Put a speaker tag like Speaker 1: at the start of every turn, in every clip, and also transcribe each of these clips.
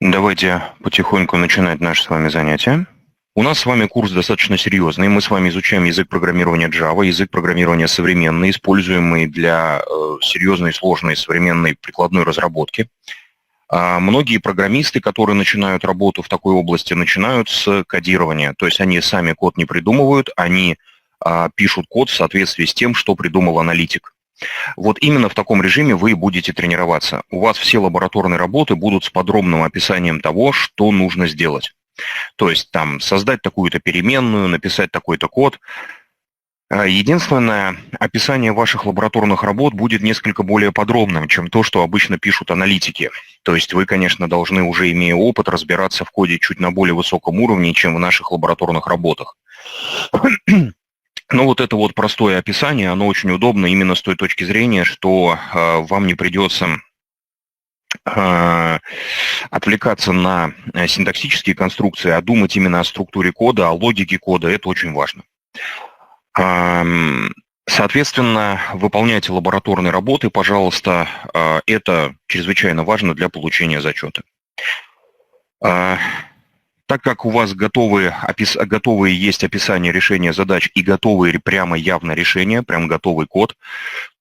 Speaker 1: Давайте потихоньку начинать наше с вами занятие. У нас с вами курс достаточно серьезный. Мы с вами изучаем язык программирования Java, язык программирования современный, используемый для серьезной, сложной, современной прикладной разработки. Многие программисты, которые начинают работу в такой области, начинают с кодирования. То есть они сами код не придумывают, они пишут код в соответствии с тем, что придумал аналитик. Вот именно в таком режиме вы будете тренироваться. У вас все лабораторные работы будут с подробным описанием того, что нужно сделать. То есть там создать такую-то переменную, написать такой-то код. Единственное, описание ваших лабораторных работ будет несколько более подробным, чем то, что обычно пишут аналитики. То есть вы, конечно, должны, уже имея опыт, разбираться в коде чуть на более высоком уровне, чем в наших лабораторных работах. Но вот это вот простое описание, оно очень удобно именно с той точки зрения, что вам не придется отвлекаться на синтаксические конструкции, а думать именно о структуре кода, о логике кода. Это очень важно. Соответственно, выполняйте лабораторные работы, пожалуйста. Это чрезвычайно важно для получения зачета. Так как у вас готовые есть описание решения задач и готовые прямо явно решения, прям готовый код,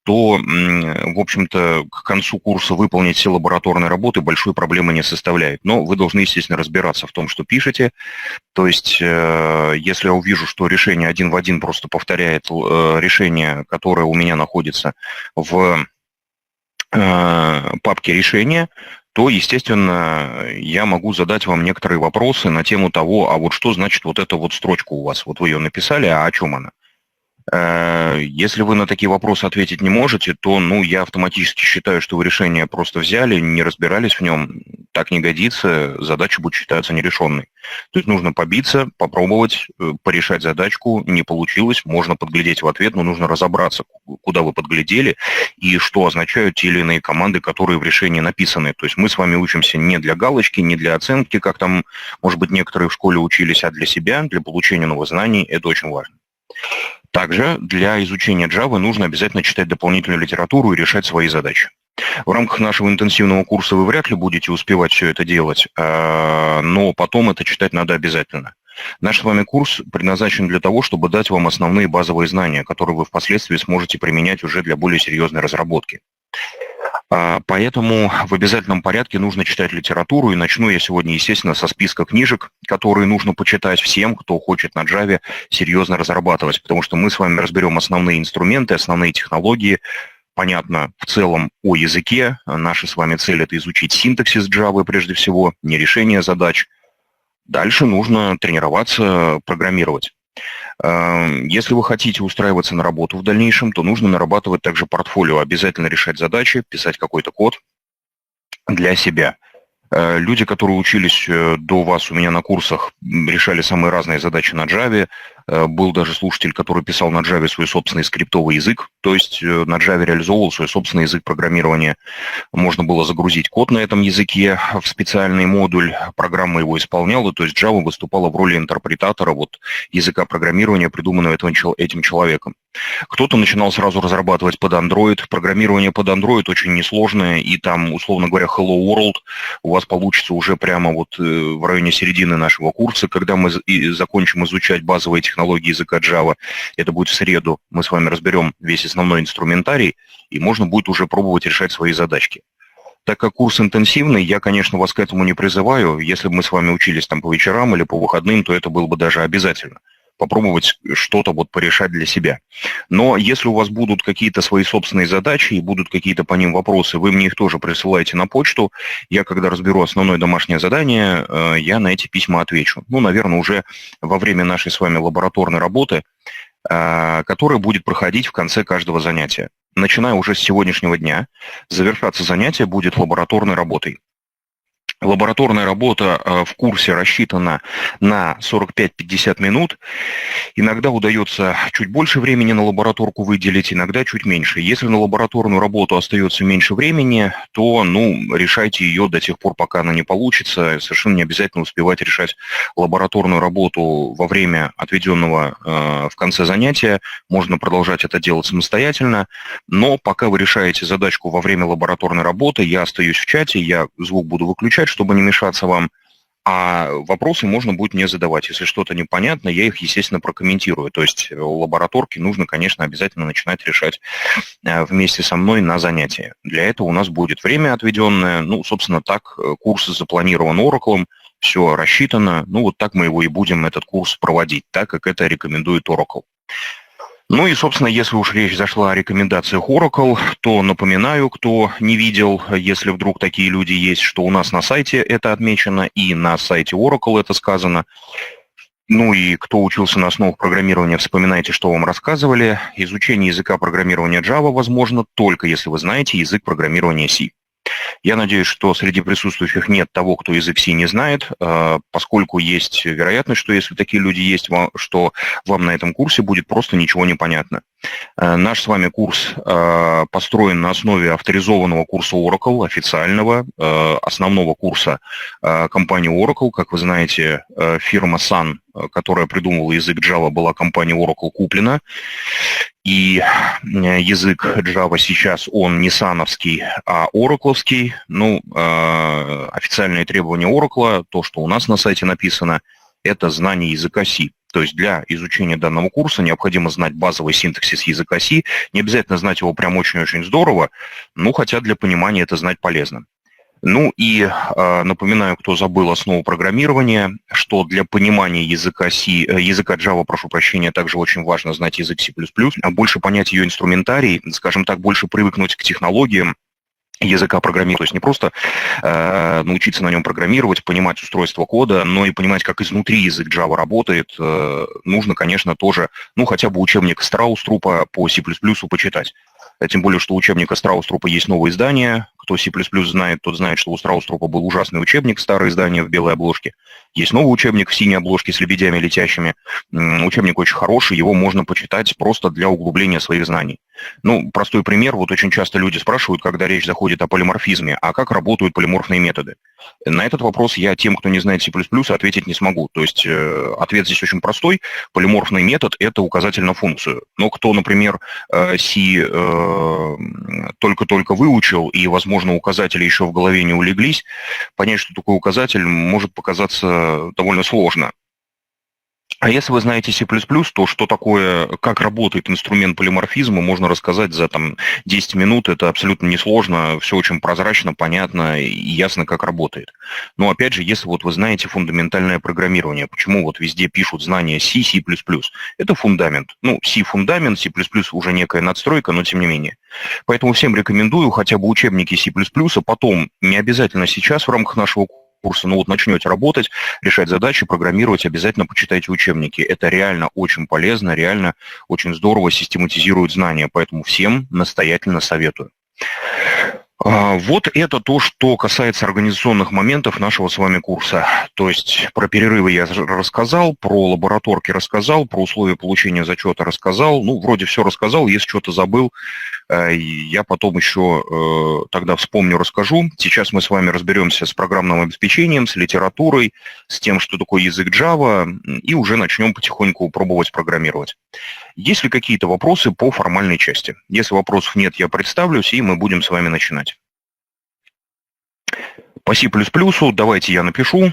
Speaker 1: то, в общем-то, к концу курса выполнить все лабораторные работы большой проблемы не составляет. Но вы должны, естественно, разбираться в том, что пишете. То есть, если я увижу, что решение один в один просто повторяет решение, которое у меня находится в папке решения, то, естественно, я могу задать вам некоторые вопросы на тему того, а вот что значит вот эта вот строчка у вас? Вот вы ее написали, а о чем она? Если вы на такие вопросы ответить не можете, то я автоматически считаю, что вы решение просто взяли, не разбирались в нем, так не годится, задача будет считаться нерешенной. То есть нужно побиться, попробовать, порешать задачку, не получилось, можно подглядеть в ответ, но нужно разобраться, куда вы подглядели и что означают те или иные команды, которые в решении написаны. То есть мы с вами учимся не для галочки, не для оценки, как там, может быть, некоторые в школе учились, а для себя, для получения новых знаний. Это очень важно. Также для изучения Java нужно обязательно читать дополнительную литературу и решать свои задачи. В рамках нашего интенсивного курса вы вряд ли будете успевать все это делать, но потом это читать надо обязательно. Наш с вами курс предназначен для того, чтобы дать вам основные базовые знания, которые вы впоследствии сможете применять уже для более серьезной разработки. Поэтому в обязательном порядке нужно читать литературу, и начну я сегодня, естественно, со списка книжек, которые нужно почитать всем, кто хочет на Java серьезно разрабатывать, потому что мы с вами разберем основные инструменты, основные технологии, понятно, в целом о языке. Наша с вами цель – это изучить синтаксис Java прежде всего, не решение задач. Дальше нужно тренироваться, программировать. Если вы хотите устраиваться на работу в дальнейшем, то нужно нарабатывать также портфолио, обязательно решать задачи, писать какой-то код для себя. Люди, которые учились до вас у меня на курсах, решали самые разные задачи на Java. Был даже слушатель, который писал на Java свой собственный скриптовый язык, то есть на Java реализовывал свой собственный язык программирования. Можно было загрузить код на этом языке в специальный модуль, программа его исполняла, то есть Java выступала в роли интерпретатора языка программирования, придуманного этим человеком. Кто-то начинал сразу разрабатывать под Android. Программирование под Android очень несложное, и там, условно говоря, Hello World у вас получится уже прямо в районе середины нашего курса, когда мы закончим изучать базовые технологии языка Java. Это будет в среду. Мы с вами разберем весь основной инструментарий, и можно будет уже пробовать решать свои задачки. Так как курс интенсивный, я, конечно, вас к этому не призываю. Если бы мы с вами учились там по вечерам или по выходным, то это было бы даже обязательно. Попробовать что-то порешать для себя. Но если у вас будут какие-то свои собственные задачи и будут какие-то по ним вопросы, вы мне их тоже присылаете на почту. Я, когда разберу основное домашнее задание, я на эти письма отвечу. Наверное, уже во время нашей с вами лабораторной работы, которая будет проходить в конце каждого занятия. Начиная уже с сегодняшнего дня, завершаться занятие будет лабораторной работой. Лабораторная работа в курсе рассчитана на 45-50 минут. Иногда удается чуть больше времени на лабораторку выделить, иногда чуть меньше. Если на лабораторную работу остается меньше времени, то решайте ее до тех пор, пока она не получится. Совершенно не обязательно успевать решать лабораторную работу во время отведенного в конце занятия. Можно продолжать это делать самостоятельно. Но пока вы решаете задачку во время лабораторной работы, я остаюсь в чате, я звук буду выключать, чтобы не мешаться вам. А вопросы можно будет мне задавать. Если что-то непонятно, я их, естественно, прокомментирую. То есть лабораторки нужно, конечно, обязательно начинать решать вместе со мной на занятия. Для этого у нас будет время отведенное. Ну, собственно, так курс запланирован Oracle, все рассчитано. Ну, вот так мы его и будем, этот курс, проводить, так как это рекомендует Oracle. Ну и, собственно, если уж речь зашла о рекомендациях Oracle, то напоминаю, кто не видел, если вдруг такие люди есть, что у нас на сайте это отмечено, и на сайте Oracle это сказано. Ну и кто учился на основах программирования, вспоминайте, что вам рассказывали. Изучение языка программирования Java возможно только если вы знаете язык программирования C. Я надеюсь, что среди присутствующих нет того, кто язык C не знает, поскольку есть вероятность, что если такие люди есть, что вам на этом курсе будет просто ничего не понятно. Наш с вами курс построен на основе авторизованного курса Oracle, официального, основного курса компании Oracle. Как вы знаете, фирма Sun, которая придумывала язык Java, была компанией Oracle куплена. И язык Java сейчас, он не сановский, а оракловский. Ну, официальные требования Oracle, то, что у нас на сайте написано, это знание языка C. То есть для изучения данного курса необходимо знать базовый синтаксис языка C. Не обязательно знать его прям очень-очень здорово, но хотя для понимания это знать полезно. Ну и напоминаю, кто забыл основу программирования, что для понимания языка Java, прошу прощения, также очень важно знать язык C++, больше понять ее инструментарий, скажем так, больше привыкнуть к технологиям языка программирования, то есть не просто научиться на нем программировать, понимать устройство кода, но и понимать, как изнутри язык Java работает, нужно, конечно, тоже, ну, хотя бы учебник Страуструпа по C++ почитать. Тем более, что у учебника Страуструпа есть новое издание. Кто C++ знает, тот знает, что у Страуструпа был ужасный учебник, старое издание в белой обложке. Есть новый учебник в синей обложке с лебедями летящими. Учебник очень хороший, его можно почитать просто для углубления своих знаний. Ну, простой пример. Вот очень часто люди спрашивают, когда речь заходит о полиморфизме, а как работают полиморфные методы? На этот вопрос я тем, кто не знает C++, ответить не смогу. То есть ответ здесь очень простой. Полиморфный метод – это указатель на функцию. Но кто, например, C только-только выучил, и, возможно, указатели еще в голове не улеглись, понять, что такое указатель, может показаться довольно сложно. А если вы знаете C++, то что такое, как работает инструмент полиморфизма, можно рассказать за 10 минут. Это абсолютно несложно, все очень прозрачно, понятно и ясно, как работает. Но опять же, если вот вы знаете фундаментальное программирование, почему вот везде пишут знания C, C++, это фундамент. Ну, C фундамент, C++ уже некая надстройка, но тем не менее. Поэтому всем рекомендую хотя бы учебники C++, а потом, не обязательно сейчас в рамках нашего курса, но вот начнете работать, решать задачи, программировать, обязательно почитайте учебники. Это реально очень полезно, реально очень здорово систематизирует знания, поэтому всем настоятельно советую. Вот это то, что касается организационных моментов нашего с вами курса. То есть про перерывы я рассказал, про лабораторки рассказал, про условия получения зачета рассказал. Ну, вроде все рассказал, если что-то забыл, я потом еще тогда вспомню, расскажу. Сейчас мы с вами разберемся с программным обеспечением, с литературой, с тем, что такое язык Java, и уже начнем потихоньку пробовать программировать. Есть ли какие-то вопросы по формальной части? Если вопросов нет, я представлюсь, и мы будем с вами начинать. По C++ давайте я напишу.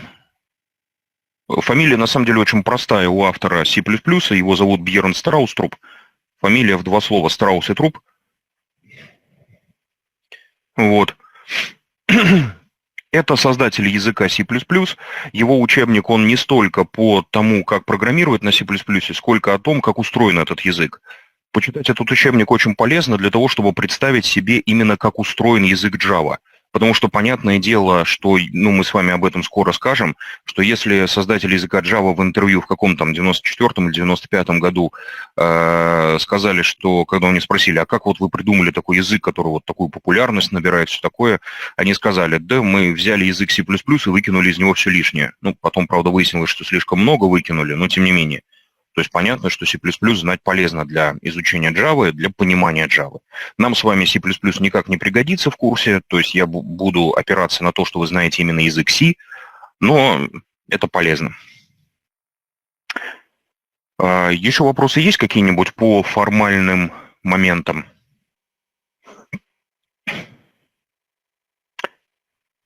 Speaker 1: Фамилия на самом деле очень простая у автора C++, его зовут Бьерн Страуструп. Фамилия в два слова Страус и труп. Вот. Это создатель языка C++. Его учебник, он не столько по тому, как программировать на C++, сколько о том, как устроен этот язык. Почитать этот учебник очень полезно для того, чтобы представить себе именно, как устроен язык Java. Потому что понятное дело, что, мы с вами об этом скоро скажем, что если создатели языка Java в интервью в каком-то 94-м или 95-м году сказали, что, когда у них спросили, а как вот вы придумали такой язык, который вот такую популярность набирает, все такое, они сказали, да, мы взяли язык C++ и выкинули из него все лишнее. Ну, потом, правда, выяснилось, что слишком много выкинули, но тем не менее. То есть понятно, что C++ знать полезно для изучения Java, для понимания Java. Нам с вами C++ никак не пригодится в курсе, то есть я буду опираться на то, что вы знаете именно язык C, но это полезно. Еще вопросы есть какие-нибудь по формальным моментам?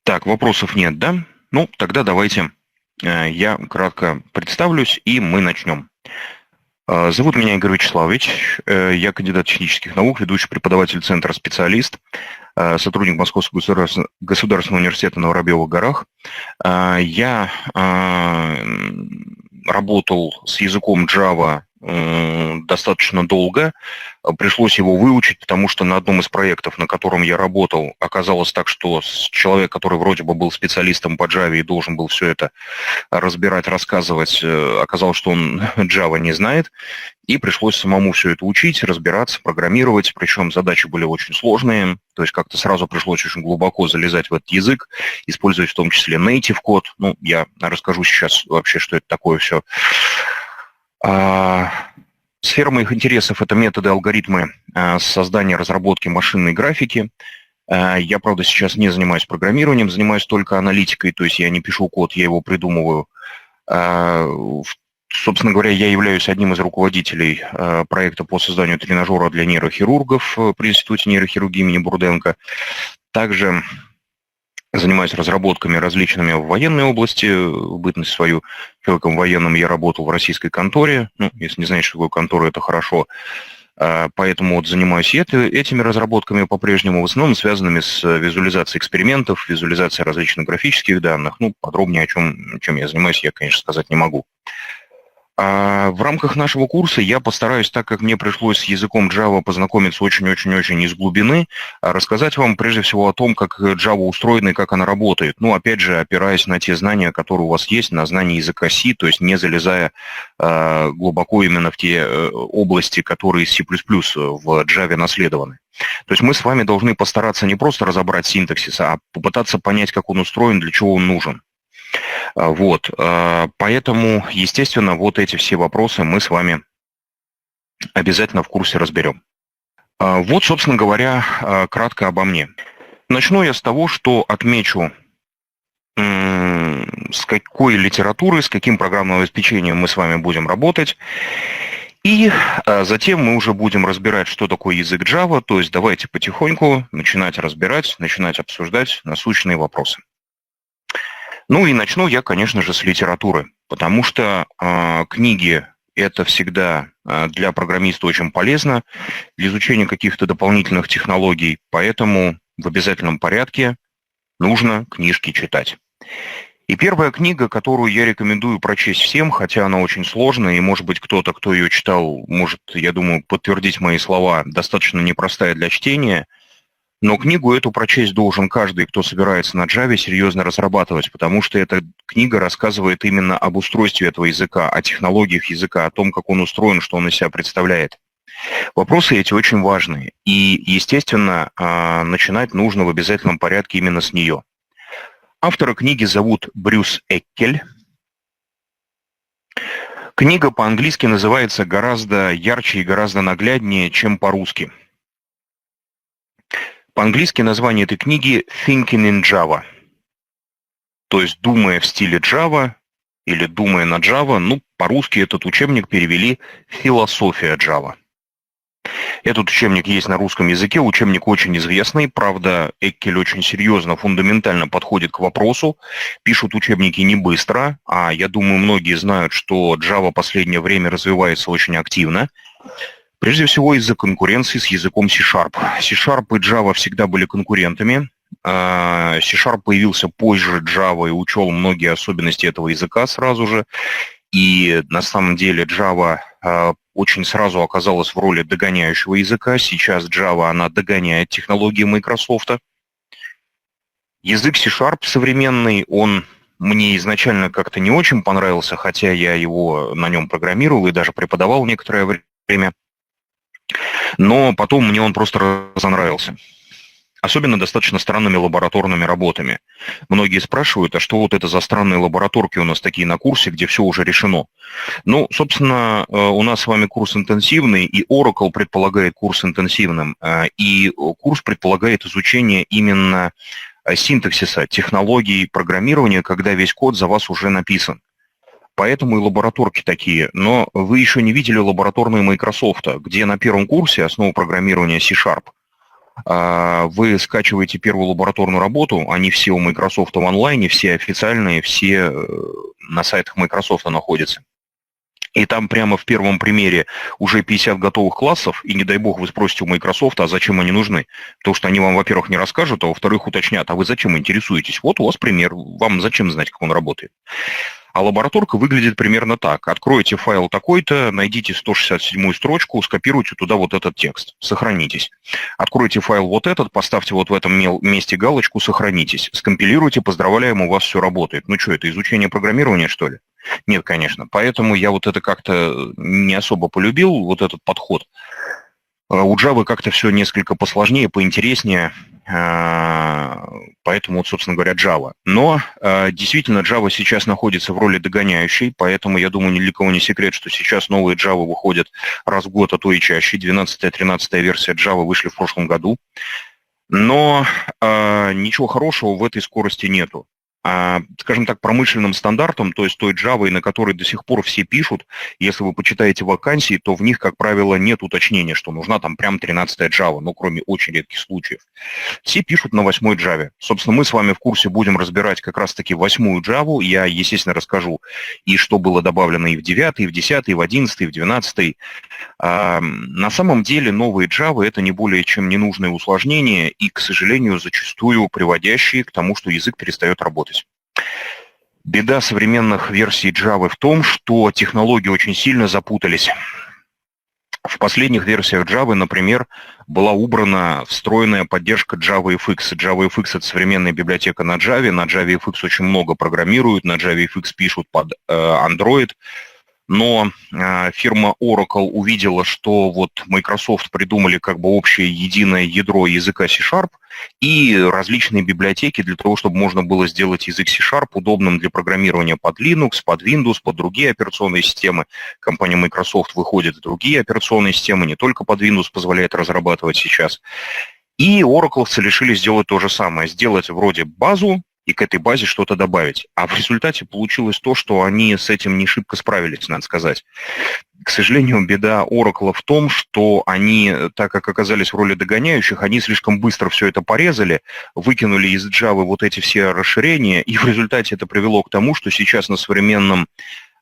Speaker 1: Так, вопросов нет, да? Ну, тогда давайте я кратко представлюсь, и мы начнем. Зовут меня Игорь Вячеславович, я кандидат технических наук, ведущий преподаватель центра «Специалист», сотрудник Московского государственного университета на Воробьевых горах. Я работал с языком Java достаточно долго. Пришлось его выучить, потому что на одном из проектов, на котором я работал, оказалось так, что человек, который вроде бы был специалистом по Java и должен был все это разбирать, рассказывать, оказалось, что он Java не знает, и пришлось самому все это учить, разбираться, программировать, причем задачи были очень сложные, то есть как-то сразу пришлось очень глубоко залезать в этот язык, использовать в том числе native код. Ну, я расскажу сейчас вообще, что это такое все. Сфера моих интересов – это методы, алгоритмы создания, разработки машинной графики. Я, правда, сейчас не занимаюсь программированием, занимаюсь только аналитикой, то есть я не пишу код, я его придумываю. Собственно говоря, я являюсь одним из руководителей проекта по созданию тренажера для нейрохирургов при Институте нейрохирургии имени Бурденко. Также занимаюсь разработками различными в военной области. В бытность свою человеком военным я работал в российской конторе. Ну, если не знаете, что такое контора, это хорошо. Поэтому вот занимаюсь этими разработками по-прежнему, в основном связанными с визуализацией экспериментов, визуализацией различных графических данных. Ну, подробнее чем я занимаюсь, я, конечно, сказать не могу. В рамках нашего курса я постараюсь, так как мне пришлось с языком Java познакомиться очень-очень-очень из глубины, рассказать вам прежде всего о том, как Java устроена и как она работает. Ну, опять же, опираясь на те знания, которые у вас есть, на знания языка C, то есть не залезая глубоко именно в те области, которые C++ в Java наследованы. То есть мы с вами должны постараться не просто разобрать синтаксис, а попытаться понять, как он устроен, для чего он нужен. Вот, поэтому, естественно, вот эти все вопросы мы с вами обязательно в курсе разберем. Вот, собственно говоря, кратко обо мне. Начну я с того, что отмечу, с какой литературой, с каким программным обеспечением мы с вами будем работать. И затем мы уже будем разбирать, что такое язык Java, то есть давайте потихоньку начинать разбирать, начинать обсуждать насущные вопросы. Ну и начну я, конечно же, с литературы, потому что книги – это всегда для программиста очень полезно, для изучения каких-то дополнительных технологий, поэтому в обязательном порядке нужно книжки читать. И первая книга, которую я рекомендую прочесть всем, хотя она очень сложная, и, может быть, кто-то, кто ее читал, может, я думаю, подтвердить мои слова, достаточно непростая для чтения, но книгу эту прочесть должен каждый, кто собирается на Java серьезно разрабатывать, потому что эта книга рассказывает именно об устройстве этого языка, о технологиях языка, о том, как он устроен, что он из себя представляет. Вопросы эти очень важные, и, естественно, начинать нужно в обязательном порядке именно с нее. Автора книги зовут Брюс Эккель. Книга по-английски называется гораздо ярче и гораздо нагляднее, чем по-русски. По-английски название этой книги «Thinking in Java», то есть «Думая в стиле Java» или «Думая на Java», ну, по-русски этот учебник перевели «Философия Java». Этот учебник есть на русском языке, учебник очень известный, правда, Эккель очень серьезно, фундаментально подходит к вопросу, пишут учебники не быстро, а я думаю, многие знают, что Java в последнее время развивается очень активно. Прежде всего из-за конкуренции с языком C-Sharp. C-Sharp и Java всегда были конкурентами. C-Sharp появился позже Java и учел многие особенности этого языка сразу же. И на самом деле Java очень сразу оказалась в роли догоняющего языка. Сейчас Java, она догоняет технологии Microsoft. Язык C-Sharp современный, он мне изначально как-то не очень понравился, хотя я его на нем программировал и даже преподавал некоторое время. Но потом мне он просто разонравился. Особенно достаточно странными лабораторными работами. Многие спрашивают, а что вот это за странные лабораторки у нас такие на курсе, где все уже решено? Ну, собственно, у нас с вами курс интенсивный, и Oracle предполагает курс интенсивным, и курс предполагает изучение именно синтаксиса, технологий программирования, когда весь код за вас уже написан. Поэтому и лабораторки такие. Но вы еще не видели лабораторные Microsoft, где на первом курсе основа программирования C-Sharp. Вы скачиваете первую лабораторную работу, они все у Microsoft в онлайне, все официальные, все на сайтах Microsoft находятся. И там прямо в первом примере уже 50 готовых классов, и не дай бог вы спросите у Microsoft, а зачем они нужны? Потому что они вам, во-первых, не расскажут, а во-вторых, уточнят, а вы зачем интересуетесь? Вот у вас пример, вам зачем знать, как он работает? А лабораторка выглядит примерно так. Откройте файл такой-то, найдите 167-ю строчку, скопируйте туда вот этот текст, сохранитесь. Откройте файл вот этот, поставьте вот в этом месте галочку «Сохранитесь». Скомпилируйте, поздравляем, у вас все работает. Ну что, это изучение программирования, что ли? Нет, конечно. Поэтому я вот это как-то не особо полюбил, вот этот подход. У Java как-то все несколько посложнее, поинтереснее, поэтому, вот, собственно говоря, Java. Но действительно Java сейчас находится в роли догоняющей, поэтому, я думаю, ни для кого не секрет, что сейчас новые Java выходят раз в год, а то и чаще. 12-я, 13-я версия Java вышли в прошлом году. Но ничего хорошего в этой скорости нету. Скажем так, промышленным стандартом, то есть той Java, на которой до сих пор все пишут, если вы почитаете вакансии, то в них, как правило, нет уточнения, что нужна там прям 13-я Java, ну, кроме очень редких случаев. Все пишут на 8-й Java. Собственно, мы с вами в курсе будем разбирать как раз-таки 8-ю Java. Я, естественно, расскажу и что было добавлено и в 9-й, и в 10-й, и в 11-й, и в 12-й. На самом деле новые Java – это не более чем ненужные усложнения и, к сожалению, зачастую приводящие к тому, что язык перестает работать. Беда современных версий Java в том, что технологии очень сильно запутались. В последних версиях Java, например, была убрана встроенная поддержка JavaFX. JavaFX – это современная библиотека на Java. На JavaFX очень много программируют, на JavaFX пишут под Android. Но фирма Oracle увидела, что вот Microsoft придумали как бы общее единое ядро языка C#, и различные библиотеки для того, чтобы можно было сделать язык C# удобным для программирования под Linux, под Windows, под другие операционные системы. Компания Microsoft выходит в другие операционные системы, не только под Windows позволяет разрабатывать сейчас. И Oracle решили сделать то же самое, сделать вроде базу, и к этой базе что-то добавить. А в результате получилось то, что они с этим не шибко справились, надо сказать. К сожалению, беда Oracle в том, что они, так как оказались в роли догоняющих, они слишком быстро все это порезали, выкинули из Java вот эти все расширения, и в результате это привело к тому, что сейчас на современной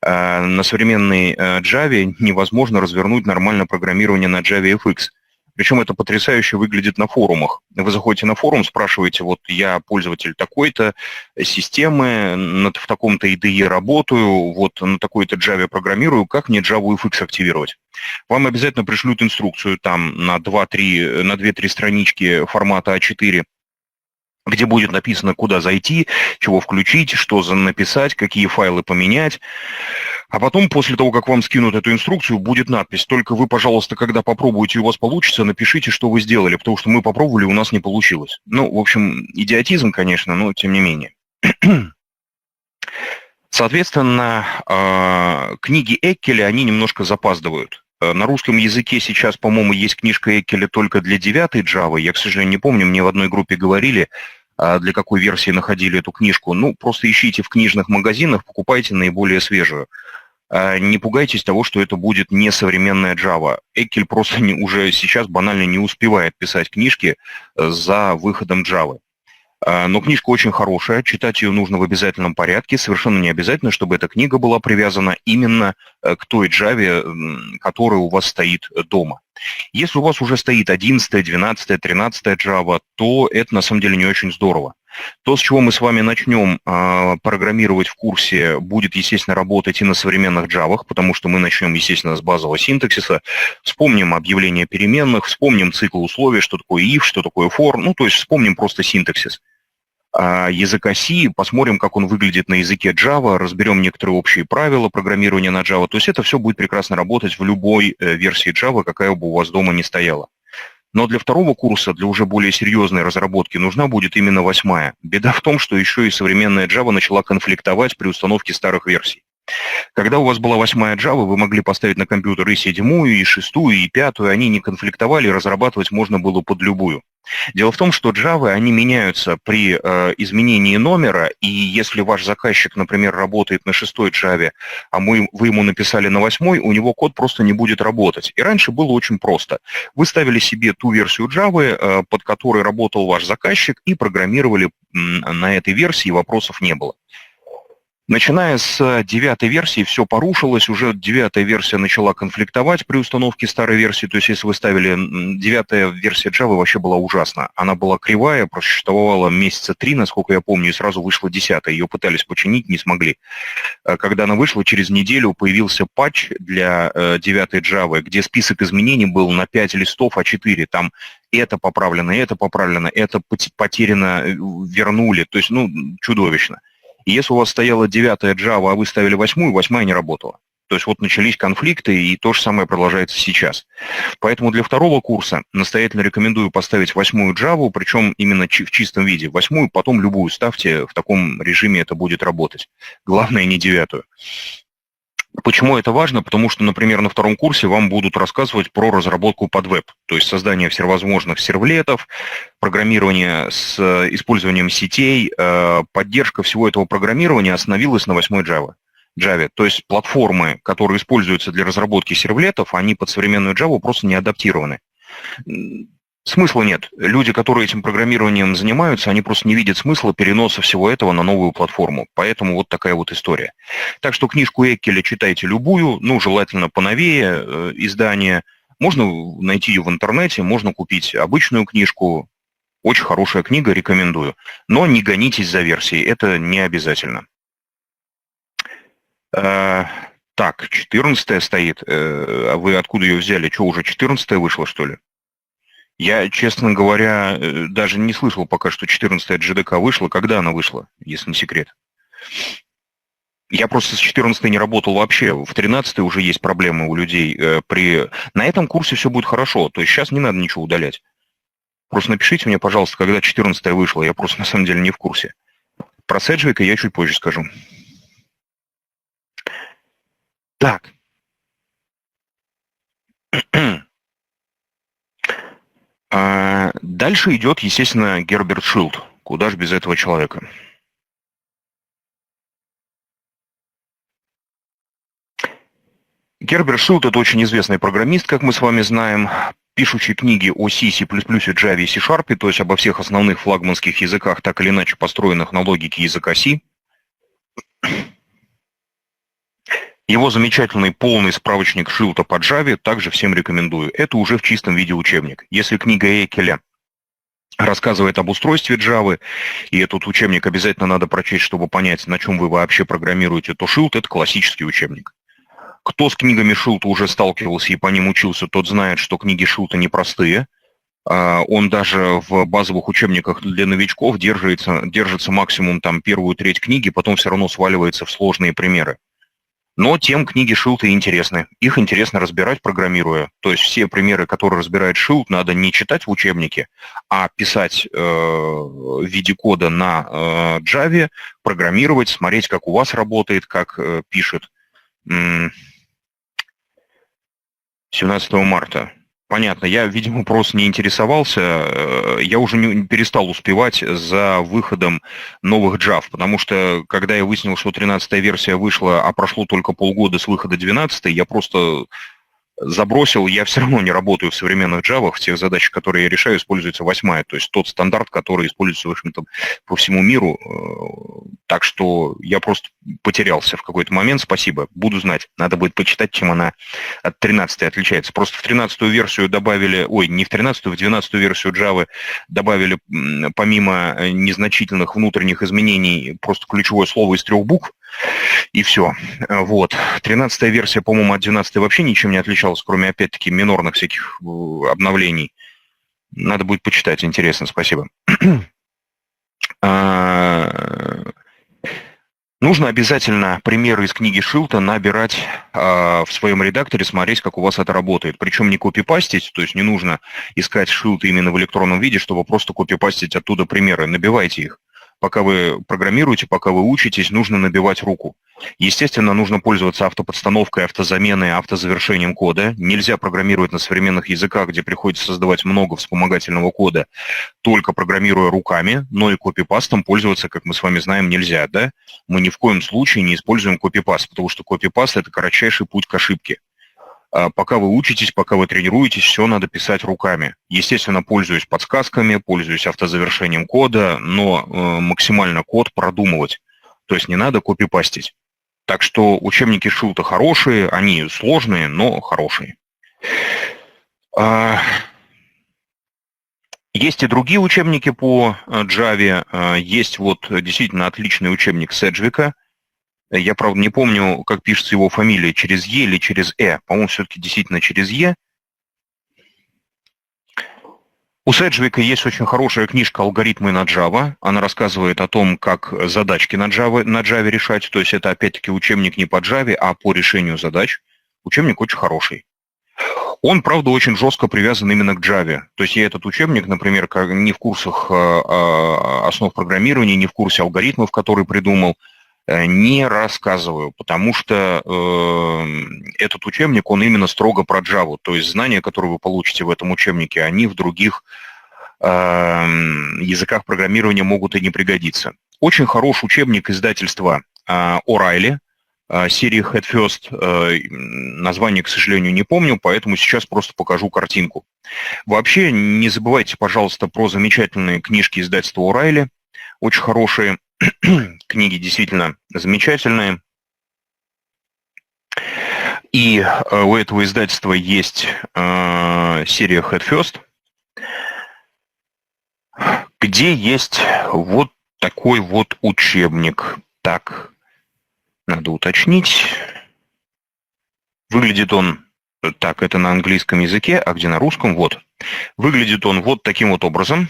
Speaker 1: Java невозможно развернуть нормальное программирование на JavaFX. Причем это потрясающе выглядит на форумах. Вы заходите на форум, спрашиваете, вот я пользователь такой-то системы, в таком-то IDE работаю, вот на такой-то Java программирую, как мне JavaFX активировать? Вам обязательно пришлют инструкцию там на 2-3 странички формата А4, где будет написано, куда зайти, чего включить, что написать, какие файлы поменять. А потом, после того, как вам скинут эту инструкцию, будет надпись: только вы, пожалуйста, когда попробуете и у вас получится, напишите, что вы сделали, потому что мы попробовали, у нас не получилось. Ну, в общем, идиотизм, конечно, но тем не менее. Соответственно, книги Эккеля, они немножко запаздывают. На русском языке сейчас, по-моему, есть книжка Эккеля только для 9-й Java. Я, к сожалению, не помню, мне в одной группе говорили, для какой версии находили эту книжку. Ну, просто ищите в книжных магазинах, покупайте наиболее свежую. Не пугайтесь того, что это будет не современная Java. Эккель просто уже сейчас банально не успевает писать книжки за выходом Java. Но книжка очень хорошая, читать ее нужно в обязательном порядке. Совершенно не обязательно, чтобы эта книга была привязана именно к той Java, которая у вас стоит дома. Если у вас уже стоит 11, 12, 13 Java, то это на самом деле не очень здорово. То, с чего мы с вами начнем программировать в курсе, будет, естественно, работать и на современных Java, потому что мы начнем, естественно, с базового синтаксиса, вспомним объявление переменных, вспомним цикл условий, что такое if, что такое for, ну, то есть вспомним просто синтаксис языка C, посмотрим, как он выглядит на языке Java, разберем некоторые общие правила программирования на Java. То есть это все будет прекрасно работать в любой версии Java, какая бы у вас дома ни стояла. Но для второго курса, для уже более серьезной разработки, нужна будет именно 8-я. Беда в том, что еще и современная Java начала конфликтовать при установке старых версий. Когда у вас была 8-я Java, вы могли поставить на компьютер и 7-ю, и 6-ю, и 5-ю, они не конфликтовали, разрабатывать можно было под любую. Дело в том, что Java, они меняются при изменении номера, и если ваш заказчик, например, работает на 6-й Java, а вы ему написали на 8-й, у него код просто не будет работать. И раньше было очень просто. Вы ставили себе ту версию Java, под которой работал ваш заказчик, и программировали на этой версии, вопросов не было. Начиная с 9-й версии все порушилось, уже 9-я версия начала конфликтовать при установке старой версии, то есть если вы ставили 9-я версия Java вообще была ужасна. Она была кривая, просуществовала месяца 3, насколько я помню, и сразу вышла 10-я. Ее пытались починить, не смогли. Когда она вышла, через неделю появился патч для 9-й Java, где список изменений был на 5 листов А4. Там это поправлено, это потеряно, вернули. То есть, чудовищно. И если у вас стояла 9-я Java, а вы ставили 8-ю, 8-я не работала. То есть вот начались конфликты, и то же самое продолжается сейчас. Поэтому для второго курса настоятельно рекомендую поставить 8-ю Java, причем именно в чистом виде. 8-ю, потом любую ставьте, в таком режиме это будет работать. Главное, не 9-ю. Почему это важно? Потому что, например, на втором курсе вам будут рассказывать про разработку под веб, то есть создание всевозможных сервлетов, программирование с использованием сетей, поддержка всего этого программирования остановилась на 8-й Java. То есть платформы, которые используются для разработки сервлетов, они под современную Java просто не адаптированы. Смысла нет. Люди, которые этим программированием занимаются, они просто не видят смысла переноса всего этого на новую платформу. Поэтому вот такая вот история. Так что книжку Эккеля читайте любую, желательно поновее издание. Можно найти ее в интернете, можно купить обычную книжку. Очень хорошая книга, рекомендую. Но не гонитесь за версией, это не обязательно. Так, 14-я стоит. А вы откуда ее взяли? Что, уже 14-я вышла, что ли? Я, честно говоря, даже не слышал пока, что 14-я GDK вышла. Когда она вышла, если не секрет? Я просто с 14-й не работал вообще. В 13-й уже есть проблемы у людей. На этом курсе все будет хорошо. То есть сейчас не надо ничего удалять. Просто напишите мне, пожалуйста, когда 14-я вышла. Я просто на самом деле не в курсе. Про Седжвика я чуть позже скажу. Так. Дальше идет, естественно, Герберт Шилд. Куда же без этого человека? Герберт Шилд – это очень известный программист, как мы с вами знаем, пишущий книги о C, C++, Java и C-Sharp, то есть обо всех основных флагманских языках, так или иначе построенных на логике языка C. Его замечательный полный справочник Шилда по Java также всем рекомендую. Это уже в чистом виде учебник. Если книга Эккеля рассказывает об устройстве Java, и этот учебник обязательно надо прочесть, чтобы понять, на чем вы вообще программируете, то Шилд – это классический учебник. Кто с книгами Шилда уже сталкивался и по ним учился, тот знает, что книги Шилда непростые. Он даже в базовых учебниках для новичков держится максимум первую треть книги, потом все равно сваливается в сложные примеры. Но тем книги Шилда интересны. Их интересно разбирать, программируя. То есть все примеры, которые разбирает Шилд, надо не читать в учебнике, а писать в виде кода на Java, программировать, смотреть, как у вас работает, как пишет. 17 марта. Понятно, я, видимо, просто не интересовался, я уже перестал успевать за выходом новых Java, потому что, когда я выяснил, что 13-я версия вышла, а прошло только полгода с выхода 12-й, я просто забросил, я все равно не работаю в современных Java, в тех задачах, которые я решаю, используется 8-я, то есть тот стандарт, который используется, в общем-то, по всему миру. Так что я просто потерялся в какой-то момент, спасибо, буду знать. Надо будет почитать, чем она от 13-й отличается. Просто в 13-ю версию добавили, не в 13-ю, в 12-ю версию Java добавили, помимо незначительных внутренних изменений, просто ключевое слово из 3 букв, и все. Вот. 13-я версия, по-моему, от 12-й вообще ничем не отличалась, кроме, опять-таки, минорных всяких обновлений. Надо будет почитать, интересно, спасибо. Нужно обязательно примеры из книги Шилда набирать в своем редакторе, смотреть, как у вас это работает. Причем не копипастить, то есть не нужно искать Шилд именно в электронном виде, чтобы просто копипастить оттуда примеры. Набивайте их. пока вы программируете, пока вы учитесь, нужно набивать руку. Естественно, нужно пользоваться автоподстановкой, автозаменой, автозавершением кода. Нельзя программировать на современных языках, где приходится создавать много вспомогательного кода, только программируя руками, но и копипастом пользоваться, как мы с вами знаем, нельзя, да? Мы ни в коем случае не используем копипаст, потому что копипаст – это кратчайший путь к ошибке. Пока вы учитесь, пока вы тренируетесь, все надо писать руками. Естественно, пользуюсь подсказками, пользуюсь автозавершением кода, но максимально код продумывать. То есть не надо копипастить. Так что учебники Шилта хорошие, они сложные, но хорошие. Есть и другие учебники по Java. Есть вот действительно отличный учебник Седжвика. Я, правда, не помню, как пишется его фамилия, через Е или через Э. По-моему, все-таки действительно через Е. У Седжвика есть очень хорошая книжка «Алгоритмы на Java». Она рассказывает о том, как задачки на Java решать. То есть это, опять-таки, учебник не по Java, а по решению задач. Учебник очень хороший. Он, правда, очень жестко привязан именно к Java. То есть я этот учебник, например, не в курсах основ программирования, не в курсе алгоритмов, которые придумал, не рассказываю, потому что этот учебник, он именно строго про Java. То есть знания, которые вы получите в этом учебнике, они в других языках программирования могут и не пригодиться. Очень хороший учебник издательства O'Reilly, серии Head First. Название, к сожалению, не помню, поэтому сейчас просто покажу картинку. Вообще, не забывайте, пожалуйста, про замечательные книжки издательства O'Reilly. Очень хорошие. Книги действительно замечательные. И у этого издательства есть серия Head First, где есть вот такой вот учебник. Так, надо уточнить. Выглядит он... Так, это на английском языке, а где на русском? Вот. Выглядит он вот таким вот образом.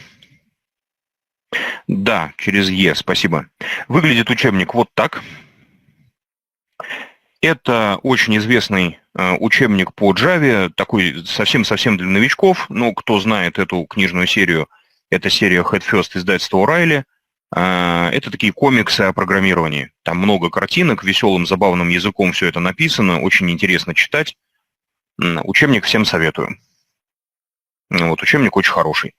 Speaker 1: Да, через Е, спасибо. Выглядит учебник вот так. Это очень известный учебник по Java, такой совсем-совсем для новичков. Ну, кто знает эту книжную серию, это серия Head First издательства O'Reilly. Это такие комиксы о программировании. Там много картинок, веселым, забавным языком все это написано, очень интересно читать. Учебник всем советую. Вот, учебник очень хороший.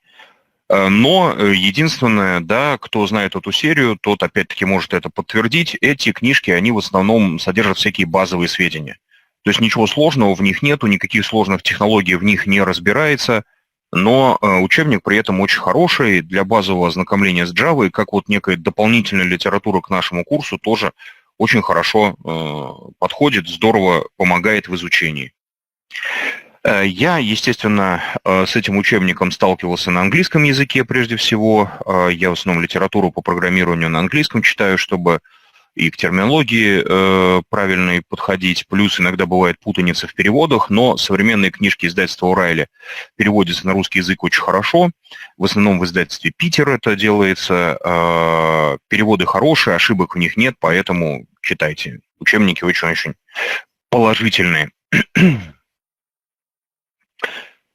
Speaker 1: Но единственное, да, кто знает эту серию, тот опять-таки может это подтвердить. Эти книжки, они в основном содержат всякие базовые сведения. То есть ничего сложного в них нету, никаких сложных технологий в них не разбирается, но учебник при этом очень хороший для базового ознакомления с Java, и как вот некая дополнительная литература к нашему курсу тоже очень хорошо подходит, здорово помогает в изучении. Я, естественно, с этим учебником сталкивался на английском языке прежде всего. Я в основном литературу по программированию на английском читаю, чтобы и к терминологии правильной подходить. Плюс иногда бывает путаница в переводах, но современные книжки издательства O'Reilly переводятся на русский язык очень хорошо. В основном в издательстве Питер это делается. Переводы хорошие, ошибок в них нет, поэтому читайте. Учебники очень-очень положительные.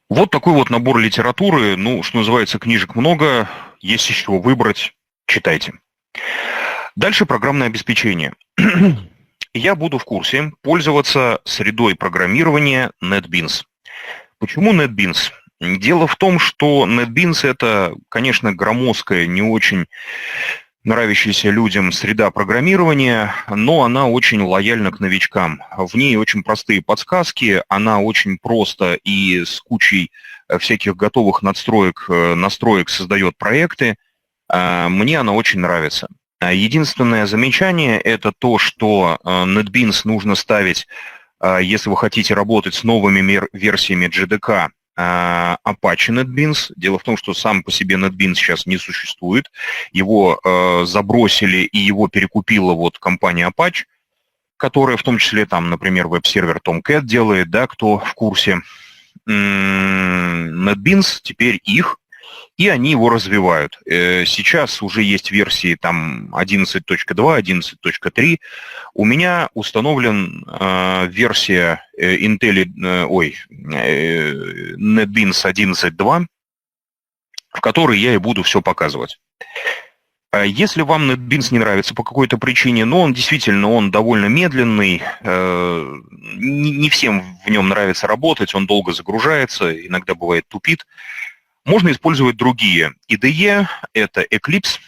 Speaker 1: Вот такой вот набор литературы, ну, что называется, книжек много, есть из чего выбрать, читайте. Дальше программное обеспечение. Я буду в курсе пользоваться средой программирования NetBeans. Почему NetBeans? Дело в том, что NetBeans это, конечно, громоздкая, не очень нравящаяся людям среда программирования, но она очень лояльна к новичкам. В ней очень простые подсказки, она очень просто и с кучей всяких готовых настроек создает проекты. Мне она очень нравится. Единственное замечание – это то, что NetBeans нужно ставить, если вы хотите работать с новыми версиями JDK, Apache NetBeans. Дело в том, что сам по себе NetBeans сейчас не существует. Его забросили и его перекупила вот компания Apache, которая в том числе там, например, веб-сервер Tomcat делает, да, кто в курсе. NetBeans теперь их, и они его развивают. Сейчас уже есть версии там 11.2, 11.3. У меня установлен версия NetBeans 11.2, в которой я и буду все показывать. Если вам NetBeans не нравится по какой-то причине, но он действительно он довольно медленный, не всем в нем нравится работать, он долго загружается, иногда бывает тупит, можно использовать другие IDE, это Eclipse.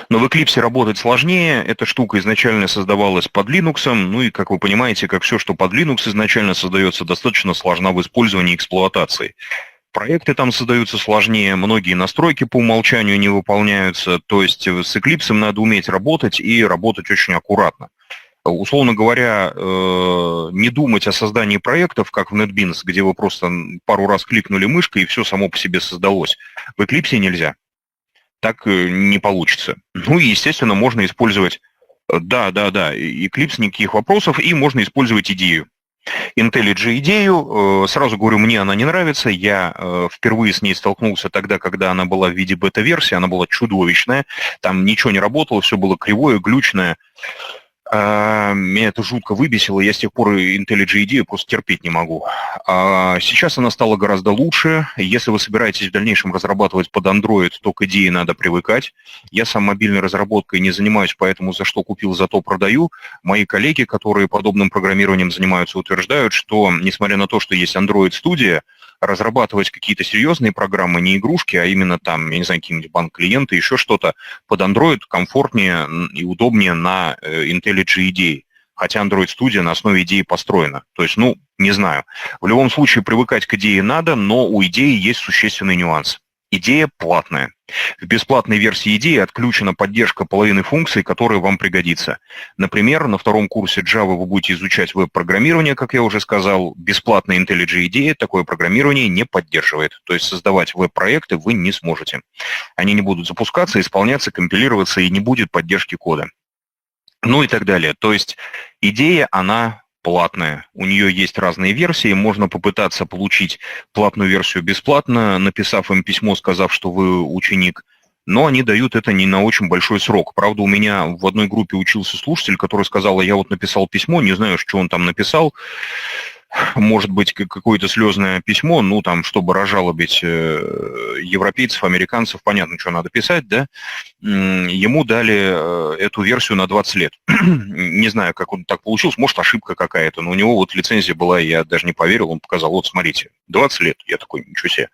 Speaker 1: Но в Eclipse работать сложнее, эта штука изначально создавалась под Linux, ну и, как вы понимаете, как все, что под Linux изначально создается, достаточно сложна в использовании и эксплуатации. Проекты там создаются сложнее, многие настройки по умолчанию не выполняются, то есть с Eclipse надо уметь работать и работать очень аккуратно. Условно говоря, не думать о создании проектов, как в NetBeans, где вы просто пару раз кликнули мышкой и все само по себе создалось. В Eclipse нельзя. Так не получится. Ну и, естественно, можно использовать, да, Eclipse, никаких вопросов, и можно использовать идею. IntelliJ идею, сразу говорю, мне она не нравится, я впервые с ней столкнулся тогда, когда она была в виде бета-версии, она была чудовищная, там ничего не работало, все было кривое, глючное. Меня это жутко выбесило, я с тех пор IntelliJ идею просто терпеть не могу. Сейчас она стала гораздо лучше. Если вы собираетесь в дальнейшем разрабатывать под Android, то к идее надо привыкать. Я сам мобильной разработкой не занимаюсь, поэтому за что купил, зато продаю. Мои коллеги, которые подобным программированием занимаются, утверждают, что, несмотря на то, что есть Android Studio, разрабатывать какие-то серьезные программы, не игрушки, а именно там, я не знаю, какие-нибудь банк-клиенты, еще что-то, под Android комфортнее и удобнее на IntelliJ идеи. Хотя Android Studio на основе идеи построена. То есть, ну, не знаю. В любом случае привыкать к идее надо, но у идеи есть существенный нюанс. Идея платная. В бесплатной версии идеи отключена поддержка половины функций, которые вам пригодится. Например, на втором курсе Java вы будете изучать веб-программирование, как я уже сказал. Бесплатная IntelliJ идея такое программирование не поддерживает. То есть создавать веб-проекты вы не сможете. Они не будут запускаться, исполняться, компилироваться, и не будет поддержки кода. Ну и так далее. То есть идея, она платная. У нее есть разные версии, можно попытаться получить платную версию бесплатно, написав им письмо, сказав, что вы ученик, но они дают это не на очень большой срок. Правда, у меня в одной группе учился слушатель, который сказал, я вот написал письмо, не знаю, что он там написал, может быть, какое-то слезное письмо, ну, там, чтобы разжалобить европейцев, американцев, понятно, что надо писать, да, ему дали эту версию на 20 лет. Не знаю, как он так получился, может, ошибка какая-то, но у него вот лицензия была, я даже не поверил, он показал, вот, смотрите, 20 лет, я такой, ничего себе.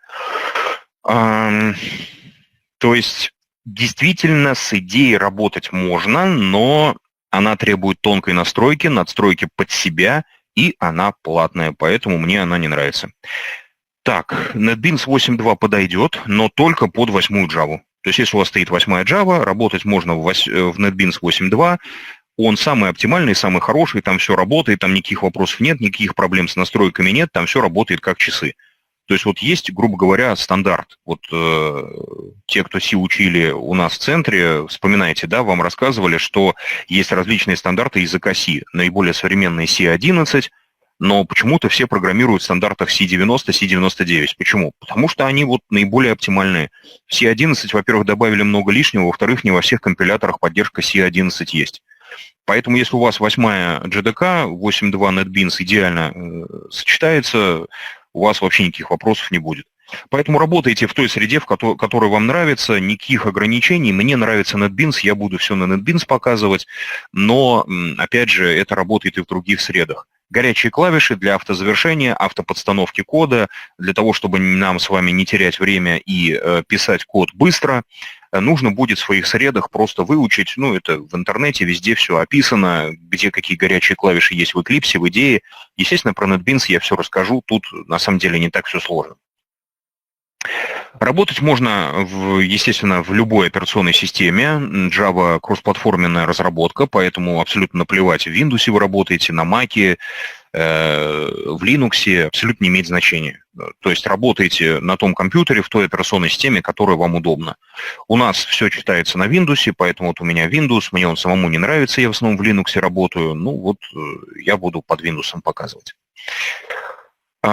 Speaker 1: То есть, действительно, с идеей работать можно, но она требует тонкой настройки, надстройки под себя, и она платная, поэтому мне она не нравится. Так, NetBeans 8.2 подойдет, но только под 8 Java. То есть, если у вас стоит 8 Java, работать можно в NetBeans 8.2. Он самый оптимальный, самый хороший, там все работает, там никаких вопросов нет, никаких проблем с настройками нет, там все работает как часы. То есть вот есть, грубо говоря, стандарт. Вот те, кто C учили у нас в центре, вспоминайте, да, вам рассказывали, что есть различные стандарты языка C. Наиболее современный C11, но почему-то все программируют в стандартах C90, C99. Почему? Потому что они вот наиболее оптимальные. В C11, во-первых, добавили много лишнего, во-вторых, не во всех компиляторах поддержка C11 есть. Поэтому если у вас 8-я JDK, 8.2 NetBeans идеально сочетается, у вас вообще никаких вопросов не будет. Поэтому работайте в той среде, которая вам нравится, никаких ограничений. Мне нравится NetBeans, я буду все на NetBeans показывать, но, опять же, это работает и в других средах. Горячие клавиши для автозавершения, автоподстановки кода, для того, чтобы нам с вами не терять время и писать код быстро, нужно будет в своих средах просто выучить, ну, это в интернете везде все описано, где какие горячие клавиши есть в Eclipse, в идее. Естественно, про NetBeans я все расскажу, тут на самом деле не так все сложно. Работать можно, естественно, в любой операционной системе. Java кроссплатформенная разработка, поэтому абсолютно наплевать, в Windows вы работаете, на Mac, в Linux, абсолютно не имеет значения. То есть работаете на том компьютере, в той операционной системе, которая вам удобна. У нас все читается на Windows, поэтому вот у меня Windows, мне он самому не нравится, я в основном в Linux работаю, ну вот я буду под Windows показывать.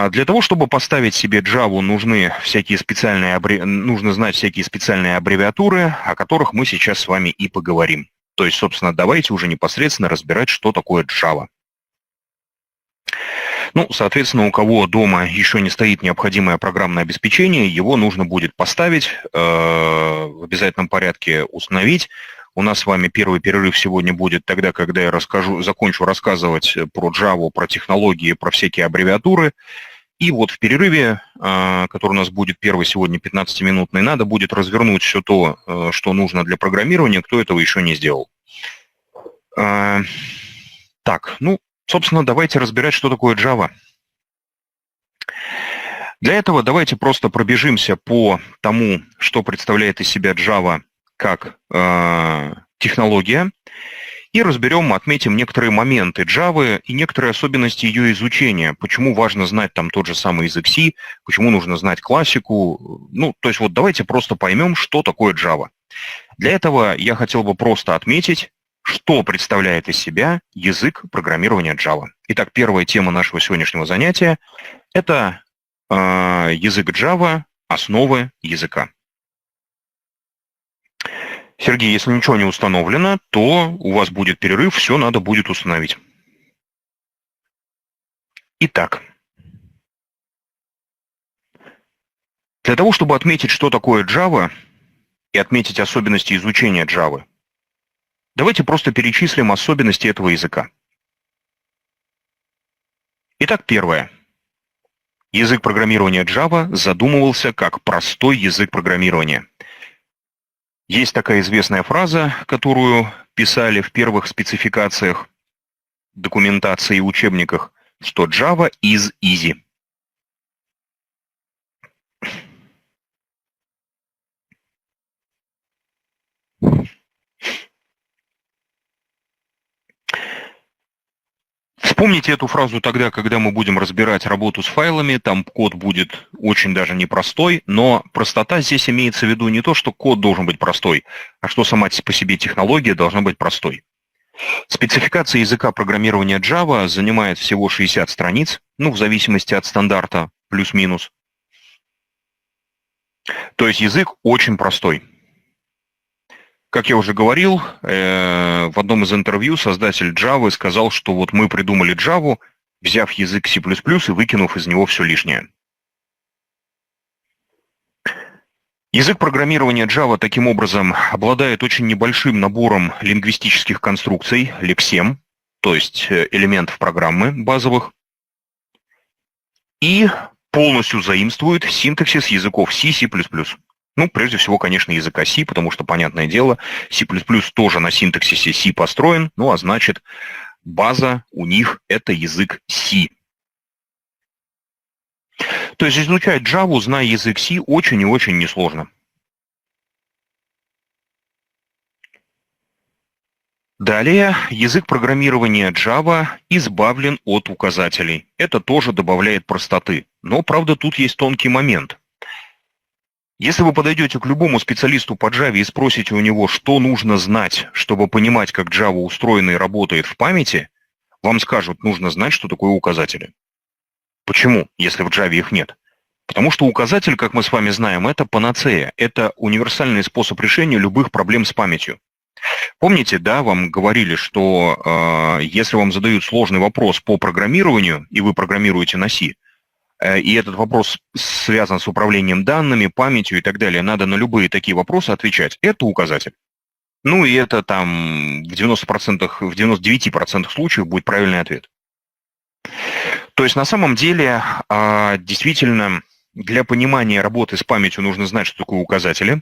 Speaker 1: Для того, чтобы поставить себе Java, нужно знать всякие специальные аббревиатуры, о которых мы сейчас с вами и поговорим. То есть, собственно, давайте уже непосредственно разбирать, что такое Java. Ну, соответственно, у кого дома еще не стоит необходимое программное обеспечение, его нужно будет поставить, в обязательном порядке установить. У нас с вами первый перерыв сегодня будет тогда, когда я закончу рассказывать про Java, про технологии, про всякие аббревиатуры. И вот в перерыве, который у нас будет первый сегодня 15-минутный, надо будет развернуть все то, что нужно для программирования, кто этого еще не сделал. Так, ну, собственно, давайте разбирать, что такое Java. Для этого давайте просто пробежимся по тому, что представляет из себя Java как технология, и разберем, отметим некоторые моменты Java и некоторые особенности ее изучения. Почему важно знать там тот же самый язык C, почему нужно знать классику. Ну, то есть вот давайте просто поймем, что такое Java. Для этого я хотел бы просто отметить, что представляет из себя язык программирования Java. Итак, первая тема нашего сегодняшнего занятия – это язык Java, основы языка. Сергей, если ничего не установлено, то у вас будет перерыв, все надо будет установить. Итак, для того, чтобы отметить, что такое Java, и отметить особенности изучения Java, давайте просто перечислим особенности этого языка. Итак, первое. Язык программирования Java задумывался как простой язык программирования. Есть такая известная фраза, которую писали в первых спецификациях документации и учебниках, что Java is easy. Вспомните эту фразу тогда, когда мы будем разбирать работу с файлами, там код будет очень даже непростой, но простота здесь имеется в виду не то, что код должен быть простой, а что сама по себе технология должна быть простой. Спецификация языка программирования Java занимает всего 60 страниц, ну, в зависимости от стандарта, плюс-минус. То есть язык очень простой. Как я уже говорил, в одном из интервью создатель Java сказал, что вот мы придумали Java, взяв язык C++ и выкинув из него все лишнее. Язык программирования Java таким образом обладает очень небольшим набором лингвистических конструкций, лексем, то есть элементов программы базовых, и полностью заимствует синтаксис языков C, C++. Ну, прежде всего, конечно, языка C, потому что, понятное дело, C++ тоже на синтаксисе C построен, ну, а значит, база у них – это язык C. То есть изучать Java, зная язык C, очень и очень несложно. Далее, язык программирования Java избавлен от указателей. Это тоже добавляет простоты. Но, правда, тут есть тонкий момент. Если вы подойдете к любому специалисту по Java и спросите у него, что нужно знать, чтобы понимать, как Java устроена и работает в памяти, вам скажут, нужно знать, что такое указатели. Почему, если в Java их нет? Потому что указатель, как мы с вами знаем, это панацея, это универсальный способ решения любых проблем с памятью. Помните, да, вам говорили, что если вам задают сложный вопрос по программированию, и вы программируете на C, и этот вопрос связан с управлением данными, памятью и так далее, надо на любые такие вопросы отвечать. Это указатель. Ну и это там в 90%, в 99% случаев будет правильный ответ. То есть на самом деле действительно для понимания работы с памятью нужно знать, что такое указатели.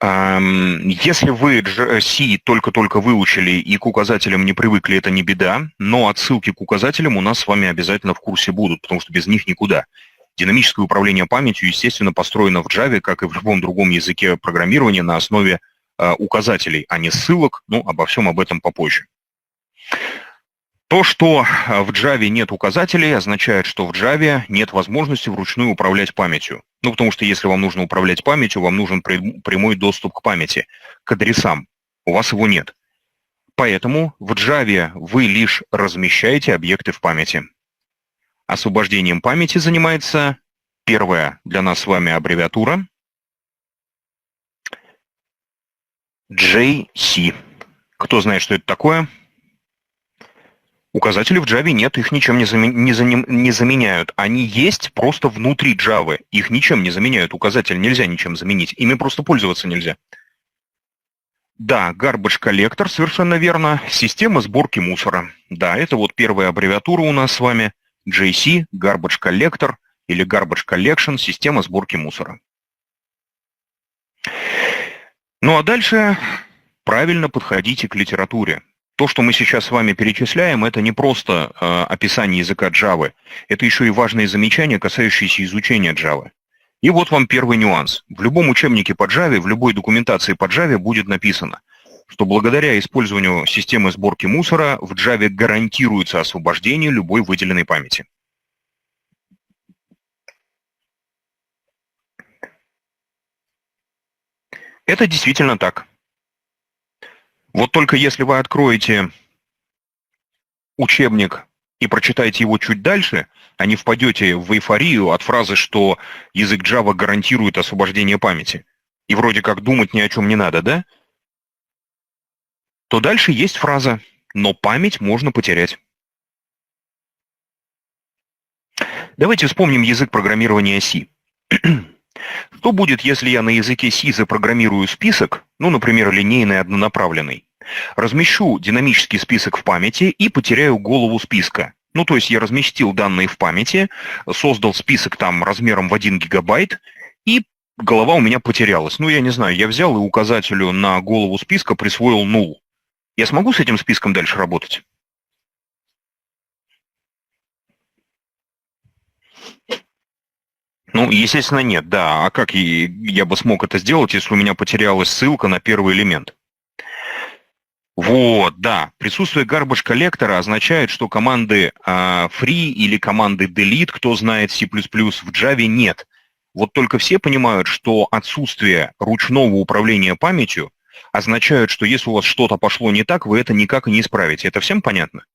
Speaker 1: Если вы C только-только выучили и к указателям не привыкли, это не беда, но отсылки к указателям у нас с вами обязательно в курсе будут, потому что без них никуда. Динамическое управление памятью, естественно, построено в Java, как и в любом другом языке программирования, на основе указателей, а не ссылок, ну, обо всем об этом попозже. То, что в Java нет указателей, означает, что в Java нет возможности вручную управлять памятью. Ну, потому что если вам нужно управлять памятью, вам нужен прямой доступ к памяти, к адресам. У вас его нет. Поэтому в Java вы лишь размещаете объекты в памяти. Освобождением памяти занимается первая для нас с вами аббревиатура JC. Кто знает, что это такое? Указателей в Java нет, их ничем не заменяют. Они есть просто внутри Java. Их ничем не заменяют. Указатель нельзя ничем заменить. Ими просто пользоваться нельзя. Да, garbage collector, совершенно верно. Система сборки мусора. Да, это вот первая аббревиатура у нас с вами. JC, garbage collector или garbage collection, система сборки мусора. Ну а дальше правильно подходите к литературе. То, что мы сейчас с вами перечисляем, это не просто описание языка Java, это еще и важные замечания, касающиеся изучения Java. И вот вам первый нюанс. В любом учебнике по Java, в любой документации по Java будет написано, что благодаря использованию системы сборки мусора в Java гарантируется освобождение любой выделенной памяти. Это действительно так. Вот только если вы откроете учебник и прочитаете его чуть дальше, а не впадете в эйфорию от фразы, что язык Java гарантирует освобождение памяти, и вроде как думать ни о чем не надо, да? То дальше есть фраза «но память можно потерять». Давайте вспомним язык программирования C. Что будет, если я на языке C запрограммирую список, ну, например, линейный однонаправленный, размещу динамический список в памяти и потеряю голову списка? Ну, то есть я разместил данные в памяти, создал список там размером в 1 гигабайт, и голова у меня потерялась. Ну, я не знаю, я взял и указателю на голову списка присвоил null. Я смогу с этим списком дальше работать? Ну, естественно, нет, да. А как я бы смог это сделать, если у меня потерялась ссылка на первый элемент? Вот, да. Присутствие garbage коллектора означает, что команды free или команды delete, кто знает C++, в Java нет. Вот только все понимают, что отсутствие ручного управления памятью означает, что если у вас что-то пошло не так, вы это никак и не исправите. Это всем понятно?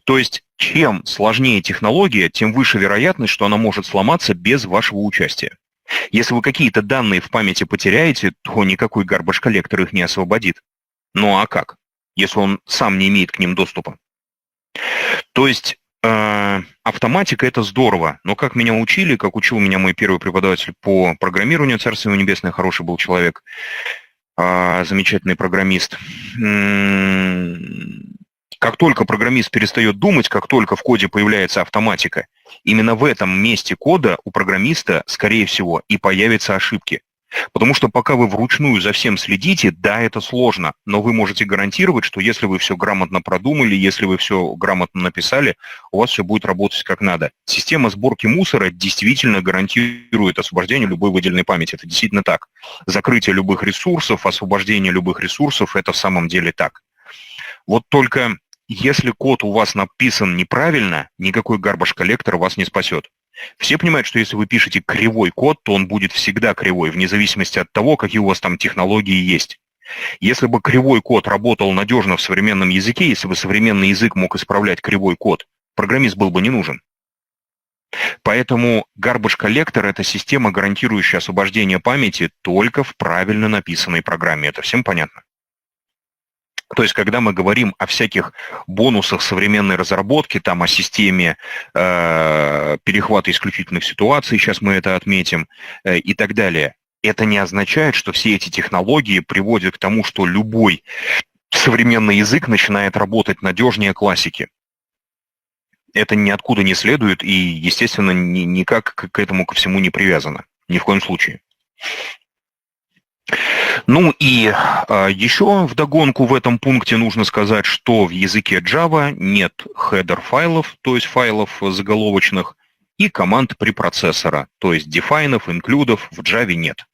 Speaker 1: То есть, чем сложнее технология, тем выше вероятность, что она может сломаться без вашего участия. Если вы какие-то данные в памяти потеряете, то никакой garbage коллектор их не освободит. Ну а как, если он сам не имеет к ним доступа? То есть, автоматика — это здорово, но как меня учили, как учил меня мой первый преподаватель по программированию, царство его небесное, хороший был человек, замечательный программист, как только программист перестает думать, как только в коде появляется автоматика, именно в этом месте кода у программиста, скорее всего, и появятся ошибки. Потому что пока вы вручную за всем следите, да, это сложно, но вы можете гарантировать, что если вы все грамотно продумали, если вы все грамотно написали, у вас все будет работать как надо. Система сборки мусора действительно гарантирует освобождение любой выделенной памяти. Это действительно так. Закрытие любых ресурсов, освобождение любых ресурсов — это в самом деле так. Вот только если код у вас написан неправильно, никакой garbage коллектор вас не спасет. Все понимают, что если вы пишете кривой код, то он будет всегда кривой, вне зависимости от того, какие у вас там технологии есть. Если бы кривой код работал надежно в современном языке, если бы современный язык мог исправлять кривой код, программист был бы не нужен. Поэтому garbage коллектор — это система, гарантирующая освобождение памяти только в правильно написанной программе. Это всем понятно? То есть, когда мы говорим о всяких бонусах современной разработки, там, о системе перехвата исключительных ситуаций, сейчас мы это отметим, и так далее, это не означает, что все эти технологии приводят к тому, что любой современный язык начинает работать надежнее классики. Это ниоткуда не следует и, естественно, никак к этому ко всему не привязано. Ни в коем случае. Ну и еще вдогонку в этом пункте нужно сказать, что в языке Java нет хедер-файлов, то есть файлов заголовочных, и команд препроцессора, то есть дефайнов, инклюдов в Java нет.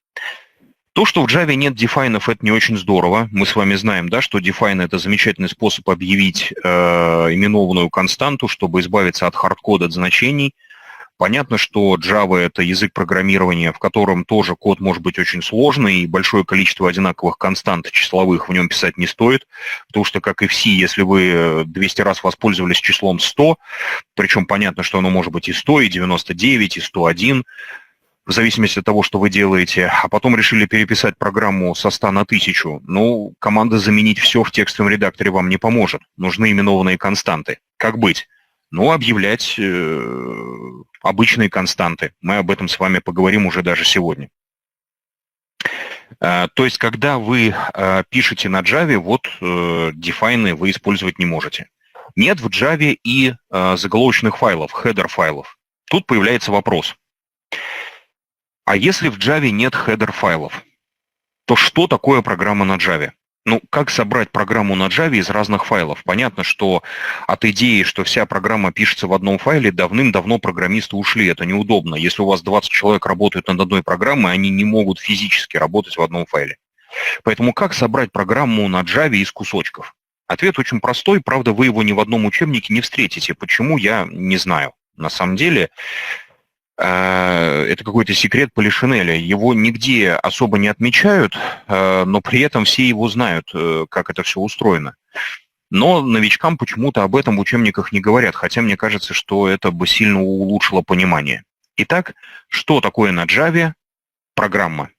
Speaker 1: То, что в Java нет дефайнов, это не очень здорово. Мы с вами знаем, да, что define — это замечательный способ объявить именованную константу, чтобы избавиться от хардкода, от значений. Понятно, что Java — это язык программирования, в котором тоже код может быть очень сложный, и большое количество одинаковых констант числовых в нем писать не стоит, потому что, как и в C, если вы 200 раз воспользовались числом 100, причем понятно, что оно может быть и 100, и 99, и 101, в зависимости от того, что вы делаете, а потом решили переписать программу со 100 на 1000, ну, команда «заменить все» в текстовом редакторе вам не поможет. Нужны именованные константы. Как быть? Ну, объявлять обычные константы. Мы об этом с вами поговорим уже даже сегодня. То есть, когда вы пишете на Java, вот define вы использовать не можете. Нет в Java и заголовочных файлов, header файлов. Тут появляется вопрос. А если в Java нет header файлов, то что такое программа на Java? Ну, как собрать программу на Java из разных файлов? Понятно, что от идеи, что вся программа пишется в одном файле, давным-давно программисты ушли. Это неудобно. Если у вас 20 человек работают над одной программой, они не могут физически работать в одном файле. Поэтому как собрать программу на Java из кусочков? Ответ очень простой, правда, вы его ни в одном учебнике не встретите. Почему, я не знаю. На самом деле, это какой-то секрет Полишинеля. Его нигде особо не отмечают, но при этом все его знают, как это все устроено. Но новичкам почему-то об этом в учебниках не говорят, хотя мне кажется, что это бы сильно улучшило понимание. Итак, что такое на Java программа?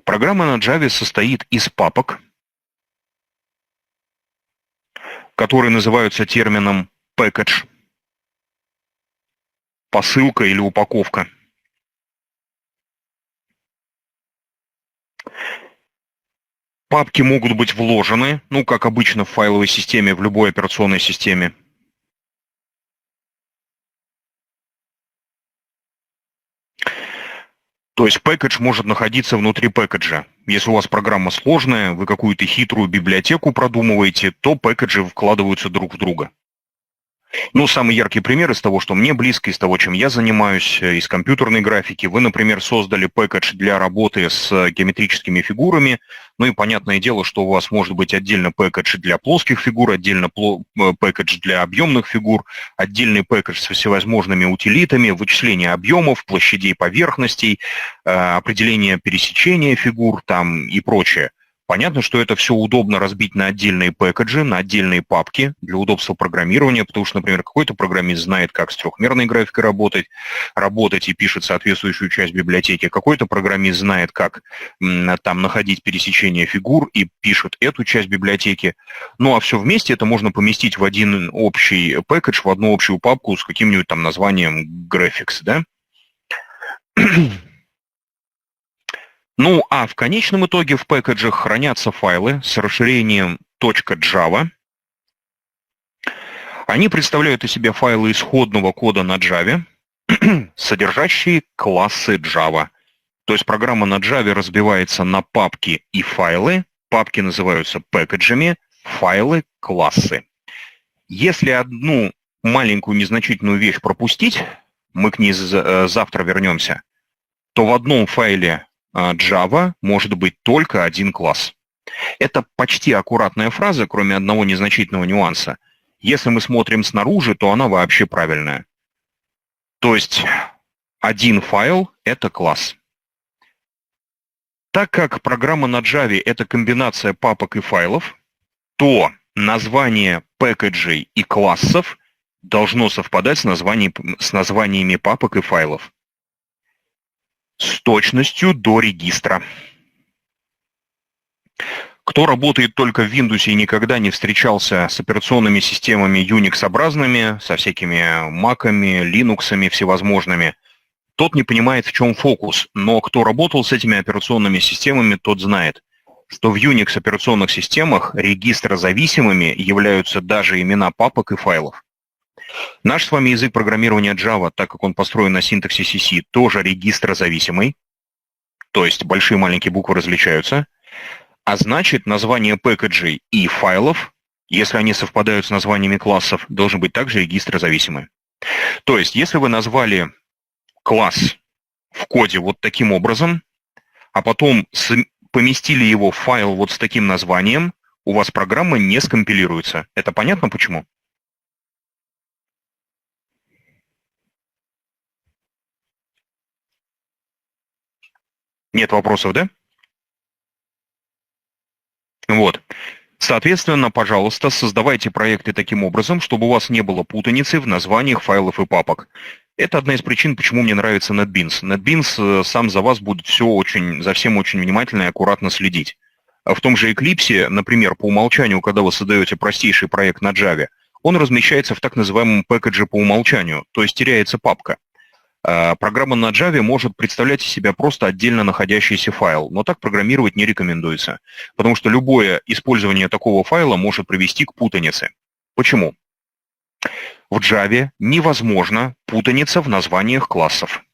Speaker 1: Программа на Java состоит из папок, которые называются термином package, посылка или упаковка. Папки могут быть вложены, ну, как обычно в файловой системе, в любой операционной системе. То есть пэкэдж может находиться внутри пэкэджа. Если у вас программа сложная, вы какую-то хитрую библиотеку продумываете, то пэкэджи вкладываются друг в друга. Ну, самый яркий пример из того, что мне близко, из того, чем я занимаюсь, из компьютерной графики. Вы, например, создали пэкэдж для работы с геометрическими фигурами. Ну и понятное дело, что у вас может быть отдельно пэкэдж для плоских фигур, отдельно пэкэдж для объемных фигур, отдельный пэкэдж со всевозможными утилитами, вычисление объемов, площадей поверхностей, определение пересечения фигур там и прочее. Понятно, что это все удобно разбить на отдельные пэкэджи, на отдельные папки для удобства программирования, потому что, например, какой-то программист знает, как с трехмерной графикой работать и пишет соответствующую часть библиотеки. Какой-то программист знает, как там находить пересечение фигур и пишет эту часть библиотеки. Ну а все вместе это можно поместить в один общий пэкэдж, в одну общую папку с каким-нибудь там названием graphics, да? Ну, а в конечном итоге в пэкэджах хранятся файлы с расширением .java. Они представляют из себя файлы исходного кода на Java, содержащие классы Java. То есть программа на Java разбивается на папки и файлы. Папки называются пэкэджами, файлы — классы. Если одну маленькую незначительную вещь пропустить, мы к ней завтра вернемся, то в одном файле Java может быть только один класс. Это почти аккуратная фраза, кроме одного незначительного нюанса. Если мы смотрим снаружи, то она вообще правильная. То есть один файл — это класс. Так как программа на Java — это комбинация папок и файлов, то название пэкэджей и классов должно совпадать с названиями папок и файлов. С точностью до регистра. Кто работает только в Windows и никогда не встречался с операционными системами Unix-образными, со всякими Mac'ами, Linux'ами всевозможными, тот не понимает, в чем фокус. Но кто работал с этими операционными системами, тот знает, что в Unix операционных системах регистрозависимыми являются даже имена папок и файлов. Наш с вами язык программирования Java, так как он построен на синтаксисе C, тоже регистрозависимый, то есть большие и маленькие буквы различаются, а значит название пэкэджей и файлов, если они совпадают с названиями классов, должны быть также регистрозависимы. То есть если вы назвали класс в коде вот таким образом, а потом поместили его в файл вот с таким названием, у вас программа не скомпилируется. Это понятно почему? Нет вопросов, да? Вот. Соответственно, пожалуйста, создавайте проекты таким образом, чтобы у вас не было путаницы в названиях файлов и папок. Это одна из причин, почему мне нравится NetBeans. NetBeans сам за вас будет за всем очень внимательно и аккуратно следить. А в том же Eclipse, например, по умолчанию, когда вы создаете простейший проект на Java, он размещается в так называемом пэкэдже по умолчанию, то есть теряется папка. Программа на Java может представлять из себя просто отдельно находящийся файл, но так программировать не рекомендуется, потому что любое использование такого файла может привести к путанице. Почему? В Java невозможна путаница в названиях классов.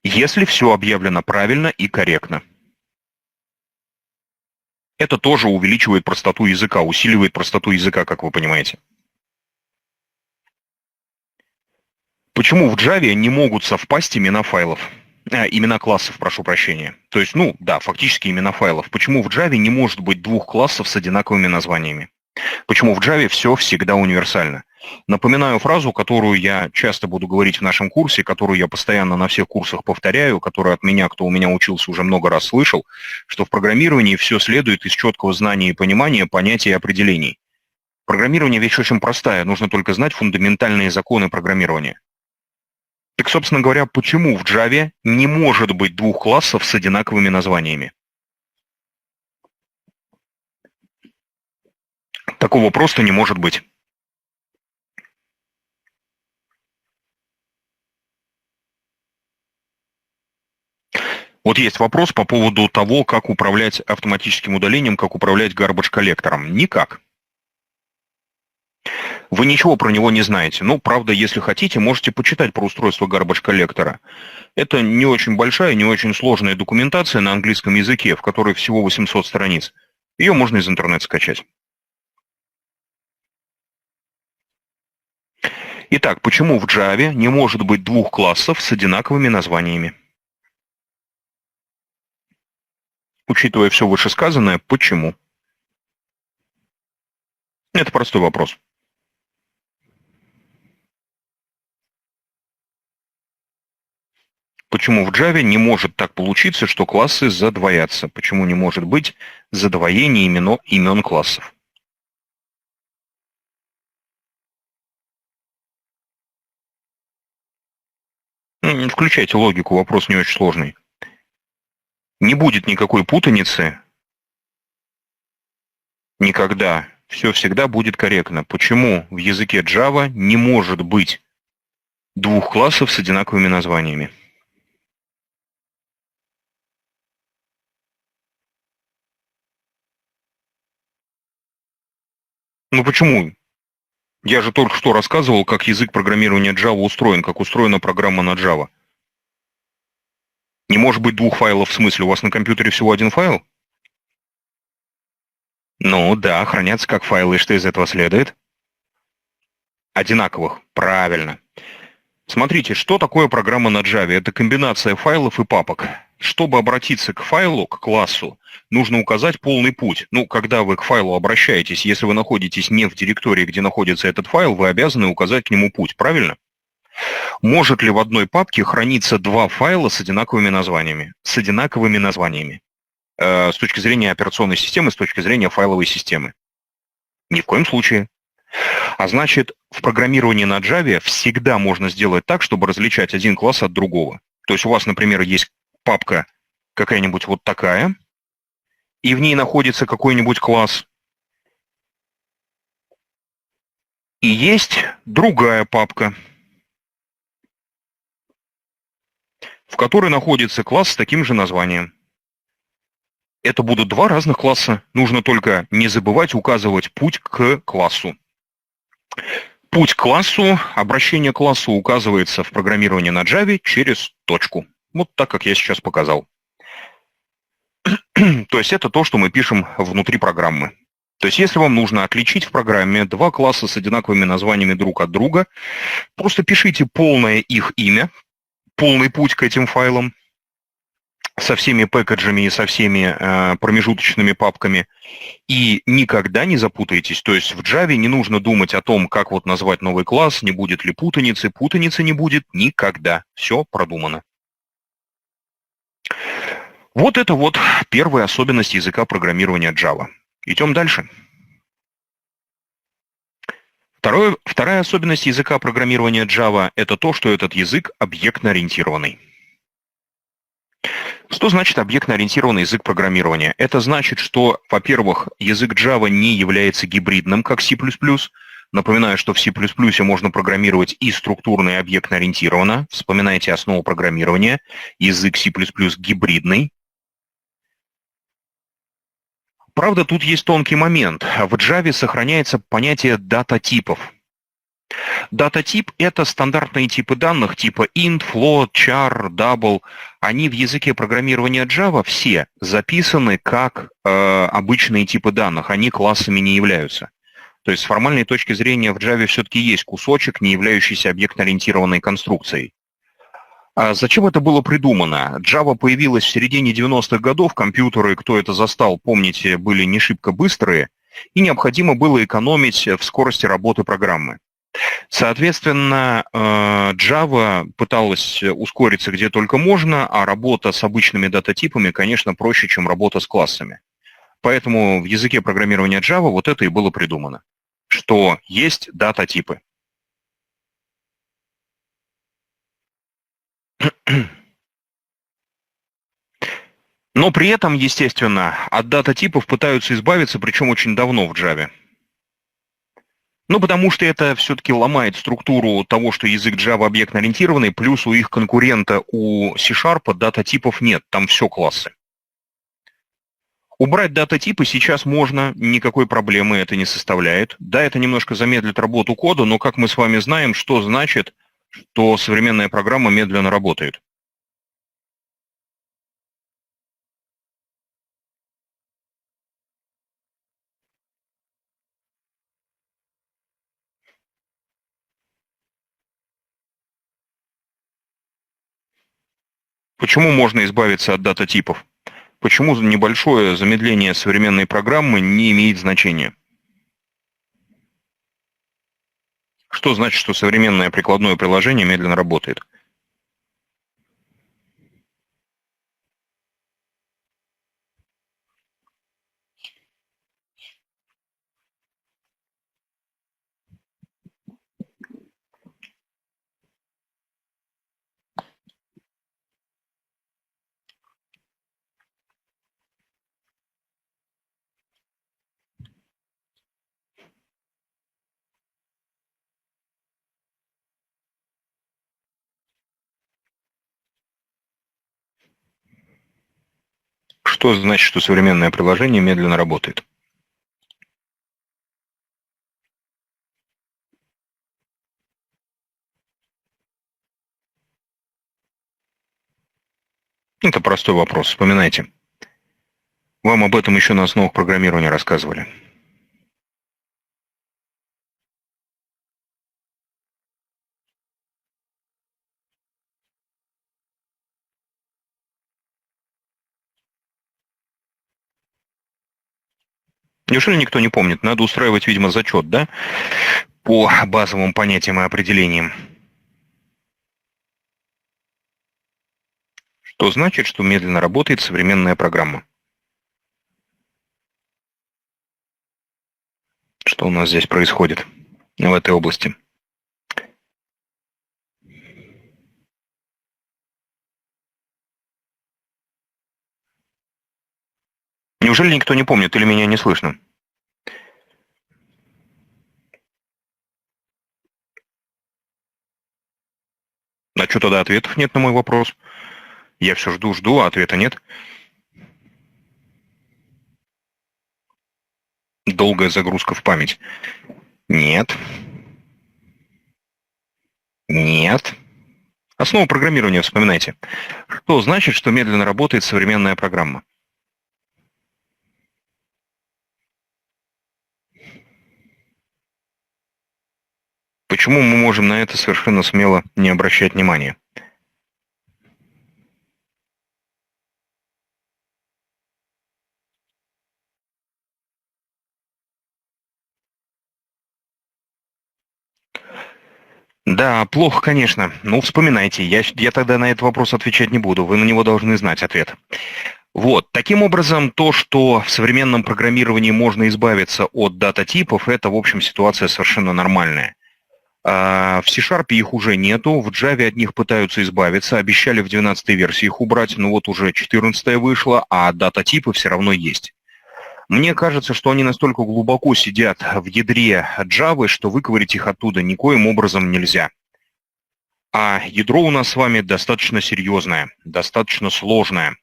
Speaker 1: Если все объявлено правильно и корректно. Это тоже увеличивает простоту языка, усиливает простоту языка, как вы понимаете. Почему в Java не могут совпасть имена файлов? Имена классов, прошу прощения. То есть, фактически имена файлов. Почему в Java не может быть двух классов с одинаковыми названиями? Почему в Java все всегда универсально? Напоминаю фразу, которую я часто буду говорить в нашем курсе, которую я постоянно на всех курсах повторяю, которую от меня, кто у меня учился, уже много раз слышал, что в программировании все следует из четкого знания и понимания понятий и определений. Программирование вещь очень простая, нужно только знать фундаментальные законы программирования. Так, собственно говоря, почему в Java не может быть двух классов с одинаковыми названиями? Такого просто не может быть. Вот есть вопрос по поводу того, как управлять автоматическим удалением, как управлять garbage-коллектором. Никак. Вы ничего про него не знаете. Правда, если хотите, можете почитать про устройство garbage-коллектора. Это не очень большая, не очень сложная документация на английском языке, в которой всего 800 страниц. Ее можно из интернета скачать. Итак, почему в Java не может быть двух классов с одинаковыми названиями? Учитывая все вышесказанное, почему? Это простой вопрос. Почему в Java не может так получиться, что классы задвоятся? Почему не может быть задвоения имен классов? Включайте логику, вопрос не очень сложный. Не будет никакой путаницы никогда. Все всегда будет корректно. Почему в языке Java не может быть двух классов с одинаковыми названиями? Почему? Я же только что рассказывал, как язык программирования Java устроен, как устроена программа на Java. Не может быть двух файлов в смысле, у вас на компьютере всего один файл? Да, хранятся как файлы, и что из этого следует? Одинаковых, правильно. Смотрите, что такое программа на Java? Это комбинация файлов и папок. Чтобы обратиться к файлу, к классу, нужно указать полный путь. Когда вы к файлу обращаетесь, если вы находитесь не в директории, где находится этот файл, вы обязаны указать к нему путь, правильно? Может ли в одной папке храниться два файла с одинаковыми названиями? С одинаковыми названиями. С точки зрения операционной системы, с точки зрения файловой системы. Ни в коем случае. А значит, в программировании на Java всегда можно сделать так, чтобы различать один класс от другого. То есть у вас, например, есть папка какая-нибудь вот такая, и в ней находится какой-нибудь класс. И есть другая папка, в которой находится класс с таким же названием. Это будут два разных класса. Нужно только не забывать указывать путь к классу. Путь к классу, обращение к классу указывается в программировании на Java через точку. Вот так, как я сейчас показал. То есть это то, что мы пишем внутри программы. То есть если вам нужно отличить в программе два класса с одинаковыми названиями друг от друга, просто пишите полное их имя, полный путь к этим файлам, со всеми пэкэджами и со всеми промежуточными папками, и никогда не запутаетесь. То есть в Java не нужно думать о том, как вот назвать новый класс, не будет ли путаницы. Путаницы не будет никогда. Все продумано. Вот это вот первая особенность языка программирования Java. Идем дальше. Вторая особенность языка программирования Java – это то, что этот язык объектно-ориентированный. Что значит объектно-ориентированный язык программирования? Это значит, что, во-первых, язык Java не является гибридным, как C++. Напоминаю, что в C++ можно программировать и структурно, и объектно-ориентированно. Вспоминайте основу программирования. Язык C++ гибридный. Правда, тут есть тонкий момент. В Java сохраняется понятие дата-типов. Дата-тип – это стандартные типы данных типа int, float, char, double. Они в языке программирования Java все записаны как обычные типы данных, они классами не являются. То есть с формальной точки зрения в Java все-таки есть кусочек, не являющийся объектно-ориентированной конструкцией. А зачем это было придумано? Java появилась в середине 90-х годов, компьютеры, кто это застал, помните, были не шибко быстрые, и необходимо было экономить в скорости работы программы. Соответственно, Java пыталась ускориться где только можно, а работа с обычными дататипами, конечно, проще, чем работа с классами. Поэтому в языке программирования Java вот это и было придумано, что есть дататипы. Но при этом, естественно, от дататипов пытаются избавиться, причем очень давно в Java. Ну, потому что это все-таки ломает структуру того, что язык Java объектно-ориентированный, плюс у их конкурента, у C-Sharp, дата-типов нет, там все классы. Убрать дата-типы сейчас можно, никакой проблемы это не составляет. Да, это немножко замедлит работу кода, но, как мы с вами знаем, что значит, что современная программа медленно работает. Почему можно избавиться от дата-типов? Почему небольшое замедление современной программы не имеет значения? Что значит, что современное прикладное приложение медленно работает? Что значит, что современное приложение медленно работает? Это простой вопрос, вспоминайте. Вам об этом еще на основах программирования рассказывали. Неужели никто не помнит? Надо устраивать, видимо, зачет, да? По базовым понятиям и определениям. Что значит, что медленно работает современная программа? Что у нас здесь происходит в этой области? Неужели никто не помнит или меня не слышно? А что тогда ответов нет на мой вопрос? Я все жду, а ответа нет. Долгая загрузка в память. Нет. Нет. Основу программирования вспоминайте. Что значит, что медленно работает современная программа? Почему мы можем на это совершенно смело не обращать внимания? Да, плохо, конечно. Ну, вспоминайте. Я тогда на этот вопрос отвечать не буду. Вы на него должны знать ответ. Вот. Таким образом, то, что в современном программировании можно избавиться от дата-типов, это, в общем, ситуация совершенно нормальная. В C# их уже нету, в Java от них пытаются избавиться, обещали в 12-й версии их убрать, но вот уже 14-я вышла, а дата-типы все равно есть. Мне кажется, что они настолько глубоко сидят в ядре Java, что выковырять их оттуда никоим образом нельзя. А ядро у нас с вами достаточно серьезное, достаточно сложное.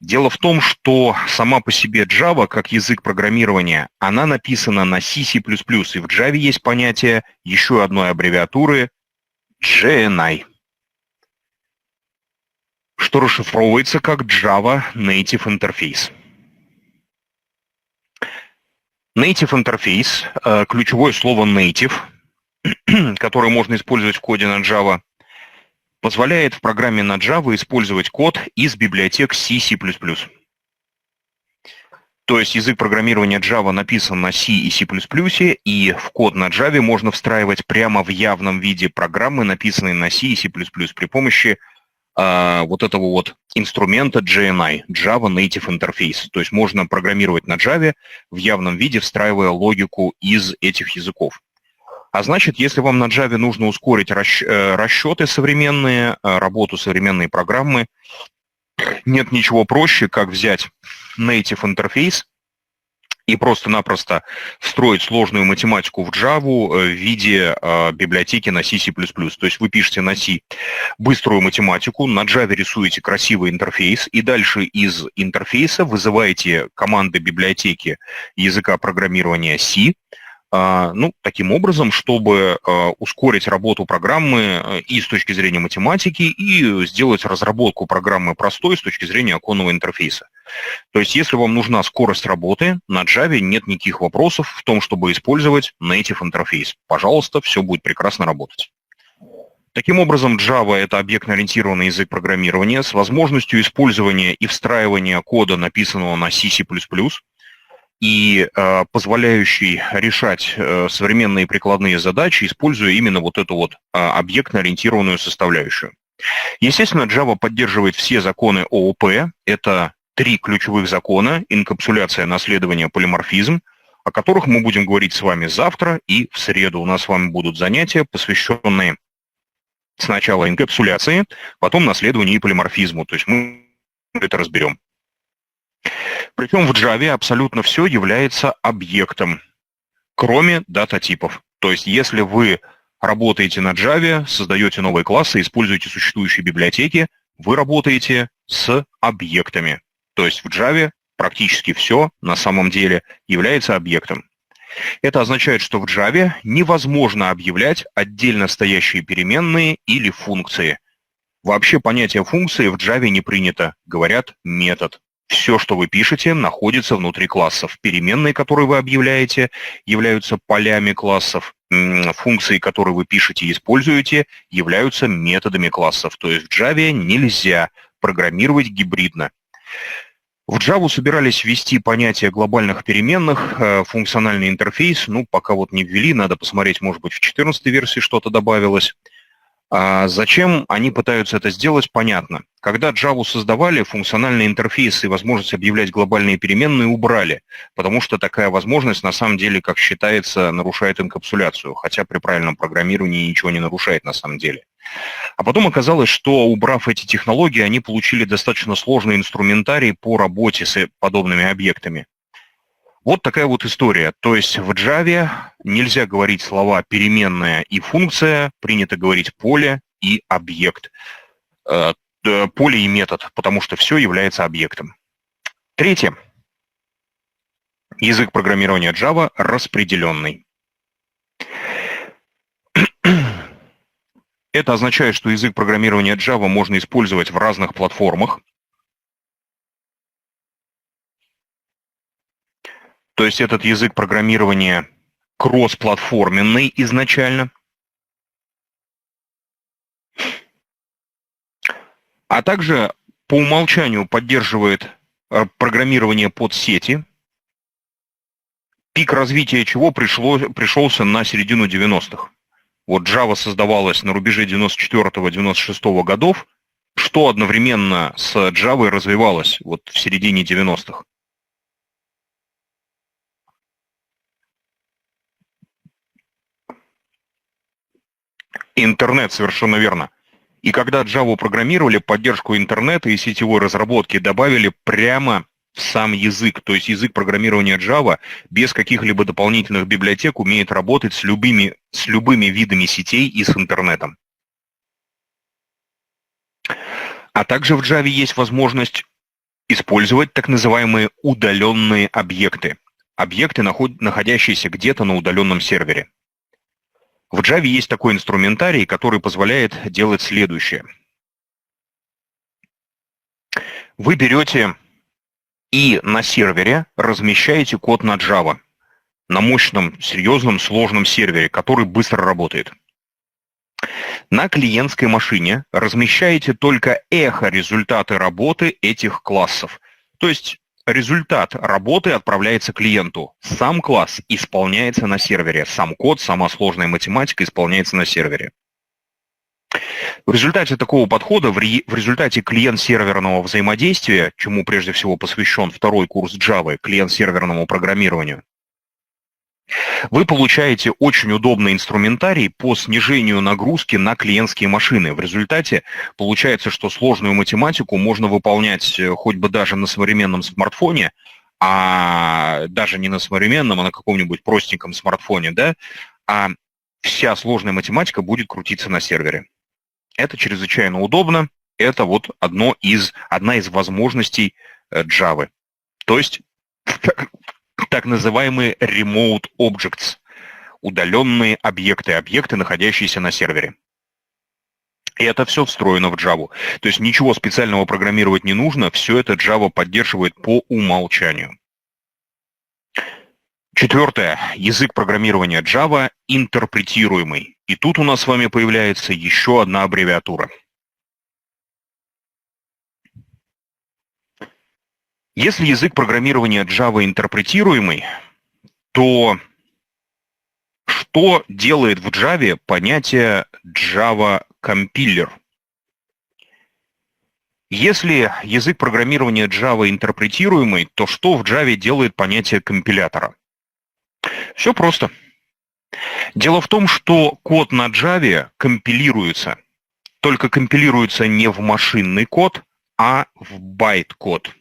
Speaker 1: Дело в том, что сама по себе Java, как язык программирования, она написана на C, C++, и в Java есть понятие еще одной аббревиатуры JNI, что расшифровывается как Java Native Interface. Native Interface, ключевое слово native, которое можно использовать в коде на Java, позволяет в программе на Java использовать код из библиотек C, C++. То есть язык программирования Java написан на C и C++, и в код на Java можно встраивать прямо в явном виде программы, написанные на C и C++, при помощи вот этого вот инструмента JNI, Java Native Interface. То есть можно программировать на Java в явном виде, встраивая логику из этих языков. А значит, если вам на Java нужно ускорить расчеты современные, работу современной программы, нет ничего проще, как взять Native Interface и просто-напросто встроить сложную математику в Java в виде библиотеки на C, C++. То есть вы пишете на C быструю математику, на Java рисуете красивый интерфейс, и дальше из интерфейса вызываете команды библиотеки языка программирования C, таким образом, чтобы ускорить работу программы и с точки зрения математики, и сделать разработку программы простой с точки зрения оконного интерфейса. То есть, если вам нужна скорость работы, на Java нет никаких вопросов в том, чтобы использовать Native Interface. Пожалуйста, все будет прекрасно работать. Таким образом, Java – это объектно-ориентированный язык программирования с возможностью использования и встраивания кода, написанного на C, C++, и позволяющий решать современные прикладные задачи, используя именно вот эту вот объектно-ориентированную составляющую. Естественно, Java поддерживает все законы ООП. Это 3 ключевых закона: инкапсуляция, наследование, полиморфизм, о которых мы будем говорить с вами завтра и в среду. У нас с вами будут занятия, посвященные сначала инкапсуляции, потом наследованию и полиморфизму. То есть мы это разберем. Причем в Java абсолютно все является объектом, кроме дата-типов. То есть если вы работаете на Java, создаете новые классы, используете существующие библиотеки, вы работаете с объектами. То есть в Java практически все на самом деле является объектом. Это означает, что в Java невозможно объявлять отдельно стоящие переменные или функции. Вообще понятие функции в Java не принято, говорят метод. Все, что вы пишете, находится внутри классов. Переменные, которые вы объявляете, являются полями классов. Функции, которые вы пишете и используете, являются методами классов. То есть в Java нельзя программировать гибридно. В Java собирались ввести понятие глобальных переменных, функциональный интерфейс. Пока вот не ввели, надо посмотреть, может быть, в 14-й версии что-то добавилось. Зачем они пытаются это сделать, понятно. Когда Java создавали, функциональные интерфейсы и возможность объявлять глобальные переменные убрали, потому что такая возможность, на самом деле, как считается, нарушает инкапсуляцию, хотя при правильном программировании ничего не нарушает на самом деле. А потом оказалось, что, убрав эти технологии, они получили достаточно сложный инструментарий по работе с подобными объектами. Вот такая вот история. То есть в Java нельзя говорить слова переменная и функция, принято говорить поле и объект. Поле и метод, потому что все является объектом. Третье. Язык программирования Java распределенный. Это означает, что язык программирования Java можно использовать в разных платформах. То есть этот язык программирования кроссплатформенный изначально. А также по умолчанию поддерживает программирование под сети, пик развития чего пришелся на середину 90-х. Вот Java создавалась на рубеже 94-96 годов, Что одновременно с Java развивалось вот в середине 90-х? Интернет, совершенно верно. И когда Java программировали, поддержку интернета и сетевой разработки добавили прямо в сам язык. То есть язык программирования Java без каких-либо дополнительных библиотек умеет работать с любыми видами сетей и с интернетом. А также в Java есть возможность использовать так называемые удаленные объекты. Объекты, находящиеся где-то на удаленном сервере. В Java есть такой инструментарий, который позволяет делать следующее. Вы берете и на сервере размещаете код на Java, на мощном, серьезном, сложном сервере, который быстро работает. На клиентской машине размещаете только эхо результаты работы этих классов. То есть результат работы отправляется клиенту. Сам класс исполняется на сервере. Сам код, сама сложная математика исполняется на сервере. В результате такого подхода, в результате клиент-серверного взаимодействия, чему прежде всего посвящен второй курс Java, клиент-серверному программированию, вы получаете очень удобный инструментарий по снижению нагрузки на клиентские машины. В результате получается, что сложную математику можно выполнять хоть бы даже на современном смартфоне, а даже не на современном, а на каком-нибудь простеньком смартфоне, да, а вся сложная математика будет крутиться на сервере. Это чрезвычайно удобно, это вот одна из возможностей Java. То есть так называемые remote objects, удаленные объекты, находящиеся на сервере. И это все встроено в Java. То есть ничего специального программировать не нужно, все это Java поддерживает по умолчанию. Четвертое. Язык программирования Java интерпретируемый. И тут у нас с вами появляется еще одна аббревиатура. Если язык программирования Java интерпретируемый, то что делает в Java понятие Java Compiler? Если язык программирования Java интерпретируемый, то что в Java делает понятие компилятора? Все просто. Дело в том, что код на Java компилируется, только компилируется не в машинный код, а в байт-код.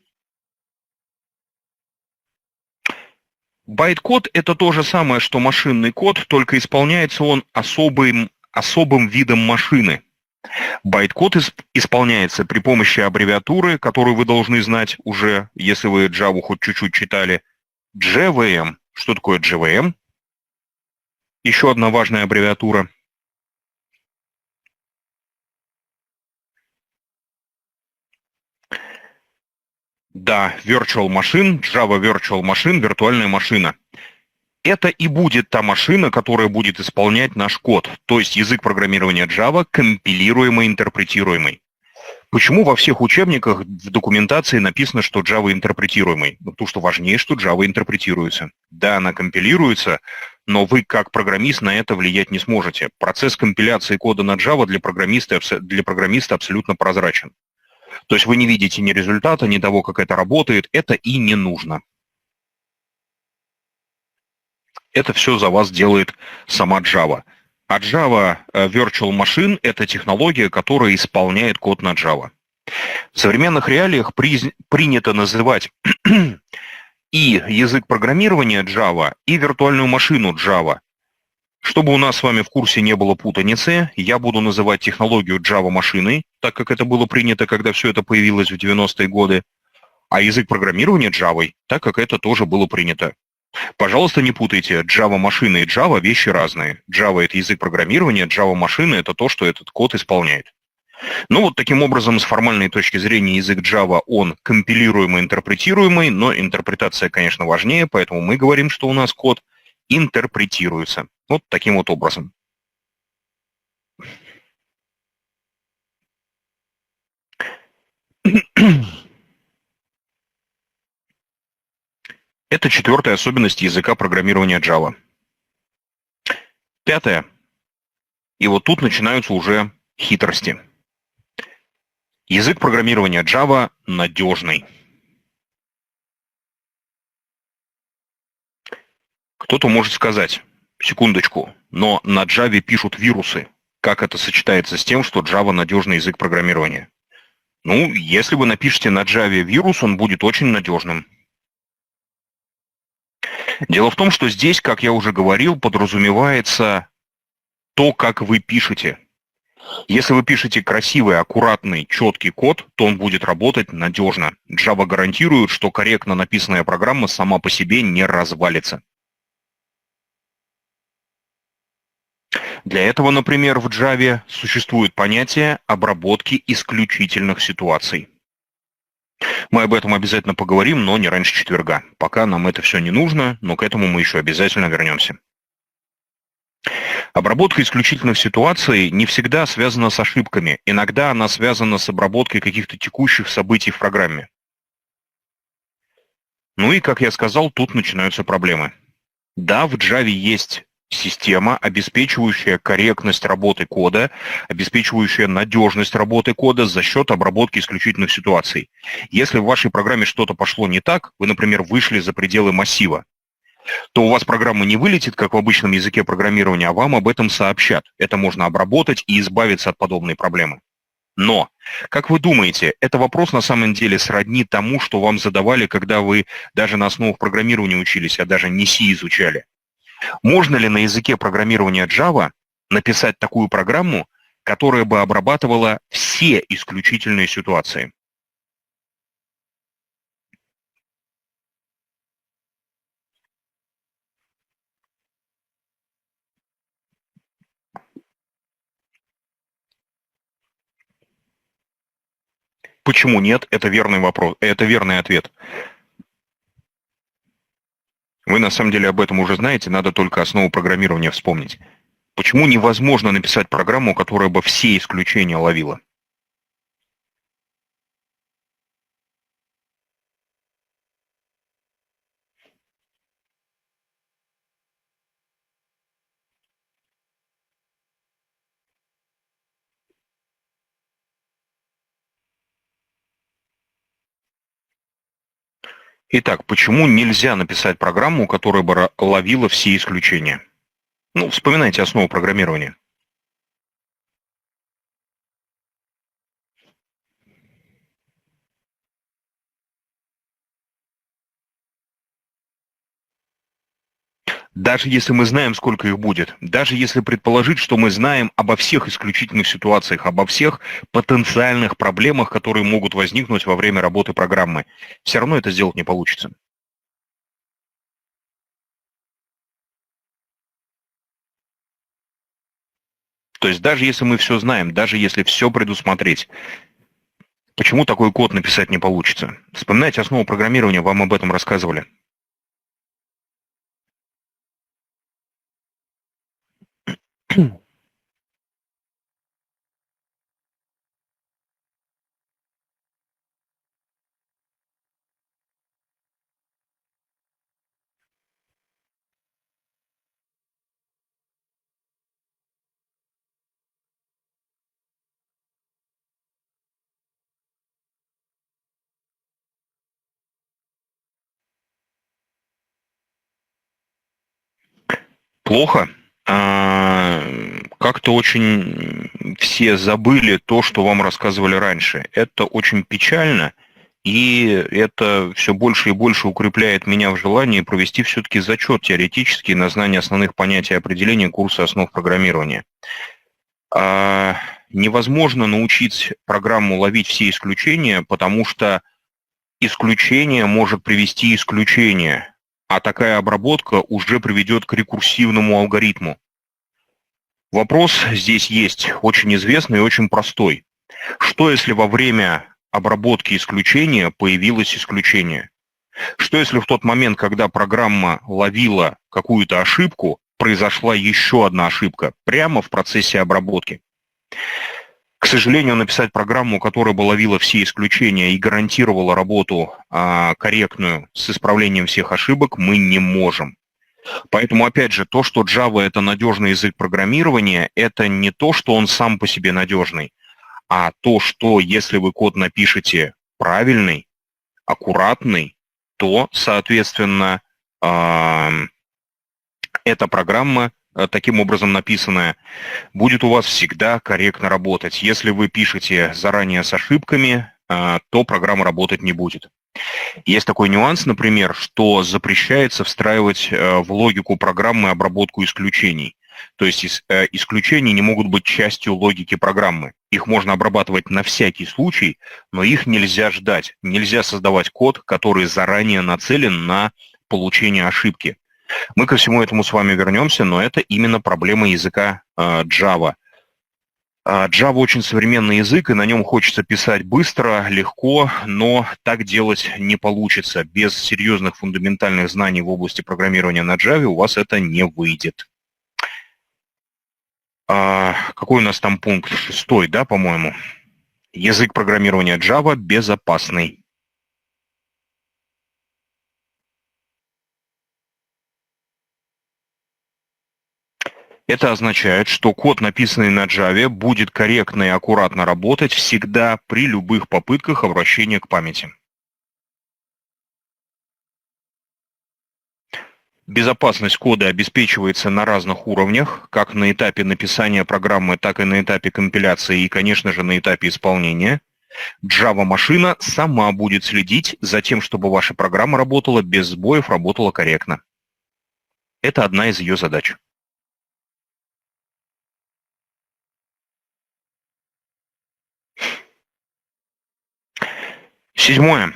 Speaker 1: Байт-код – это то же самое, что машинный код, только исполняется он особым видом машины. Байт-код исполняется при помощи аббревиатуры, которую вы должны знать уже, если вы Java хоть чуть-чуть читали, JVM. Что такое JVM? Еще одна важная аббревиатура. Да, Virtual Machine, Java Virtual Machine, виртуальная машина. Это и будет та машина, которая будет исполнять наш код, то есть язык программирования Java, компилируемый, интерпретируемый. Почему во всех учебниках в документации написано, что Java интерпретируемый? Потому что важнее, что Java интерпретируется. Да, она компилируется, но вы как программист на это влиять не сможете. Процесс компиляции кода на Java для программиста абсолютно прозрачен. То есть вы не видите ни результата, ни того, как это работает, это и не нужно. Это все за вас делает сама Java. А Java Virtual Machine – это технология, которая исполняет код на Java. В современных реалиях принято называть и язык программирования Java, и виртуальную машину Java. Чтобы у нас с вами в курсе не было путаницы, я буду называть технологию Java машиной, так как это было принято, когда все это появилось в 90-е годы, а язык программирования Java, так как это тоже было принято. Пожалуйста, не путайте, Java машина и Java вещи разные. Java – это язык программирования, Java машина – это то, что этот код исполняет. Ну вот таким образом, с формальной точки зрения, язык Java, он компилируемый, интерпретируемый, но интерпретация, конечно, важнее, поэтому мы говорим, что у нас код интерпретируется. Вот таким вот образом. Это четвертая особенность языка программирования Java. Пятая. И вот тут начинаются уже хитрости. Язык программирования Java надежный. Кто-то может сказать, секундочку, но на Java пишут вирусы. Как это сочетается с тем, что Java надежный язык программирования? Ну, если вы напишете на Java вирус, он будет очень надежным. Дело в том, что здесь, как я уже говорил, подразумевается то, как вы пишете. Если вы пишете красивый, аккуратный, четкий код, то он будет работать надежно. Java гарантирует, что корректно написанная программа сама по себе не развалится. Для этого, например, в Java существует понятие обработки исключительных ситуаций. Мы об этом обязательно поговорим, но не раньше четверга. Пока нам это все не нужно, но к этому мы еще обязательно вернемся. Обработка исключительных ситуаций не всегда связана с ошибками. Иногда она связана с обработкой каких-то текущих событий в программе. Ну и, как я сказал, тут начинаются проблемы. Да, в Java есть система, обеспечивающая корректность работы кода, обеспечивающая надежность работы кода за счет обработки исключительных ситуаций. Если в вашей программе что-то пошло не так, вы, например, вышли за пределы массива, то у вас программа не вылетит, как в обычном языке программирования, а вам об этом сообщат. Это можно обработать и избавиться от подобной проблемы. Но, как вы думаете, это вопрос на самом деле сродни тому, что вам задавали, когда вы даже на основах программирования учились, а даже не C изучали? Можно ли на языке программирования Java написать такую программу, которая бы обрабатывала все исключительные ситуации? Почему нет? Это верный вопрос, это верный ответ. Вы на самом деле об этом уже знаете, надо только основу программирования вспомнить. Почему невозможно написать программу, которая бы все исключения ловила? Итак, почему нельзя написать программу, которая бы ловила все исключения? Ну, вспоминайте основу программирования. Даже если мы знаем, сколько их будет, даже если предположить, что мы знаем обо всех исключительных ситуациях, обо всех потенциальных проблемах, которые могут возникнуть во время работы программы, все равно это сделать не получится. То есть даже если мы все знаем, даже если все предусмотреть, почему такой код написать не получится? Вспоминайте основу программирования, вам об этом рассказывали. Плохо. Как-то очень все забыли то, что вам рассказывали раньше. Это очень печально, и это все больше и больше укрепляет меня в желании провести все-таки зачет теоретический на знание основных понятий определения курса основ программирования. Невозможно научить программу ловить все исключения, потому что исключение может привести исключение, а такая обработка уже приведет к рекурсивному алгоритму. Вопрос здесь есть очень известный и очень простой. Что если во время обработки исключения появилось исключение? Что если в тот момент, когда программа ловила какую-то ошибку, произошла еще одна ошибка прямо в процессе обработки? К сожалению, написать программу, которая бы ловила все исключения и гарантировала работу корректную с исправлением всех ошибок, мы не можем. Поэтому, опять же, то, что Java — это надежный язык программирования, это не то, что он сам по себе надежный, А то, что если вы код напишете правильный, аккуратный, то, соответственно, эта программа, таким образом написанная, будет у вас всегда корректно работать. Если вы пишете заранее с ошибками, то программа работать не будет. Есть такой нюанс, например, что запрещается встраивать в логику программы обработку исключений. То есть исключения не могут быть частью логики программы. Их можно обрабатывать на всякий случай, но их нельзя ждать. Нельзя создавать код, который заранее нацелен на получение ошибки. Мы ко всему этому с вами вернемся, но это именно проблема языка Java. Java очень современный язык, и на нем хочется писать быстро, легко, но так делать не получится. Без серьезных фундаментальных знаний в области программирования на Java у вас это не выйдет. Какой у нас там пункт? 6, да, по-моему? Язык программирования Java безопасный. Это означает, что код, написанный на Java, будет корректно и аккуратно работать всегда при любых попытках обращения к памяти. Безопасность кода обеспечивается на разных уровнях, как на этапе написания программы, так и на этапе компиляции и, конечно же, на этапе исполнения. Java-машина сама будет следить за тем, чтобы ваша программа работала без сбоев, работала корректно. Это одна из ее задач. Седьмое.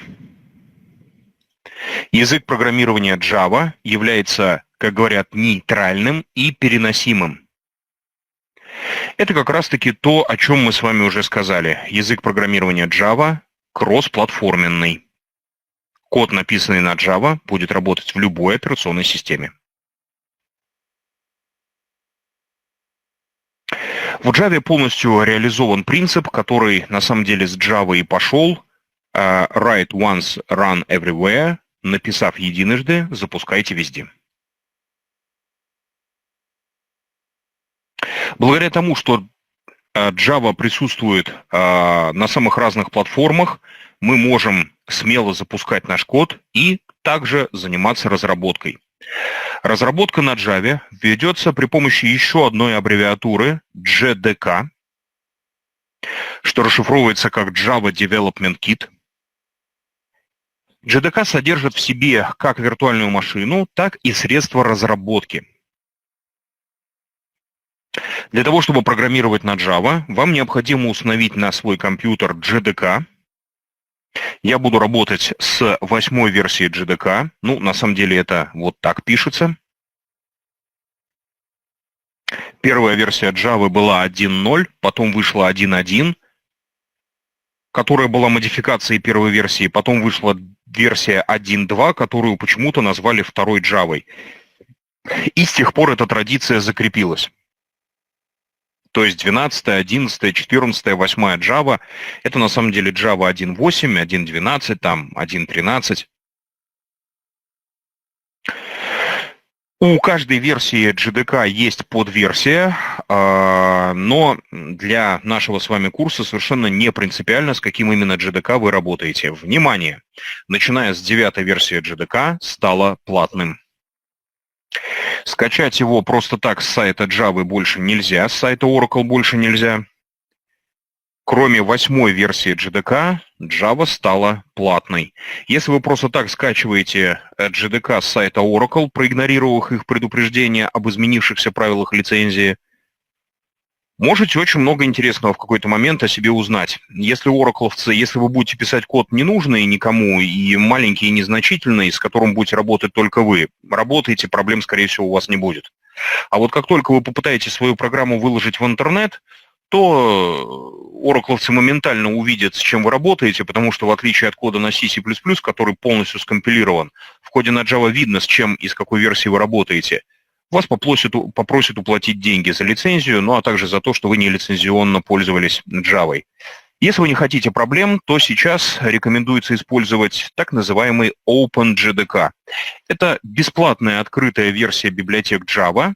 Speaker 1: Язык программирования Java является, как говорят, нейтральным и переносимым. Это как раз-таки то, о чем мы с вами уже сказали. Язык программирования Java кроссплатформенный. Код, написанный на Java, будет работать в любой операционной системе. В Java полностью реализован принцип, который на самом деле с Java и пошел. Write once, run everywhere. Написав единожды, запускайте везде. Благодаря тому, что Java присутствует на самых разных платформах, мы можем смело запускать наш код и также заниматься разработкой. Разработка на Java ведется при помощи еще одной аббревиатуры JDK, что расшифровывается как Java Development Kit. JDK содержит в себе как виртуальную машину, так и средства разработки. Для того, чтобы программировать на Java, вам необходимо установить на свой компьютер JDK. Я буду работать с 8-й версией JDK. Ну, на самом деле это вот так пишется. Первая версия Java была 1.0, потом вышла 1.1, которая была модификацией первой версии, потом вышла версия 1.2, которую почему-то назвали второй Java. И с тех пор эта традиция закрепилась. То есть 12, 11, 14, 8 Java – это на самом деле Java 1.8, 1.12, там 1.13. У каждой версии JDK есть подверсия, но для нашего с вами курса совершенно не принципиально, с каким именно JDK вы работаете. Внимание! Начиная с 9-й версии JDK стало платным. Скачать его просто так с сайта Java больше нельзя, с сайта Oracle больше нельзя. Кроме 8-й версии JDK, Java стала платной. Если вы просто так скачиваете JDK с сайта Oracle, проигнорировав их предупреждения об изменившихся правилах лицензии, можете очень много интересного в какой-то момент о себе узнать. Если оракловцы, если вы будете писать код ненужный никому и маленький и незначительный, с которым будете работать только вы, работаете, проблем, скорее всего, у вас не будет. А вот как только вы попытаетесь свою программу выложить в интернет, то оракловцы моментально увидят, с чем вы работаете, потому что в отличие от кода на C++, который полностью скомпилирован, в коде на Java видно, с чем и с какой версией вы работаете. Вас попросят уплатить деньги за лицензию, ну а также за то, что вы нелицензионно пользовались Java. Если вы не хотите проблем, то сейчас рекомендуется использовать так называемый OpenJDK. Это бесплатная открытая версия библиотек Java,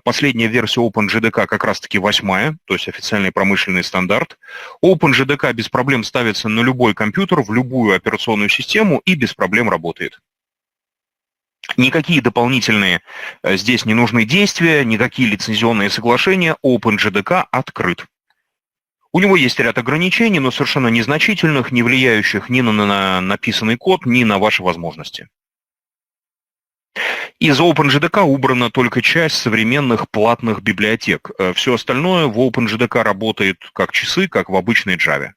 Speaker 1: Последняя версия OpenJDK как раз-таки 8, то есть официальный промышленный стандарт. OpenJDK без проблем ставится на любой компьютер, в любую операционную систему и без проблем работает. Никакие дополнительные здесь не нужны действия, никакие лицензионные соглашения. OpenJDK открыт. У него есть ряд ограничений, но совершенно незначительных, не влияющих ни на написанный код, ни на ваши возможности. Из OpenJDK убрана только часть современных платных библиотек. Все остальное в OpenJDK работает как часы, как в обычной Java.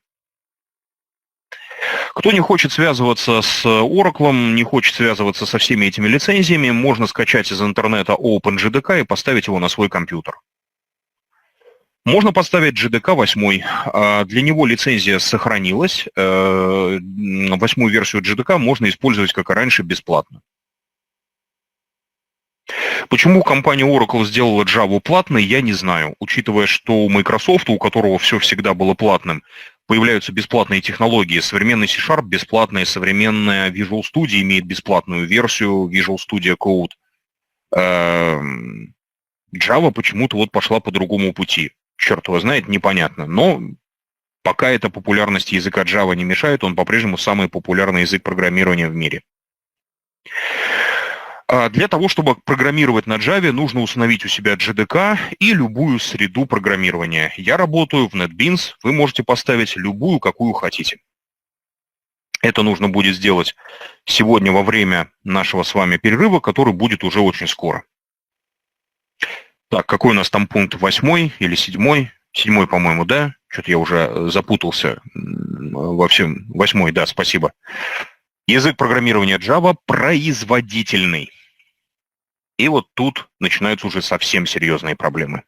Speaker 1: Кто не хочет связываться с Oracle, не хочет связываться со всеми этими лицензиями, можно скачать из интернета OpenJDK и поставить его на свой компьютер. Можно поставить JDK 8. Для него лицензия сохранилась. 8-ю версию JDK можно использовать, как и раньше, бесплатно. Почему компания Oracle сделала Java платной, я не знаю. Учитывая, что у Microsoft, у которого все всегда было платным, появляются бесплатные технологии. Современный C-Sharp бесплатный, современная Visual Studio имеет бесплатную версию Visual Studio Code. Java почему-то вот пошла по другому пути. Черт его знает, непонятно. Но пока эта популярность языка Java не мешает, он по-прежнему самый популярный язык программирования в мире. Для того, чтобы программировать на Java, нужно установить у себя JDK и любую среду программирования. Я работаю в NetBeans, вы можете поставить любую, какую хотите. Это нужно будет сделать сегодня во время нашего с вами перерыва, который будет уже очень скоро. Так, какой у нас там пункт? 8 или 7? 7, по-моему, да? Что-то я уже запутался во всем. 8, да, спасибо. Язык программирования Java производительный. И вот тут начинаются уже совсем серьезные проблемы.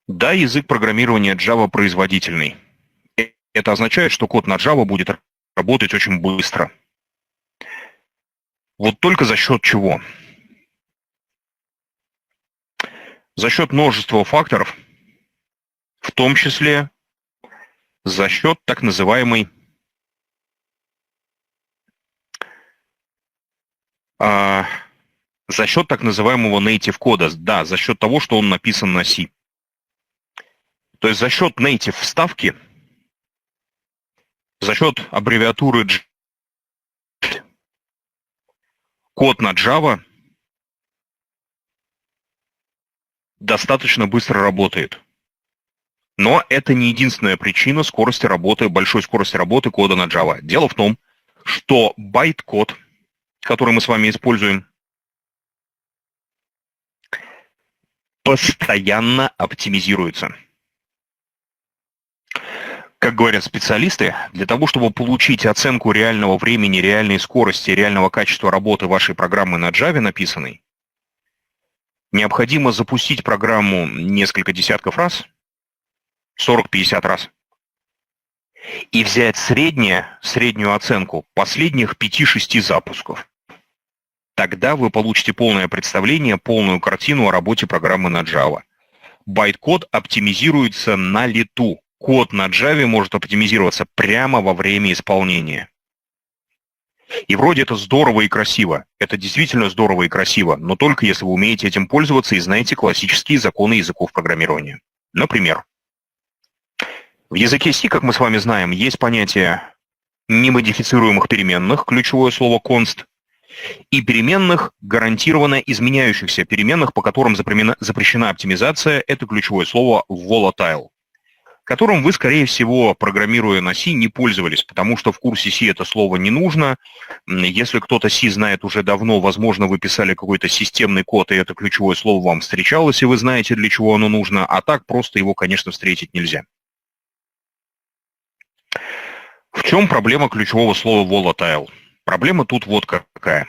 Speaker 1: Да, язык программирования Java производительный. Это означает, что код на Java будет работать очень быстро. Вот только за счет чего? За счет множества факторов, в том числе за счет так называемой за счет так называемого native кода, да, за счет того, что он написан на C. То есть за счет native вставки, за счет аббревиатуры код на Java достаточно быстро работает. Но это не единственная причина скорости работы, большой скорости работы кода на Java. Дело в том, что байт-код, который мы с вами используем, постоянно оптимизируется. Как говорят специалисты, для того, чтобы получить оценку реального времени, реальной скорости, реального качества работы вашей программы на Java написанной, необходимо запустить программу несколько десятков раз, 40-50 раз, и взять среднюю оценку последних 5-6 запусков. Тогда вы получите полное представление, полную картину о работе программы на Java. Байт-код оптимизируется на лету. Код на Java может оптимизироваться прямо во время исполнения. И вроде это здорово и красиво. Это действительно здорово и красиво, но только если вы умеете этим пользоваться и знаете классические законы языков программирования. Например, в языке C, как мы с вами знаем, есть понятие немодифицируемых переменных, ключевое слово const, и переменных, гарантированно изменяющихся переменных, по которым запрещена оптимизация, это ключевое слово volatile, которым вы, скорее всего, программируя на C, не пользовались, потому что в курсе C это слово не нужно. Если кто-то C знает уже давно, возможно, вы писали какой-то системный код, и это ключевое слово вам встречалось, и вы знаете, для чего оно нужно, а так просто его, конечно, встретить нельзя. В чем проблема ключевого слова volatile? Проблема тут вот какая.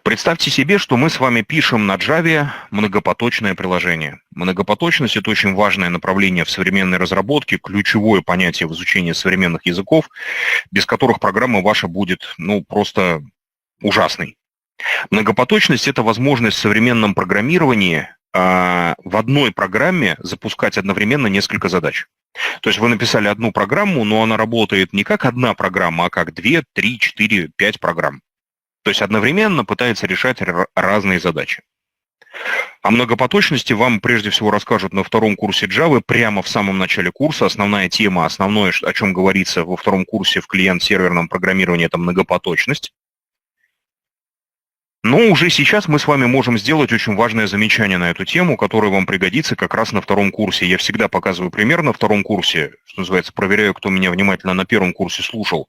Speaker 1: Представьте себе, что мы с вами пишем на Java многопоточное приложение. Многопоточность – это очень важное направление в современной разработке, ключевое понятие в изучении современных языков, без которых программа ваша будет, просто ужасной. Многопоточность – это возможность в современном программировании в одной программе запускать одновременно несколько задач. То есть вы написали одну программу, но она работает не как одна программа, а как 2, 3, 4, 5 программ. То есть одновременно пытается решать разные задачи. О многопоточности вам прежде всего расскажут на втором курсе Java, прямо в самом начале курса. Основная тема, основное, о чем говорится во втором курсе в клиент-серверном программировании, это многопоточность. Но уже сейчас мы с вами можем сделать очень важное замечание на эту тему, которое вам пригодится как раз на втором курсе. Я всегда показываю пример на втором курсе, что называется, проверяю, кто меня внимательно на первом курсе слушал,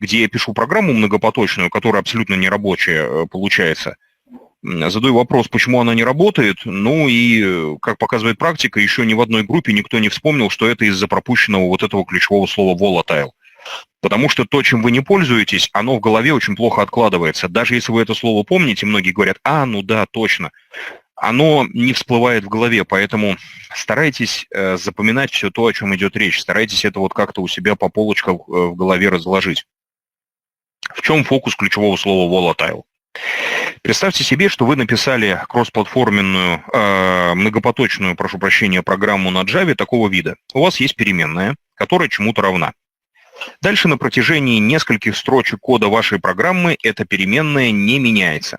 Speaker 1: где я пишу программу многопоточную, которая абсолютно нерабочая получается. Задаю вопрос, почему она не работает, ну и, как показывает практика, еще ни в одной группе никто не вспомнил, что это из-за пропущенного вот этого ключевого слова volatile. Потому что то, чем вы не пользуетесь, оно в голове очень плохо откладывается. Даже если вы это слово помните, многие говорят, ну да, точно, оно не всплывает в голове, поэтому старайтесь запоминать все то, о чем идет речь, старайтесь это вот как-то у себя по полочкам в голове разложить. В чем фокус ключевого слова volatile? Представьте себе, что вы написали кроссплатформенную, многопоточную, прошу прощения, программу на Java такого вида. У вас есть переменная, которая чему-то равна. Дальше на протяжении нескольких строчек кода вашей программы эта переменная не меняется.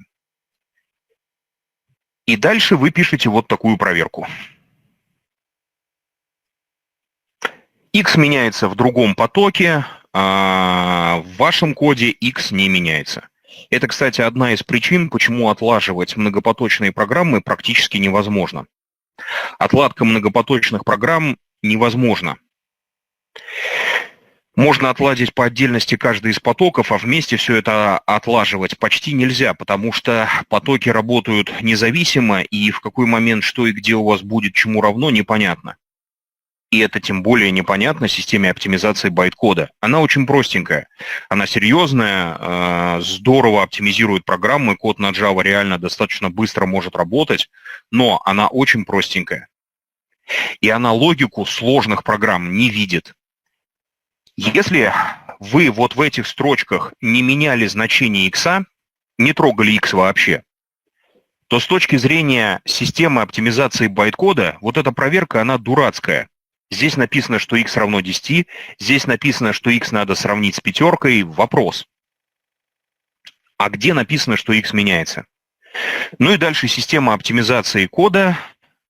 Speaker 1: И дальше вы пишете вот такую проверку. X меняется в другом потоке, а в вашем коде X не меняется. Это, кстати, одна из причин, почему отлаживать многопоточные программы практически невозможно. Отладка многопоточных программ невозможна. Можно отладить по отдельности каждый из потоков, а вместе все это отлаживать почти нельзя, потому что потоки работают независимо, и в какой момент что и где у вас будет чему равно, непонятно. И это тем более непонятно системе оптимизации байткода. Она очень простенькая, она серьезная, здорово оптимизирует программы, код на Java реально достаточно быстро может работать, но она очень простенькая. И она логику сложных программ не видит. Если вы вот в этих строчках не меняли значение x, не трогали x вообще, то с точки зрения системы оптимизации байткода, вот эта проверка, она дурацкая. Здесь написано, что x равно 10, здесь написано, что x надо сравнить с пятеркой. Вопрос. А где написано, что x меняется? Ну и дальше система оптимизации кода,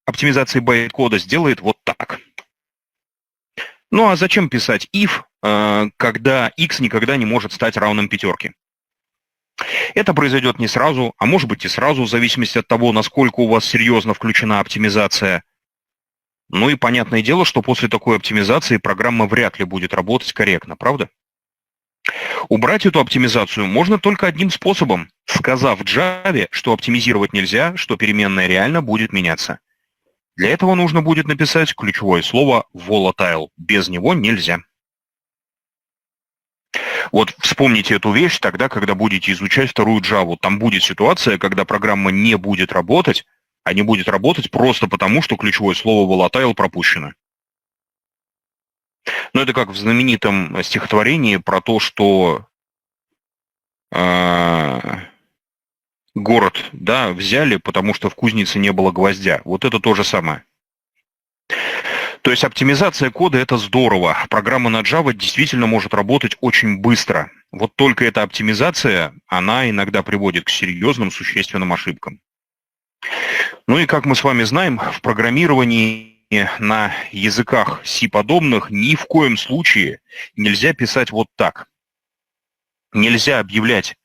Speaker 1: оптимизации байткода сделает вот так. Ну а зачем писать if, когда x никогда не может стать равным пятерке? Это произойдет не сразу, а может быть и сразу, в зависимости от того, насколько у вас серьезно включена оптимизация. Ну и понятное дело, что после такой оптимизации программа вряд ли будет работать корректно, правда? Убрать эту оптимизацию можно только одним способом, сказав Java, что оптимизировать нельзя, что переменная реально будет меняться. Для этого нужно будет написать ключевое слово volatile. Без него нельзя. Вот вспомните эту вещь тогда, когда будете изучать вторую Java. Там будет ситуация, когда программа не будет работать, а не будет работать просто потому, что ключевое слово volatile пропущено. Но это как в знаменитом стихотворении про то, что город, да, взяли, потому что в кузнице не было гвоздя. Вот это то же самое. То есть оптимизация кода – это здорово. Программа на Java действительно может работать очень быстро. Вот только эта оптимизация, она иногда приводит к серьезным, существенным ошибкам. Ну и как мы с вами знаем, в программировании на языках C-подобных ни в коем случае нельзя писать вот так. Нельзя объявлять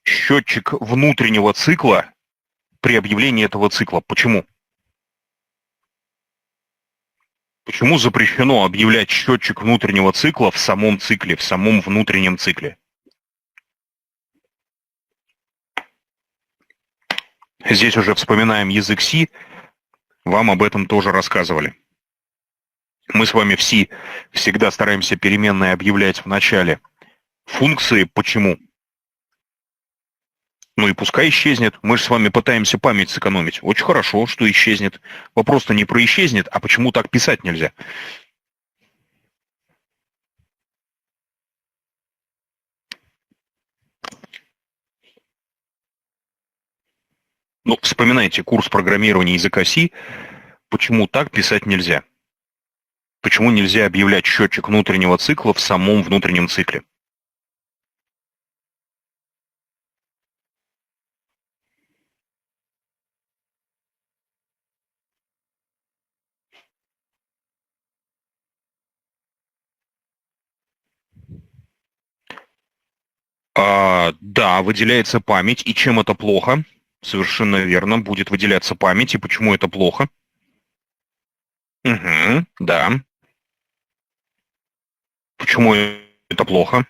Speaker 1: счетчик внутреннего цикла при объявлении этого цикла. Почему? Почему запрещено объявлять счетчик внутреннего цикла в самом цикле, в самом внутреннем цикле? Здесь уже вспоминаем язык C, вам об этом тоже рассказывали. Мы с вами в C всегда стараемся переменные объявлять в начале функции «почему». Ну и пускай исчезнет. Мы же с вами пытаемся память сэкономить. Очень хорошо, что исчезнет. Вопрос-то не про исчезнет, а почему так писать нельзя? Ну, вспоминайте курс программирования языка C. Почему так писать нельзя? Почему нельзя объявлять счетчик внутреннего цикла в самом внутреннем цикле? Да, выделяется память. И чем это плохо? Совершенно верно, будет выделяться память. И почему это плохо? Угу, да. Почему это плохо?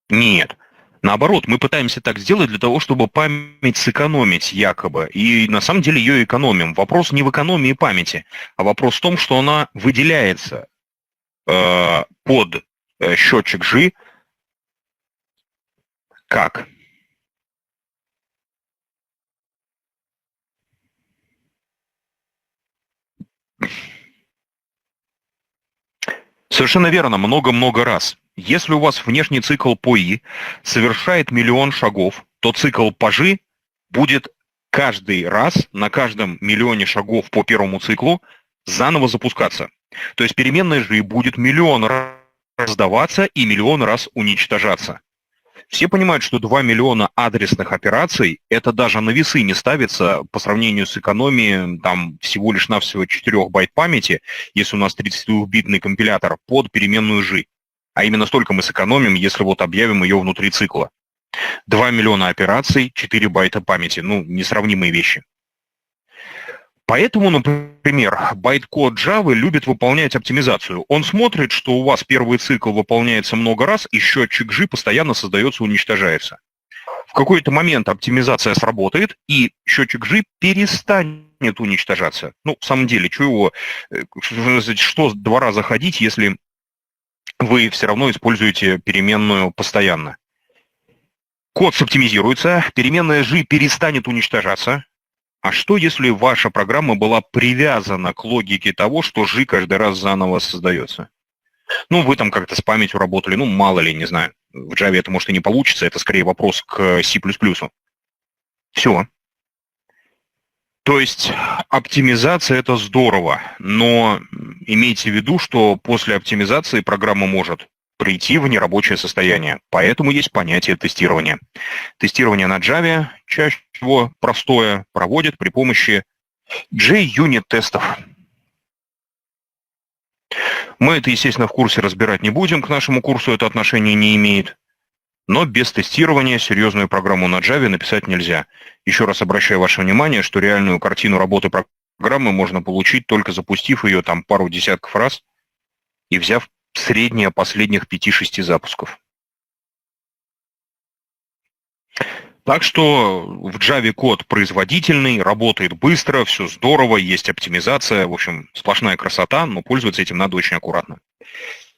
Speaker 1: Нет. Наоборот, мы пытаемся так сделать для того, чтобы память сэкономить якобы. И на самом деле ее экономим. Вопрос не в экономии памяти, а вопрос в том, что она выделяется под счетчик G как? Совершенно верно, много-много раз. Если у вас внешний цикл по I совершает миллион шагов, то цикл по G будет каждый раз на каждом миллионе шагов по первому циклу заново запускаться. То есть переменная G будет миллион раз сдаваться и миллион раз уничтожаться. Все понимают, что 2 миллиона адресных операций, это даже на весы не ставится по сравнению с экономией там всего лишь навсего 4 байт памяти, если у нас 32-битный компилятор под переменную G. А именно столько мы сэкономим, если вот объявим ее внутри цикла. 2 миллиона операций, 4 байта памяти. Ну, несравнимые вещи. Поэтому, например, байткод Java любит выполнять оптимизацию. Он смотрит, что у вас первый цикл выполняется много раз, и счетчик G постоянно создается, уничтожается. В какой-то момент оптимизация сработает, и счетчик G перестанет уничтожаться. Ну, в самом деле, что 2 раза ходить, если вы все равно используете переменную постоянно? Код соптимизируется, переменная G перестанет уничтожаться. А что, если ваша программа была привязана к логике того, что G каждый раз заново создается? Ну, вы там как-то с памятью работали, ну, мало ли, не знаю. В Java это, может, и не получится, это скорее вопрос к C++. Все. То есть оптимизация – это здорово, но имейте в виду, что после оптимизации программа может прийти в нерабочее состояние. Поэтому есть понятие тестирования. Тестирование на Java, чаще всего простое, проводит при помощи JUnit-тестов. Мы это, естественно, в курсе разбирать не будем, к нашему курсу это отношение не имеет. Но без тестирования серьезную программу на Java написать нельзя. Еще раз обращаю ваше внимание, что реальную картину работы программы можно получить, только запустив ее там пару десятков раз и взяв среднее последних 5-6 запусков. Так что в Java код производительный, работает быстро, все здорово, есть оптимизация, в общем, сплошная красота, но пользоваться этим надо очень аккуратно.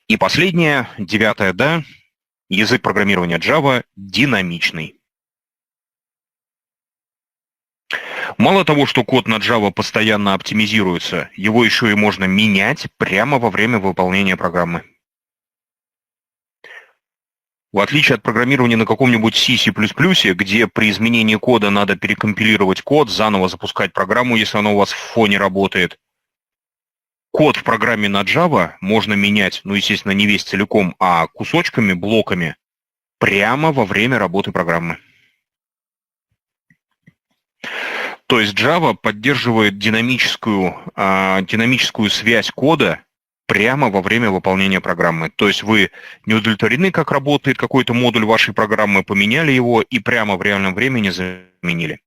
Speaker 1: И последнее, 9, да, язык программирования Java динамичный. Мало того, что код на Java постоянно оптимизируется, его еще и можно менять прямо во время выполнения программы. В отличие от программирования на каком-нибудь C++, где при изменении кода надо перекомпилировать код, заново запускать программу, если она у вас в фоне работает, код в программе на Java можно менять, ну, естественно, не весь целиком, а кусочками, блоками, прямо во время работы программы. То есть Java поддерживает динамическую связь кода прямо во время выполнения программы. То есть вы не удовлетворены, как работает какой-то модуль вашей программы, поменяли его и прямо в реальном времени заменили.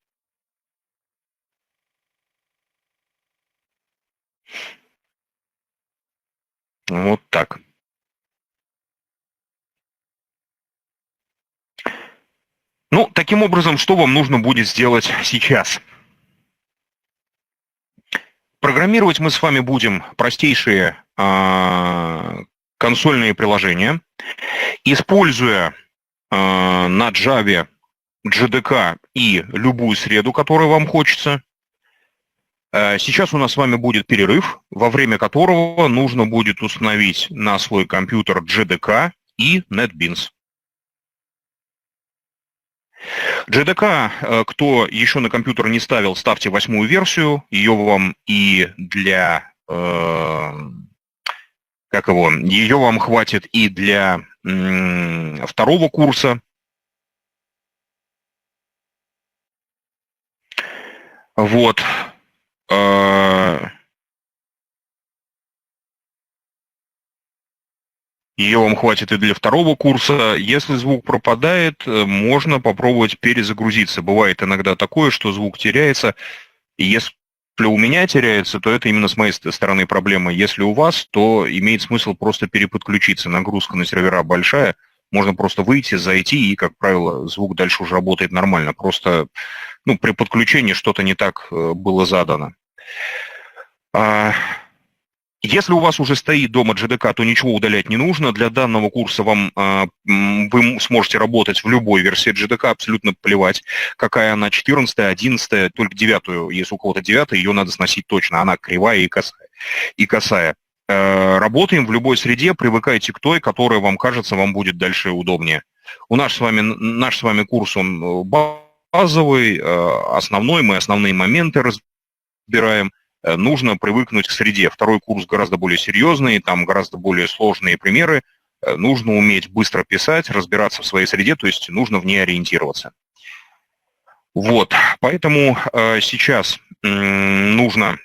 Speaker 1: Вот так. Ну, таким образом, что вам нужно будет сделать сейчас? Программировать мы с вами будем простейшие консольные приложения, используя на Java JDK и любую среду, которую вам хочется. Сейчас у нас с вами будет перерыв, во время которого нужно будет установить на свой компьютер JDK и NetBeans. JDK, кто еще на компьютер не ставил, ставьте 8-ю версию. Ее вам и для... Ее вам хватит и для 2-го курса. Вот. Ее вам хватит и для второго курса. Если звук пропадает, можно попробовать перезагрузиться. Бывает иногда такое, что звук теряется. И если у меня теряется, то это именно с моей стороны проблема. Если у вас, то имеет смысл просто переподключиться. Нагрузка на сервера большая. Можно просто выйти, зайти, и, как правило, звук дальше уже работает нормально. Просто при подключении что-то не так было задано. Если у вас уже стоит дома JDK, то ничего удалять не нужно. Для данного курса вы сможете работать в любой версии JDK, абсолютно плевать, какая она, 14, 11, только 9, если у кого-то 9, ее надо сносить точно, она кривая и косая. Работаем в любой среде, привыкайте к той, которая вам кажется, вам будет дальше удобнее. Наш с вами курс, он базовый, основной, мы основные моменты разбираем. Нужно привыкнуть к среде. Второй курс гораздо более серьезный, там гораздо более сложные примеры. Нужно уметь быстро писать, разбираться в своей среде, то есть нужно в ней ориентироваться. Вот, поэтому сейчас нужно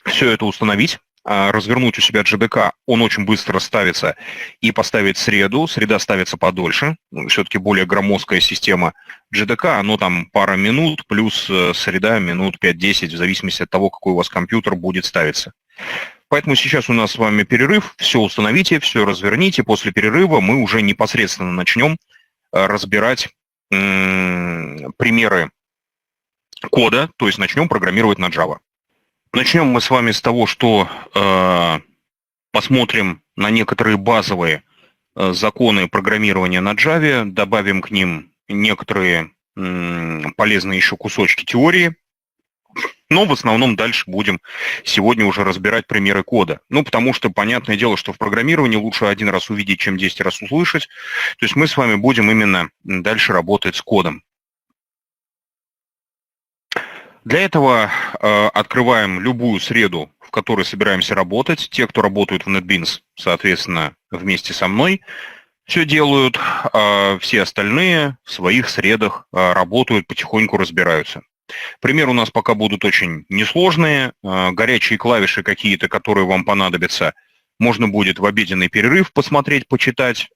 Speaker 1: все это установить, развернуть у себя JDK, он очень быстро ставится, и поставить среду. Среда ставится подольше, все-таки более громоздкая система JDK, оно там пара минут, плюс среда минут 5-10, в зависимости от того, какой у вас компьютер будет ставиться. Поэтому сейчас у нас с вами перерыв, все установите, все разверните, после перерыва мы уже непосредственно начнем разбирать примеры кода, то есть начнем программировать на Java. Начнем мы с вами с того, что посмотрим на некоторые базовые законы программирования на Java, добавим к ним некоторые полезные еще кусочки теории, но в основном дальше будем сегодня уже разбирать примеры кода. Потому что понятное дело, что в программировании лучше один раз увидеть, чем 10 раз услышать. То есть мы с вами будем именно дальше работать с кодом. Для этого открываем любую среду, в которой собираемся работать. Те, кто работают в NetBeans, соответственно, вместе со мной все делают. Все остальные в своих средах работают, потихоньку разбираются. Примеры у нас пока будут очень несложные. Горячие клавиши какие-то, которые вам понадобятся, можно будет в обеденный перерыв посмотреть, почитать,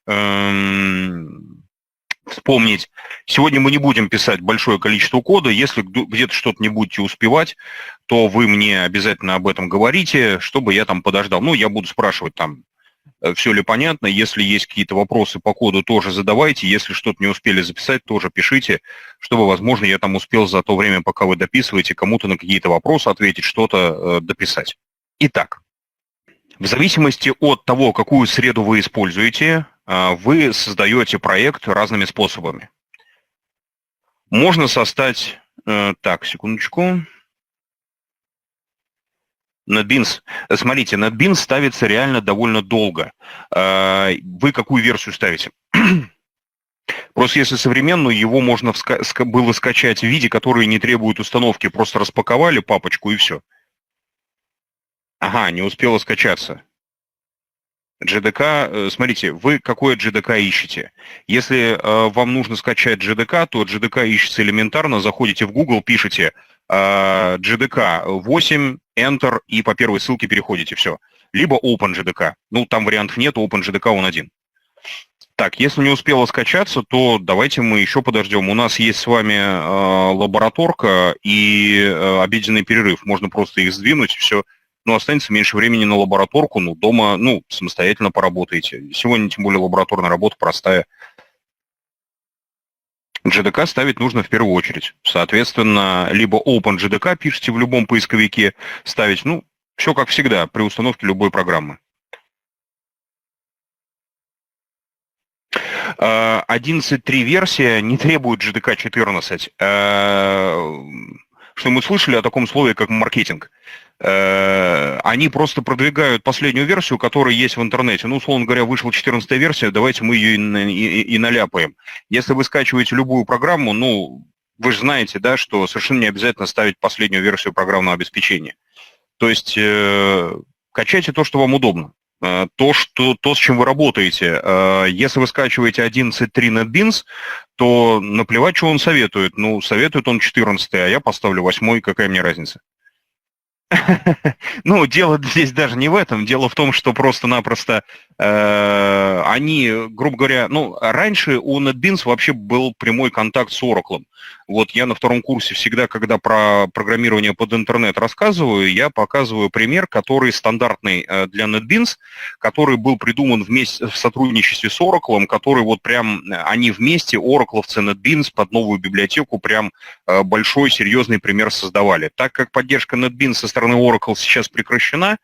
Speaker 1: вспомнить. Сегодня мы не будем писать большое количество кода. Если где-то что-то не будете успевать, то вы мне обязательно об этом говорите, чтобы я там подождал. Я буду спрашивать там, все ли понятно. Если есть какие-то вопросы по коду, тоже задавайте. Если что-то не успели записать, тоже пишите, чтобы, возможно, я там успел за то время, пока вы дописываете, кому-то на какие-то вопросы ответить, что-то дописать. Итак, в зависимости от того, какую среду вы используете, вы создаете проект разными способами. Можно создать... Так, секундочку. NetBeans. Смотрите, NetBeans ставится реально довольно долго. Вы какую версию ставите? Просто если современную, его можно было скачать в виде, который не требует установки. Просто распаковали папочку и все. Ага, не успела скачаться. JDK, смотрите, вы какое JDK ищете? Если вам нужно скачать JDK, то JDK ищется элементарно, заходите в Google, пишите JDK 8, Enter, и по первой ссылке переходите, все. Либо OpenJDK. Там вариантов нет, OpenJDK он один. Так, если не успела скачаться, то давайте мы еще подождем. У нас есть с вами лабораторка и обеденный перерыв. Можно просто их сдвинуть, и все. Останется меньше времени на лабораторку, дома, самостоятельно поработаете. Сегодня, тем более, лабораторная работа простая. JDK ставить нужно в первую очередь. Соответственно, либо OpenJDK пишите в любом поисковике, ставить, все как всегда, при установке любой программы. 11.3 версия не требует JDK 14. Что-нибудь слышали о таком слове, как маркетинг? Они просто продвигают последнюю версию, которая есть в интернете. Условно говоря, вышла 14-я версия, давайте мы ее и наляпаем. Если вы скачиваете любую программу, вы же знаете, да, что совершенно не обязательно ставить последнюю версию программного обеспечения. То есть качайте то, что вам удобно. То, с чем вы работаете. Если вы скачиваете 11.3 NetBeans, то наплевать, что он советует. Советует он 14, а я поставлю 8, какая мне разница. Ну, дело здесь даже не в этом. Дело в том, что просто-напросто они, грубо говоря, ну, раньше у NetBeans вообще был прямой контакт с Oracle. Вот я на втором курсе всегда, когда про программирование под интернет рассказываю, я показываю пример, который стандартный для NetBeans, который был придуман вместе в сотрудничестве с Oracle, который вот прям они вместе, Oracle'овцы, NetBeans, под новую библиотеку прям большой серьезный пример создавали. Так как поддержка NetBeans со стороны Oracle сейчас прекращена,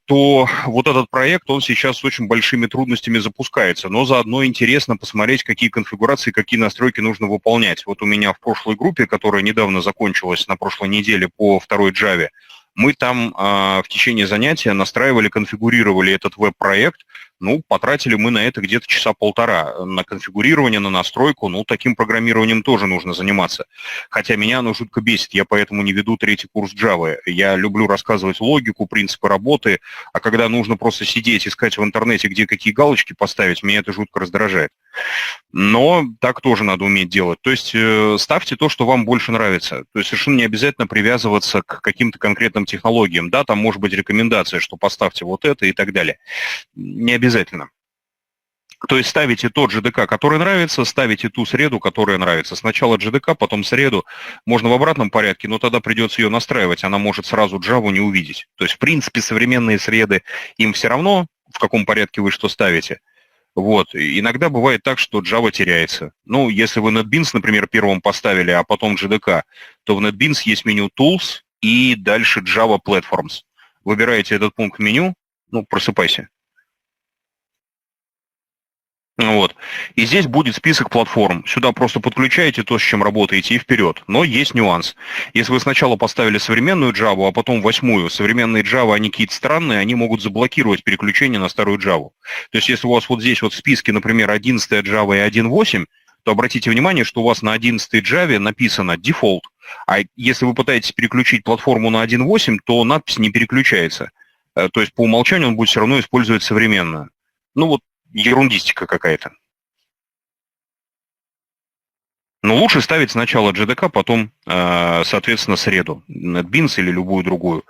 Speaker 1: то вот этот проект, он сейчас с очень большими трудностями запускается, но заодно интересно посмотреть, какие конфигурации, какие настройки нужно выполнять. Вот у меня в прошлой группе, которая недавно закончилась на прошлой неделе по второй Java, мы там в течение занятия настраивали, конфигурировали этот веб-проект. Ну, потратили мы на это где-то часа полтора. На конфигурирование, на настройку. Ну, таким программированием тоже нужно заниматься. Хотя меня оно жутко бесит. Я поэтому не веду третий курс Java. Я люблю рассказывать логику, принципы работы. А когда нужно просто сидеть, искать в интернете, где какие галочки поставить, меня это жутко раздражает. Но так тоже надо уметь делать. То есть ставьте то, что вам больше нравится. То есть совершенно не обязательно привязываться к каким-то конкретным технологиям. Да, там может быть рекомендация, что поставьте вот это и так далее. Не обязательно. То есть ставите тот JDK, который нравится, ставите ту среду, которая нравится. Сначала JDK, потом среду. Можно в обратном порядке, но тогда придется ее настраивать. Она может сразу Java не увидеть. То есть, в принципе, современные среды, им все равно, в каком порядке вы что ставите. Вот. Иногда бывает так, что Java теряется. Ну, если вы NetBeans, например, первым поставили, а потом JDK, то в NetBeans есть меню Tools и дальше Java Platforms. Выбираете этот пункт меню, ну, просыпайся. Вот. И здесь будет список платформ. Сюда просто подключаете то, с чем работаете, и вперед. Но есть нюанс. Если вы сначала поставили современную Java, а потом восьмую, современные Java, они какие-то странные, они могут заблокировать переключение на старую Java. То есть если у вас вот здесь вот в списке, например, 11 Java и 1.8, то обратите внимание, что у вас на 11 Java написано Default. А если вы пытаетесь переключить платформу на 1.8, то надпись не переключается. То есть по умолчанию он будет все равно использовать современную. Ну вот ерундистика какая-то. Но лучше ставить сначала JDK, потом, соответственно, среду, NetBeans или любую другую.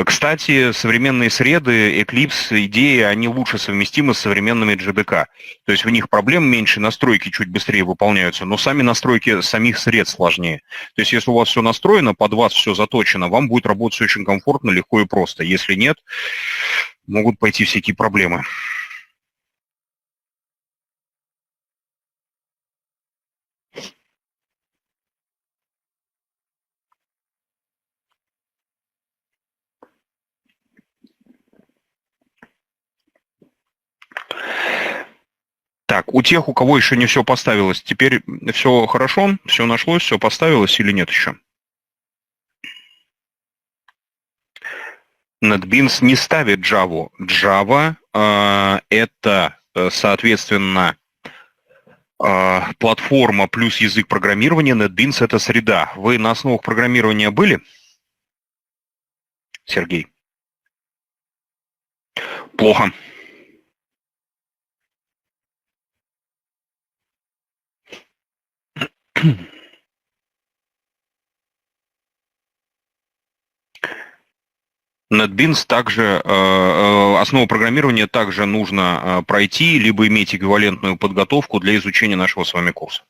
Speaker 1: Кстати, современные среды, Eclipse, идеи, они лучше совместимы с современными JDK. То есть в них проблем меньше, настройки чуть быстрее выполняются, но сами настройки самих сред сложнее. То есть если у вас все настроено, под вас все заточено, вам будет работать очень комфортно, легко и просто. Если нет, могут пойти всякие проблемы. Так, у тех, у кого еще не все поставилось, теперь все хорошо, все нашлось, все поставилось или нет еще? NetBeans не ставит Java. Java это, соответственно, платформа плюс язык программирования. NetBeans это среда. Вы на основах программирования были, Сергей? Плохо. NetBeans также, основу программирования также нужно пройти, либо иметь эквивалентную подготовку для изучения нашего с вами курса.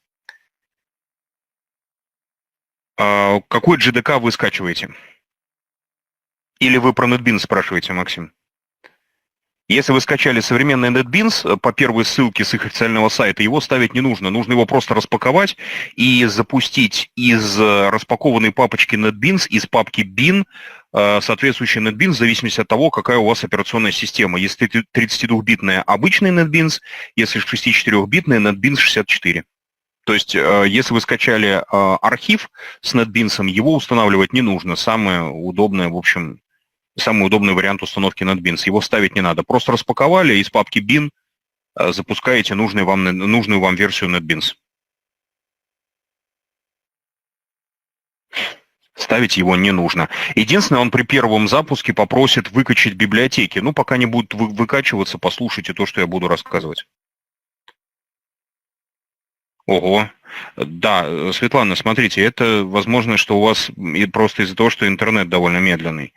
Speaker 1: Какой JDK вы скачиваете? Или вы про NetBeans спрашиваете, Максим? Если вы скачали современный NetBeans по первой ссылке с их официального сайта, его ставить не нужно. Нужно его просто распаковать и запустить из распакованной папочки NetBeans, из папки bin, соответствующий NetBeans в зависимости от того, какая у вас операционная система. Если 32-битная обычный NetBeans, если 64-битная NetBeans 64. То есть, если вы скачали архив с NetBeans, его устанавливать не нужно. Самое удобное, в общем, самый удобный вариант установки NetBeans. Его ставить не надо. Просто распаковали, из папки bin запускаете нужную вам версию NetBeans. Ставить его не нужно. Единственное, он при первом запуске попросит выкачать библиотеки. Ну, пока не будут выкачиваться, послушайте то, что я буду рассказывать. Ого. Да, Светлана, смотрите, это возможно, что у вас просто из-за того, что интернет довольно медленный.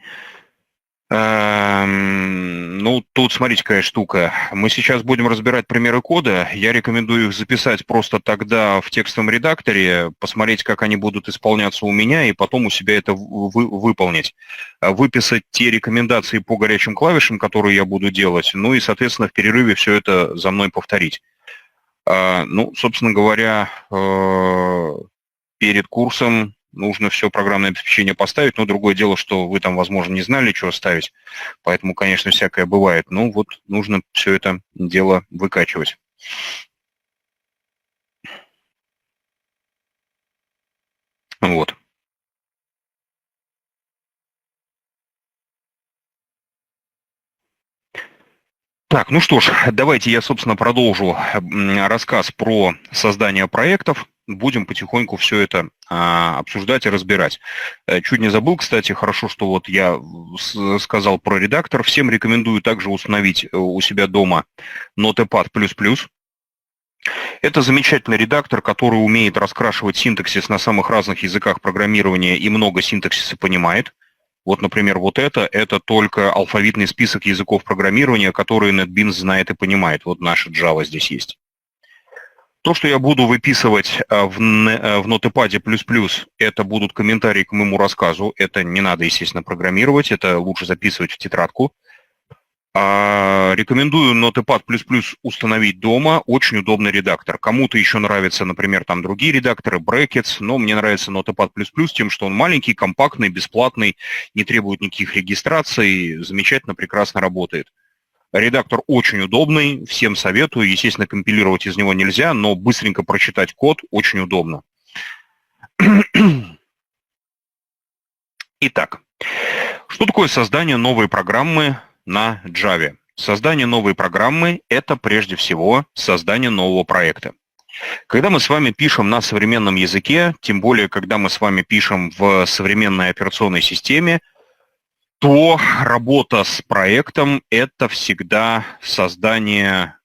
Speaker 1: Ну, тут смотрите, какая штука. Мы сейчас будем разбирать примеры кода. Я рекомендую их записать просто тогда в текстовом редакторе, посмотреть, как они будут исполняться у меня, и потом у себя это выполнить. Выписать те рекомендации по горячим клавишам, которые я буду делать, ну и, соответственно, в перерыве все это за мной повторить. Ну, собственно говоря, перед курсом нужно все программное обеспечение поставить, но другое дело, что вы там, возможно, не знали, что ставить, поэтому, конечно, всякое бывает. Ну, вот нужно все это дело выкачивать. Вот. Так, ну что ж, давайте я, собственно, продолжу рассказ про создание проектов. Будем потихоньку все это обсуждать и разбирать. Чуть не забыл, кстати, хорошо, что вот я сказал про редактор. Всем рекомендую также установить у себя дома Notepad++. Это замечательный редактор, который умеет раскрашивать синтаксис на самых разных языках программирования и много синтаксиса понимает. Вот, например, вот это только алфавитный список языков программирования, которые NetBeans знает и понимает. Вот наша Java здесь есть. То, что я буду выписывать в Notepad++, это будут комментарии к моему рассказу. Это не надо, естественно, программировать, это лучше записывать в тетрадку. Рекомендую Notepad++ установить дома. Очень удобный редактор. Кому-то еще нравятся, например, там другие редакторы, Brackets, но мне нравится Notepad++ тем, что он маленький, компактный, бесплатный, не требует никаких регистраций, замечательно, прекрасно работает. Редактор очень удобный, всем советую. Естественно, компилировать из него нельзя, но быстренько прочитать код очень удобно. Итак, что такое создание новой программы на Java? Создание новой программы – это прежде всего создание нового проекта. Когда мы с вами пишем на современном языке, тем более, когда мы с вами пишем в современной операционной системе, то работа с проектом – это всегда создание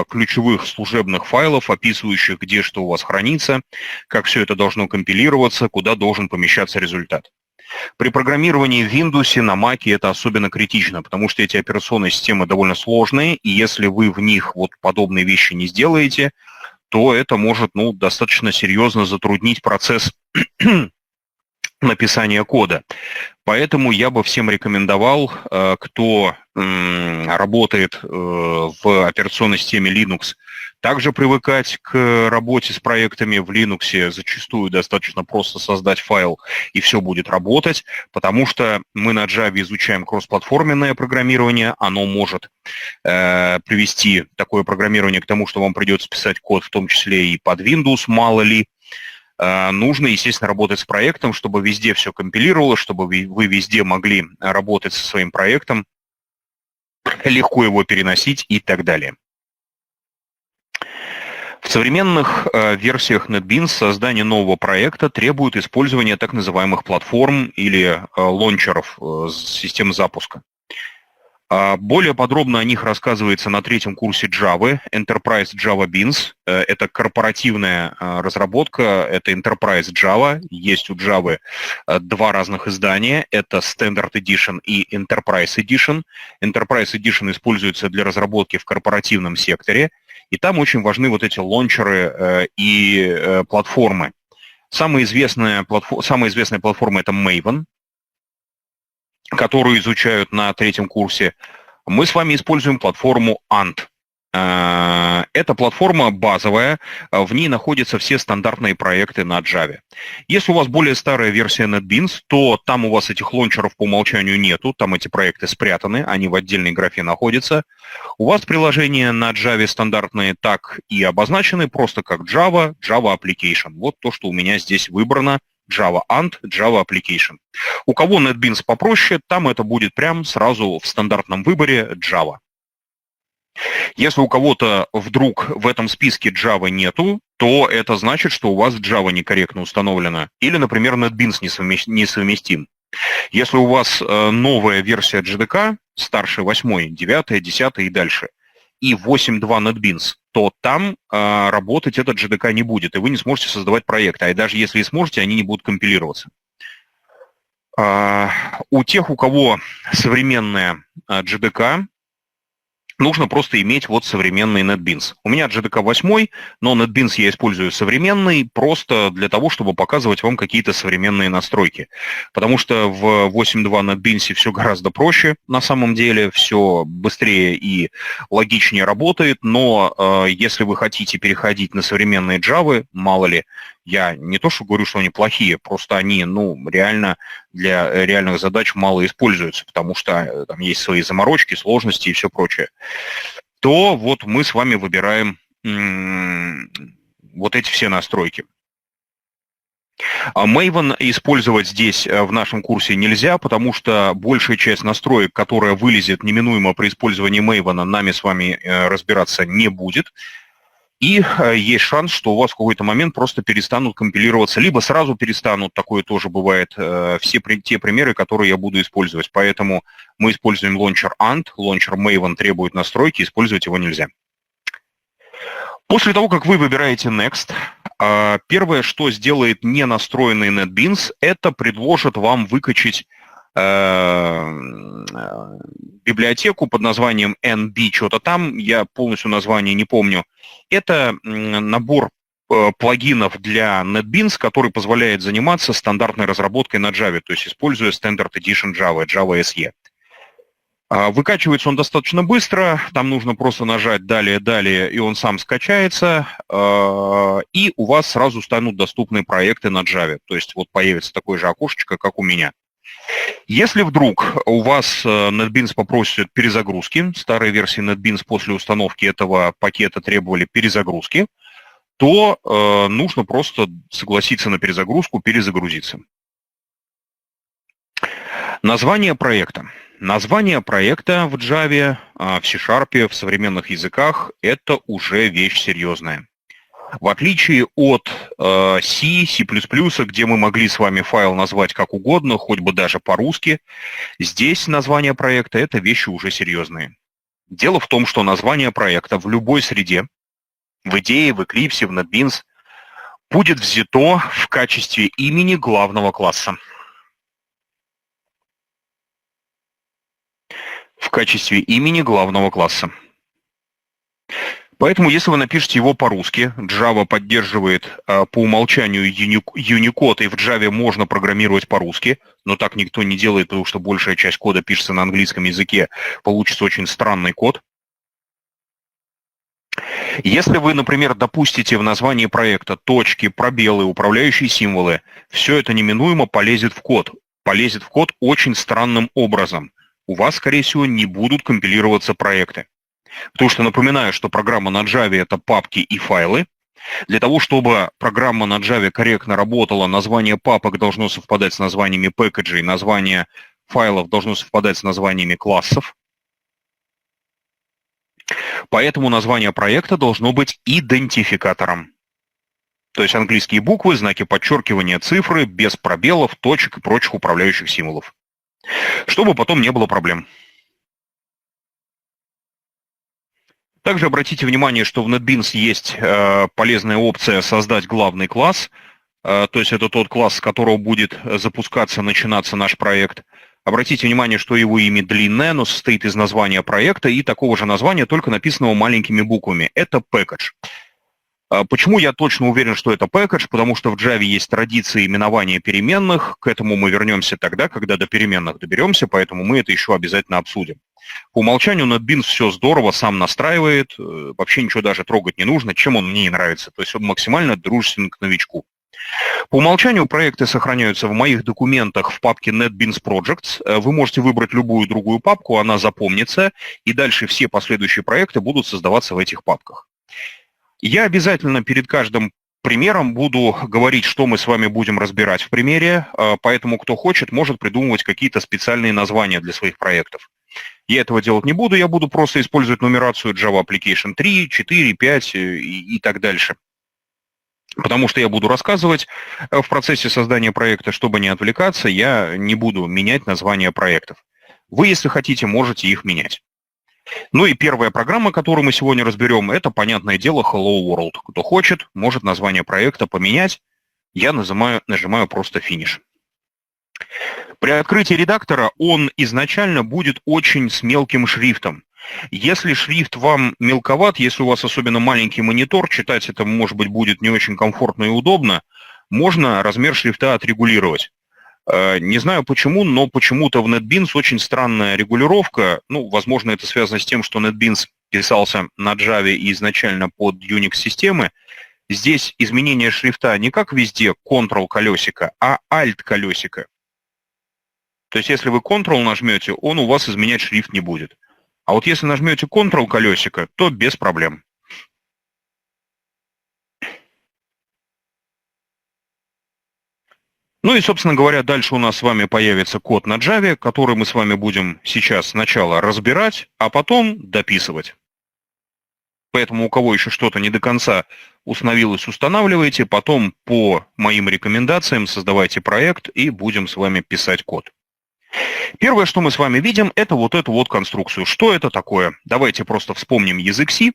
Speaker 1: ключевых служебных файлов, описывающих, где что у вас хранится, как все это должно компилироваться, куда должен помещаться результат. При программировании в Windows, на Mac это особенно критично, потому что эти операционные системы довольно сложные, и если вы в них вот подобные вещи не сделаете, то это может достаточно серьезно затруднить процесс написания кода. Поэтому я бы всем рекомендовал, кто работает в операционной системе Linux, также привыкать к работе с проектами в Linux. Зачастую достаточно просто создать файл, и все будет работать, потому что мы на Java изучаем кроссплатформенное программирование. Оно может привести такое программирование к тому, что вам придется писать код, в том числе и под Windows, мало ли. Нужно, естественно, работать с проектом, чтобы везде все компилировалось, чтобы вы везде могли работать со своим проектом, легко его переносить и так далее. В современных версиях NetBeans создание нового проекта требует использования так называемых платформ или лончеров систем запуска. Более подробно о них рассказывается на 3-м курсе Java, Enterprise Java Beans. Это корпоративная разработка, это Enterprise Java. Есть у Java 2 разных издания, это Standard Edition и Enterprise Edition. Enterprise Edition используется для разработки в корпоративном секторе, и там очень важны вот эти лончеры и платформы. Самая известная платформа – это Maven, которую изучают на 3-м курсе. Мы с вами используем платформу Ant. Эта платформа базовая, в ней находятся все стандартные проекты на Java. Если у вас более старая версия NetBeans, то там у вас этих лончеров по умолчанию нету, там эти проекты спрятаны, они в отдельной графе находятся. У вас приложения на Java стандартные так и обозначены просто как Java, Java Application. Вот то, что у меня здесь выбрано. Java Ant, Java Application. У кого NetBeans попроще, там это будет прям сразу в стандартном выборе Java. Если у кого-то вдруг в этом списке Java нету, то это значит, что у вас Java некорректно установлена. Или, например, NetBeans несовместим. Если у вас новая версия JDK, старше 8, 9, 10 и дальше, и 8.2 NetBeans, то там работать этот JDK не будет, и вы не сможете создавать проекты. А даже если и сможете, они не будут компилироваться. У тех, у кого современная JDK, нужно просто иметь вот современный NetBeans. У меня JDK 8, но NetBeans я использую современный просто для того, чтобы показывать вам какие-то современные настройки. Потому что в 8.2 NetBeans все гораздо проще, на самом деле, все быстрее и логичнее работает, но если вы хотите переходить на современные Java, мало ли, я не то что говорю, что они плохие, просто они, реально для реальных задач мало используются, потому что там есть свои заморочки, сложности и все прочее, то вот мы с вами выбираем вот эти все настройки. Maven использовать здесь в нашем курсе нельзя, потому что большая часть настроек, которая вылезет неминуемо при использовании Maven, нами с вами разбираться не будет. И есть шанс, что у вас в какой-то момент просто перестанут компилироваться, либо сразу перестанут, такое тоже бывает, все те примеры, которые я буду использовать. Поэтому мы используем launcher Ant, launcher Maven требует настройки, использовать его нельзя. После того, как вы выбираете Next, первое, что сделает ненастроенный NetBeans, это предложит вам выкачать библиотеку под названием NB, что-то там, я полностью название не помню. Это набор плагинов для NetBeans, который позволяет заниматься стандартной разработкой на Java, то есть используя Standard Edition Java, Java SE. Выкачивается он достаточно быстро, там нужно просто нажать «Далее», и он сам скачается, и у вас сразу станут доступны проекты на Java, то есть вот появится такое же окошечко, как у меня. Если вдруг у вас NetBeans попросит перезагрузки, старые версии NetBeans после установки этого пакета требовали перезагрузки, то нужно просто согласиться на перезагрузку, перезагрузиться. Название проекта. Название проекта в Java, в C#, в современных языках – это уже вещь серьезная. В отличие от C, C++, где мы могли с вами файл назвать как угодно, хоть бы даже по-русски, здесь название проекта – это вещи уже серьезные. Дело в том, что название проекта в любой среде, в IDE, в Eclipse, в NetBeans, будет взято в качестве имени главного класса. В качестве имени главного класса. Поэтому, если вы напишете его по-русски, Java поддерживает по умолчанию Unicode, и в Java можно программировать по-русски, но так никто не делает, потому что большая часть кода пишется на английском языке, получится очень странный код. Если вы, например, допустите в названии проекта точки, пробелы, управляющие символы, все это неминуемо полезет в код. Полезет в код очень странным образом. У вас, скорее всего, не будут компилироваться проекты. Потому что напоминаю, что программа на Java – это папки и файлы. Для того, чтобы программа на Java корректно работала, название папок должно совпадать с названиями пэкэджей, название файлов должно совпадать с названиями классов. Поэтому название проекта должно быть идентификатором. То есть английские буквы, знаки подчеркивания, цифры, без пробелов, точек и прочих управляющих символов. Чтобы потом не было проблем. Также обратите внимание, что в NetBeans есть полезная опция «Создать главный класс». То есть это тот класс, с которого будет запускаться, начинаться наш проект. Обратите внимание, что его имя длинное, но состоит из названия проекта и такого же названия, только написанного маленькими буквами. Это package. Почему я точно уверен, что это package? Потому что в Java есть традиция именования переменных. К этому мы вернемся тогда, когда до переменных доберемся, поэтому мы это еще обязательно обсудим. По умолчанию NetBeans все здорово, сам настраивает, вообще ничего даже трогать не нужно, чем он мне не нравится. То есть он максимально дружествен к новичку. По умолчанию проекты сохраняются в моих документах в папке NetBeans Projects. Вы можете выбрать любую другую папку, она запомнится, и дальше все последующие проекты будут создаваться в этих папках. Я обязательно перед каждым примером буду говорить, что мы с вами будем разбирать в примере, поэтому кто хочет, может придумывать какие-то специальные названия для своих проектов. Я этого делать не буду, я буду просто использовать нумерацию Java Application 3, 4, 5 и так дальше. Потому что я буду рассказывать в процессе создания проекта, чтобы не отвлекаться, я не буду менять названия проектов. Вы, если хотите, можете их менять. Ну и первая программа, которую мы сегодня разберем, это, понятное дело, Hello World. Кто хочет, может название проекта поменять. Я нажимаю просто финиш. При открытии редактора он изначально будет очень с мелким шрифтом. Если шрифт вам мелковат, если у вас особенно маленький монитор, читать это, может быть, будет не очень комфортно и удобно, можно размер шрифта отрегулировать. Не знаю почему, но почему-то в NetBeans очень странная регулировка. Ну, возможно, это связано с тем, что NetBeans писался на Java и изначально под Unix-системы. Здесь изменение шрифта не как везде Ctrl колесико, а Alt колесико. То есть если вы Ctrl нажмете, он у вас изменять шрифт не будет. А вот если нажмете Ctrl колесико, то без проблем. Ну и, собственно говоря, дальше у нас с вами появится код на Java, который мы с вами будем сейчас сначала разбирать, а потом дописывать. Поэтому у кого еще что-то не до конца установилось, устанавливайте, потом по моим рекомендациям создавайте проект и будем с вами писать код. Первое, что мы с вами видим, это вот эту вот конструкцию. Что это такое? Давайте просто вспомним язык C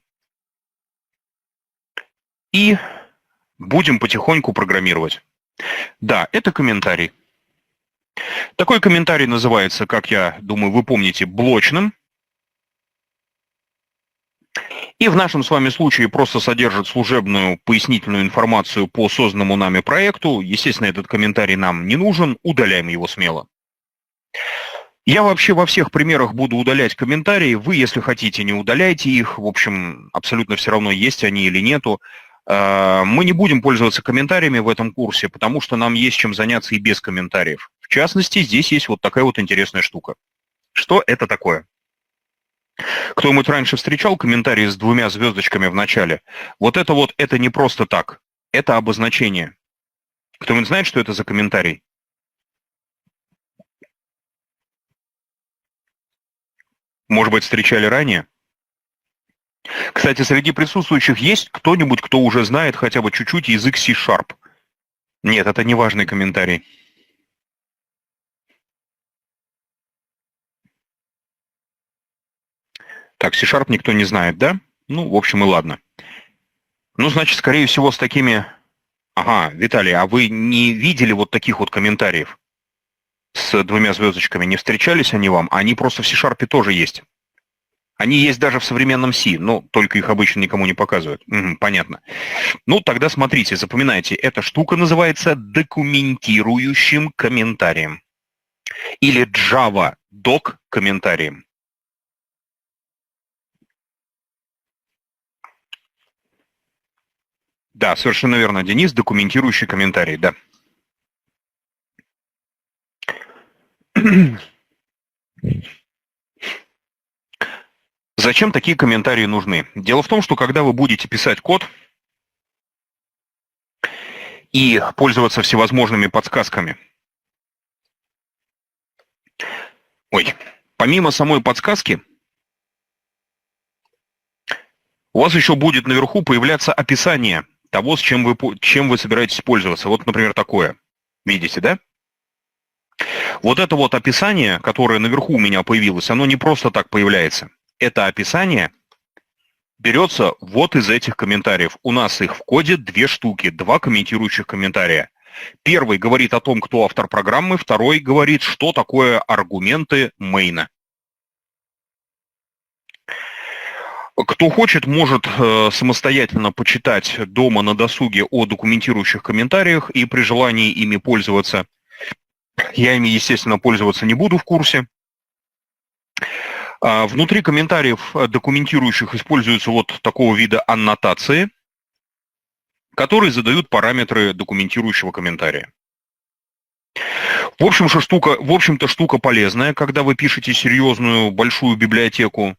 Speaker 1: и будем потихоньку программировать. Да, это комментарий. Такой комментарий называется, как я думаю, вы помните, блочным. И в нашем с вами случае просто содержит служебную пояснительную информацию по созданному нами проекту. Естественно, этот комментарий нам не нужен, удаляем его смело. Я вообще во всех примерах буду удалять комментарии. Вы, если хотите, не удаляйте их. В общем, абсолютно все равно, есть они или нету. Мы не будем пользоваться комментариями в этом курсе, потому что нам есть чем заняться и без комментариев. В частности, здесь есть вот такая вот интересная штука. Что это такое? Кто-нибудь раньше встречал комментарии с 2 звездочками в начале? Вот, это не просто так. Это обозначение. Кто-нибудь знает, что это за комментарий? Может быть, встречали ранее? Кстати, среди присутствующих есть кто-нибудь, кто уже знает хотя бы чуть-чуть язык C#? Нет, это не важный комментарий. Так, C# никто не знает, да? Ну, в общем, и ладно. Ну, значит, скорее всего, с такими... Ага, Виталий, а вы не видели вот таких вот комментариев с 2 звездочками? Не встречались они вам? Они просто в C# тоже есть. Они есть даже в современном C, но только их обычно никому не показывают. Понятно. Ну, тогда смотрите, запоминайте, эта штука называется документирующим комментарием. Или Java doc комментарием. Да, совершенно верно, Денис, документирующий комментарий, да. Зачем такие комментарии нужны? Дело в том, что когда вы будете писать код и пользоваться всевозможными подсказками, помимо самой подсказки, у вас еще будет наверху появляться описание того, чем вы собираетесь пользоваться. Вот, например, такое. Видите, да? Вот это вот описание, которое наверху у меня появилось, оно не просто так появляется. Это описание берется вот из этих комментариев. У нас их в коде 2 штуки, 2 комментирующих комментария. Первый говорит о том, кто автор программы, второй говорит, что такое аргументы мейна. Кто хочет, может самостоятельно почитать дома на досуге о документирующих комментариях и при желании ими пользоваться. Я ими, естественно, пользоваться не буду в курсе. Внутри комментариев документирующих используются вот такого вида аннотации, которые задают параметры документирующего комментария. В общем-то, штука полезная, когда вы пишете серьезную большую библиотеку.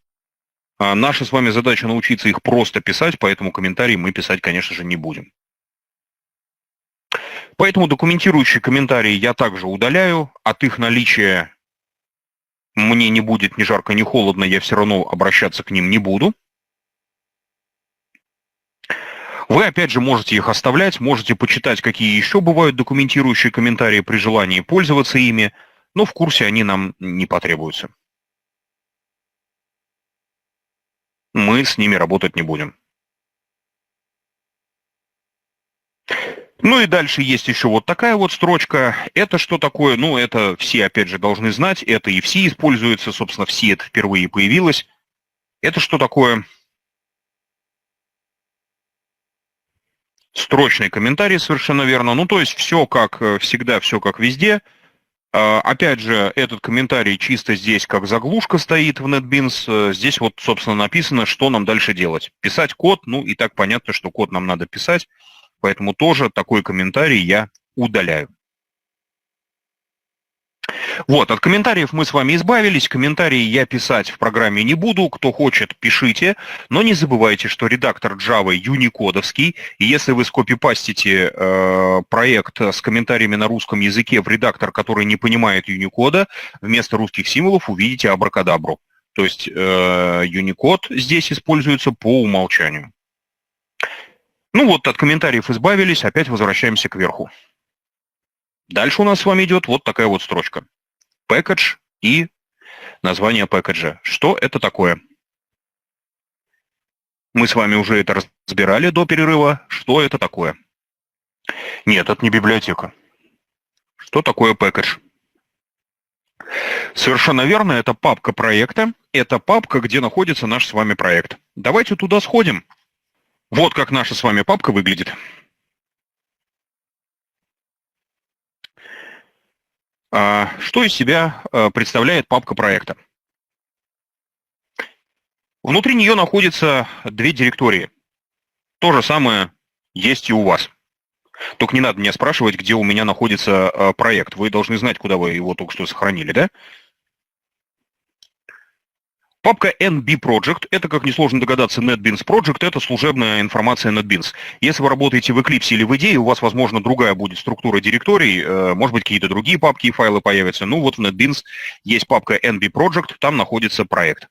Speaker 1: Наша с вами задача научиться их просто писать, поэтому комментарии мы писать, конечно же, не будем. Поэтому документирующие комментарии я также удаляю. От их наличия мне не будет ни жарко, ни холодно, я все равно обращаться к ним не буду. Вы, опять же, можете их оставлять, можете почитать, какие еще бывают документирующие комментарии при желании пользоваться ими, но в курсе они нам не потребуются. мы с ними работать не будем. Ну и дальше есть еще вот такая вот строчка. Это что такое? Ну, это все, опять же, должны знать. Это и в C используется. Собственно, в C это впервые появилось. Это что такое? Строчный комментарий, совершенно верно. Ну, то есть все как всегда, все как везде. Опять же, этот комментарий чисто здесь как заглушка стоит в NetBeans. Здесь вот, собственно, написано, что нам дальше делать. Писать код, ну и так понятно, что код нам надо писать. Поэтому тоже такой комментарий я удаляю. Вот, от комментариев мы с вами избавились. Комментарии я писать в программе не буду. Кто хочет, пишите. Но не забывайте, что редактор Java юникодовский. И если вы скопипастите проект с комментариями на русском языке в редактор, который не понимает юникода, вместо русских символов увидите абракадабру. То есть юникод здесь используется по умолчанию. Ну вот, от комментариев избавились. Опять возвращаемся кверху. Дальше у нас с вами идет вот такая вот строчка. Package и название пэкэджа. Что это такое? Мы с вами уже это разбирали до перерыва. Что это такое? Нет, это не библиотека. Что такое package? Совершенно верно, это папка проекта. Это папка, где находится наш с вами проект. Давайте туда сходим. Вот как наша с вами папка выглядит. Что из себя представляет папка проекта? Внутри нее находятся две директории. То же самое есть и у вас. Только не надо меня спрашивать, где у меня находится проект. Вы должны знать, куда вы его только что сохранили, да? Папка NB Project, это, как несложно догадаться, NetBeans Project, это служебная информация NetBeans. Если вы работаете в Eclipse или в IDE, у вас, возможно, другая будет структура директорий, может быть, какие-то другие папки и файлы появятся. Ну вот в NetBeans есть папка NB Project, там находится проект.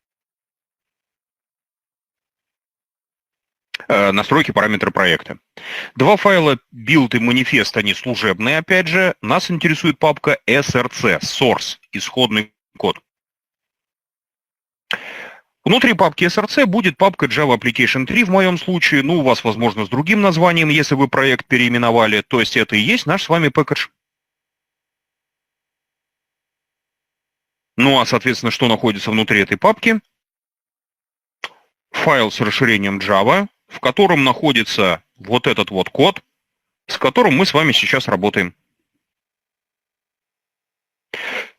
Speaker 1: Настройки параметра проекта. Два файла build и manifest, они служебные, опять же. Нас интересует папка src, source, исходный код. Внутри папки src будет папка Java Application 3 в моем случае. Ну, у вас, возможно, с другим названием, если вы проект переименовали. То есть это и есть наш с вами package. Ну, а, соответственно, что находится внутри этой папки? Файл с расширением Java, в котором находится вот этот вот код, с которым мы с вами сейчас работаем.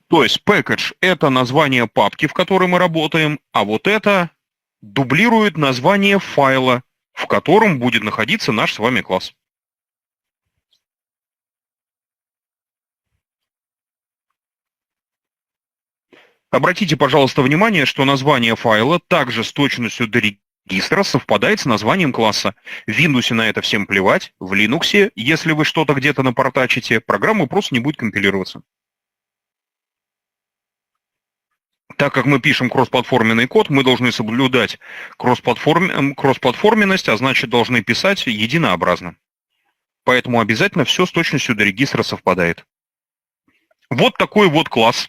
Speaker 1: То есть package – это название папки, в которой мы работаем, а вот это дублирует название файла, в котором будет находиться наш с вами класс. Обратите, пожалуйста, внимание, что название файла также с точностью до регистра совпадает с названием класса. В Windows на это всем плевать, в Linux, если вы что-то где-то напортачите, программа просто не будет компилироваться. Так как мы пишем кроссплатформенный код, мы должны соблюдать кроссплатформенность, а значит должны писать единообразно. Поэтому обязательно все с точностью до регистра совпадает. Вот такой вот класс.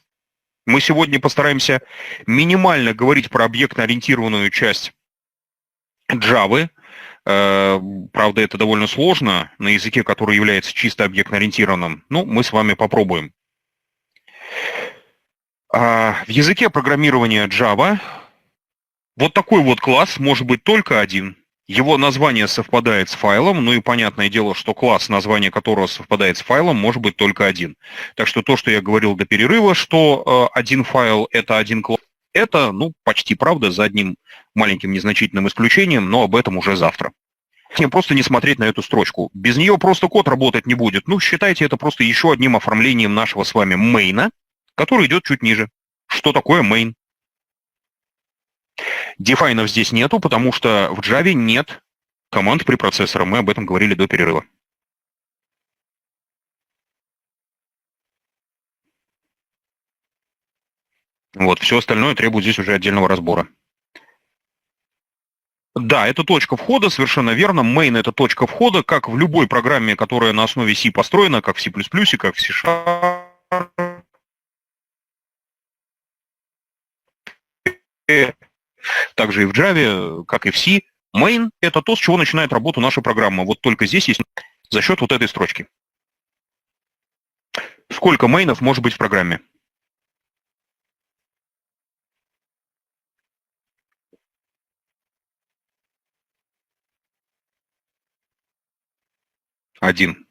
Speaker 1: Мы сегодня постараемся минимально говорить про объектно-ориентированную часть Java. Правда, это довольно сложно на языке, который является чисто объектно-ориентированным. Ну, мы с вами попробуем. В языке программирования Java вот такой вот класс может быть только один. Его название совпадает с файлом, ну и понятное дело, что класс, название которого совпадает с файлом, может быть только один. Так что то, что я говорил до перерыва, что один файл – это один класс, это, ну, почти правда, за одним маленьким незначительным исключением, но об этом уже завтра. Просто не смотреть на эту строчку. Без нее просто код работать не будет. Ну, считайте это просто еще одним оформлением нашего с вами мейна, который идет чуть ниже. Что такое main? Дефайнов здесь нету, потому что в Java нет команд препроцессора. Мы об этом говорили до перерыва. Вот, все остальное требует здесь уже отдельного разбора. Да, это точка входа, совершенно верно. Main – это точка входа, как в любой программе, которая на основе C построена, как в C++, как в C#. Также и в Java, как и в C, main — это то, с чего начинает работу наша программа. Вот только здесь есть за счет вот этой строчки. Сколько мейнов может быть в программе? Один.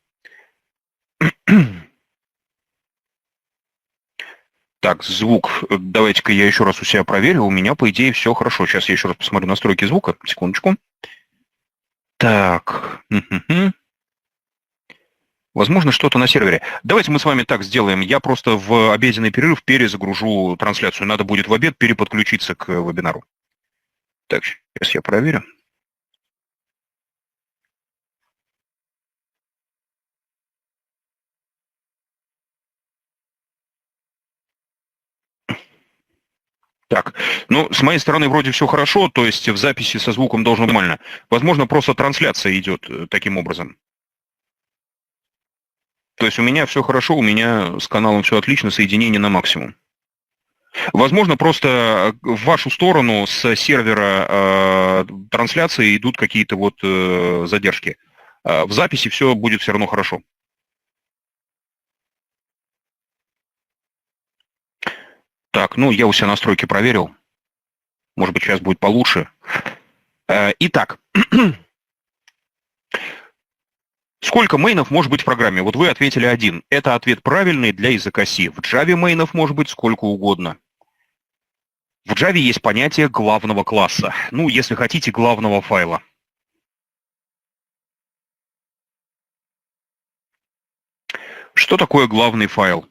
Speaker 1: Так, звук. Давайте-ка я еще раз у себя проверю. У меня, по идее, все хорошо. Сейчас я еще раз посмотрю настройки звука. Секундочку. Так. Возможно, что-то на сервере. Давайте мы с вами так сделаем. Я просто в обеденный перерыв перезагружу трансляцию. Надо будет в обед переподключиться к вебинару. Так, сейчас я проверю. Так, ну, с моей стороны вроде все хорошо, то есть в записи со звуком должно нормально. Возможно, просто трансляция идет таким образом. То есть у меня все хорошо, у меня с каналом все отлично, соединение на максимум. Возможно, просто в вашу сторону с сервера трансляции идут какие-то вот задержки. В записи все будет все равно хорошо. Так, ну, я у себя настройки проверил. Может быть, сейчас будет получше. Итак, сколько мейнов может быть в программе? Вот вы ответили 1. Это ответ правильный для языка C. В Java мейнов может быть сколько угодно. В Java есть понятие главного класса. Ну, если хотите, главного файла. Что такое главный файл?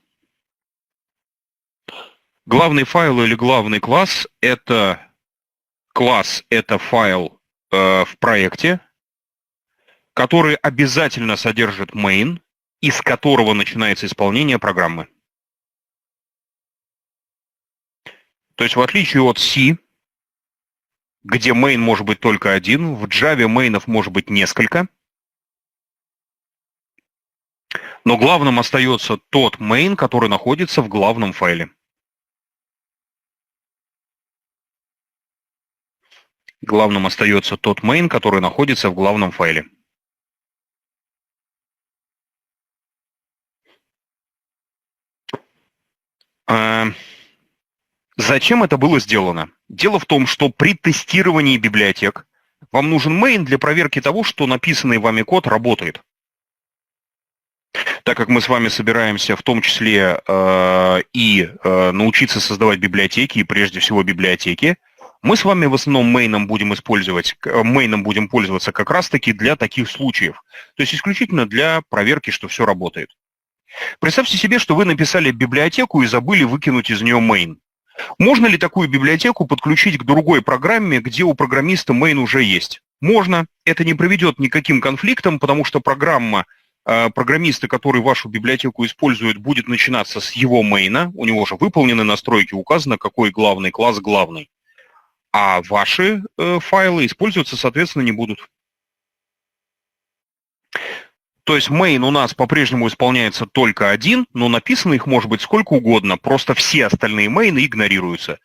Speaker 1: Главный файл или главный класс – это файл в проекте, который обязательно содержит main, из которого начинается исполнение программы. То есть в отличие от C, где main может быть только один, в Java мейнов может быть несколько, но главным остается тот main, который находится в главном файле. Главным остается тот main, который находится в главном файле. Зачем это было сделано? Дело в том, что при тестировании библиотек вам нужен main для проверки того, что написанный вами код работает. Так как мы с вами собираемся в том числе научиться создавать библиотеки, и прежде всего библиотеки, мы с вами в основном мейном будем пользоваться как раз-таки для таких случаев. То есть исключительно для проверки, что все работает. Представьте себе, что вы написали библиотеку и забыли выкинуть из нее main. Можно ли такую библиотеку подключить к другой программе, где у программиста main уже есть? Можно. Это не приведет ни к каким конфликтам, потому что программиста, который вашу библиотеку использует, будет начинаться с его мейна. У него же выполнены настройки, указано, какой главный класс главный. А ваши файлы использоваться, соответственно, не будут. То есть main у нас по-прежнему исполняется только один, но написано их может быть сколько угодно, просто все остальные мейны игнорируются.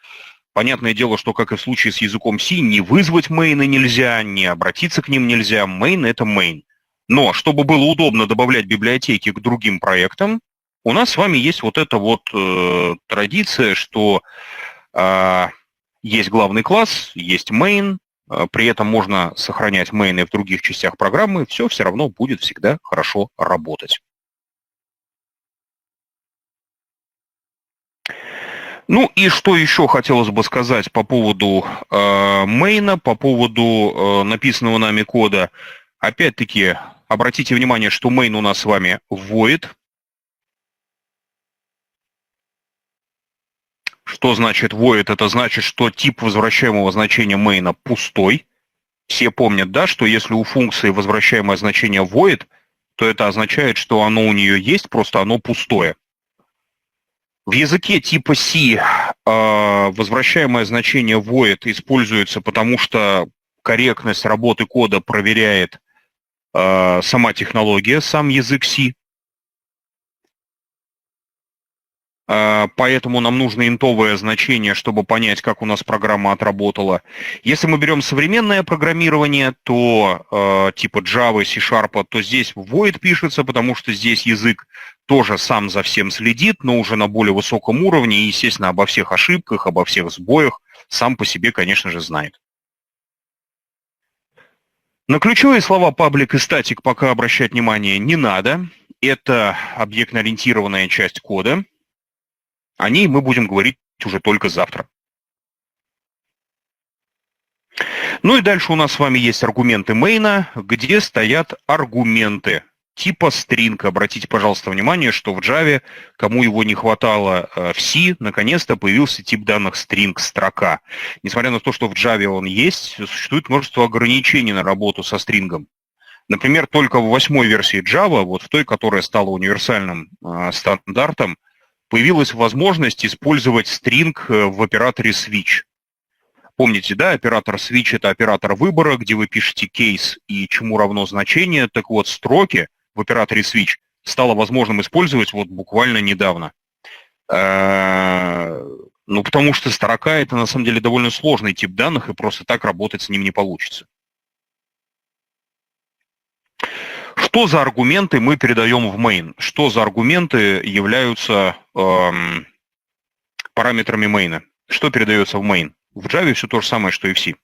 Speaker 1: Понятное дело, что, как и в случае с языком C, не вызвать мейны нельзя, не обратиться к ним нельзя. Main — это main. Но чтобы было удобно добавлять библиотеки к другим проектам, у нас с вами есть вот эта вот традиция, что есть главный класс, есть main, при этом можно сохранять мейны в других частях программы, все равно будет всегда хорошо работать. Ну и что еще хотелось бы сказать по поводу мейна, по поводу написанного нами кода. Опять-таки, обратите внимание, что main у нас с вами void. Что значит void? Это значит, что тип возвращаемого значения main пустой. Все помнят, да, что если у функции возвращаемое значение void, то это означает, что оно у нее есть, просто оно пустое. В языке типа C возвращаемое значение void используется, потому что корректность работы кода проверяет сама технология, сам язык C. поэтому нам нужно интовое значение, чтобы понять, как у нас программа отработала. Если мы берем современное программирование, то типа Java, C#, то здесь void пишется, потому что здесь язык тоже сам за всем следит, но уже на более высоком уровне и, естественно, обо всех ошибках, обо всех сбоях сам по себе, конечно же, знает. На ключевые слова public и static пока обращать внимание не надо. Это объектно-ориентированная часть кода. О ней мы будем говорить уже только завтра. Ну и дальше у нас с вами есть аргументы main, где стоят аргументы типа string. Обратите, пожалуйста, внимание, что в Java, кому его не хватало в C, наконец-то появился тип данных string, строка. Несмотря на то, что в Java он есть, существует множество ограничений на работу со стрингом. Например, только в 8-й версии Java, вот в той, которая стала универсальным стандартом, появилась возможность использовать string в операторе switch. Помните, да, оператор switch — это оператор выбора, где вы пишете кейс и чему равно значение. Так вот, строки в операторе switch стало возможным использовать вот буквально недавно. Ну, потому что строка — это на самом деле довольно сложный тип данных, и просто так работать с ним не получится. Что за аргументы мы передаем в main? Что за аргументы являются параметрами main? Что передается в main? В Java все то же самое, что и в C.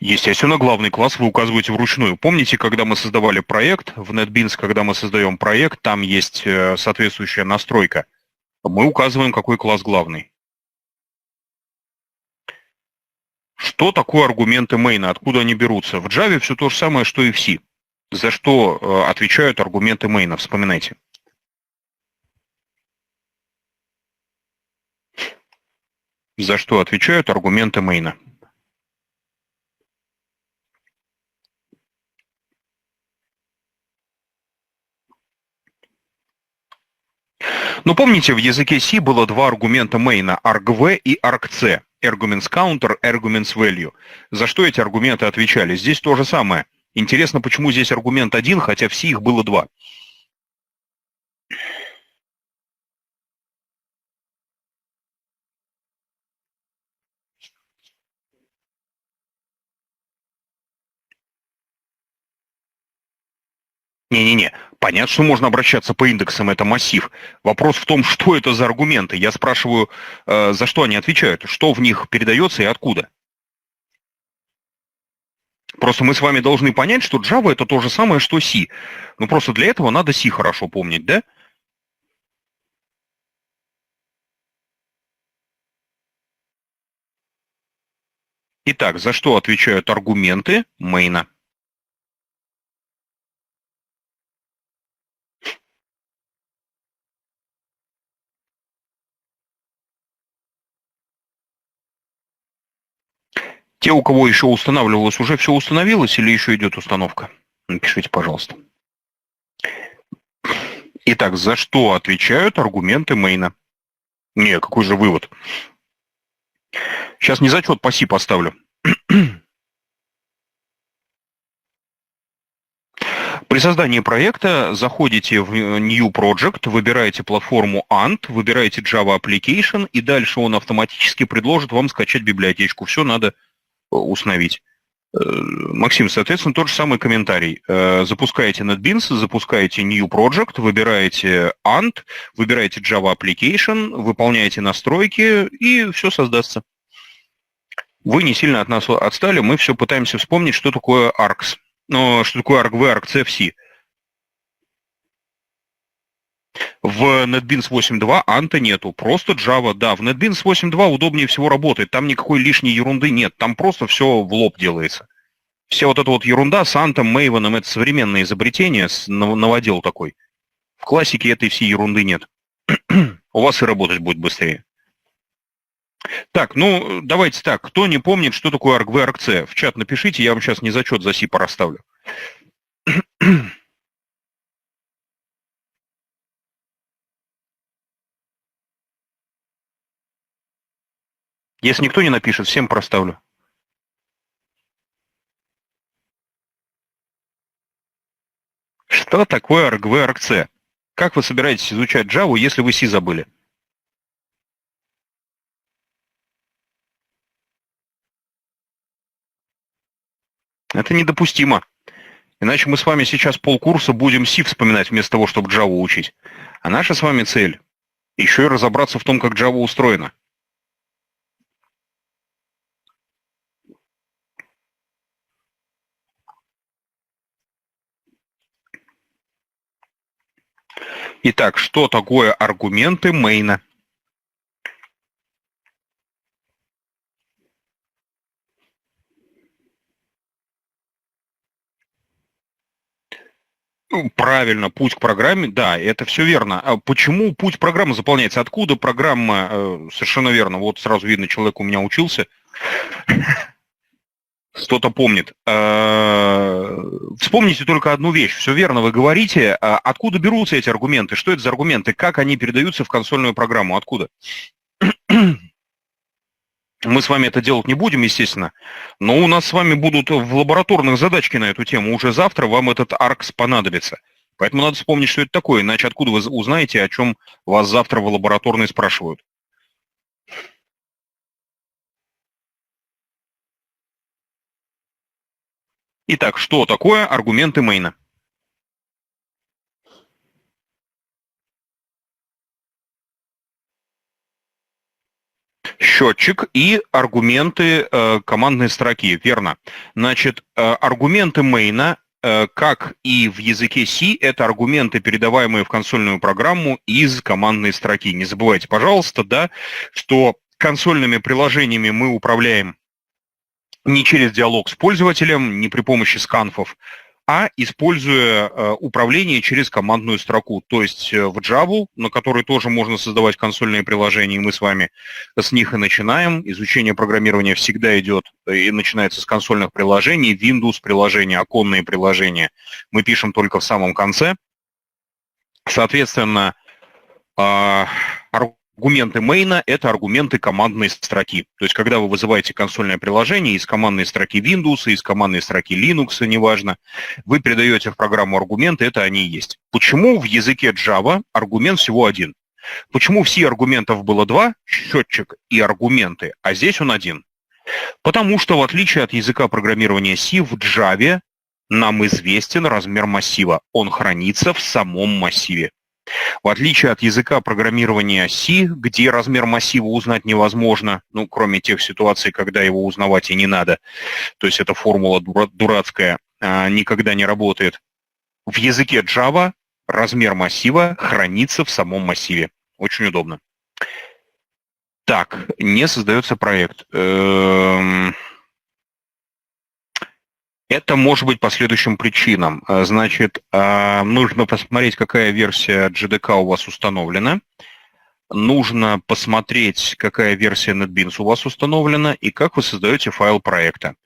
Speaker 1: Естественно, главный класс вы указываете вручную. Помните, когда мы создавали проект, в NetBeans, когда мы создаем проект, там есть соответствующая настройка. Мы указываем, какой класс главный. Что такое аргументы main? Откуда они берутся? В Java все то же самое, что и в C. За что отвечают аргументы main? Вспоминайте. За что отвечают аргументы main? Ну, помните, в языке C было два аргумента main, argv и argc. Arguments counter, arguments value. За что эти аргументы отвечали? Здесь то же самое. Интересно, почему здесь аргумент один, хотя в C их было два. Не-не-не, понятно, что можно обращаться по индексам, это массив. Вопрос в том, что это за аргументы. Я спрашиваю, за что они отвечают, что в них передается и откуда. Просто мы с вами должны понять, что Java это то же самое, что C. Ну просто для этого надо C хорошо помнить, да? Итак, за что отвечают аргументы main? Те, у кого еще устанавливалось, уже все установилось или еще идет установка? Напишите, пожалуйста. Итак, за что отвечают аргументы main? Не, какой же вывод? Сейчас не зачет по C поставлю. При создании проекта заходите в New Project, выбираете платформу Ant, выбираете Java Application, и дальше он автоматически предложит вам скачать библиотечку. Все надо установить. Максим, соответственно, тот же самый комментарий. Запускаете NetBeans, запускаете New Project, выбираете Ant, выбираете Java Application, выполняете настройки, и все создастся. Вы не сильно от нас отстали, мы все пытаемся вспомнить, что такое ARCs. Но что такое ArcV, ArcC в C. В NetBeans 8.2 Anta нету, просто Java. Да, в NetBeans 8.2 удобнее всего работает, там никакой лишней ерунды нет, там просто все в лоб делается. Вся вот эта вот ерунда с Антом, Maven, это современное изобретение, новодел такой. В классике этой всей ерунды нет. У вас и работать будет быстрее. Так, ну, давайте так. Кто не помнит, что такое ArcV, ArcC, в чат напишите, я вам сейчас не зачет за C порасставлю. Если никто не напишет, всем проставлю. Что такое ArcV, ArcC? Как вы собираетесь изучать Java, если вы C забыли? Это недопустимо. Иначе мы с вами сейчас полкурса будем C вспоминать вместо того, чтобы Java учить. А наша с вами цель еще и разобраться в том, как Java устроена. Итак, что такое аргументы мейна? Правильно, путь к программе, да, это все верно. А почему путь программы заполняется? Откуда программа? Совершенно верно. Вот сразу видно, человек у меня учился, что-то помнит. Вспомните только одну вещь. Все верно, вы говорите. Откуда берутся эти аргументы? Что это за аргументы? Как они передаются в консольную программу? Откуда? Мы с вами это делать не будем, естественно, но у нас с вами будут в лабораторных задачки на эту тему. Уже завтра вам этот ARCS понадобится. Поэтому надо вспомнить, что это такое, иначе откуда вы узнаете, о чем вас завтра в лабораторной спрашивают. Итак, что такое аргументы мейна? Счетчик и аргументы командной строки, верно. Значит, аргументы мейна, как и в языке C, это аргументы, передаваемые в консольную программу из командной строки. Не забывайте, пожалуйста, да, что консольными приложениями мы управляем не через диалог с пользователем, не при помощи сканфов, а используя управление через командную строку. То есть в Java, на которой тоже можно создавать консольные приложения, и мы с вами с них и начинаем. Изучение программирования всегда идет и начинается с консольных приложений, Windows приложения, оконные приложения. Мы пишем только в самом конце. Соответственно, аргументы мейна – это аргументы командной строки. То есть, когда вы вызываете консольное приложение из командной строки Windows, из командной строки Linux, неважно, вы передаете в программу аргументы, это они и есть. Почему в языке Java аргумент всего один? Почему в C аргументов было два, счетчик и аргументы, а здесь он один? Потому что, в отличие от языка программирования C, в Java нам известен размер массива. Он хранится в самом массиве. В отличие от языка программирования C, где размер массива узнать невозможно, ну, кроме тех ситуаций, когда его узнавать и не надо, то есть эта формула дурацкая никогда не работает, в языке Java размер массива хранится в самом массиве. Очень удобно. Так, не создается проект. Это может быть по следующим причинам. Значит, нужно посмотреть, какая версия JDK у вас установлена. Нужно посмотреть, какая версия NetBeans у вас установлена и как вы создаете файл проекта.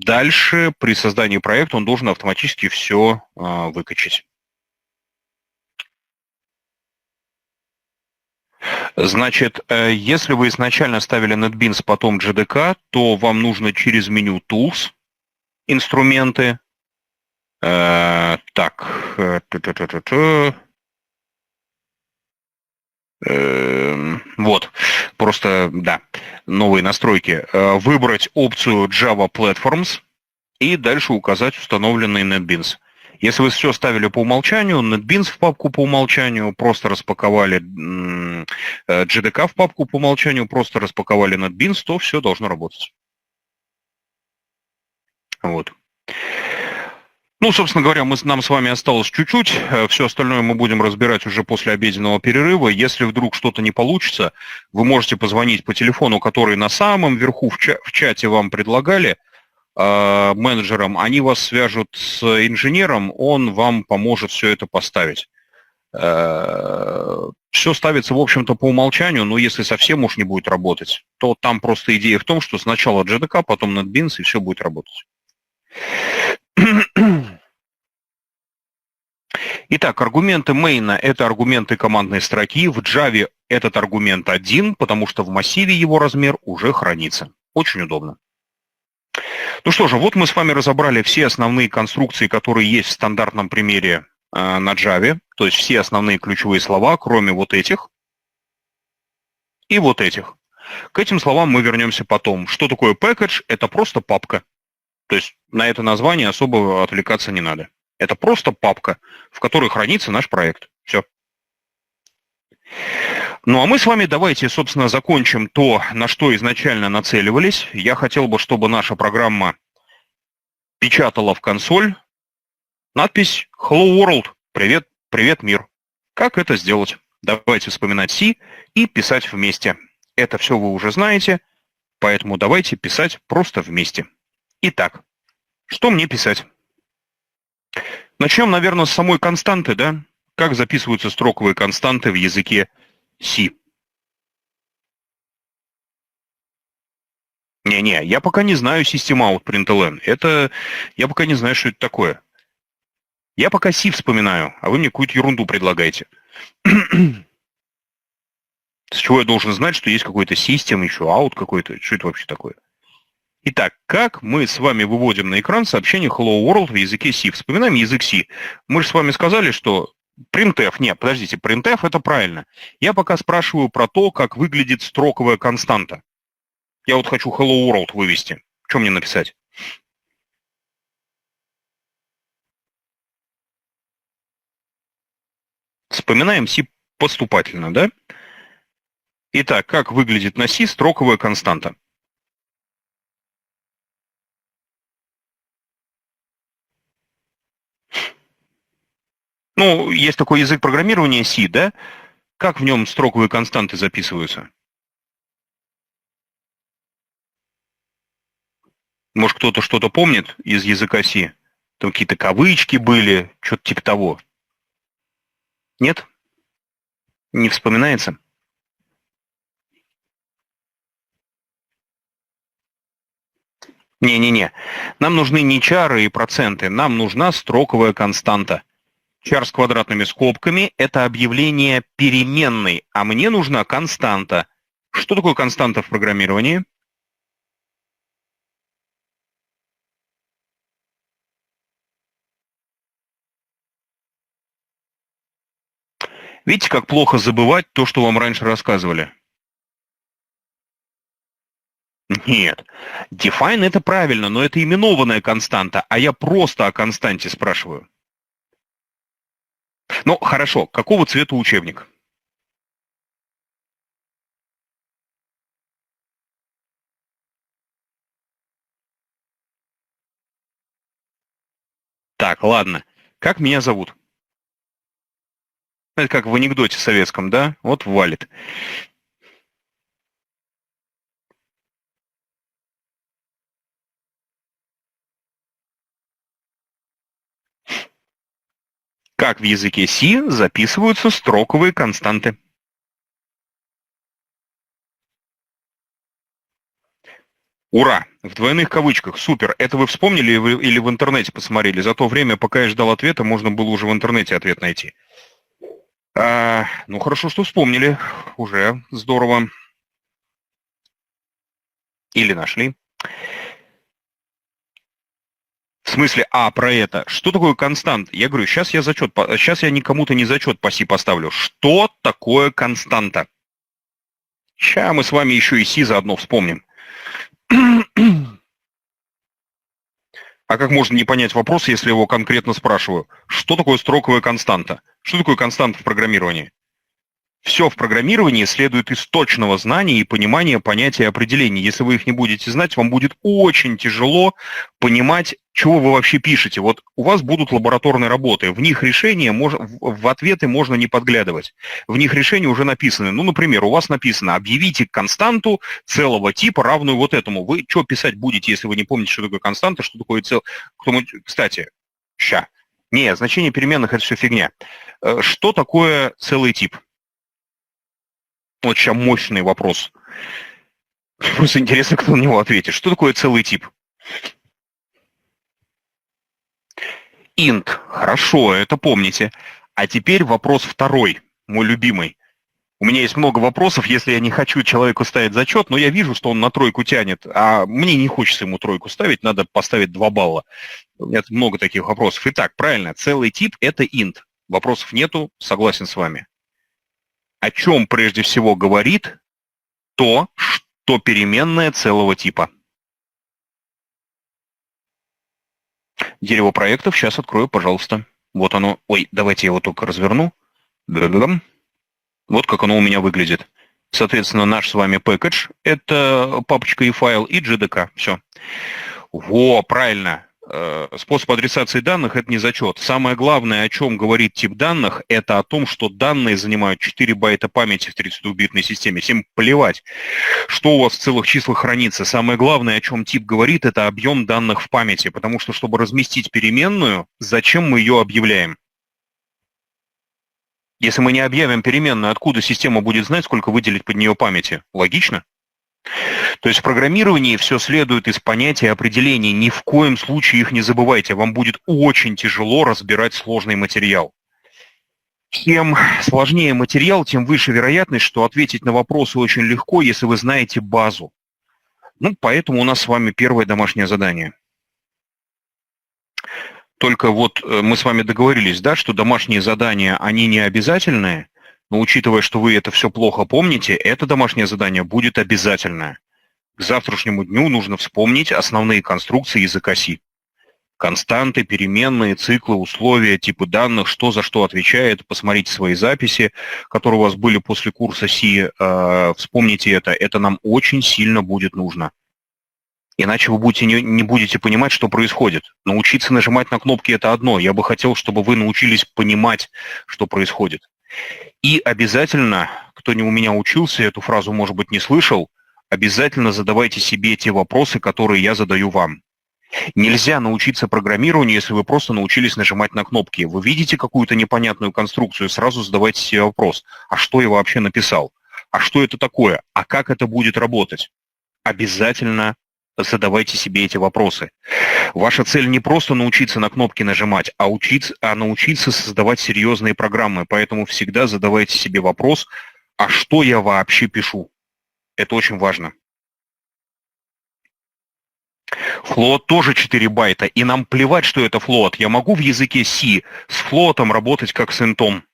Speaker 1: Дальше при создании проекта он должен автоматически все выкачать. Значит, если вы изначально ставили NetBeans, потом JDK, то вам нужно через меню Tools, инструменты. Вот, просто, да, новые настройки. Выбрать опцию Java Platforms и дальше указать установленный NetBeans. Если вы все ставили по умолчанию, NetBeans в папку по умолчанию, просто распаковали JDK в папку по умолчанию, просто распаковали NetBeans, то все должно работать. Вот. Ну, собственно говоря, нам с вами осталось чуть-чуть. Все остальное мы будем разбирать уже после обеденного перерыва. Если вдруг что-то не получится, вы можете позвонить по телефону, который на самом верху в чате вам предлагали, менеджерам, они вас свяжут с инженером, он вам поможет все это поставить. Все ставится, в общем-то, по умолчанию, но если совсем уж не будет работать, то там просто идея в том, что сначала JDK, потом NetBeans, и все будет работать. Итак, аргументы мейна – это аргументы командной строки. В Java этот аргумент один, потому что в массиве его размер уже хранится. Очень удобно. Ну что же, вот мы с вами разобрали все основные конструкции, которые есть в стандартном примере на Java, то есть все основные ключевые слова, кроме вот этих и вот этих. К этим словам мы вернемся потом. Что такое package? Это просто папка. То есть на это название особо отвлекаться не надо. Это просто папка, в которой хранится наш проект. Все. Ну а мы с вами давайте, собственно, закончим то, на что изначально нацеливались. Я хотел бы, чтобы наша программа печатала в консоль надпись Hello World. Привет, привет, мир. Как это сделать? Давайте вспоминать C и писать вместе. Это все вы уже знаете, поэтому давайте писать просто вместе. Итак, что мне писать? Начнем, наверное, с самой константы, да? Как записываются строковые константы в языке C? Не-не, я пока не знаю system.out.println. Это я пока не знаю, что это такое. Я пока C вспоминаю, а вы мне какую-то ерунду предлагаете. С чего я должен знать, что есть какой-то system, еще out какой-то? Что это вообще такое? Итак, как мы с вами выводим на экран сообщение Hello World в языке C? Вспоминаем язык C. Мы же с вами сказали, что printf, нет, подождите, printf это правильно. Я пока спрашиваю про то, как выглядит строковая константа. Я вот хочу Hello World вывести. Что мне написать? Вспоминаем C поступательно, да? Итак, как выглядит на C строковая константа? Ну, есть такой язык программирования C, да? Как в нем строковые константы записываются? Может, кто-то что-то помнит из языка C? Там какие-то кавычки были, что-то типа того. Нет? Не вспоминается? Не-не-не. Нам нужны не чары и проценты, нам нужна строковая константа. Чар с квадратными скобками – это объявление переменной, а мне нужна константа. Что такое константа в программировании? Видите, как плохо забывать то, что вам раньше рассказывали? Нет. Define это правильно, но это именованная константа, а я просто о константе спрашиваю. Ну, хорошо, какого цвета учебник? Так, ладно. Как меня зовут? Это как в анекдоте советском, да? Вот валит. Как в языке C записываются строковые константы? Ура! В двойных кавычках. Супер. Это вы вспомнили или в интернете посмотрели? За то время, пока я ждал ответа, можно было уже в интернете ответ найти. Ну, хорошо, что вспомнили. Уже здорово. Или нашли. В смысле, про это. Что такое констант? Я говорю, сейчас я никому-то не зачет по си поставлю. Что такое константа? Сейчас мы с вами еще и си заодно вспомним. А как можно не понять вопрос, если его конкретно спрашиваю? Что такое строковая константа? Что такое константа в программировании? Все в программировании следует из точного знания и понимания понятия определений. Если вы их не будете знать, вам будет очень тяжело понимать, чего вы вообще пишете. Вот у вас будут лабораторные работы, в них решения, в ответы можно не подглядывать. В них решения уже написаны. Ну, например, у вас написано «объявите константу целого типа, равную вот этому». Вы что писать будете, если вы не помните, что такое константа, что такое Кстати, Не, значение переменных – это все фигня. Что такое целый тип? Вот сейчас мощный вопрос. Просто интересно, кто на него ответит. Что такое целый тип? Int. Хорошо, это помните. А теперь вопрос второй, мой любимый. У меня есть много вопросов, если я не хочу человеку ставить зачет, но я вижу, что он на тройку тянет, а мне не хочется ему тройку ставить, надо поставить 2 балла. У меня много таких вопросов. Итак, правильно, целый тип – это int. Вопросов нету, согласен с вами. О чем прежде всего говорит то, что переменная целого типа? Дерево проектов сейчас открою, пожалуйста. Вот оно. Ой, давайте я его только разверну. Да-да-да. Вот как оно у меня выглядит. Соответственно, наш с вами package – это папочка и файл, и JDK. Все. Во, правильно. Способ адресации данных – это не зачет. Самое главное, о чем говорит тип данных, это о том, что данные занимают 4 байта памяти в 32-битной системе. Всем плевать, что у вас в целых числах хранится. Самое главное, о чем тип говорит, это объем данных в памяти. Потому что, чтобы разместить переменную, зачем мы ее объявляем? Если мы не объявим переменную, откуда система будет знать, сколько выделить под нее памяти? Логично? То есть в программировании все следует из понятия определений. Ни в коем случае их не забывайте. Вам будет очень тяжело разбирать сложный материал. Чем сложнее материал, тем выше вероятность, что ответить на вопросы очень легко, если вы знаете базу. Ну, поэтому у нас с вами первое домашнее задание. Только вот мы с вами договорились, да, что домашние задания, они не обязательные, но учитывая, что вы это все плохо помните, это домашнее задание будет обязательное. К завтрашнему дню нужно вспомнить основные конструкции языка C. Константы, переменные, циклы, условия, типы данных, что за что отвечает. Посмотрите свои записи, которые у вас были после курса C. Вспомните это нам очень сильно будет нужно. Иначе вы не будете понимать, что происходит. Научиться нажимать на кнопки – это одно. Я бы хотел, чтобы вы научились понимать, что происходит. И обязательно, кто не у меня учился, эту фразу, может быть, не слышал, обязательно задавайте себе те вопросы, которые я задаю вам. Нельзя научиться программированию, если вы просто научились нажимать на кнопки. Вы видите какую-то непонятную конструкцию, сразу задавайте себе вопрос. А что я вообще написал? А что это такое? А как это будет работать? Обязательно задавайте себе эти вопросы. Ваша цель не просто научиться на кнопки нажимать, а научиться создавать серьезные программы. Поэтому всегда задавайте себе вопрос, а что я вообще пишу? Это очень важно. Float тоже 4 байта, и нам плевать, что это float. Я могу в языке C с float'ом работать как с интом.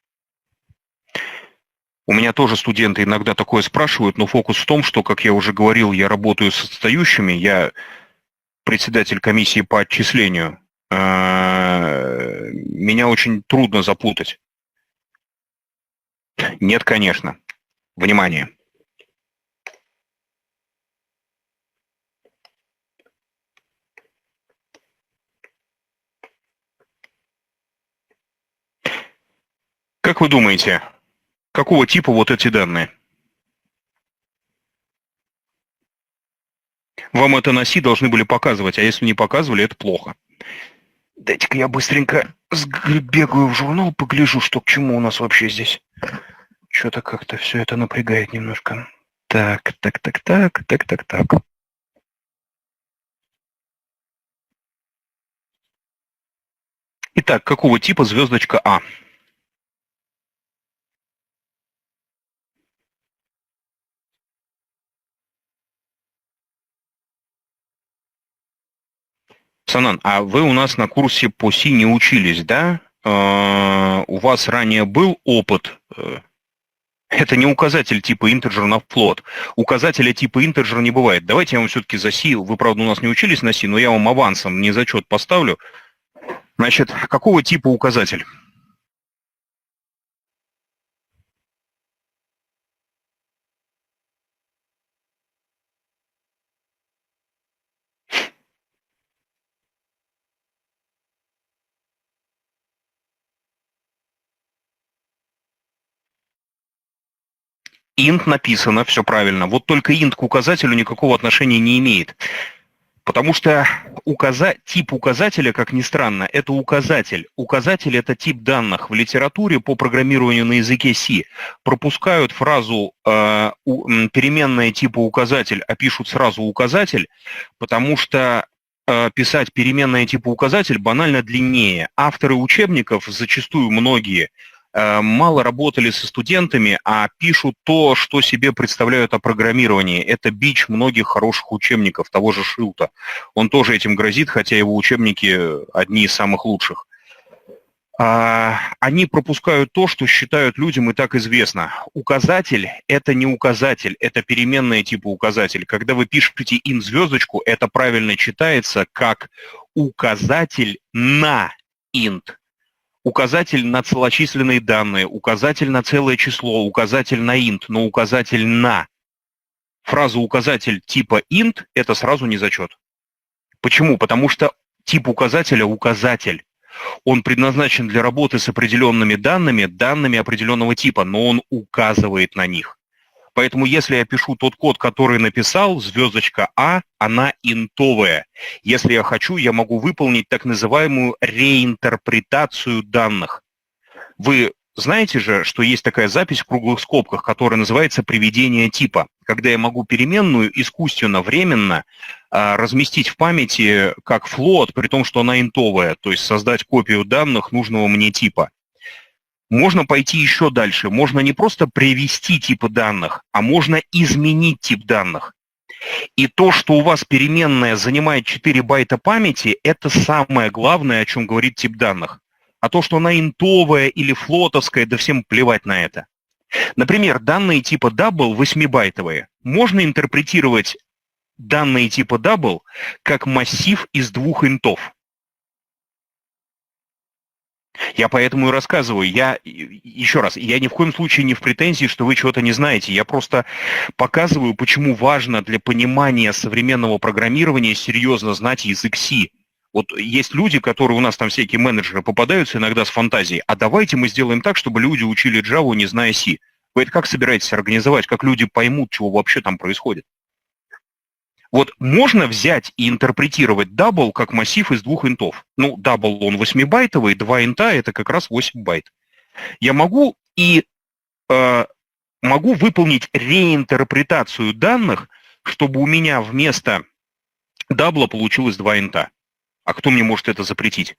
Speaker 1: У меня тоже студенты иногда такое спрашивают, но фокус в том, что, как я уже говорил, я работаю с отстающими, я председатель комиссии по отчислению. Меня очень трудно запутать. Нет, конечно. Внимание. Как вы думаете, какого типа вот эти данные? Вам это на C должны были показывать, а если не показывали, это плохо. Дайте-ка я быстренько бегаю в журнал, погляжу, что к чему у нас вообще здесь. Что-то как-то все это напрягает немножко. Так. Итак, какого типа звездочка А? Санан, а вы у нас на курсе по C не учились, да? У вас ранее был опыт? Это не указатель типа integer на float. Указателя типа integer не бывает. Давайте я вам все-таки за C, вы, правда, у нас не учились на C, но я вам авансом не зачет поставлю. Значит, какого типа указатель? Int написано, все правильно. Вот только int к указателю никакого отношения не имеет. Потому что тип указателя, как ни странно, это указатель. Указатель – это тип данных. В литературе по программированию на языке C пропускают фразу переменная типа указатель, а пишут сразу указатель, потому что писать переменная типа указатель банально длиннее. Авторы учебников, зачастую многие, мало работали со студентами, а пишут то, что себе представляют о программировании. Это бич многих хороших учебников, того же Шилта. Он тоже этим грозит, хотя его учебники одни из самых лучших. Они пропускают то, что считают людям и так известно. Указатель – это не указатель, это переменная типа указатель. Когда вы пишете int звездочку, это правильно читается как указатель на int. Указатель на целочисленные данные, указатель на целое число, указатель на int, но указатель на. Фраза указатель типа int – это сразу не зачет. Почему? Потому что тип указателя – указатель. Он предназначен для работы с определенными данными определенного типа, но он указывает на них. Поэтому если я пишу тот код, который написал, звездочка А, она интовая. Если я хочу, я могу выполнить так называемую реинтерпретацию данных. Вы знаете же, что есть такая запись в круглых скобках, которая называется приведение типа, когда я могу переменную искусственно, временно разместить в памяти как float, при том, что она интовая, то есть создать копию данных нужного мне типа. Можно пойти еще дальше. Можно не просто привести типы данных, а можно изменить тип данных. И то, что у вас переменная занимает 4 байта памяти, это самое главное, о чем говорит тип данных. А то, что она интовая или флотовская, да всем плевать на это. Например, данные типа double 8-байтовые. Можно интерпретировать данные типа double как массив из 2 интов. Я поэтому и рассказываю. Еще раз, я ни в коем случае не в претензии, что вы чего-то не знаете. Я просто показываю, почему важно для понимания современного программирования серьезно знать язык C. Вот есть люди, которые у нас там всякие менеджеры попадаются иногда с фантазией, а давайте мы сделаем так, чтобы люди учили Java, не зная C. Вы это как собираетесь организовать? Как люди поймут, чего вообще там происходит? Вот можно взять и интерпретировать double как массив из 2 интов. Ну, double он 8-байтовый, 2 инта это как раз 8 байт. Я могу могу выполнить реинтерпретацию данных, чтобы у меня вместо double получилось 2 инта. А кто мне может это запретить?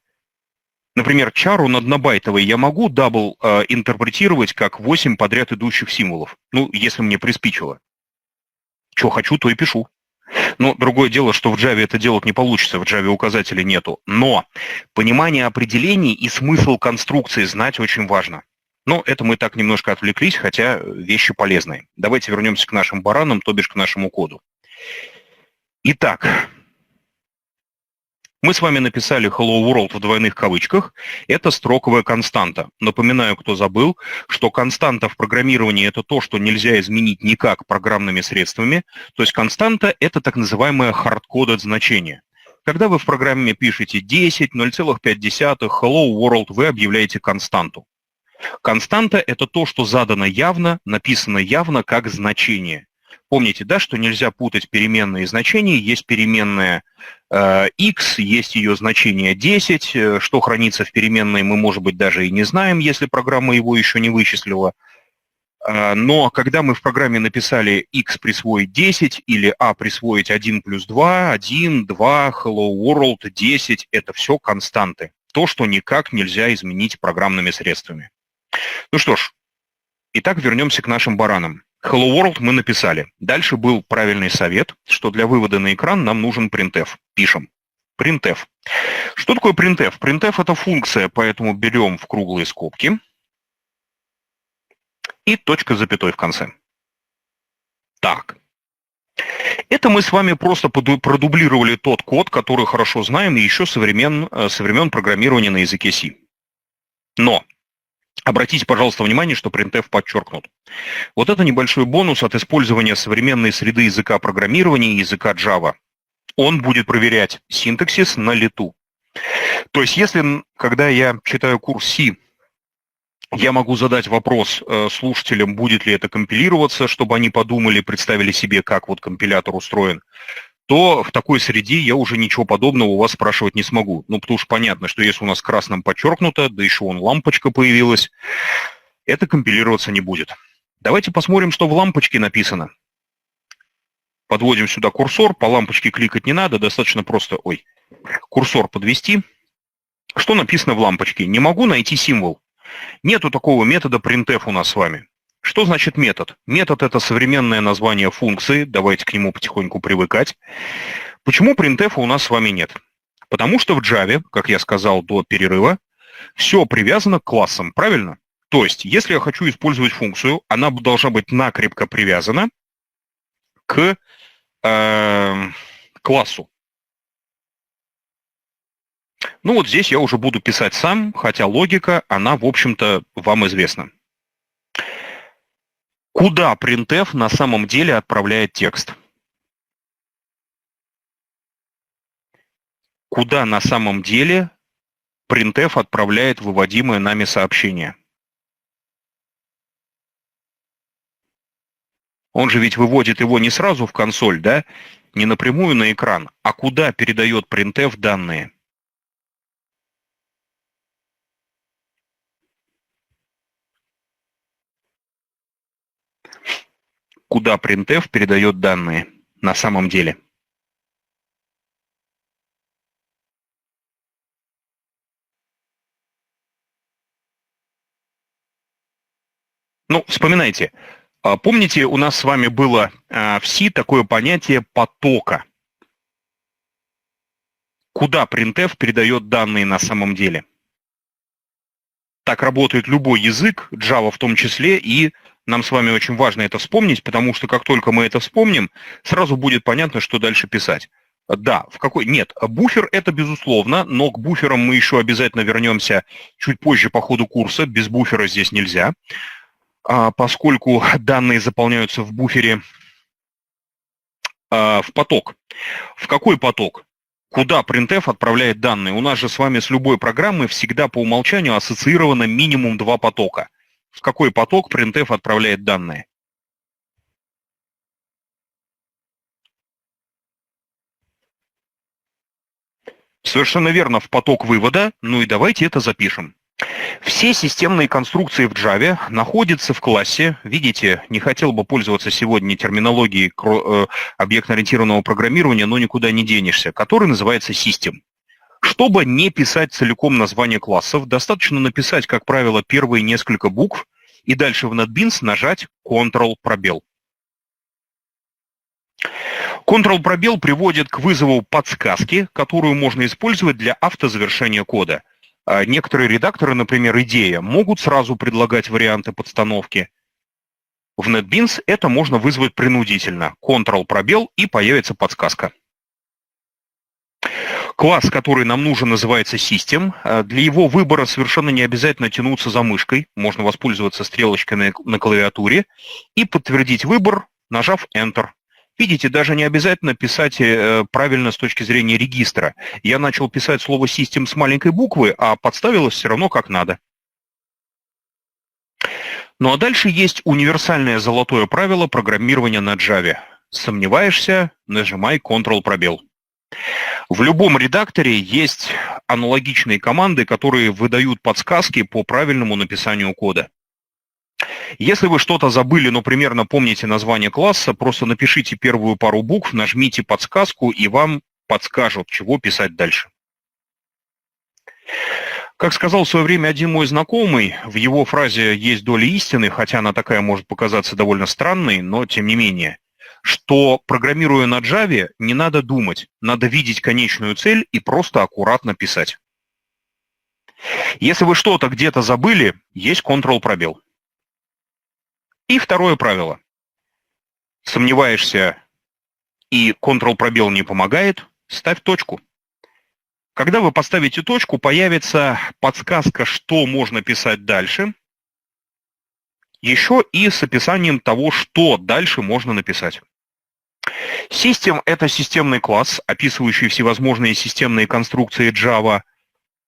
Speaker 1: Например, char он однобайтовый. Я могу double интерпретировать как 8 подряд идущих символов. Ну, если мне приспичило. Что хочу, то и пишу. Но другое дело, что в Java это делать не получится, в Java указателей нету. Но понимание определений и смысл конструкции знать очень важно. Но это мы так немножко отвлеклись, хотя вещи полезные. Давайте вернемся к нашим баранам, то бишь к нашему коду. Итак, мы с вами написали Hello World в двойных кавычках. Это строковая константа. Напоминаю, кто забыл, что константа в программировании – это то, что нельзя изменить никак программными средствами. То есть константа – это так называемое hard-coded значение. Когда вы в программе пишете 10, 0,5, Hello World, вы объявляете константу. Константа – это то, что задано явно, написано явно как значение. Помните, да, что нельзя путать переменные и значения. Есть переменная x, есть ее значение 10. Что хранится в переменной, мы, может быть, даже и не знаем, если программа его еще не вычислила. Но когда мы в программе написали x присвоить 10 или a присвоить 1 плюс 2, 1, 2, hello world, 10, это все константы. То, что никак нельзя изменить программными средствами. Ну что ж, итак, вернемся к нашим баранам. Hello World мы написали. Дальше был правильный совет, что для вывода на экран нам нужен printf. Пишем. Printf. Что такое printf? Printf – это функция, поэтому берем в круглые скобки и точка с запятой в конце. Так. Это мы с вами просто продублировали тот код, который хорошо знаем и еще со времен программирования на языке C. Но обратите, пожалуйста, внимание, что printf подчеркнут. Вот это небольшой бонус от использования современной среды языка программирования и языка Java. Он будет проверять синтаксис на лету. То есть, если, когда я читаю курс C, я могу задать вопрос слушателям, будет ли это компилироваться, чтобы они подумали, представили себе, как вот компилятор устроен, то в такой среде я уже ничего подобного у вас спрашивать не смогу. Ну, потому что понятно, что если у нас красным подчеркнуто, да еще вон лампочка появилась, это компилироваться не будет. Давайте посмотрим, что в лампочке написано. Подводим сюда курсор, по лампочке кликать не надо, достаточно просто, курсор подвести. Что написано в лампочке? Не могу найти символ. Нету такого метода printf у нас с вами. Что значит метод? Метод – это современное название функции, давайте к нему потихоньку привыкать. Почему printf у нас с вами нет? Потому что в Java, как я сказал до перерыва, все привязано к классам, правильно? То есть, если я хочу использовать функцию, она должна быть накрепко привязана к классу. Ну вот здесь я уже буду писать сам, хотя логика, она, в общем-то, вам известна. Куда printf на самом деле отправляет текст? Куда на самом деле printf отправляет выводимое нами сообщение? Он же ведь выводит его не сразу в консоль, да? Не напрямую на экран. А куда передает printf данные? Куда printf передает данные на самом деле? Ну, вспоминайте. Помните, у нас с вами было в C такое понятие потока. Куда printf передает данные на самом деле? Так работает любой язык, Java в том числе, и нам с вами очень важно это вспомнить, потому что как только мы это вспомним, сразу будет понятно, что дальше писать. Да, в какой... Нет, буфер это безусловно, но к буферам мы еще обязательно вернемся чуть позже по ходу курса. Без буфера здесь нельзя, поскольку данные заполняются в буфере в поток. В какой поток? Куда printf отправляет данные? У нас же с вами с любой программой всегда по умолчанию ассоциировано минимум 2 потока. В какой поток printf отправляет данные? Совершенно верно, в поток вывода. Ну и давайте это запишем. Все системные конструкции в Java находятся в классе. Видите, не хотел бы пользоваться сегодня терминологией объектно-ориентированного программирования, но никуда не денешься, который называется System. Чтобы не писать целиком название классов, достаточно написать, как правило, первые несколько букв и дальше в NetBeans нажать Ctrl-пробел. Ctrl-пробел приводит к вызову подсказки, которую можно использовать для автозавершения кода. Некоторые редакторы, например, Идея, могут сразу предлагать варианты подстановки. В NetBeans это можно вызвать принудительно. Ctrl-пробел и появится подсказка. Класс, который нам нужен, называется System. Для его выбора совершенно не обязательно тянуться за мышкой. Можно воспользоваться стрелочкой на клавиатуре и подтвердить выбор, нажав Enter. Видите, даже не обязательно писать правильно с точки зрения регистра. Я начал писать слово System с маленькой буквы, а подставилось все равно как надо. Ну а дальше есть универсальное золотое правило программирования на Java. Сомневаешься, нажимай Ctrl-пробел. В любом редакторе есть аналогичные команды, которые выдают подсказки по правильному написанию кода. Если вы что-то забыли, но примерно помните название класса, просто напишите первую пару букв, нажмите подсказку, и вам подскажут, чего писать дальше. Как сказал в свое время один мой знакомый, в его фразе есть доля истины, хотя она такая может показаться довольно странной, но тем не менее, что, программируя на Java, не надо думать, надо видеть конечную цель и просто аккуратно писать. Если вы что-то где-то забыли, есть Ctrl-пробел. И второе правило. Сомневаешься и Ctrl-пробел не помогает, ставь точку. Когда вы поставите точку, появится подсказка, что можно писать дальше, еще и с описанием того, что дальше можно написать. System – это системный класс, описывающий всевозможные системные конструкции Java.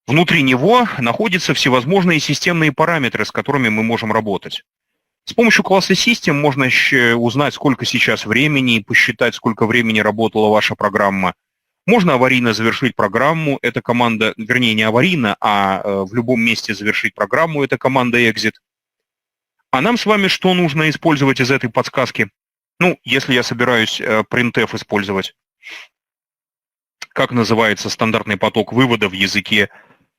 Speaker 1: Внутри него находятся всевозможные системные параметры, с которыми мы можем работать. С помощью класса System можно узнать, сколько сейчас времени, и посчитать, сколько времени работала ваша программа. Можно аварийно завершить программу, это команда, вернее, не аварийно, а в любом месте завершить программу, это команда exit. А нам с вами что нужно использовать из этой подсказки? Ну, если я собираюсь printf использовать, как называется стандартный поток вывода в языке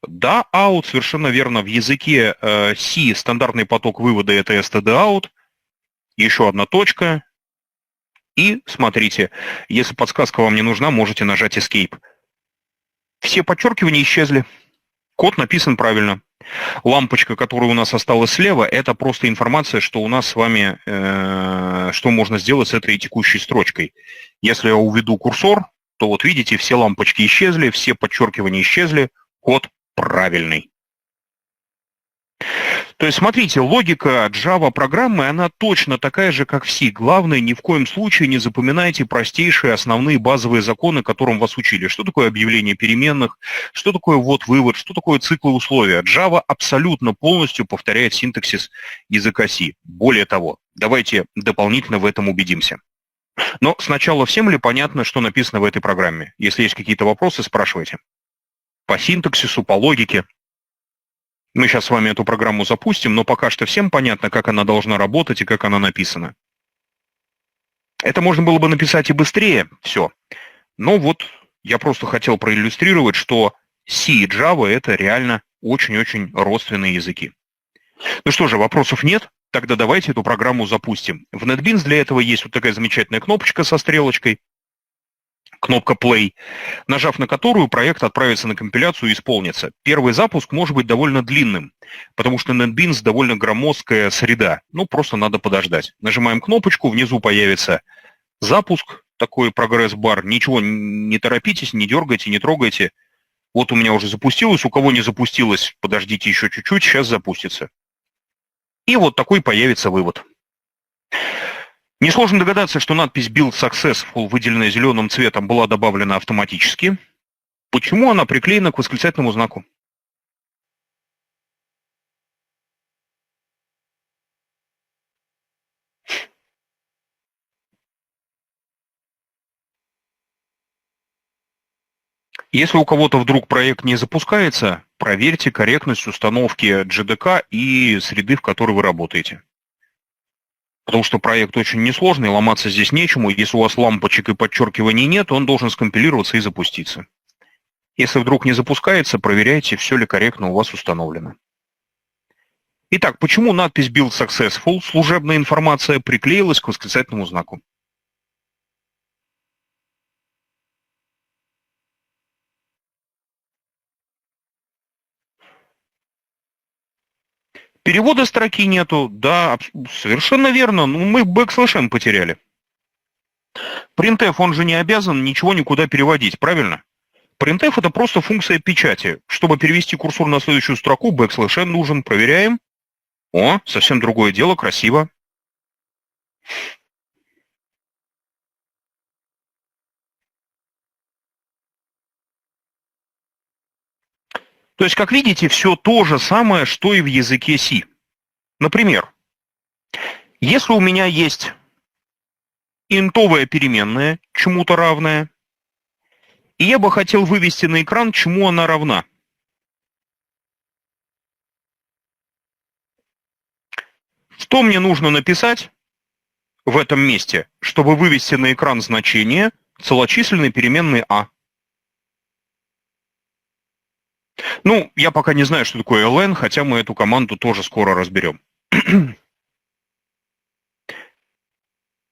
Speaker 1: Да, out, совершенно верно. В языке C стандартный поток вывода это std_out. Еще одна точка. И смотрите, если подсказка вам не нужна, можете нажать Escape. Все подчеркивания исчезли. Код написан правильно. Лампочка, которая у нас осталась слева, это просто информация, что у нас с вами, что можно сделать с этой текущей строчкой. Если я уведу курсор, то вот видите, все лампочки исчезли, все подчеркивания исчезли, код правильный. То есть, смотрите, логика Java-программы, она точно такая же, как в C. Главное, ни в коем случае не запоминайте простейшие основные базовые законы, которым вас учили. Что такое объявление переменных, что такое ввод-вывод, что такое циклы условия. Java абсолютно полностью повторяет синтаксис языка C. Более того, давайте дополнительно в этом убедимся. Но сначала всем ли понятно, что написано в этой программе? Если есть какие-то вопросы, спрашивайте. По синтаксису, по логике. Мы сейчас с вами эту программу запустим, но пока что всем понятно, как она должна работать и как она написана. Это можно было бы написать и быстрее, все. Но вот я просто хотел проиллюстрировать, что C и Java — это реально очень-очень родственные языки. Ну что же, вопросов нет? Тогда давайте эту программу запустим. В NetBeans для этого есть вот такая замечательная кнопочка со стрелочкой, кнопка Play, нажав на которую проект отправится на компиляцию и исполнится. Первый запуск может быть довольно длинным, потому что NetBeans довольно громоздкая среда. Ну, просто надо подождать. Нажимаем кнопочку, внизу появится запуск, такой прогресс-бар. Ничего не торопитесь, не дергайте, не трогайте. Вот у меня уже запустилось, у кого не запустилось, подождите еще чуть-чуть, сейчас запустится. И вот такой появится вывод. Несложно догадаться, что надпись Build Successful, выделенная зеленым цветом, была добавлена автоматически. Почему она приклеена к восклицательному знаку? Если у кого-то вдруг проект не запускается, проверьте корректность установки JDK и среды, в которой вы работаете. Потому что проект очень несложный, ломаться здесь нечему. Если у вас лампочек и подчеркиваний нет, он должен скомпилироваться и запуститься. Если вдруг не запускается, проверяйте, все ли корректно у вас установлено. Итак, почему надпись Build Successful, служебная информация, приклеилась к восклицательному знаку? Перевода строки нету, да, совершенно верно, ну, мы бэкслэш n потеряли. Printf, он же не обязан ничего никуда переводить, правильно? Printf — это просто функция печати. Чтобы перевести курсор на следующую строку, бэкслэш n нужен, проверяем. О, совсем другое дело, красиво. То есть, как видите, все то же самое, что и в языке C. Например, если у меня есть интовая переменная, чему-то равная, и я бы хотел вывести на экран, чему она равна. Что мне нужно написать в этом месте, чтобы вывести на экран значение целочисленной переменной а? Ну, я пока не знаю, что такое ln, хотя мы эту команду тоже скоро разберем.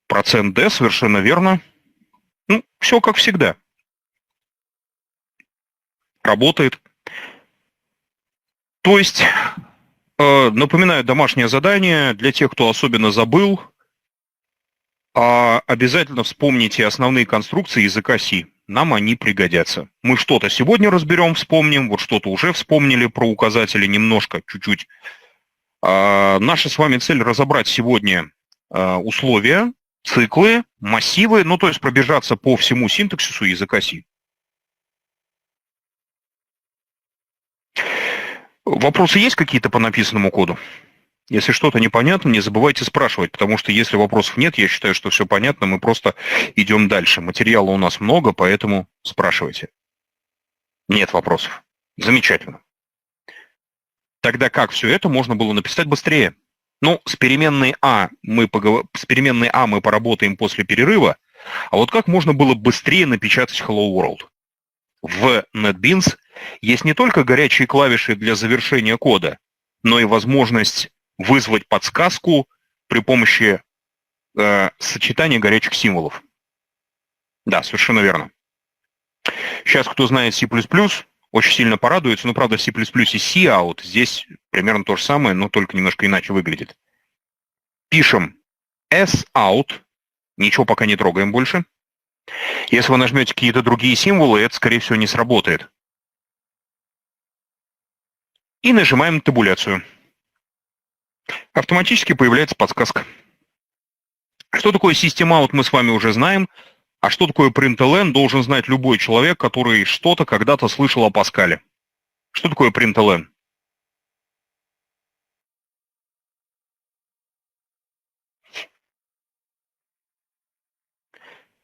Speaker 1: Процент d, совершенно верно. Ну, все как всегда. Работает. То есть, напоминаю, домашнее задание для тех, кто особенно забыл. Обязательно вспомните основные конструкции языка C. Нам они пригодятся. Мы что-то сегодня разберем, вспомним, вот что-то уже вспомнили про указатели немножко, чуть-чуть. Наша с вами цель разобрать сегодня условия, циклы, массивы, ну то есть пробежаться по всему синтаксису языка C. Вопросы есть какие-то по написанному коду? Если что-то непонятно, не забывайте спрашивать, потому что если вопросов нет, я считаю, что все понятно, мы просто идем дальше. Материала у нас много, поэтому спрашивайте. Нет вопросов. Замечательно. Тогда как все это можно было написать быстрее? Ну, с переменной мы поработаем после перерыва, а вот как можно было быстрее напечатать Hello World? В NetBeans есть не только горячие клавиши для завершения кода, но и возможность вызвать подсказку при помощи сочетания горячих символов. Да, совершенно верно. Сейчас, кто знает C++, очень сильно порадуется. Ну, правда, в C++ и cout здесь примерно то же самое, но только немножко иначе выглядит. Пишем sout, ничего пока не трогаем больше. Если вы нажмете какие-то другие символы, это, скорее всего, не сработает. И нажимаем табуляцию. Автоматически появляется подсказка. Что такое system-out, мы с вами уже знаем. А что такое println, должен знать любой человек, который что-то когда-то слышал о Паскале. Что такое println?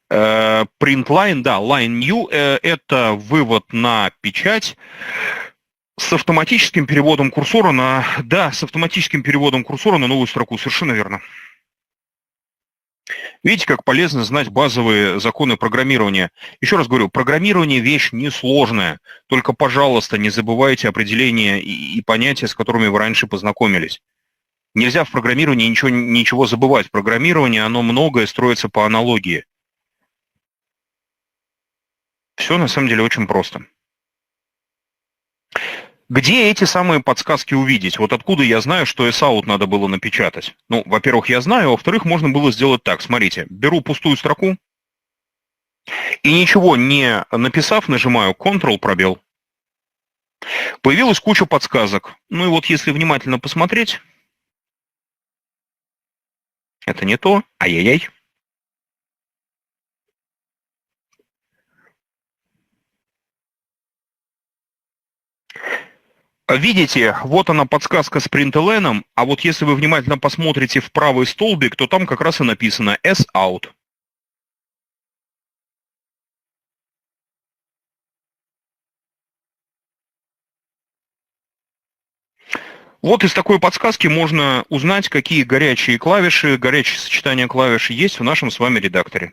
Speaker 1: Printline, да, line new, это вывод на печать с автоматическим переводом курсора на, да, с автоматическим переводом курсора на новую строку, совершенно верно. Видите, как полезно знать базовые законы программирования. Еще раз говорю, программирование вещь несложная. Только, пожалуйста, не забывайте определения и понятия, с которыми вы раньше познакомились. Нельзя в программировании ничего забывать. Программирование, оно многое строится по аналогии. Все на самом деле очень просто. Где эти самые подсказки увидеть? Вот откуда я знаю, что sout надо было напечатать? Ну, во-первых, я знаю, а во-вторых, можно было сделать так. Смотрите, беру пустую строку и ничего не написав, нажимаю Ctrl, пробел. Появилась куча подсказок. Ну и вот если внимательно посмотреть, это не то, ай-яй-яй. Видите, вот она подсказка с println, а вот если вы внимательно посмотрите в правый столбик, то там как раз и написано sout. Вот из такой подсказки можно узнать, какие горячие клавиши, горячие сочетания клавиш есть в нашем с вами редакторе.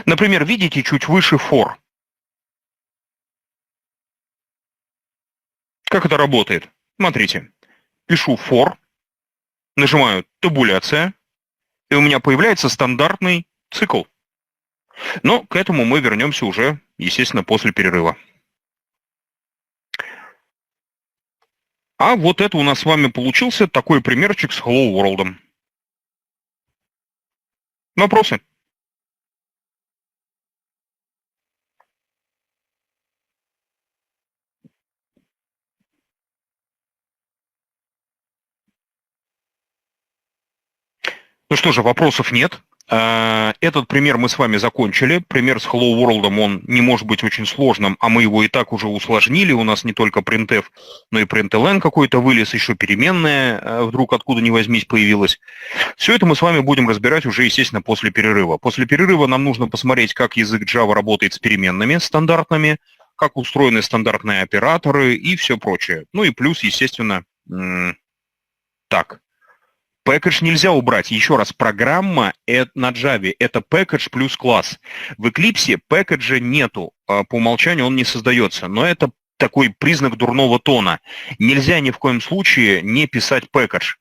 Speaker 1: Например, видите чуть выше for. Как это работает? Смотрите, пишу for, нажимаю табуляция, и у меня появляется стандартный цикл. Но к этому мы вернемся уже, естественно, после перерыва. А вот это у нас с вами получился такой примерчик с Hello World. Вопросы? Ну что же, вопросов нет. Этот пример мы с вами закончили. Пример с Hello World, он не может быть очень сложным, а мы его и так уже усложнили. У нас не только printf, но и println какой-то вылез, еще переменная вдруг откуда ни возьмись появилась. Все это мы с вами будем разбирать уже, естественно, после перерыва. После перерыва нам нужно посмотреть, как язык Java работает с переменными стандартными, как устроены стандартные операторы и все прочее. Ну и плюс, естественно, так. Package нельзя убрать. Еще раз, программа на Java – это package плюс класс. В Eclipse пэкэджа нету. По умолчанию он не создается. Но это такой признак дурного тона. Нельзя ни в коем случае не писать package.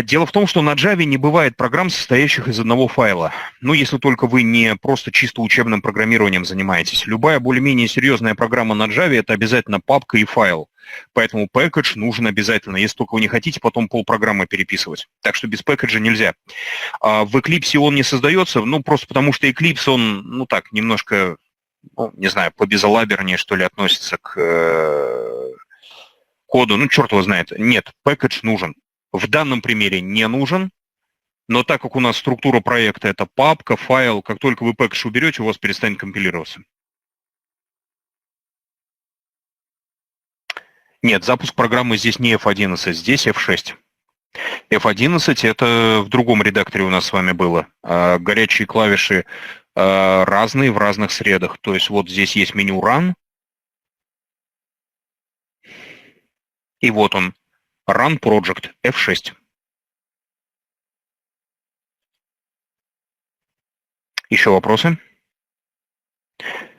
Speaker 1: Дело в том, что на Java не бывает программ, состоящих из одного файла. Ну, если только вы не просто чисто учебным программированием занимаетесь. Любая более-менее серьезная программа на Java – это обязательно папка и файл. Поэтому package нужен обязательно, если только вы не хотите потом полпрограммы переписывать. Так что без пэкэджа нельзя. В Eclipse он не создается, ну, просто потому что Eclipse, он, ну, так, немножко, ну, не знаю, побезалабернее, что ли, относится к коду. Ну, черт его знает. Нет, package нужен. В данном примере не нужен, но так как у нас структура проекта – это папка, файл, как только вы package уберете, у вас перестанет компилироваться. Нет, запуск программы здесь не F11, здесь F6. F11 это в другом редакторе у нас с вами было. Горячие клавиши разные в разных средах. То есть вот здесь есть меню Run. И вот он. Run Project F6. Еще вопросы?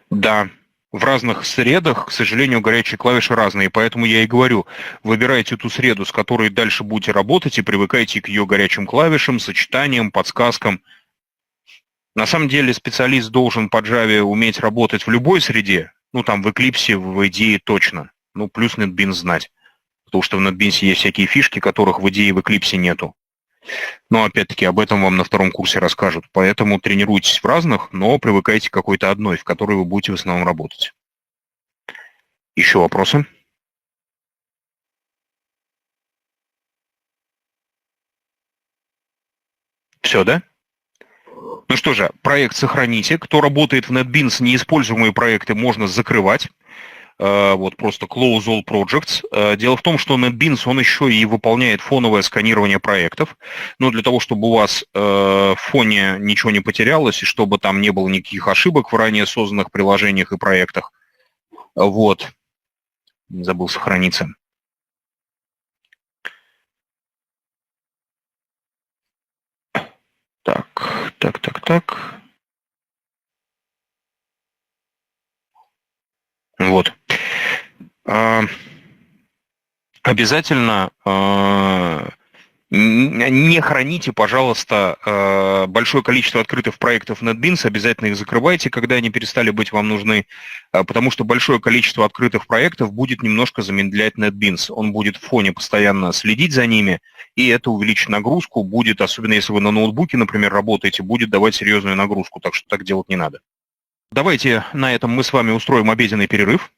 Speaker 1: Да. в разных средах, к сожалению, горячие клавиши разные, поэтому я и говорю, выбирайте ту среду, с которой дальше будете работать, и привыкайте к ее горячим клавишам, сочетаниям, подсказкам. На самом деле специалист должен по Java уметь работать в любой среде, ну там в Eclipse, в IDE точно, ну плюс NetBeans знать, потому что в NetBeans есть всякие фишки, которых в IDE и в Eclipse нету. Но опять-таки об этом вам на втором курсе расскажут. Поэтому тренируйтесь в разных, но привыкайте к какой-то одной, в которой вы будете в основном работать. Еще вопросы? Все, да? Ну что же, проект сохраните. Кто работает в NetBeans, неиспользуемые проекты можно закрывать. Вот просто close all projects. Дело в том, что NetBeans, он еще и выполняет фоновое сканирование проектов. Но для того, чтобы у вас в фоне ничего не потерялось, и чтобы там не было никаких ошибок в ранее созданных приложениях и проектах. Вот. Не забыл сохраниться. Так. Вот. Обязательно не храните, пожалуйста, большое количество открытых проектов NetBeans, обязательно их закрывайте, когда они перестали быть вам нужны, потому что большое количество открытых проектов будет немножко замедлять NetBeans. Он будет в фоне постоянно следить за ними, и это увеличит нагрузку, будет, особенно если вы на ноутбуке, например, работаете, будет давать серьезную нагрузку, так что так делать не надо. Давайте на этом мы с вами устроим обеденный перерыв.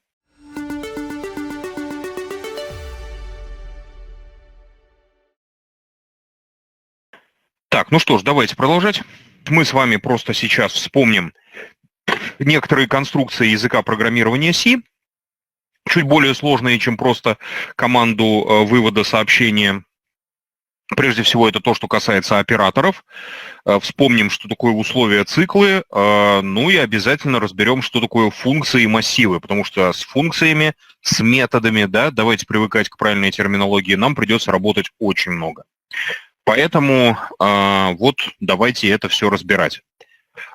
Speaker 1: Так, ну что ж, давайте продолжать. Мы с вами просто сейчас вспомним некоторые конструкции языка программирования C, чуть более сложные, чем просто команду вывода сообщения. Прежде всего, это то, что касается операторов. Вспомним, что такое условия циклы, ну и обязательно разберем, что такое функции и массивы, потому что с функциями, с методами, да, давайте привыкать к правильной терминологии, нам придется работать очень много. Поэтому вот давайте это все разбирать.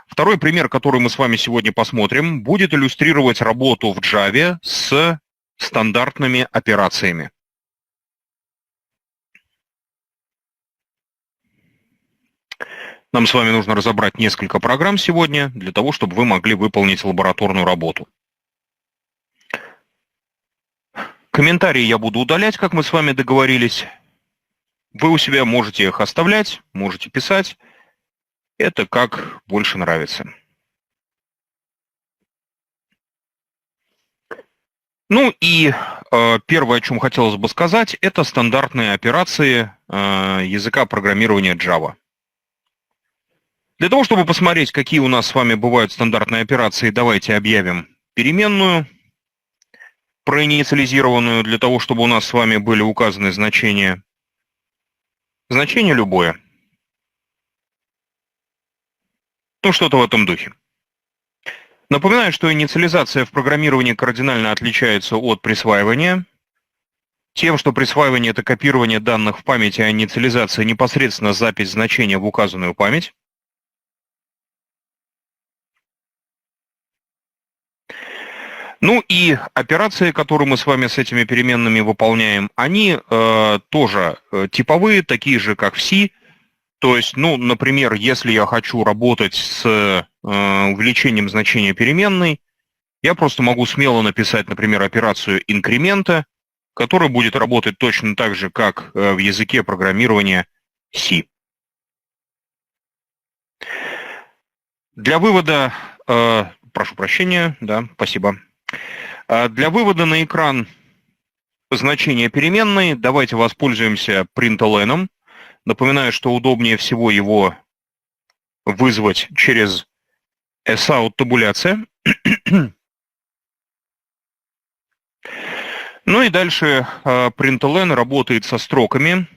Speaker 1: Второй пример, который мы с вами сегодня посмотрим, будет иллюстрировать работу в Java с стандартными операциями. Нам с вами нужно разобрать несколько программ сегодня для того, чтобы вы могли выполнить лабораторную работу. Комментарии я буду удалять, как мы с вами договорились. Вы у себя можете их оставлять, можете писать. Это как больше нравится. Ну и первое, о чем хотелось бы сказать, это стандартные операции языка программирования Java. Для того, чтобы посмотреть, какие у нас с вами бывают стандартные операции, давайте объявим переменную, проинициализированную, для того, чтобы у нас с вами были указаны значения. Значение любое. Ну, что-то в этом духе. Напоминаю, что инициализация в программировании кардинально отличается от присваивания. Тем, что присваивание – это копирование данных в памяти, а инициализация – непосредственно запись значения в указанную память. Ну и операции, которые мы с вами с этими переменными выполняем, они тоже типовые, такие же, как в C. То есть, ну, например, если я хочу работать с увеличением значения переменной, я просто могу смело написать, например, операцию инкремента, которая будет работать точно так же, как в языке программирования C. Для вывода, прошу прощения, да, спасибо. Для вывода на экран значения переменной давайте воспользуемся println. Напоминаю, что удобнее всего его вызвать через sout-табуляция. Ну и дальше println работает со строками,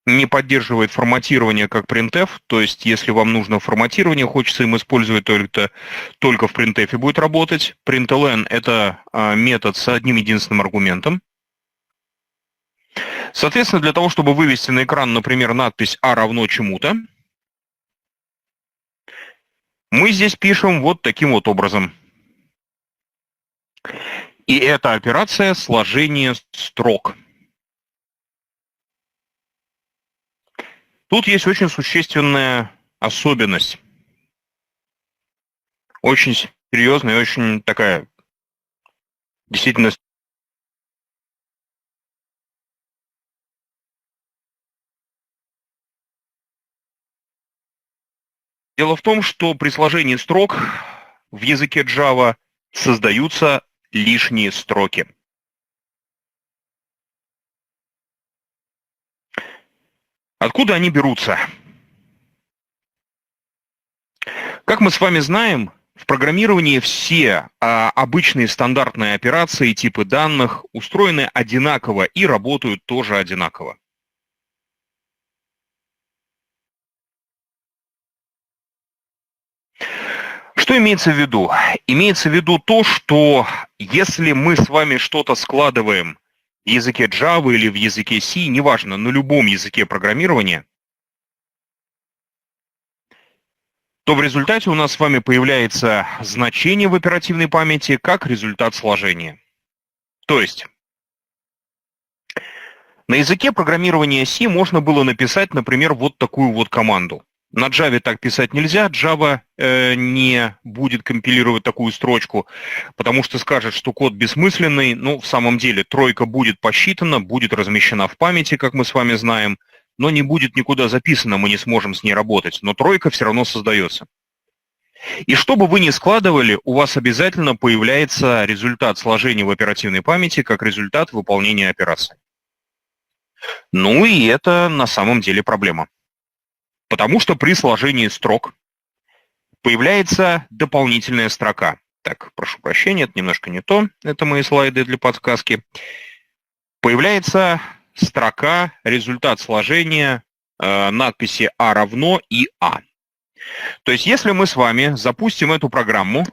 Speaker 1: не поддерживает форматирование как printf, то есть если вам нужно форматирование, хочется им использовать только в printf будет работать. Println – это метод с одним единственным аргументом. Соответственно, для того, чтобы вывести на экран, например, надпись «а» равно чему-то, мы здесь пишем вот таким вот образом. И это операция сложения строк. Тут есть очень существенная особенность. Очень серьезная и очень такая, действительно. Дело в том, что при сложении строк в языке Java создаются лишние строки. Откуда они берутся? Как мы с вами знаем, в программировании все обычные стандартные операции, типы данных устроены одинаково и работают тоже одинаково. Что имеется в виду? Имеется в виду то, что если мы с вами что-то складываем в языке Java или в языке C, неважно, на любом языке программирования, то в результате у нас с вами появляется значение в оперативной памяти как результат сложения. То есть на языке программирования C можно было написать, например, вот такую вот команду. На Java так писать нельзя, Java не будет компилировать такую строчку, потому что скажет, что код бессмысленный. Ну, в самом деле, тройка будет посчитана, будет размещена в памяти, как мы с вами знаем, но не будет никуда записана, мы не сможем с ней работать, но тройка все равно создается. И что бы вы ни складывали, у вас обязательно появляется результат сложения в оперативной памяти как результат выполнения операции. Ну и это на самом деле проблема. Потому что при сложении строк появляется дополнительная строка. Так, прошу прощения, это немножко не то, это мои слайды для подсказки. Появляется строка, результат сложения надписи А равно и А. То есть если мы с вами запустим эту программу,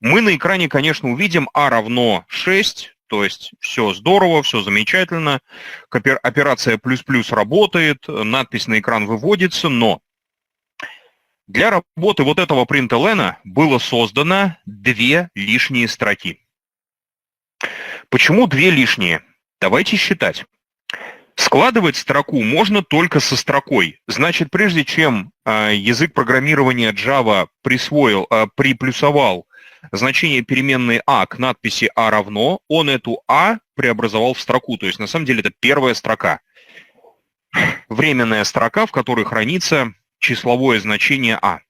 Speaker 1: мы на экране, конечно, увидим А равно 6, то есть все здорово, все замечательно, операция плюс-плюс работает, надпись на экран выводится, но для работы вот этого println было создано 2 лишние строки. Почему 2 лишние? Давайте считать. Складывать строку можно только со строкой. Значит, прежде чем язык программирования Java приплюсовал значение переменной А к надписи А равно, он эту А преобразовал в строку. То есть, на самом деле, это первая строка. Временная строка, в которой хранится числовое значение А.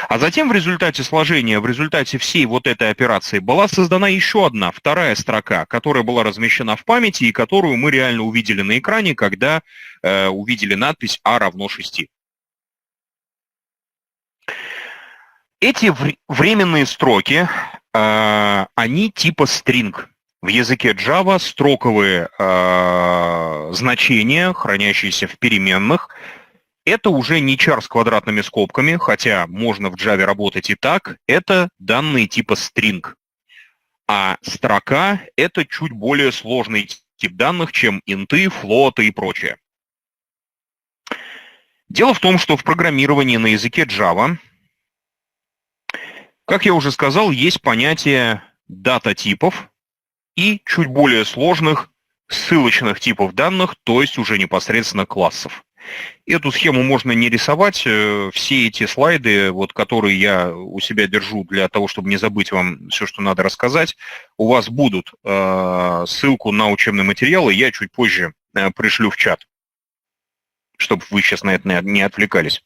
Speaker 1: А затем в результате сложения, в результате всей вот этой операции была создана еще одна, вторая строка, которая была размещена в памяти и которую мы реально увидели на экране, когда увидели надпись А равно 6. Эти временные строки, они типа string. В языке Java строковые значения, хранящиеся в переменных, это уже не char с квадратными скобками, хотя можно в Java работать и так, это данные типа string. А строка — это чуть более сложный тип данных, чем инты, флоты и прочее. Дело в том, что в программировании на языке Java, как я уже сказал, есть понятие дата-типов и чуть более сложных ссылочных типов данных, то есть уже непосредственно классов. Эту схему можно не рисовать. Все эти слайды, вот, которые я у себя держу для того, чтобы не забыть вам все, что надо рассказать, у вас будут. Ссылку на учебные материалы я чуть позже пришлю в чат, чтобы вы сейчас на это не отвлекались.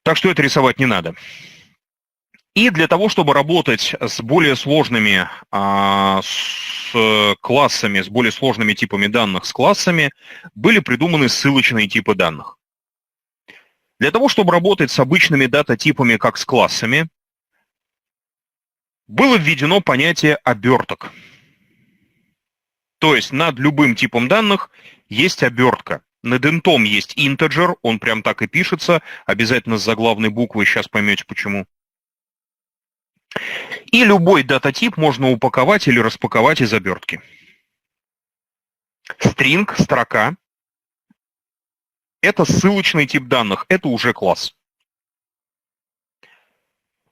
Speaker 1: Так что это рисовать не надо. И для того, чтобы работать с более сложными с классами, с более сложными типами данных с классами, были придуманы ссылочные типы данных. Для того, чтобы работать с обычными дата-типами, как с классами, было введено понятие оберток. То есть над любым типом данных есть обертка. Над интом есть integer, он прям так и пишется, обязательно с заглавной буквой, сейчас поймете почему. И любой дата-тип можно упаковать или распаковать из обертки. String, строка, это ссылочный тип данных, это уже класс.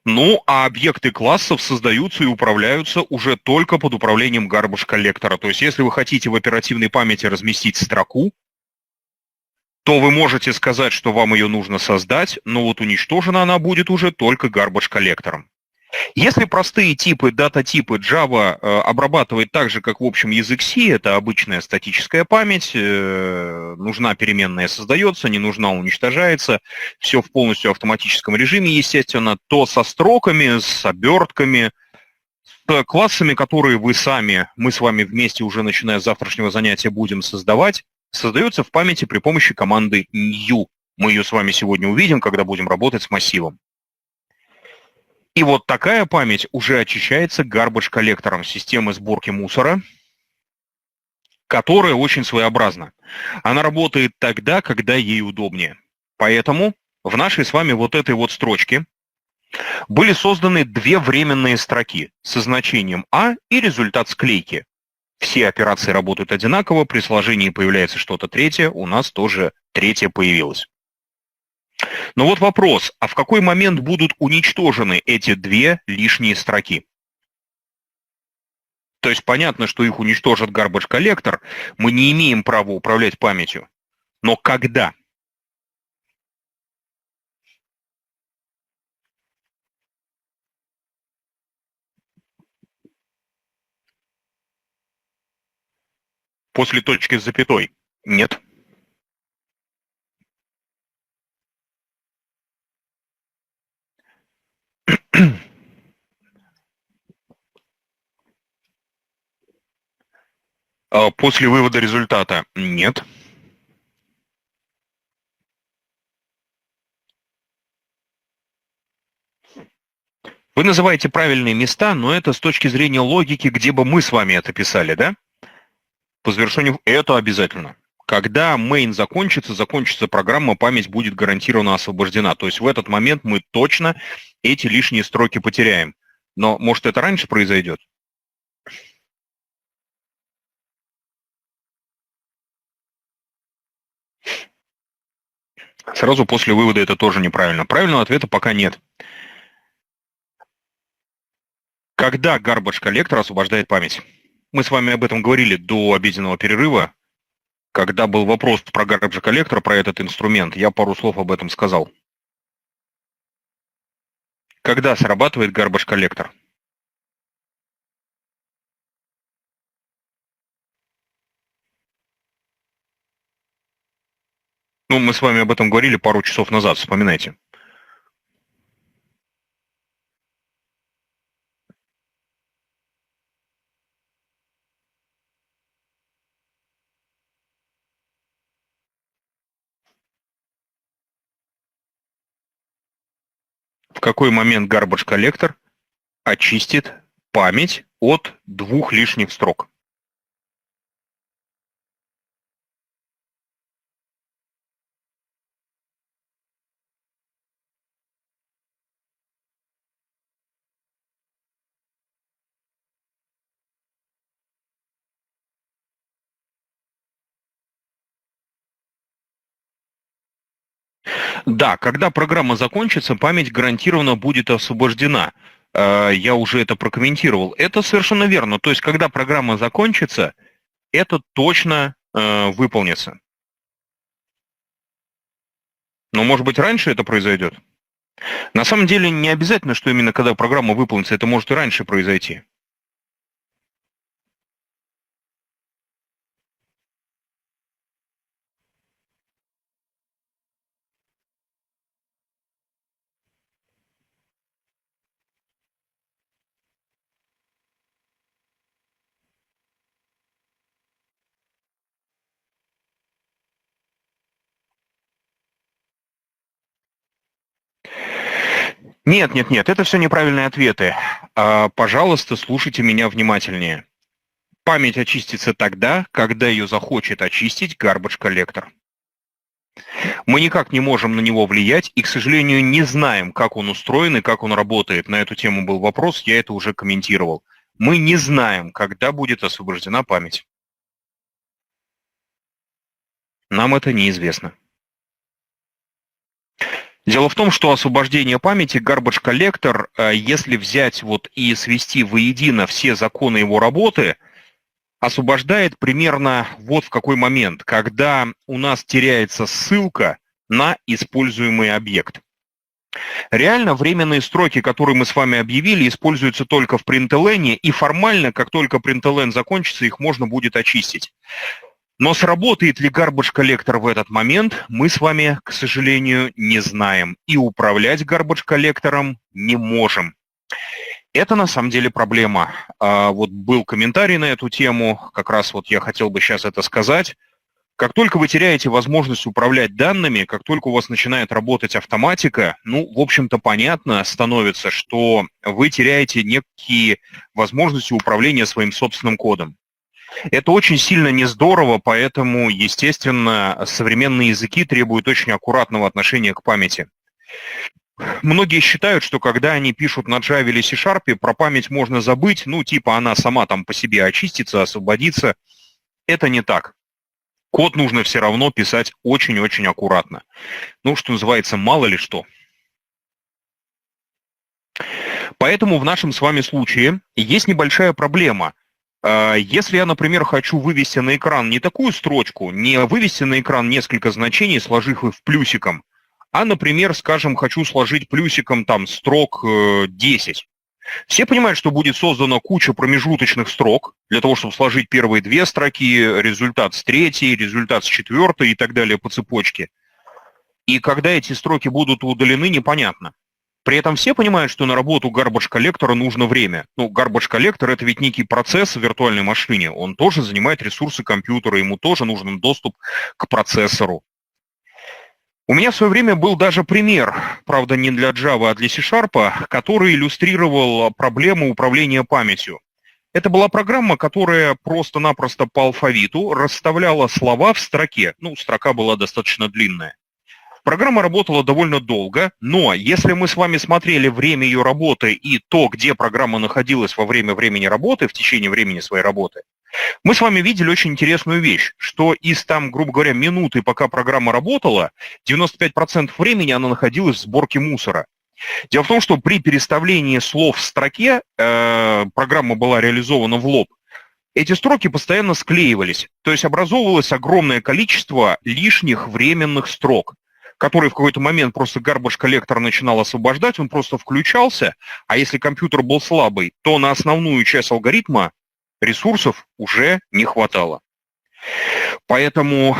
Speaker 1: Ну, а объекты классов создаются и управляются уже только под управлением garbage коллектора. То есть, если вы хотите в оперативной памяти разместить строку, то вы можете сказать, что вам ее нужно создать, но вот уничтожена она будет уже только garbage коллектором. Если простые типы, дата-типы Java обрабатывает так же, как в общем язык C, это обычная статическая память, нужна переменная создается, не нужна уничтожается, все в полностью автоматическом режиме, естественно, то со строками, с обертками, с классами, которые мы с вами вместе уже начиная с завтрашнего занятия будем создавать, создается в памяти при помощи команды new. Мы ее с вами сегодня увидим, когда будем работать с массивом. И вот такая память уже очищается garbage коллектором системы сборки мусора, которая очень своеобразна. Она работает тогда, когда ей удобнее. Поэтому в нашей с вами вот этой вот строчке были созданы две временные строки со значением А и результат склейки. Все операции работают одинаково, при сложении появляется что-то третье, у нас тоже третье появилось. Но вот вопрос, а в какой момент будут уничтожены эти две лишние строки? То есть понятно, что их уничтожит garbage коллектор, мы не имеем права управлять памятью. Но когда? После точки с запятой? Нет. После вывода результата? Нет. Вы называете правильные места, но это с точки зрения логики, где бы мы с вами это писали, да? По завершению это обязательно. Когда main закончится программа, память будет гарантированно освобождена. То есть в этот момент мы точно эти лишние строки потеряем. Но может это раньше произойдет? Сразу после вывода это тоже неправильно. Правильного ответа пока нет. Когда garbage коллектор освобождает память? Мы с вами об этом говорили до обеденного перерыва. Когда был вопрос про garbage коллектор, про этот инструмент, я пару слов об этом сказал. Когда срабатывает garbage коллектор? Ну, мы с вами об этом говорили пару часов назад, вспоминайте. В какой момент garbage коллектор очистит память от двух лишних строк? Да, когда программа закончится, память гарантированно будет освобождена. Я уже это прокомментировал. Это совершенно верно. То есть, когда программа закончится, это точно выполнится. Но, может быть, раньше это произойдет? На самом деле, не обязательно, что именно когда программа выполнится, это может и раньше произойти. Нет, нет, нет, это все неправильные ответы. Пожалуйста, слушайте меня внимательнее. Память очистится тогда, когда ее захочет очистить garbage коллектор. Мы никак не можем на него влиять и, к сожалению, не знаем, как он устроен и как он работает. На эту тему был вопрос, я это уже комментировал. Мы не знаем, когда будет освобождена память. Нам это неизвестно. Дело в том, что освобождение памяти, garbage collector, если взять вот и свести воедино все законы его работы, освобождает примерно вот в какой момент, когда у нас теряется ссылка на используемый объект. Реально временные строки, которые мы с вами объявили, используются только в println, и формально, как только println закончится, их можно будет очистить. Но сработает ли garbage collector в этот момент, мы с вами, к сожалению, не знаем. И управлять garbage коллектором не можем. Это на самом деле проблема. Вот был комментарий на эту тему, как раз вот я хотел бы сейчас это сказать. Как только вы теряете возможность управлять данными, как только у вас начинает работать автоматика, ну, в общем-то, понятно становится, что вы теряете некие возможности управления своим собственным кодом. Это очень сильно не здорово, поэтому, естественно, современные языки требуют очень аккуратного отношения к памяти. Многие считают, что когда они пишут на Java или C#, про память можно забыть, ну, типа она сама там по себе очистится, освободится. Это не так. Код нужно все равно писать очень-очень аккуратно. Ну, что называется, мало ли что. Поэтому в нашем с вами случае есть небольшая проблема. Если я, например, хочу вывести на экран не такую строчку, не вывести на экран несколько значений, сложив их в плюсиком, а, например, скажем, хочу сложить плюсиком там строк 10. Все понимают, что будет создана куча промежуточных строк для того, чтобы сложить первые две строки, результат с третьей, результат с четвертой и так далее по цепочке. И когда эти строки будут удалены, непонятно. При этом все понимают, что на работу garbage коллектора нужно время. Ну, garbage коллектор — это ведь некий процесс в виртуальной машине. Он тоже занимает ресурсы компьютера, ему тоже нужен доступ к процессору. У меня в свое время был даже пример, правда, не для Java, а для C#, который иллюстрировал проблему управления памятью. Это была программа, которая просто-напросто по алфавиту расставляла слова в строке. Ну, строка была достаточно длинная. Программа работала довольно долго, но если мы с вами смотрели время ее работы и то, где программа находилась во время времени работы, в течение времени своей работы, мы с вами видели очень интересную вещь, что из там, грубо говоря, минуты, пока программа работала, 95% времени она находилась в сборке мусора. Дело в том, что при переставлении слов в строке программа была реализована в лоб. Эти строки постоянно склеивались, то есть образовывалось огромное количество лишних временных строк, которые в какой-то момент просто garbage коллектор начинал освобождать, он просто включался, а если компьютер был слабый, то на основную часть алгоритма ресурсов уже не хватало. Поэтому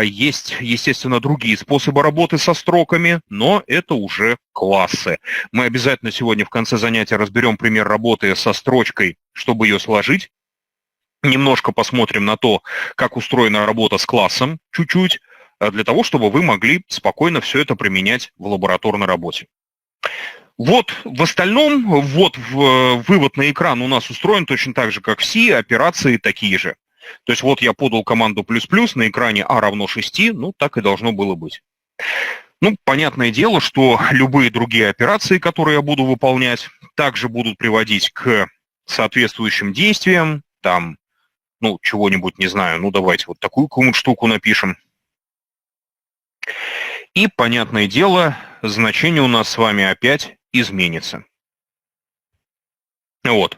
Speaker 1: есть, естественно, другие способы работы со строками, но это уже классы. Мы обязательно сегодня в конце занятия разберем пример работы со строчкой, чтобы ее сложить. Немножко посмотрим на то, как устроена работа с классом, чуть-чуть, для того, чтобы вы могли спокойно все это применять в лабораторной работе. Вот в остальном, вот вывод на экран у нас устроен точно так же, как в C, операции такие же. То есть вот я подал команду плюс-плюс, на экране А равно 6, ну так и должно было быть. Ну, понятное дело, что любые другие операции, которые я буду выполнять, также будут приводить к соответствующим действиям, там, ну, чего-нибудь, не знаю, ну давайте вот такую какую-нибудь штуку напишем. И, понятное дело, значение у нас с вами опять изменится. Вот.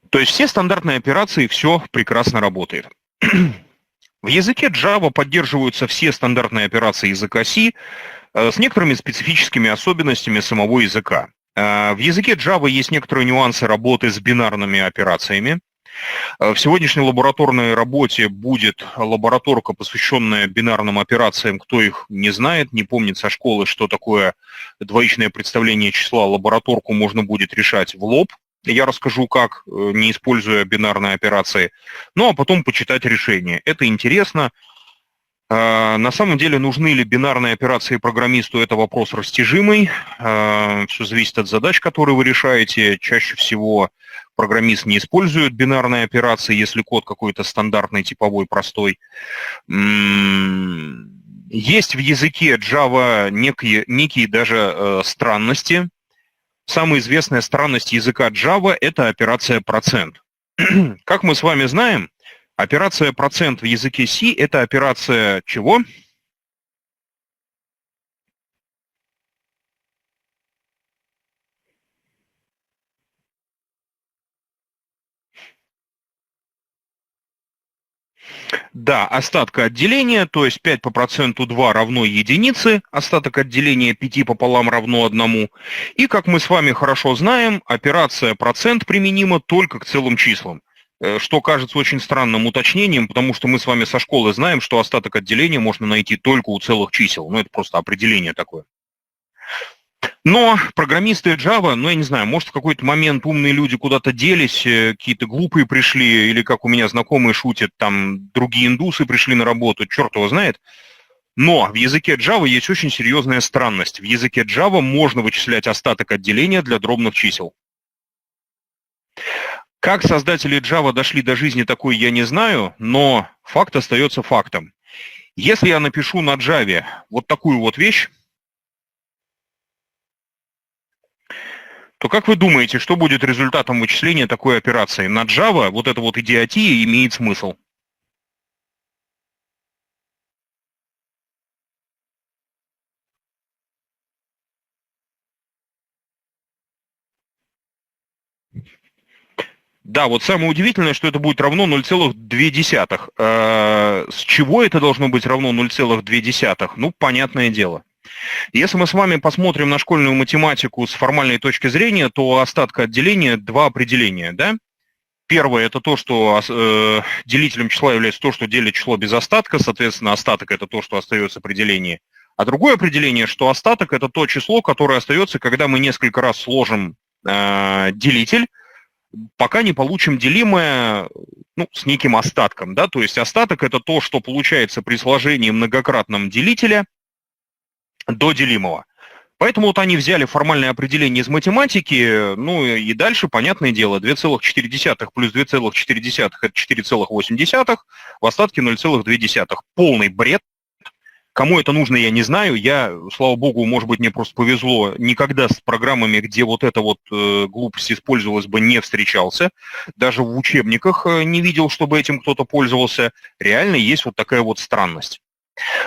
Speaker 1: То есть все стандартные операции, все прекрасно работает. В языке Java поддерживаются все стандартные операции языка C с некоторыми специфическими особенностями самого языка. В языке Java есть некоторые нюансы работы с бинарными операциями. В сегодняшней лабораторной работе будет лабораторка, посвященная бинарным операциям. Кто их не знает, не помнит со школы, что такое двоичное представление числа, лабораторку можно будет решать в лоб. Я расскажу, как, не используя бинарные операции. Ну, а потом почитать решение. Это интересно. На самом деле, нужны ли бинарные операции программисту, это вопрос растяжимый. Все зависит от задач, которые вы решаете. Чаще всего программист не использует бинарные операции, если код какой-то стандартный, типовой, простой. Есть в языке Java некие даже странности. Самая известная странность языка Java – это операция процент. Как мы с вами знаем, операция процент в языке C – это операция чего? Да, остатка отделения, то есть 5 по проценту 2 равно единице, остаток отделения 5 пополам равно 1. И, как мы с вами хорошо знаем, операция процент применима только к целым числам. Что кажется очень странным уточнением, потому что мы с вами со школы знаем, что остаток отделения можно найти только у целых чисел. Ну, это просто определение такое. Но программисты Java, ну, я не знаю, может, в какой-то момент умные люди куда-то делись, какие-то глупые пришли, или, как у меня знакомые шутят, там, другие индусы пришли на работу, черт его знает. Но в языке Java есть очень серьезная странность. В языке Java можно вычислять остаток отделения для дробных чисел. Как создатели Java дошли до жизни такой, я не знаю, но факт остается фактом. Если я напишу на Java вот такую вот вещь, то как вы думаете, что будет результатом вычисления такой операции? На Java вот эта вот идиотия имеет смысл. Да, вот самое удивительное, что это будет равно 0,2. С чего это должно быть равно 0,2? Ну, понятное дело. Если мы с вами посмотрим на школьную математику с формальной точки зрения, то у остатка отделения два определения, да? Первое – это то, что делителем числа является то, что делит число без остатка, соответственно, остаток – это то, что остается в определении. А другое определение, что остаток – это то число, которое остается, когда мы несколько раз сложим делитель, пока не получим делимое, ну, с неким остатком, да, то есть остаток – это то, что получается при сложении многократном делителя до делимого. Поэтому вот они взяли формальное определение из математики, ну и дальше, понятное дело, 2,4 плюс 2,4 – это 4,8, в остатке 0,2. Полный бред. Кому это нужно, я не знаю. Я, слава богу, может быть, мне просто повезло, никогда с программами, где вот эта вот глупость использовалась бы, не встречался. Даже в учебниках не видел, чтобы этим кто-то пользовался. Реально есть вот такая вот странность.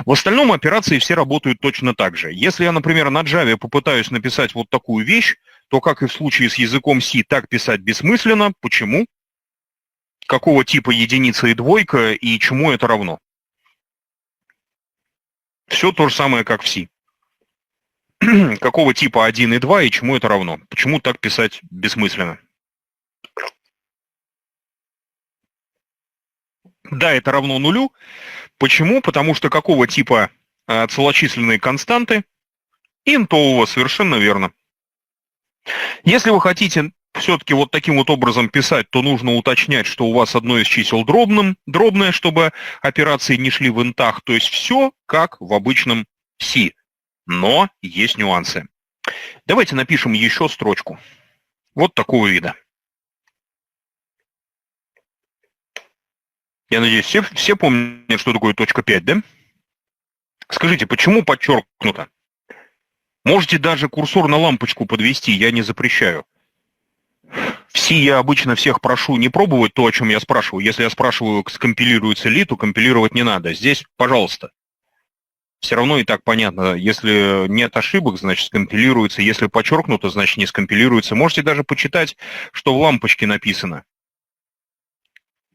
Speaker 1: В остальном операции все работают точно так же. Если я, например, на Java попытаюсь написать вот такую вещь, то, как и в случае с языком C, так писать бессмысленно. Почему? Какого типа единица и двойка, и чему это равно? Все то же самое, как в C. Какого типа 1 и 2, и чему это равно? Почему так писать бессмысленно? Да, это равно нулю. Почему? Потому что какого типа целочисленные константы? Интового, совершенно верно. Если вы хотите все-таки вот таким вот образом писать, то нужно уточнять, что у вас одно из чисел дробное, чтобы операции не шли в интах. То есть все как в обычном C. Но есть нюансы. Давайте напишем еще строчку. Вот такого вида. Я надеюсь, все помнят, что такое точка 5, да? Скажите, почему подчеркнуто? Можете даже курсор на лампочку подвести, я не запрещаю. В C я обычно всех прошу не пробовать то, о чем я спрашиваю. Если я спрашиваю, скомпилируется ли, то компилировать не надо. Здесь, пожалуйста. Все равно и так понятно. Если нет ошибок, значит скомпилируется. Если подчеркнуто, значит не скомпилируется. Можете даже почитать, что в лампочке написано.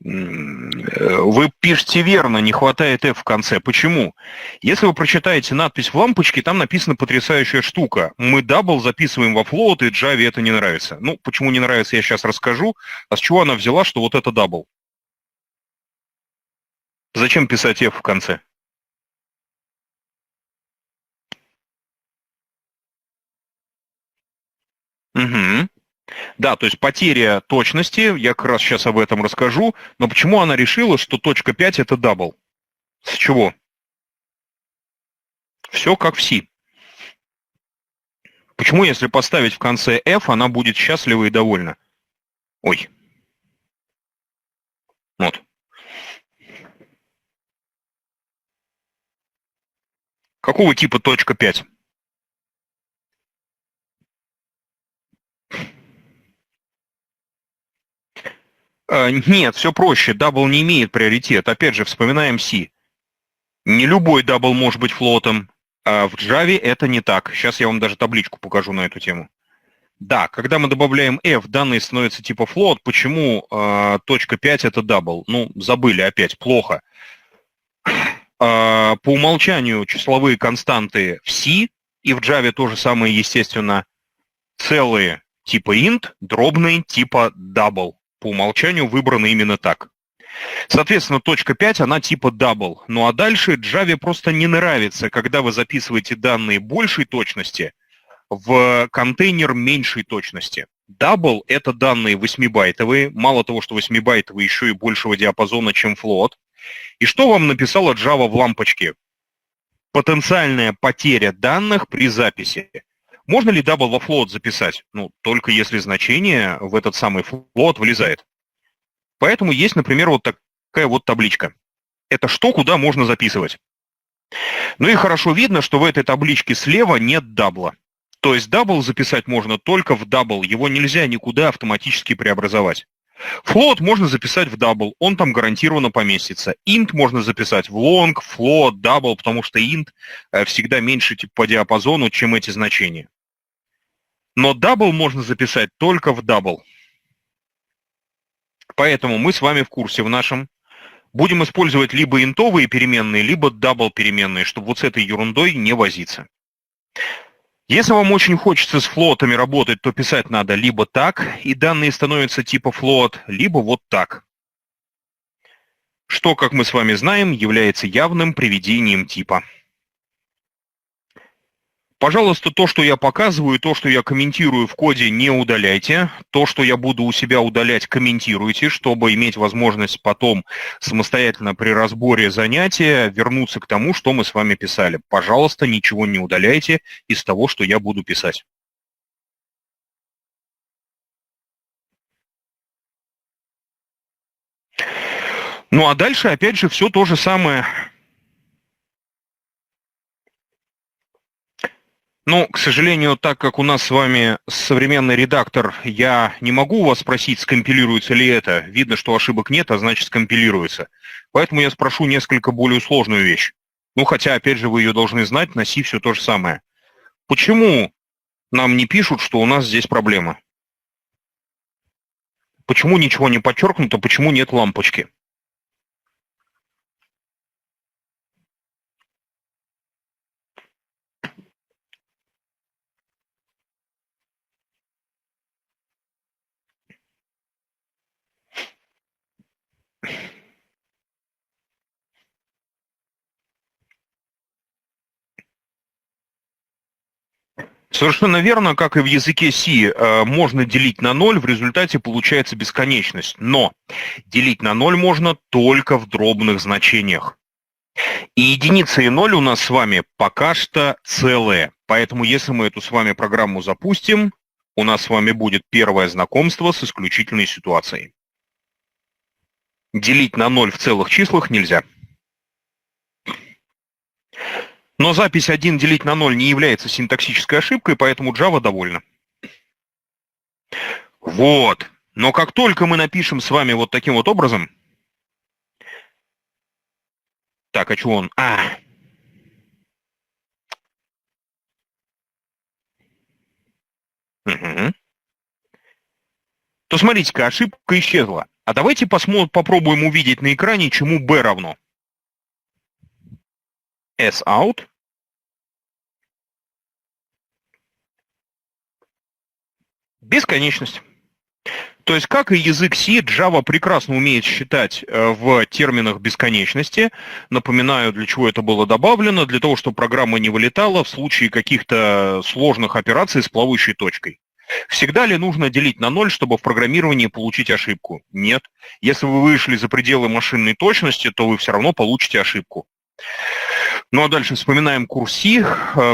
Speaker 1: Вы пишете верно, не хватает F в конце. Почему? Если вы прочитаете надпись в лампочке, там написана потрясающая штука. Мы дабл записываем во float, и Java это не нравится. Ну, почему не нравится, я сейчас расскажу. А с чего она взяла, что вот это дабл? Зачем писать F в конце? Угу. Да, то есть потеря точности, я как раз сейчас об этом расскажу, но почему она решила, что точка 5 это дабл? С чего? Все как в C. Почему, если поставить в конце F, она будет счастлива и довольна? Ой. Вот. Какого типа точка 5? Нет, все проще. Дабл не имеет приоритет. Опять же, вспоминаем C. Не любой дабл может быть флотом. А в Java это не так. Сейчас я вам даже табличку покажу на эту тему. Да, когда мы добавляем f, данные становятся типа float. Почему точка 5 это double? Ну, забыли опять, плохо. По умолчанию числовые константы в C и в Java то же самое, естественно, целые типа int, дробные типа double. По умолчанию выбраны именно так. Соответственно, точка 5, она типа double. Ну а дальше Java просто не нравится, когда вы записываете данные большей точности в контейнер меньшей точности. Double — это данные 8-байтовые, мало того, что 8-байтовые, еще и большего диапазона, чем float. И что вам написала Java в лампочке? Потенциальная потеря данных при записи. Можно ли double во float записать? Ну, только если значение в этот самый float влезает. Поэтому есть, например, вот такая вот табличка. Это что, куда можно записывать. Ну и хорошо видно, что в этой табличке слева нет дабла. То есть дабл записать можно только в дабл, его нельзя никуда автоматически преобразовать. Float можно записать в double, он там гарантированно поместится. Int можно записать в long, float, double, потому что int всегда меньше по диапазону, чем эти значения. Но double можно записать только в double. Поэтому мы с вами в курсе в нашем будем использовать либо интовые переменные, либо double переменные, чтобы вот с этой ерундой не возиться. Если вам очень хочется с флотами работать, то писать надо либо так, и данные становятся типа float, либо вот так. Что, как мы с вами знаем, является явным приведением типа. Пожалуйста, то, что я показываю, то, что я комментирую в коде, не удаляйте. То, что я буду у себя удалять, комментируйте, чтобы иметь возможность потом самостоятельно при разборе занятия вернуться к тому, что мы с вами писали. Пожалуйста, ничего не удаляйте из того, что я буду писать. Ну а дальше, опять же, все то же самое. Ну, к сожалению, так как у нас с вами современный редактор, я не могу у вас спросить, скомпилируется ли это. Видно, что ошибок нет, а значит скомпилируется. Поэтому я спрошу несколько более сложную вещь. Ну, хотя, опять же, вы ее должны знать, на C все то же самое. Почему нам не пишут, что у нас здесь проблема? Почему ничего не подчеркнуто, почему нет лампочки? Совершенно верно, как и в языке C, можно делить на 0, в результате получается бесконечность. Но делить на 0 можно только в дробных значениях. И единица и 0 у нас с вами пока что целые. Поэтому если мы эту с вами программу запустим, у нас с вами будет первое знакомство с исключительной ситуацией. Делить на 0 в целых числах нельзя. Но запись 1 делить на 0 не является синтаксической ошибкой, поэтому Java довольна. Вот. Но как только мы напишем с вами вот таким вот образом... Так, а что он? Угу. То смотрите-ка, ошибка исчезла. А давайте попробуем увидеть на экране, чему b равно. S out. Бесконечность. То есть, как и язык C, Java прекрасно умеет считать в терминах бесконечности. Напоминаю, для чего это было добавлено. Для того, чтобы программа не вылетала в случае каких-то сложных операций с плавающей точкой. Всегда ли нужно делить на 0, чтобы в программировании получить ошибку? Нет. Если вы вышли за пределы машинной точности, то вы все равно получите ошибку. Ну а дальше вспоминаем курс C.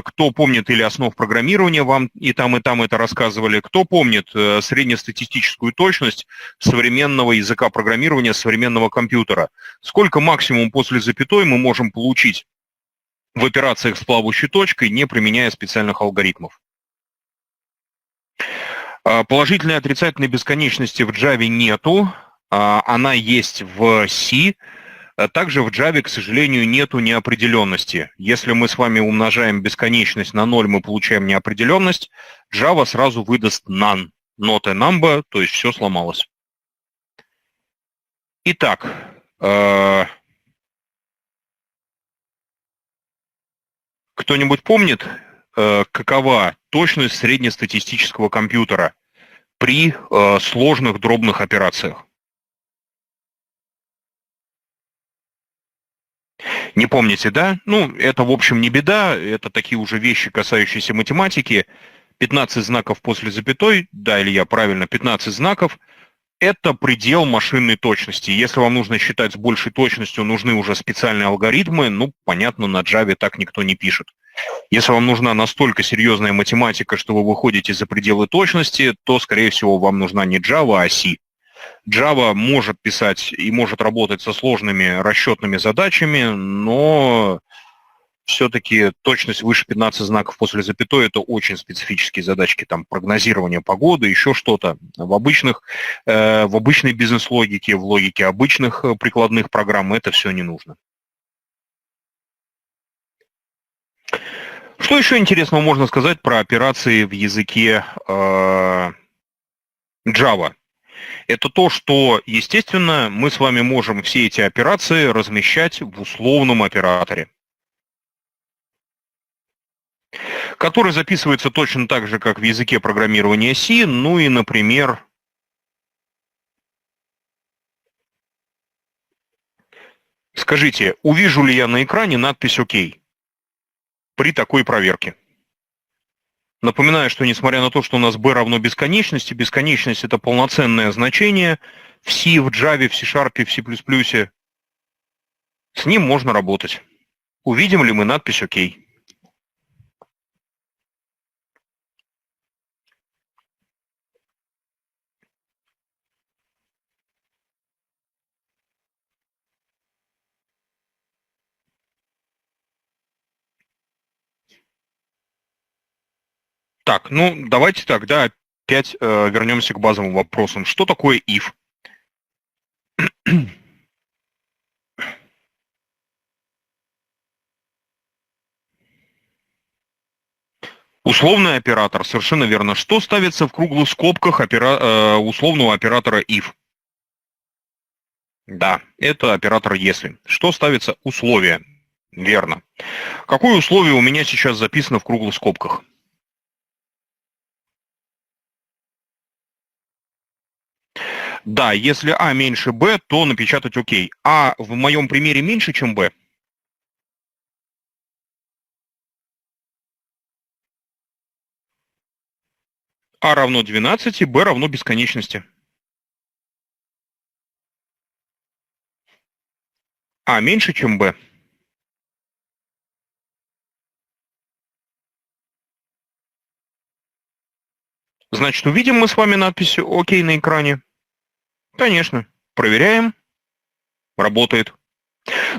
Speaker 1: Кто помнит или основ программирования, вам и там это рассказывали. Кто помнит среднестатистическую точность современного языка программирования, современного компьютера? Сколько максимум после запятой мы можем получить в операциях с плавающей точкой, не применяя специальных алгоритмов? Положительной и отрицательной бесконечности в Java нету. Она есть в C. Также в Java, к сожалению, нету неопределенности. Если мы с вами умножаем бесконечность на 0, мы получаем неопределенность. Java сразу выдаст none, not a number, то есть все сломалось. Итак, кто-нибудь помнит, какова точность среднестатистического компьютера при сложных дробных операциях? Не помните, да? Ну, это, в общем, не беда, это такие уже вещи, касающиеся математики. 15 знаков после запятой, да, Илья, правильно, 15 знаков – это предел машинной точности. Если вам нужно считать с большей точностью, нужны уже специальные алгоритмы, ну, понятно, на Java так никто не пишет. Если вам нужна настолько серьезная математика, что вы выходите за пределы точности, то, скорее всего, вам нужна не Java, а C. Java может писать и может работать со сложными расчетными задачами, но все-таки точность выше 15 знаков после запятой – это очень специфические задачки, там прогнозирование погоды, еще что-то. В обычной бизнес-логике, в логике обычных прикладных программ это все не нужно. Что еще интересного можно сказать про операции в языке Java? Это то, что, естественно, мы с вами можем все эти операции размещать в условном операторе, который записывается точно так же, как в языке программирования C, ну и, например, скажите, увижу ли я на экране надпись «Ок» при такой проверке? Напоминаю, что несмотря на то, что у нас b равно бесконечности, бесконечность – это полноценное значение в C, в Java, в C-Sharp, в C++, с ним можно работать. Увидим ли мы надпись «Ок»? Так, ну давайте тогда опять вернемся к базовым вопросам. Что такое if? Условный оператор, совершенно верно. Что ставится в круглых скобках условного оператора if? Да, это оператор если. Что ставится? Условие. Верно. Какое условие у меня сейчас записано в круглых скобках? Да, если А меньше Б, то напечатать ОК. А в моем примере меньше, чем Б? А равно 12, Б равно бесконечности. А меньше, чем Б. Значит, увидим мы с вами надпись ОК на экране? Конечно. Проверяем. Работает.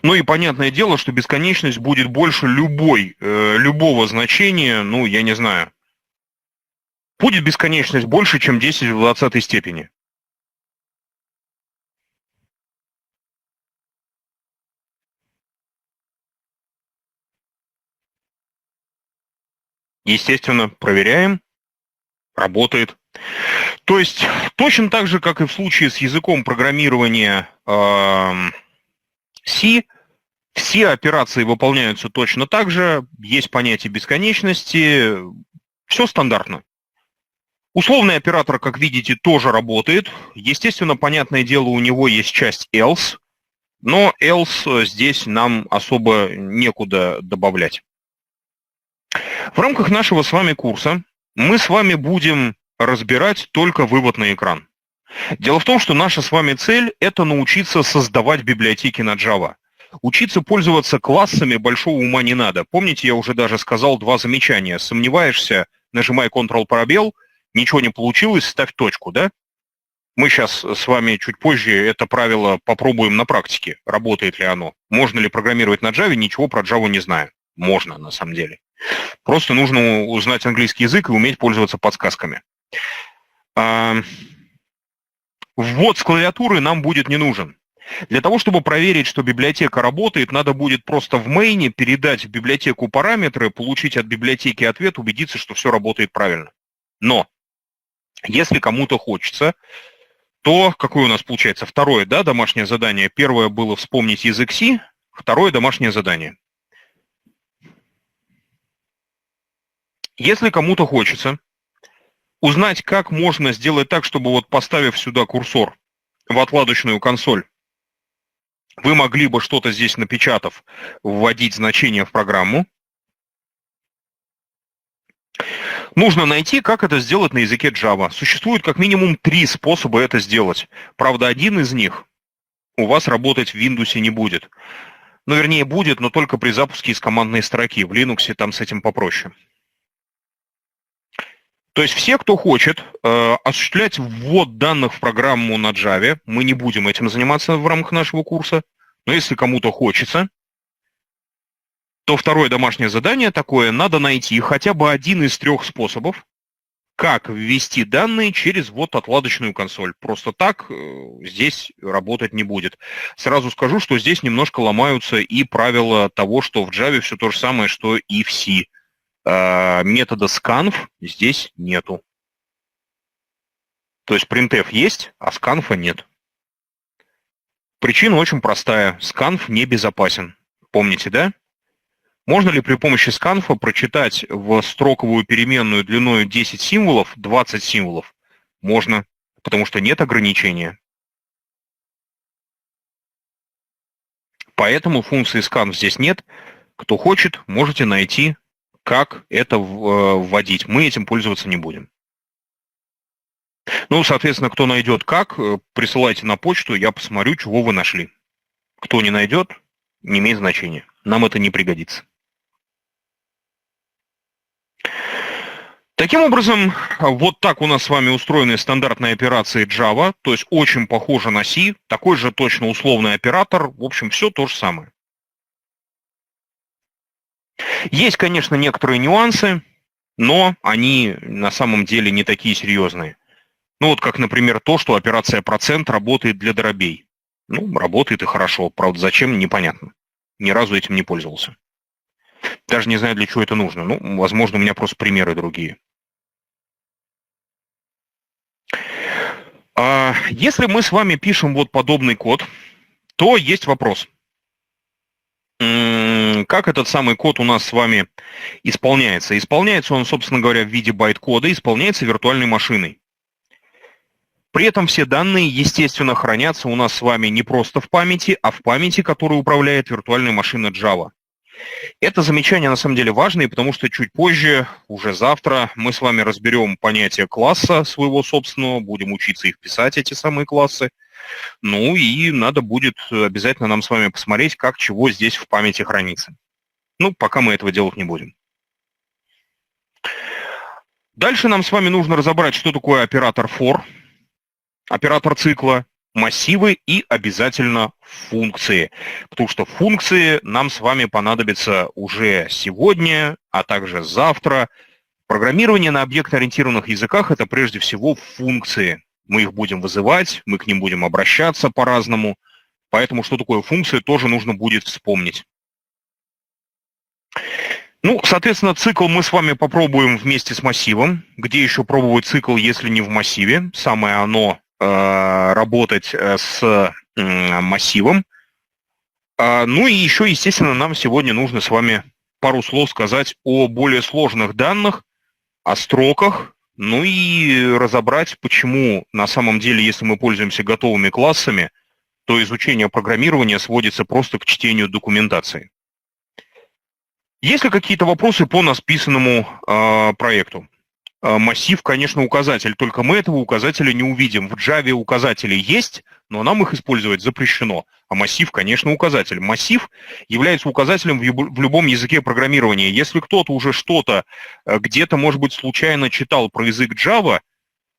Speaker 1: Ну и понятное дело, что бесконечность будет больше любого значения, ну, я не знаю. Будет бесконечность больше, чем 10 в 20 степени. Естественно, проверяем. Работает. То есть точно так же, как и в случае с языком программирования C, все операции выполняются точно так же, есть понятие бесконечности, все стандартно. Условный оператор, как видите, тоже работает. Естественно, понятное дело, у него есть часть else, но else здесь нам особо некуда добавлять. В рамках нашего с вами курса мы с вами будем разбирать только вывод на экран. Дело в том, что наша с вами цель – это научиться создавать библиотеки на Java. Учиться пользоваться классами большого ума не надо. Помните, я уже даже сказал два замечания. Сомневаешься, нажимай Ctrl-пробел, ничего не получилось, ставь точку, да? Мы сейчас с вами чуть позже это правило попробуем на практике, работает ли оно. Можно ли программировать на Java, ничего про Java не знаю. Можно, на самом деле. Просто нужно узнать английский язык и уметь пользоваться подсказками. Ввод с клавиатуры нам будет не нужен. Для того, чтобы проверить, что библиотека работает, надо будет просто в мейне передать в библиотеку параметры, получить от библиотеки ответ, убедиться, что все работает правильно. Но если кому-то хочется, то какое у нас получается? Второе, да, домашнее задание. Первое было вспомнить язык C, второе домашнее задание. Если кому-то хочется узнать, как можно сделать так, чтобы вот поставив сюда курсор в отладочную консоль, вы могли бы что-то здесь напечатав, вводить значение в программу, нужно найти, как это сделать на языке Java. Существует как минимум 3 способа это сделать. Правда, один из них у вас работать в Windows не будет. Ну, вернее, будет, но только при запуске из командной строки. В Linux там с этим попроще. То есть все, кто хочет осуществлять ввод данных в программу на Java, мы не будем этим заниматься в рамках нашего курса, но если кому-то хочется, то второе домашнее задание такое, надо найти хотя бы один из 3 способов, как ввести данные через вот отладочную консоль. Просто так здесь работать не будет. Сразу скажу, что здесь немножко ломаются и правила того, что в Java все то же самое, что и в C. Метода scanf здесь нету. То есть printf есть, а scanf нет. Причина очень простая. Scanf небезопасен. Помните, да? Можно ли при помощи scanf прочитать в строковую переменную длиной 10 символов 20 символов? Можно, потому что нет ограничения. Поэтому функции scanf здесь нет. Кто хочет, можете найти, как это вводить. Мы этим пользоваться не будем. Ну, соответственно, кто найдет как, присылайте на почту, я посмотрю, чего вы нашли. Кто не найдет, не имеет значения. Нам это не пригодится. Таким образом, вот так у нас с вами устроены стандартные операции Java, то есть очень похоже на C, такой же точно условный оператор, в общем, все то же самое. Есть, конечно, некоторые нюансы, но они на самом деле не такие серьезные. Ну вот как, например, то, что операция процент работает для дробей. Ну, работает и хорошо, правда, зачем, непонятно. Ни разу этим не пользовался. Даже не знаю, для чего это нужно. Ну, возможно, у меня просто примеры другие. Если мы с вами пишем вот подобный код, то есть вопрос. Как этот самый код у нас с вами исполняется? Исполняется он, собственно говоря, в виде байт-кода, исполняется виртуальной машиной. При этом все данные, естественно, хранятся у нас с вами не просто в памяти, а в памяти, которой управляет виртуальная машина Java. Это замечание на самом деле важное, потому что чуть позже, уже завтра, мы с вами разберем понятие класса своего собственного, будем учиться их писать, эти самые классы. Ну и надо будет обязательно нам с вами посмотреть, как чего здесь в памяти хранится. Ну, пока мы этого делать не будем. Дальше нам с вами нужно разобрать, что такое оператор for, оператор цикла, массивы и обязательно функции. Потому что функции нам с вами понадобятся уже сегодня, а также завтра. Программирование на объектно-ориентированных языках – это прежде всего функции. Мы их будем вызывать, мы к ним будем обращаться по-разному. Поэтому что такое функции, тоже нужно будет вспомнить. Ну, соответственно, цикл мы с вами попробуем вместе с массивом. Где еще пробовать цикл, если не в массиве? Самое оно работать с массивом. Ну и еще, естественно, нам сегодня нужно с вами пару слов сказать о более сложных данных, о строках, ну и разобрать, почему на самом деле, если мы пользуемся готовыми классами, то изучение программирования сводится просто к чтению документации. Есть ли какие-то вопросы по насписанному проекту? Массив, конечно, указатель, только мы этого указателя не увидим. В Java указатели есть, но нам их использовать запрещено. А массив, конечно, указатель. Массив является указателем в любом языке программирования. Если кто-то уже что-то где-то, может быть, случайно читал про язык Java,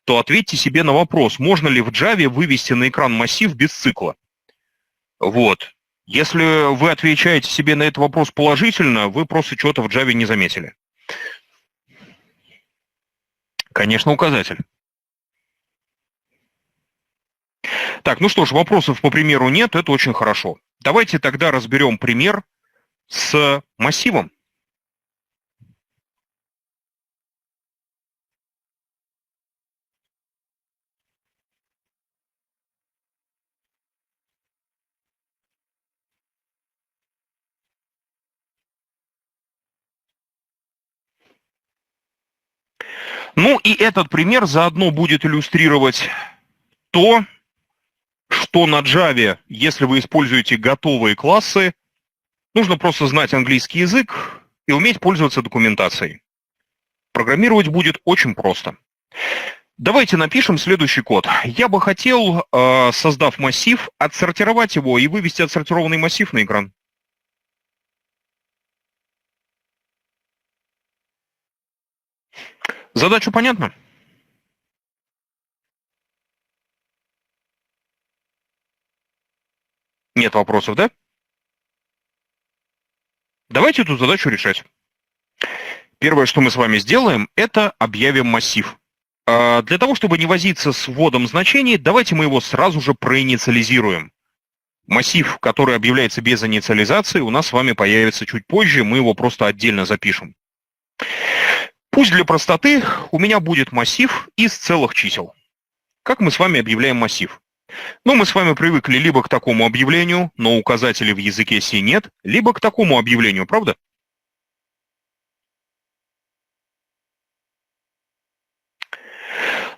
Speaker 1: то ответьте себе на вопрос, можно ли в Java вывести на экран массив без цикла. Вот. Если вы отвечаете себе на этот вопрос положительно, вы просто что-то в Java не заметили. Конечно, указатель. Так, ну что ж, вопросов по примеру нет, это очень хорошо. Давайте тогда разберем пример с массивом. Ну и этот пример заодно будет иллюстрировать то, что на Java, если вы используете готовые классы, нужно просто знать английский язык и уметь пользоваться документацией. Программировать будет очень просто. Давайте напишем следующий код. Я бы хотел, создав массив, отсортировать его и вывести отсортированный массив на экран. Задача понятна? Нет вопросов, да? Давайте эту задачу решать. Первое, что мы с вами сделаем, это объявим массив. Для того, чтобы не возиться с вводом значений, давайте мы его сразу же проинициализируем. Массив, который объявляется без инициализации, у нас с вами появится чуть позже, мы его просто отдельно запишем. Пусть для простоты у меня будет массив из целых чисел. Как мы с вами объявляем массив? Ну, мы с вами привыкли либо к такому объявлению, но указателей в языке C нет, либо к такому объявлению, правда?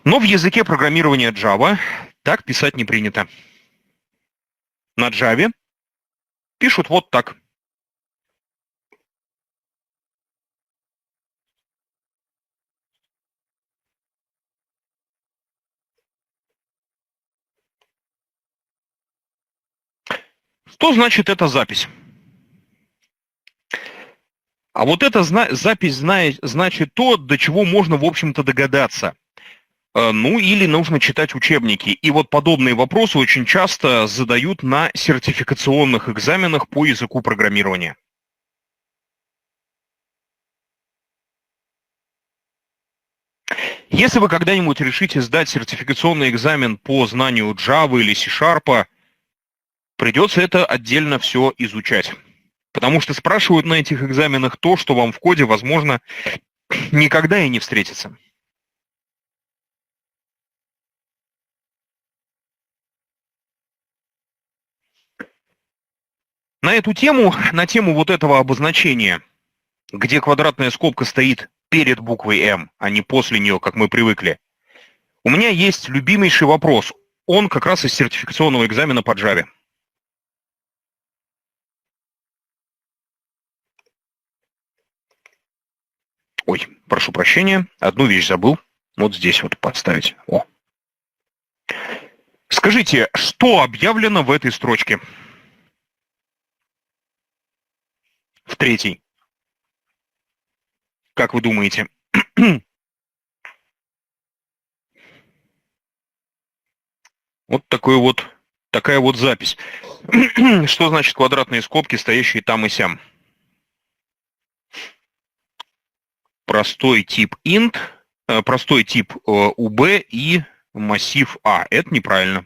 Speaker 1: Но в языке программирования Java так писать не принято. На Java пишут вот так. Что значит эта запись? А вот эта запись значит то, до чего можно, в общем-то, догадаться. Ну, или нужно читать учебники. И вот подобные вопросы очень часто задают на сертификационных экзаменах по языку программирования. Если вы когда-нибудь решите сдать сертификационный экзамен по знанию Java или C#, придется это отдельно все изучать. Потому что спрашивают на этих экзаменах то, что вам в коде, возможно, никогда и не встретится. На эту тему, на тему вот этого обозначения, где квадратная скобка стоит перед буквой М, а не после нее, как мы привыкли, у меня есть любимейший вопрос. Он как раз из сертификационного экзамена по Java. Ой, прошу прощения, одну вещь забыл. Вот здесь вот подставить. О. Скажите, что объявлено в этой строчке? В третьей. Как вы думаете? Вот такая вот запись. Что значит квадратные скобки, стоящие там и сям? Простой тип int, простой тип UB и массив A. Это неправильно.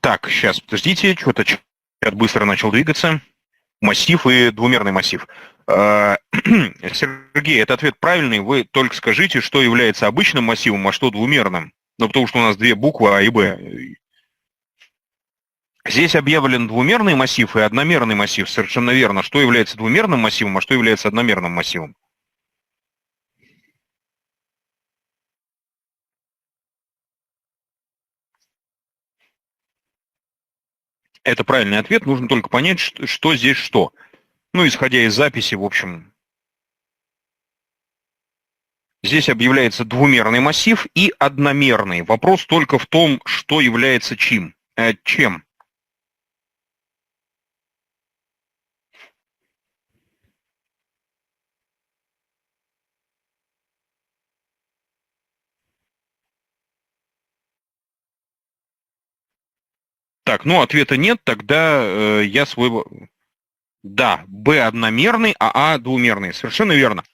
Speaker 1: Так, сейчас, подождите, что-то чат быстро начал двигаться. Массив и двумерный массив. Сергей, это ответ правильный. Вы только скажите, что является обычным массивом, а что двумерным. Ну, потому что у нас две буквы А и Б. Здесь объявлен двумерный массив и одномерный массив. Совершенно верно. Что является двумерным массивом, а что является одномерным массивом? Это правильный ответ. Нужно только понять, что здесь что. Ну, исходя из записи, в общем, здесь объявляется двумерный массив и одномерный. Вопрос только в том, что является чем. Чем? Так, ну ответа нет, тогда я свой... Да, b одномерный, а a двумерный. Совершенно верно.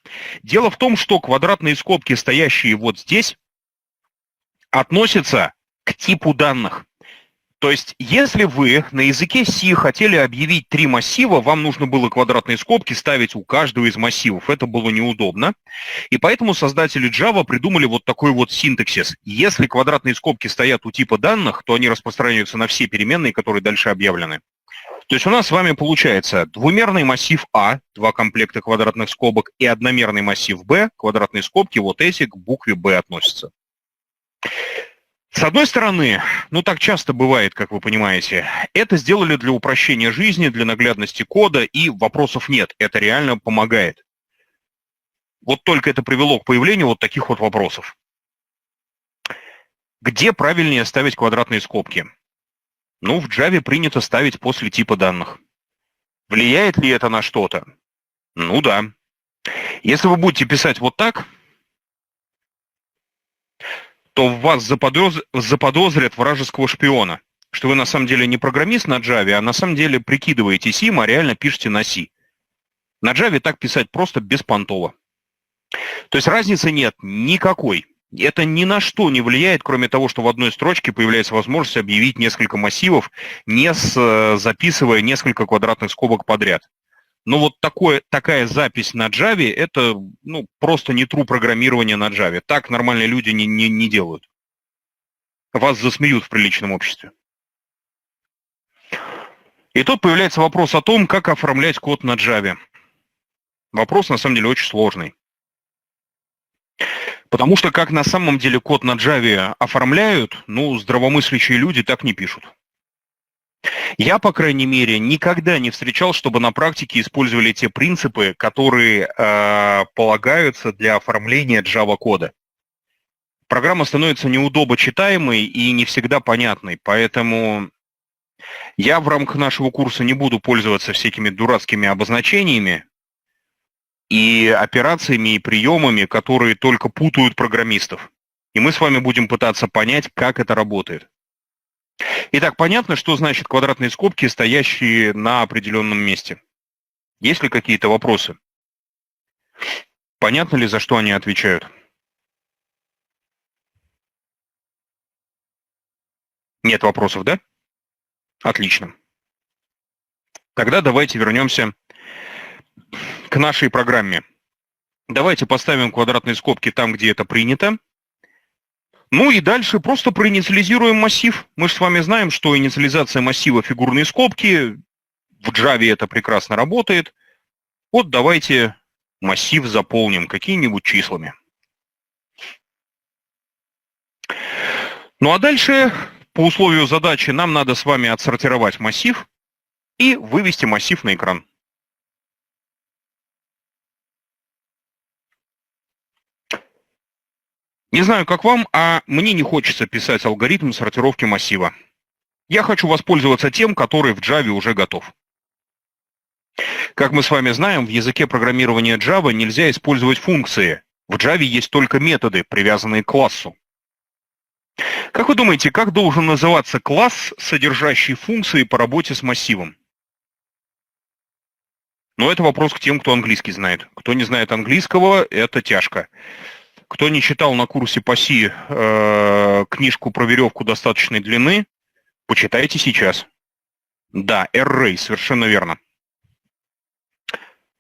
Speaker 1: Дело в том, что квадратные скобки, стоящие вот здесь, относятся к типу данных. То есть, если вы на языке C хотели объявить три массива, вам нужно было квадратные скобки ставить у каждого из массивов. Это было неудобно. И поэтому создатели Java придумали вот такой вот синтаксис. Если квадратные скобки стоят у типа данных, то они распространяются на все переменные, которые дальше объявлены. То есть у нас с вами получается двумерный массив А, два комплекта квадратных скобок, и одномерный массив Б, квадратные скобки, вот эти к букве Б относятся. С одной стороны, ну так часто бывает, как вы понимаете, это сделали для упрощения жизни, для наглядности кода, и вопросов нет, это реально помогает. Вот только это привело к появлению вот таких вот вопросов. Где правильнее ставить квадратные скобки? Ну, в Java принято ставить после типа данных. Влияет ли это на что-то? Ну да. Если вы будете писать вот так, то в вас заподозрят вражеского шпиона, что вы на самом деле не программист на Java, а на самом деле прикидываетесь им, а реально пишете на C. На Java так писать просто беспонтово. То есть разницы нет никакой. Это ни на что не влияет, кроме того, что в одной строчке появляется возможность объявить несколько массивов, не записывая несколько квадратных скобок подряд. Но вот такая запись на Java, это просто не true программирование на Java. Так нормальные люди не делают. Вас засмеют в приличном обществе. И тут появляется вопрос о том, как оформлять код на Java. Вопрос, на самом деле, очень сложный. Потому что как на самом деле код на Java оформляют, здравомыслящие люди так не пишут. Я, по крайней мере, никогда не встречал, чтобы на практике использовали те принципы, которые полагаются для оформления Java-кода. Программа становится неудобно читаемой и не всегда понятной, поэтому я в рамках нашего курса не буду пользоваться всякими дурацкими обозначениями и операциями и приемами, которые только путают программистов. И мы с вами будем пытаться понять, как это работает. Итак, понятно, что значит квадратные скобки, стоящие на определенном месте. Есть ли какие-то вопросы? Понятно ли, за что они отвечают? Нет вопросов, да? Отлично. Тогда давайте вернемся к нашей программе. Давайте поставим квадратные скобки там, где это принято. Ну и дальше просто проинициализируем массив. Мы же с вами знаем, что инициализация массива фигурные скобки, в Java это прекрасно работает. Вот давайте массив заполним какими-нибудь числами. Ну а дальше, по условию задачи, нам надо с вами отсортировать массив и вывести массив на экран. Не знаю, как вам, а мне не хочется писать алгоритм сортировки массива. Я хочу воспользоваться тем, который в Java уже готов. Как мы с вами знаем, в языке программирования Java нельзя использовать функции. В Java есть только методы, привязанные к классу. Как вы думаете, как должен называться класс, содержащий функции по работе с массивом? Но это вопрос к тем, кто английский знает. Кто не знает английского, это тяжко. Кто не читал на курсе по C книжку про веревку достаточной длины, почитайте сейчас. Да, array, совершенно верно.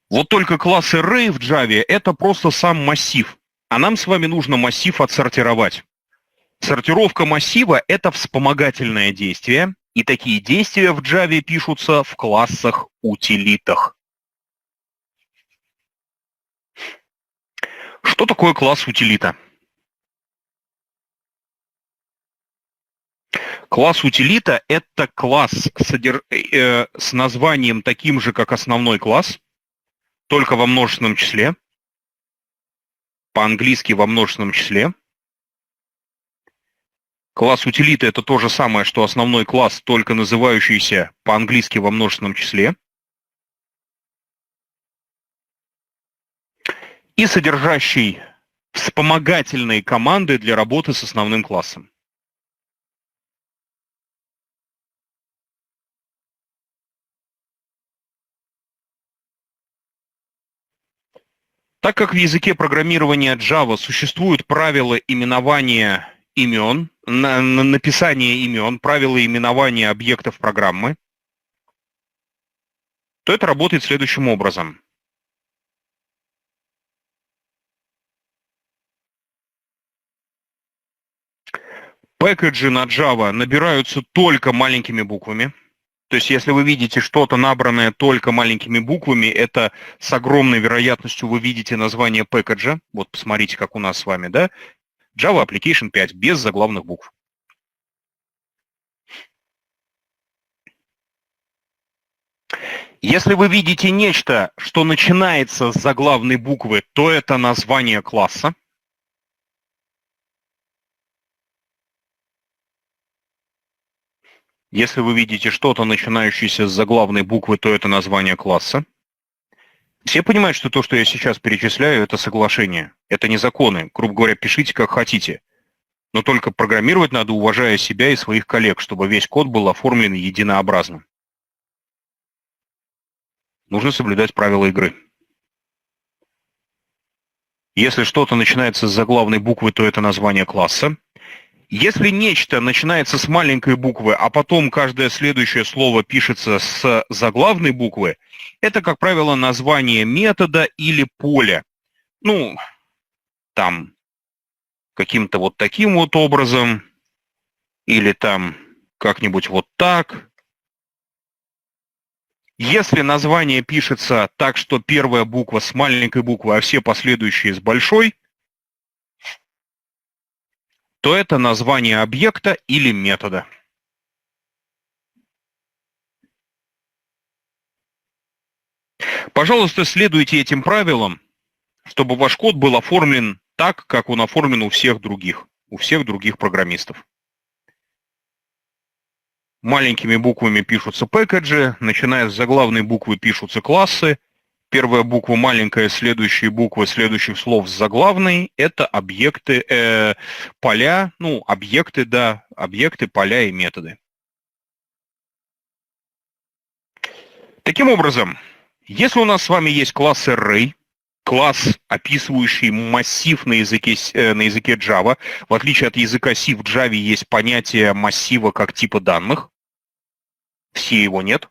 Speaker 1: Вот только класс array в Java это просто сам массив, а нам с вами нужно массив отсортировать. Сортировка массива – это вспомогательное действие, и такие действия в Java пишутся в классах-утилитах. Что такое класс утилита? Класс утилита – это класс с названием таким же, как основной класс, только во множественном числе, по-английски во множественном числе. Класс утилита – это то же самое, что основной класс, только называющийся по-английски во множественном числе. И содержащий вспомогательные команды для работы с основным классом. Так как в языке программирования Java существуют правила именования имен, написания имен, правила именования объектов программы, то это работает следующим образом. Пэкэджи на Java набираются только маленькими буквами. То есть, если вы видите что-то, набранное только маленькими буквами, это с огромной вероятностью вы видите название пэкэджа. Вот посмотрите, как у нас с вами, да? Java Application 5, без заглавных букв. Если вы видите нечто, что начинается с заглавной буквы, то это название класса. Если вы видите что-то, начинающееся с заглавной буквы, то это название класса. Все понимают, что то, что я сейчас перечисляю, это соглашение. Это не законы. Грубо говоря, пишите как хотите. Но только программировать надо, уважая себя и своих коллег, чтобы весь код был оформлен единообразно. Нужно соблюдать правила игры. Если что-то начинается с заглавной буквы, то это название класса. Если нечто начинается с маленькой буквы, а потом каждое следующее слово пишется с заглавной буквы, это, как правило, название метода или поля. Ну, там, каким-то вот таким вот образом, или там как-нибудь вот так. Если название пишется так, что первая буква с маленькой буквы, а все последующие с большой, то это название объекта или метода. Пожалуйста, следуйте этим правилам, чтобы ваш код был оформлен так, как он оформлен у всех других программистов. Маленькими буквами пишутся пэкэджи, начиная с заглавной буквы пишутся классы. Первая буква маленькая, следующие буквы следующих слов с заглавной – это объекты, поля, ну, объекты, да, объекты, поля и методы. Таким образом, если у нас с вами есть класс Array, класс, описывающий массив на языке Java, в отличие от языка C, в Java есть понятие массива как типа данных, в C его нет,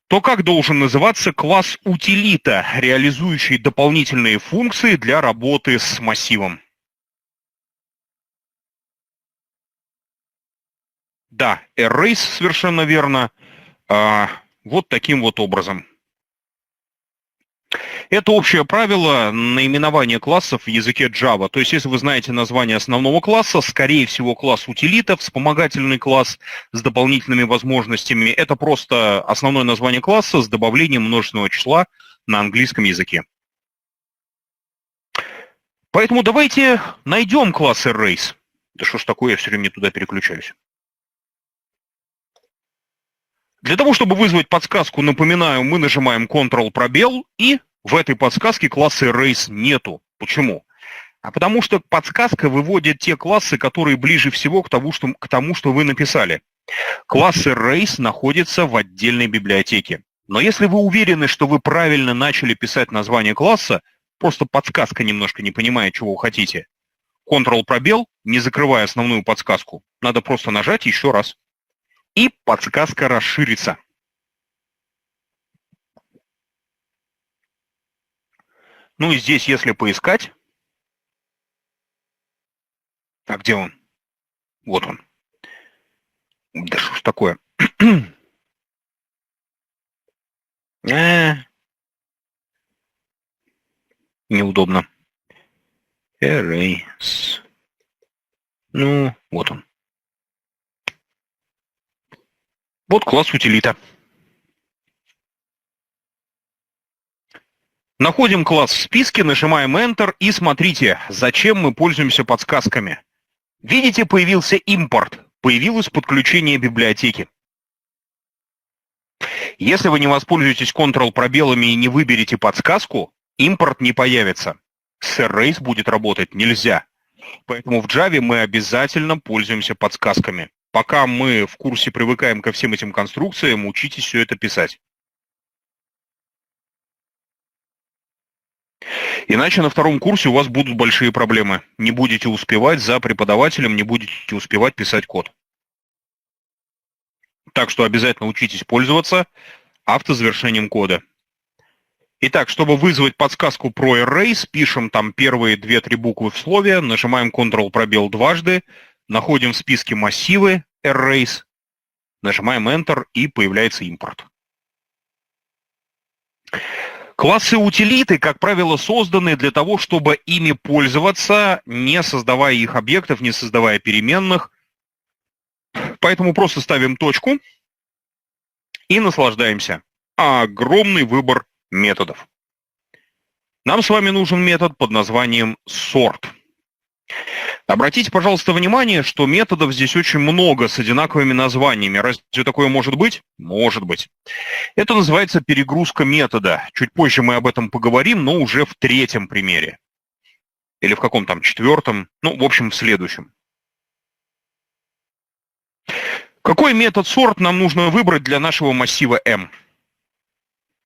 Speaker 1: то как должен называться класс утилита, реализующий дополнительные функции для работы с массивом? Да, arrays, совершенно верно, вот таким вот образом. Это общее правило наименования классов в языке Java. То есть, если вы знаете название основного класса, скорее всего, класс утилита, вспомогательный класс с дополнительными возможностями, это просто основное название класса с добавлением множественного числа на английском языке. Поэтому давайте найдем класс Arrays. Да что ж такое, я все время не туда переключаюсь. Для того, чтобы вызвать подсказку, напоминаю, мы нажимаем Ctrl-пробел, и в этой подсказке класса Arrays нету. Почему? А потому что подсказка выводит те классы, которые ближе всего к тому, что вы написали. Класс Arrays находится в отдельной библиотеке. Но если вы уверены, что вы правильно начали писать название класса, просто подсказка немножко не понимает, чего вы хотите, Ctrl-пробел, не закрывая основную подсказку, надо просто нажать еще раз. И подсказка расширится. Ну и здесь, если поискать... А где он? Вот он. Да что ж такое? Неудобно. Arrays. Ну, вот он. Вот класс утилита. Находим класс в списке, нажимаем Enter и смотрите, зачем мы пользуемся подсказками. Видите, появился импорт, появилось подключение библиотеки. Если вы не воспользуетесь Ctrl-пробелами и не выберете подсказку, импорт не появится. С Arrays будет работать нельзя. Поэтому в Java мы обязательно пользуемся подсказками. Пока мы в курсе привыкаем ко всем этим конструкциям, учитесь все это писать. Иначе на втором курсе у вас будут большие проблемы. Не будете успевать за преподавателем, не будете успевать писать код. Так что обязательно учитесь пользоваться автозавершением кода. Итак, чтобы вызвать подсказку про Erase, пишем там первые 2-3 буквы в слове, нажимаем Ctrl-пробел дважды, находим в списке массивы Erase, нажимаем Enter и появляется импорт. Классы утилиты, как правило, созданы для того, чтобы ими пользоваться, не создавая их объектов, не создавая переменных. Поэтому просто ставим точку и наслаждаемся. Огромный выбор методов. Нам с вами нужен метод под названием sort. Обратите, пожалуйста, внимание, что методов здесь очень много с одинаковыми названиями. Разве такое может быть? Может быть. Это называется перегрузка метода. Чуть позже мы об этом поговорим, но уже в третьем примере. Или в каком там четвертом, ну, в общем, в следующем. Какой метод sort нам нужно выбрать для нашего массива M?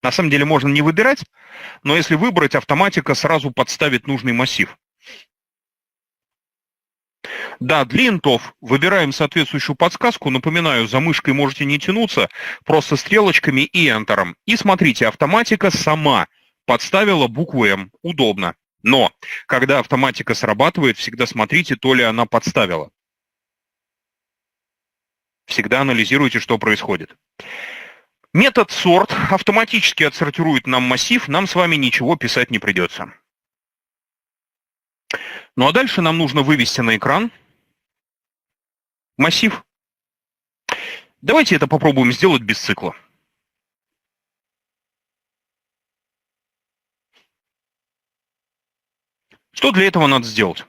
Speaker 1: На самом деле можно не выбирать, но если выбрать, автоматика сразу подставит нужный массив. Да, для интов выбираем соответствующую подсказку. Напоминаю, за мышкой можете не тянуться, просто стрелочками и Enter. И смотрите, автоматика сама подставила букву M. Удобно. Но, когда автоматика срабатывает, всегда смотрите, то ли она подставила. Всегда анализируйте, что происходит. Метод sort автоматически отсортирует нам массив, нам с вами ничего писать не придется. Ну а дальше нам нужно вывести на экран массив. Давайте это попробуем сделать без цикла. Что для этого надо сделать?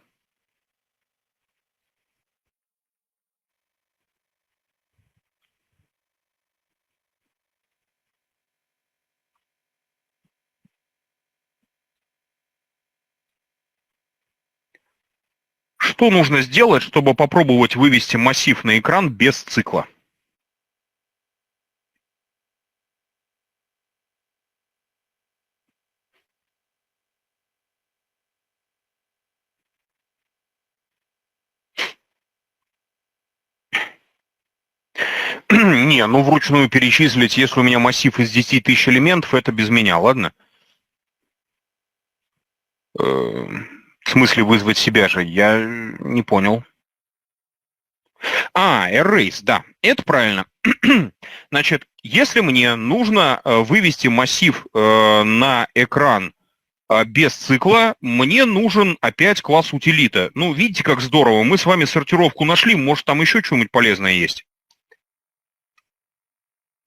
Speaker 1: Что нужно сделать, чтобы попробовать вывести массив на экран без цикла? Не, ну вручную перечислить, если у меня массив из 10 тысяч элементов, это без меня, ладно? В смысле вызвать себя же? Я не понял. Erase, да, это правильно. Значит, если мне нужно вывести массив на экран без цикла, мне нужен опять класс утилита. Ну, видите, как здорово. Мы с вами сортировку нашли, может, там еще что-нибудь полезное есть.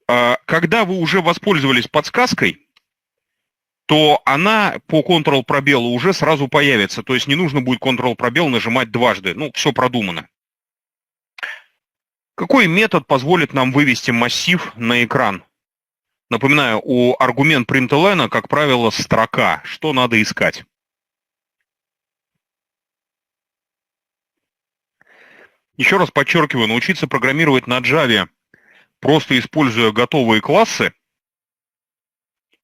Speaker 1: Когда вы уже воспользовались подсказкой, то она по Ctrl-пробелу уже сразу появится. То есть не нужно будет Ctrl-пробел нажимать дважды. Ну, все продумано. Какой метод позволит нам вывести массив на экран? Напоминаю, у аргумент println, как правило, строка. Что надо искать? Еще раз подчеркиваю, научиться программировать на Java, просто используя готовые классы,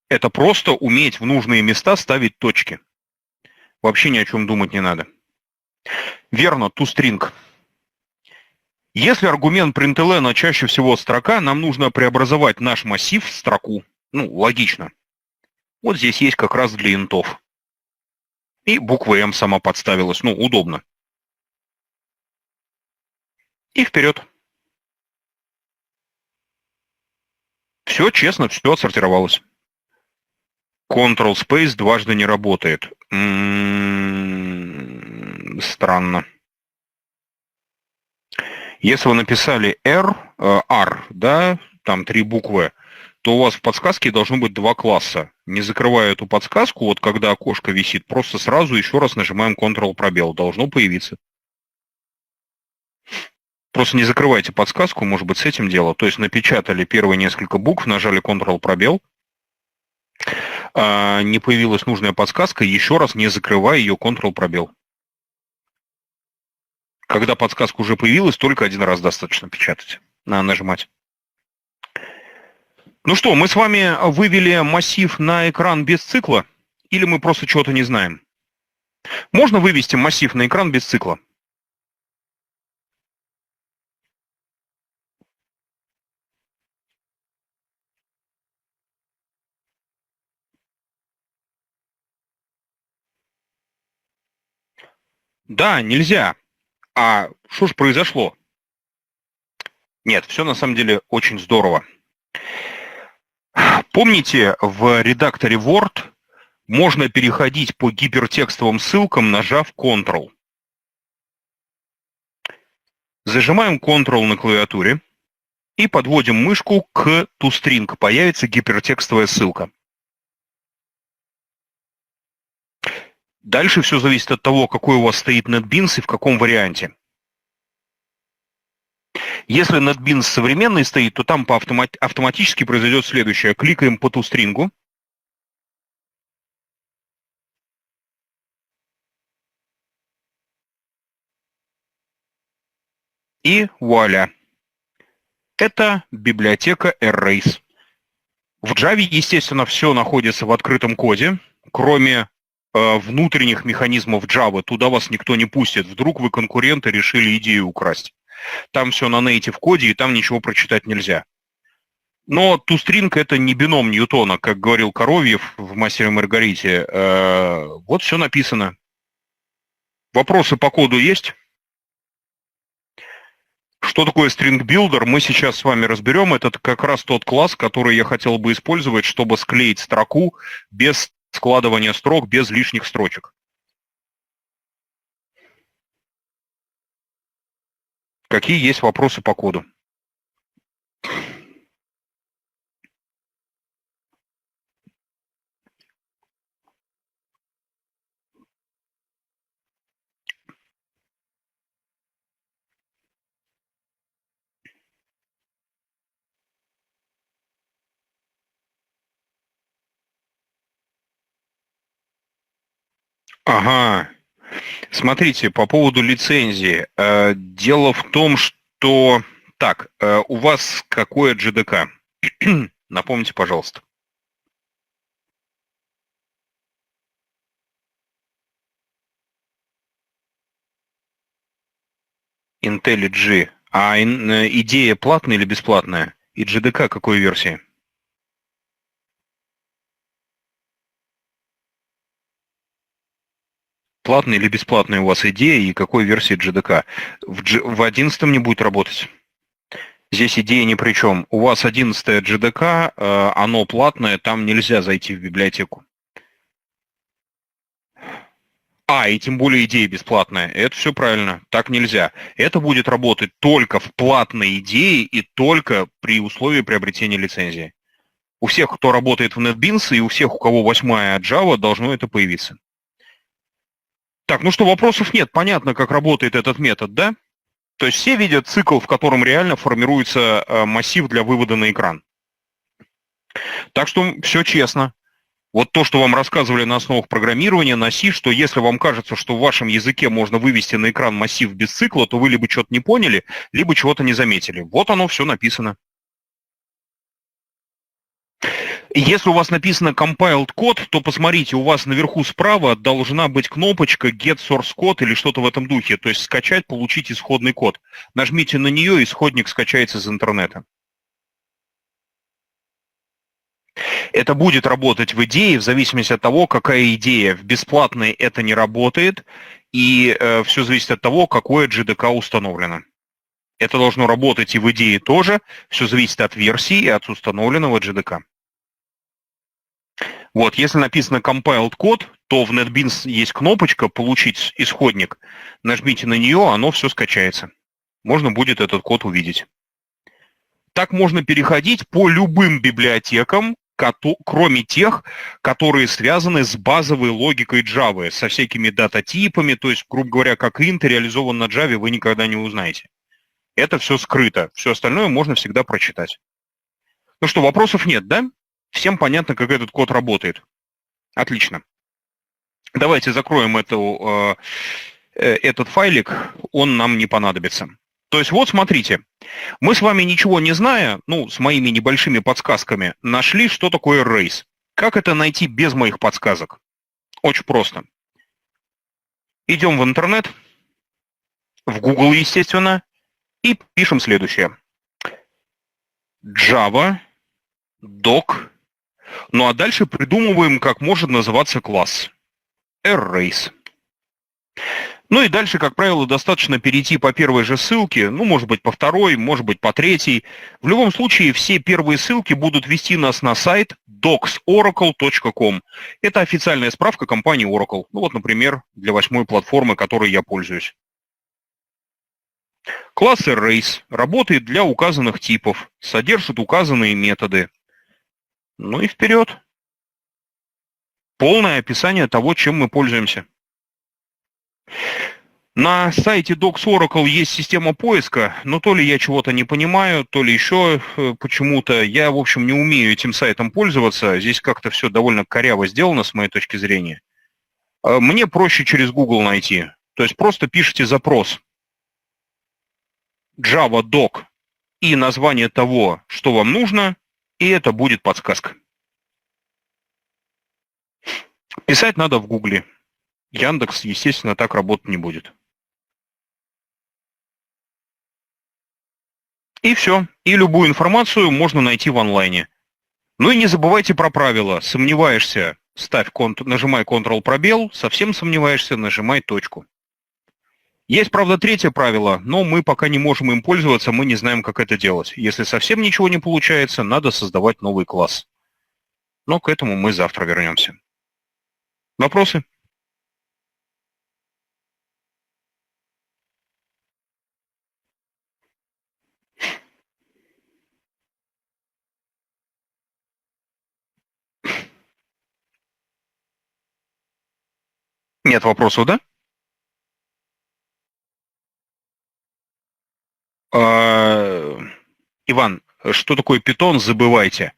Speaker 1: это просто уметь в нужные места ставить точки. Вообще ни о чем думать не надо. Верно, toString. Если аргумент println чаще всего строка, нам нужно преобразовать наш массив в строку. Ну, логично. Вот здесь есть как раз для интов. И буква M сама подставилась. Ну, удобно. И вперед. Все честно, все отсортировалось. Ctrl-Space дважды не работает. Странно. Если вы написали R, да, там 3 буквы, то у вас в подсказке должно быть 2 класса. Не закрывая эту подсказку, вот когда окошко висит, просто сразу еще раз нажимаем Ctrl-пробел. Должно появиться. Просто не закрывайте подсказку, может быть, с этим дело. То есть напечатали первые несколько букв, нажали Ctrl-пробел, не появилась нужная подсказка, еще раз не закрывая ее Ctrl-пробел. Когда подсказка уже появилась, только один раз достаточно печатать. Надо нажимать. Ну что, мы с вами вывели массив на экран без цикла или мы просто чего-то не знаем? Можно вывести массив на экран без цикла? Да, нельзя. А что ж произошло? Нет, все на самом деле очень здорово. Помните, в редакторе Word можно переходить по гипертекстовым ссылкам, нажав Ctrl. Зажимаем Ctrl на клавиатуре и подводим мышку к toString. Появится гипертекстовая ссылка. Дальше все зависит от того, какой у вас стоит NetBeans и в каком варианте. Если NetBeans современный стоит, то там автоматически произойдет следующее. Кликаем по toString. И вуаля. Это библиотека Arrays. В Java, естественно, все находится в открытом коде, кроме внутренних механизмов Java. Туда вас никто не пустит. Вдруг вы, конкуренты, решили идею украсть. Там все на native коде, и там ничего прочитать нельзя. Но toString — это не бином Ньютона, как говорил Коровьев в «Мастере и Маргарите». Вот все написано. Вопросы по коду есть? Что такое String Builder, мы сейчас с вами разберем. Это как раз тот класс, который я хотел бы использовать, чтобы склеить строку без складывания строк, без лишних строчек. Какие есть вопросы по коду? Ага. Смотрите, по поводу лицензии. Дело в том, что... Так, у вас какое JDK? Напомните, пожалуйста. IntelliJ. А идея платная или бесплатная? И JDK какой версии? Платная или бесплатная у вас идея и какой версии JDK? В 11 не будет работать. Здесь идея ни при чем. У вас 11 JDK, оно платное, там нельзя зайти в библиотеку. И тем более идея бесплатная. Это все правильно. Так нельзя. Это будет работать только в платной идее и только при условии приобретения лицензии. У всех, кто работает в NetBeans, и у всех, у кого 8-я Java, должно это появиться. Так, ну что, вопросов нет. Понятно, как работает этот метод, да? То есть все видят цикл, в котором реально формируется массив для вывода на экран. Так что все честно. Вот то, что вам рассказывали на основах программирования на C, что если вам кажется, что в вашем языке можно вывести на экран массив без цикла, то вы либо что-то не поняли, либо чего-то не заметили. Вот оно все написано. Если у вас написано compiled код, то посмотрите, у вас наверху справа должна быть кнопочка get source code или что-то в этом духе, то есть скачать, получить исходный код. Нажмите на нее, исходник скачается из интернета. Это будет работать в идее, в зависимости от того, какая идея. В бесплатной это не работает, и все зависит от того, какое JDK установлено. Это должно работать и в идее тоже, все зависит от версии и от установленного JDK. Вот, если написано compiled код, то в NetBeans есть кнопочка «Получить исходник». Нажмите на нее, оно все скачается. Можно будет этот код увидеть. Так можно переходить по любым библиотекам, кроме тех, которые связаны с базовой логикой Java, со всякими дататипами, то есть, грубо говоря, как int реализован на Java, вы никогда не узнаете. Это все скрыто. Все остальное можно всегда прочитать. Ну что, вопросов нет, да? Всем понятно, как этот код работает. Отлично. Давайте закроем этот файлик, он нам не понадобится. То есть вот смотрите, мы с вами ничего не зная, с моими небольшими подсказками, нашли, что такое Arrays. Как это найти без моих подсказок? Очень просто. Идем в интернет, в Google, естественно, и пишем следующее. Java, doc, ну а дальше придумываем, как может называться класс. Arrays. Ну и дальше, как правило, достаточно перейти по первой же ссылке, ну, может быть, по второй, может быть, по третьей. В любом случае, все первые ссылки будут вести нас на сайт docsoracle.com. Это официальная справка компании Oracle. Ну вот, например, для 8-й платформы, которой я пользуюсь. Класс Arrays работает для указанных типов, содержит указанные методы. Ну и вперед. Полное описание того, чем мы пользуемся. На сайте Docs Oracle есть система поиска, но то ли я чего-то не понимаю, то ли еще почему-то. Я, в общем, не умею этим сайтом пользоваться. Здесь как-то все довольно коряво сделано, с моей точки зрения. Мне проще через Google найти. То есть просто пишите запрос Java Doc и название того, что вам нужно, и это будет подсказка. Писать надо в Гугле. Яндекс, естественно, так работать не будет. И все. И любую информацию можно найти в онлайне. Ну и не забывайте про правила. Сомневаешься, нажимай Ctrl-пробел, совсем сомневаешься, нажимай точку. Есть, правда, третье правило, но мы пока не можем им пользоваться, мы не знаем, как это делать. Если совсем ничего не получается, надо создавать новый класс. Но к этому мы завтра вернемся. Вопросы? Нет вопросов, да? Иван, что такое Python, забывайте.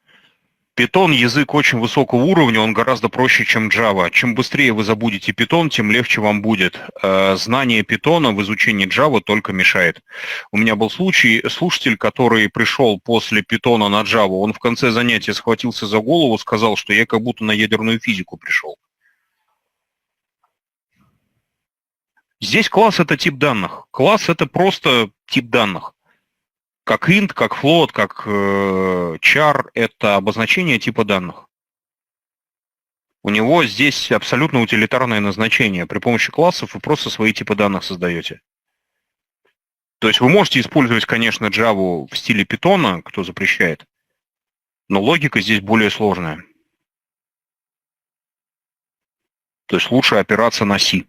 Speaker 1: Python язык очень высокого уровня, он гораздо проще, чем Java. Чем быстрее вы забудете Python, тем легче вам будет. Знание Python в изучении Java только мешает. У меня был слушатель, который пришел после Python на Java, он в конце занятия схватился за голову, сказал, что я как будто на ядерную физику пришел. Здесь класс — это тип данных. Класс — это просто тип данных. Как int, как float, как char – это обозначение типа данных. У него здесь абсолютно утилитарное назначение. При помощи классов вы просто свои типы данных создаете. То есть вы можете использовать, конечно, Java в стиле Python, кто запрещает, но логика здесь более сложная. То есть лучше опираться на C.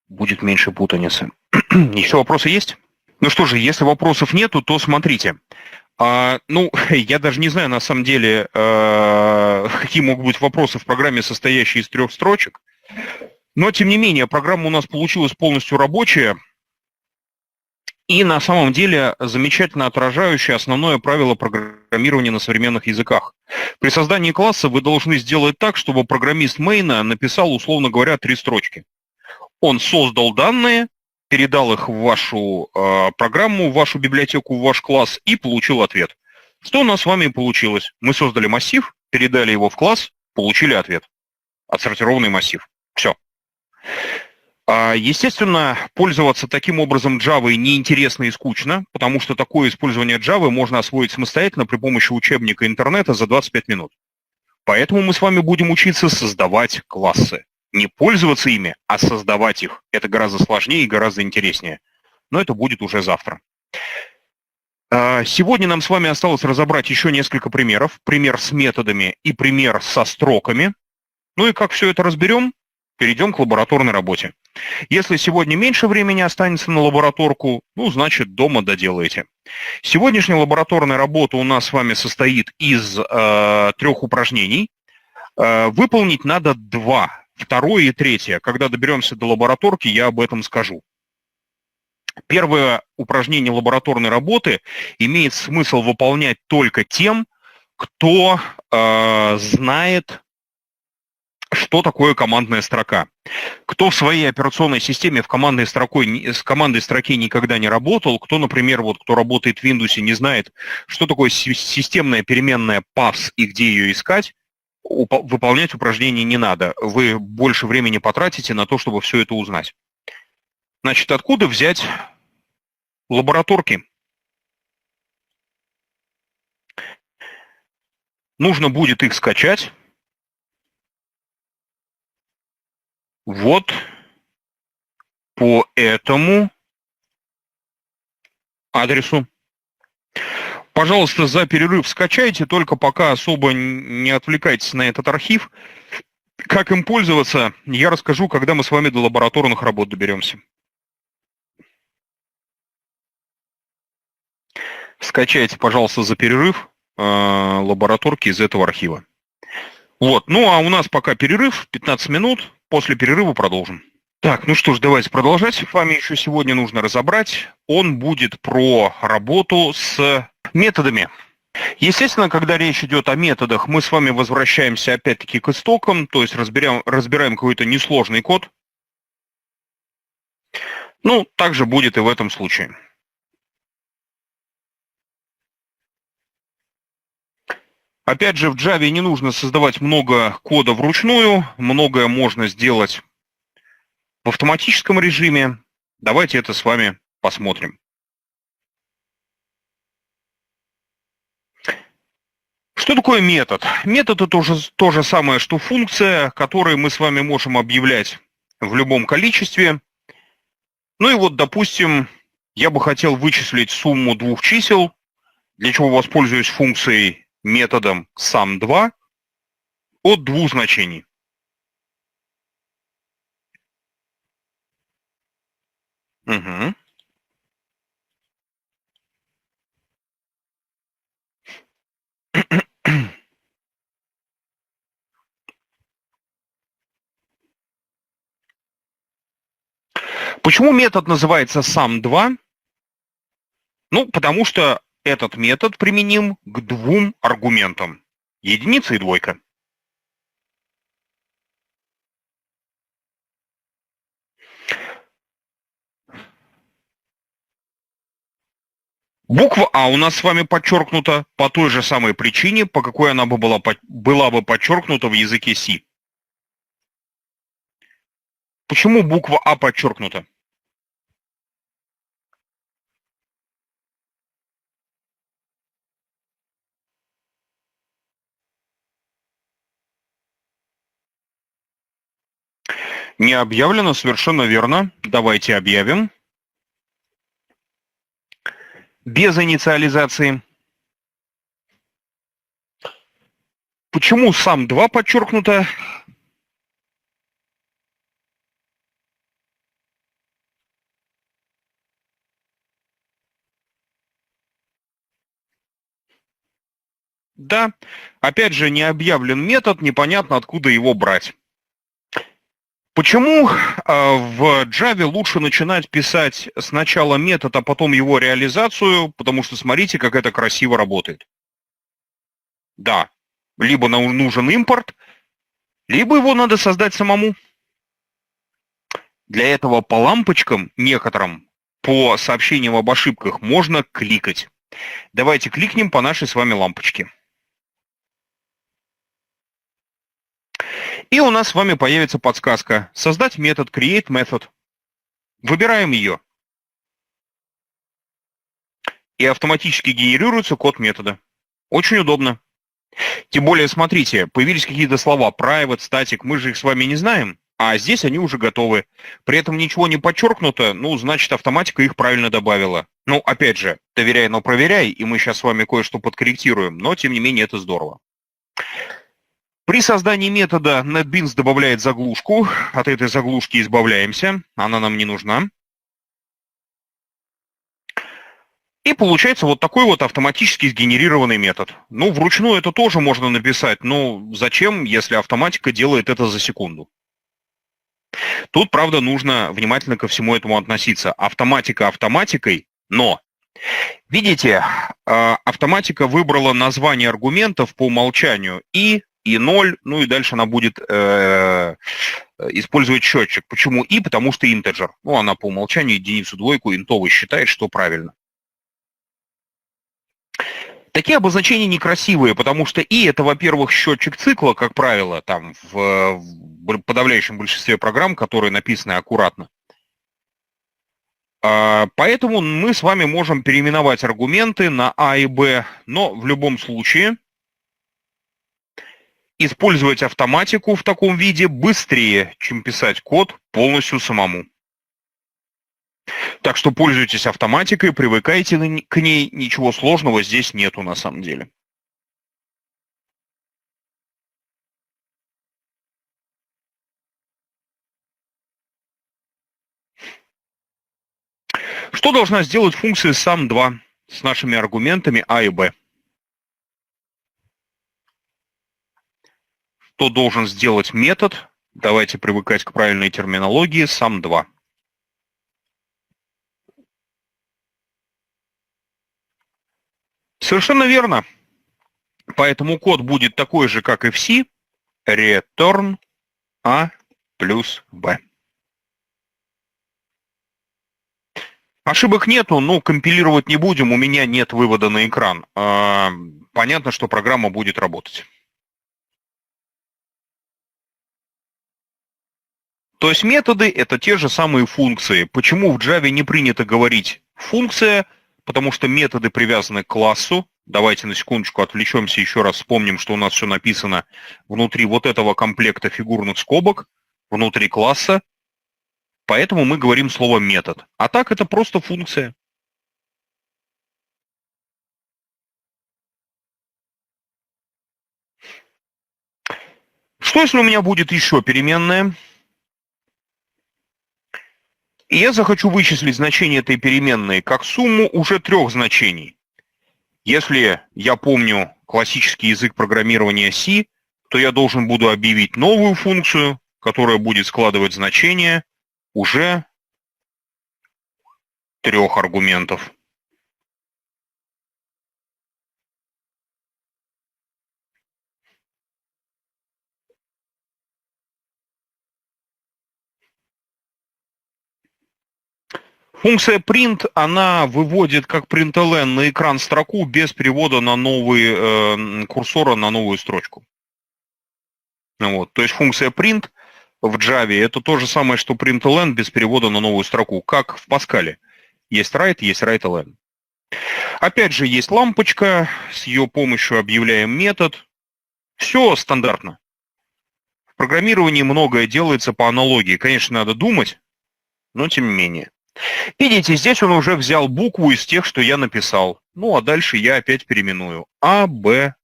Speaker 1: Будет меньше путаницы. Еще вопросы есть? Ну что же, если вопросов нету, то смотрите. Я даже не знаю, на самом деле, какие могут быть вопросы в программе, состоящей из 3 строчек. Но, тем не менее, программа у нас получилась полностью рабочая и, на самом деле, замечательно отражающая основное правило программирования на современных языках. При создании класса вы должны сделать так, чтобы программист мейна написал, условно говоря, 3 строчки. Он создал данные, передал их в вашу программу, в вашу библиотеку, в ваш класс и получил ответ. Что у нас с вами получилось? Мы создали массив, передали его в класс, получили ответ. Отсортированный массив. Все. Естественно, пользоваться таким образом Java неинтересно и скучно, потому что такое использование Java можно освоить самостоятельно при помощи учебника интернета за 25 минут. Поэтому мы с вами будем учиться создавать классы. Не пользоваться ими, а создавать их. Это гораздо сложнее и гораздо интереснее. Но это будет уже завтра. Сегодня нам с вами осталось разобрать еще несколько примеров. Пример с методами и пример со строками. Ну и как все это разберем, перейдем к лабораторной работе. Если сегодня меньше времени останется на лабораторку, значит, дома доделаете. Сегодняшняя лабораторная работа у нас с вами состоит из 3 упражнений. Выполнить надо 2. Второе и третье. Когда доберемся до лабораторки, я об этом скажу. Первое упражнение лабораторной работы имеет смысл выполнять только тем, кто знает, что такое командная строка. Кто в своей операционной системе с командной строке никогда не работал, кто, например, кто работает в Windows, не знает, что такое системная переменная pass и где ее искать, выполнять упражнение не надо. Вы больше времени потратите на то, чтобы все это узнать. Значит, откуда взять лабораторки? Нужно будет их скачать. Вот по этому адресу. Пожалуйста, за перерыв скачайте, только пока особо не отвлекайтесь на этот архив. Как им пользоваться, я расскажу, когда мы с вами до лабораторных работ доберемся. Скачайте, пожалуйста, за перерыв лабораторки из этого архива. Вот, ну а у нас пока перерыв, 15 минут, после перерыва продолжим. Так, ну что ж, давайте продолжать. С вами еще сегодня нужно разобрать. Он будет про работу с методами. Естественно, когда речь идет о методах, мы с вами возвращаемся опять-таки к истокам, то есть разбираем какой-то несложный код. Ну, также будет и в этом случае. Опять же, в Java не нужно создавать много кода вручную, многое можно сделать в автоматическом режиме. Давайте это с вами посмотрим. Что такое метод? Метод – это то же самое, что функция, которую мы с вами можем объявлять в любом количестве. Ну и вот, допустим, я бы хотел вычислить сумму двух чисел, для чего воспользуюсь функцией методом sum2 от двух значений. Угу. Почему метод называется sum2? Ну, потому что этот метод применим к двум аргументам. Единица и двойка. Буква А у нас с вами подчеркнута по той же самой причине, по какой она бы была бы подчеркнута в языке C. Почему буква А подчеркнута? Не объявлено, совершенно верно. Давайте объявим. Без инициализации. Почему sum2 подчеркнуто? Да, опять же, не объявлен метод, непонятно, откуда его брать. Почему в Java лучше начинать писать сначала метод, а потом его реализацию? Потому что смотрите, как это красиво работает. Да, либо нужен импорт, либо его надо создать самому. Для этого по лампочкам некоторым, по сообщениям об ошибках, можно кликать. Давайте кликнем по нашей с вами лампочке. И у нас с вами появится подсказка. Создать метод createMethod. Выбираем ее. И автоматически генерируется код метода. Очень удобно. Тем более, смотрите, появились какие-то слова private, static, мы же их с вами не знаем, а здесь они уже готовы. При этом ничего не подчеркнуто, ну, значит, автоматика их правильно добавила. Ну, опять же, доверяй, но проверяй, и мы сейчас с вами кое-что подкорректируем, но, тем не менее, это здорово. При создании метода NetBeans добавляет заглушку. От этой заглушки избавляемся. Она нам не нужна. И получается вот такой вот автоматически сгенерированный метод. Ну, вручную это тоже можно написать, но зачем, если автоматика делает это за секунду? Тут, правда, нужно внимательно ко всему этому относиться. Автоматика автоматикой, но, видите, автоматика выбрала название аргументов по умолчанию и 0, ну и дальше она будет использовать счетчик. Почему и? Потому что интеджер. Ну, она по умолчанию единицу, двойку, интовый считает, что правильно. Такие обозначения некрасивые, потому что и это, во-первых, счетчик цикла, как правило, там в подавляющем большинстве программ, которые написаны аккуратно. Поэтому мы с вами можем переименовать аргументы на А и Б, но в любом случае использовать автоматику в таком виде быстрее, чем писать код полностью самому. Так что пользуйтесь автоматикой, привыкайте к ней, ничего сложного здесь нету на самом деле. Что должна сделать функция sum2 с нашими аргументами А и Б? Что должен сделать метод? Давайте привыкать к правильной терминологии sum2. Совершенно верно. Поэтому код будет такой же, как и в C. Return A плюс B. Ошибок нету, но компилировать не будем, у меня нет вывода на экран. Понятно, что программа будет работать. То есть методы — это те же самые функции. Почему в Java не принято говорить «функция»? Потому что методы привязаны к классу. Давайте на секундочку отвлечемся, еще раз вспомним, что у нас все написано внутри вот этого комплекта фигурных скобок, внутри класса. Поэтому мы говорим слово «метод». А так это просто функция. Что если у меня будет еще переменная? И я захочу вычислить значение этой переменной как сумму уже 3 значений. Если я помню классический язык программирования C, то я должен буду объявить новую функцию, которая будет складывать значения уже 3 аргументов. Функция print, она выводит как println на экран строку без перевода на новый курсора на новую строчку. Вот. То есть функция print в Java это то же самое, что println без перевода на новую строку, как в Pascal. Есть write, есть write-ln. Опять же, есть лампочка, с ее помощью объявляем метод. Все стандартно. В программировании многое делается по аналогии. Конечно, надо думать, но тем не менее. Видите, здесь он уже взял букву из тех, что я написал. Ну, а дальше я опять переименую. А, Б,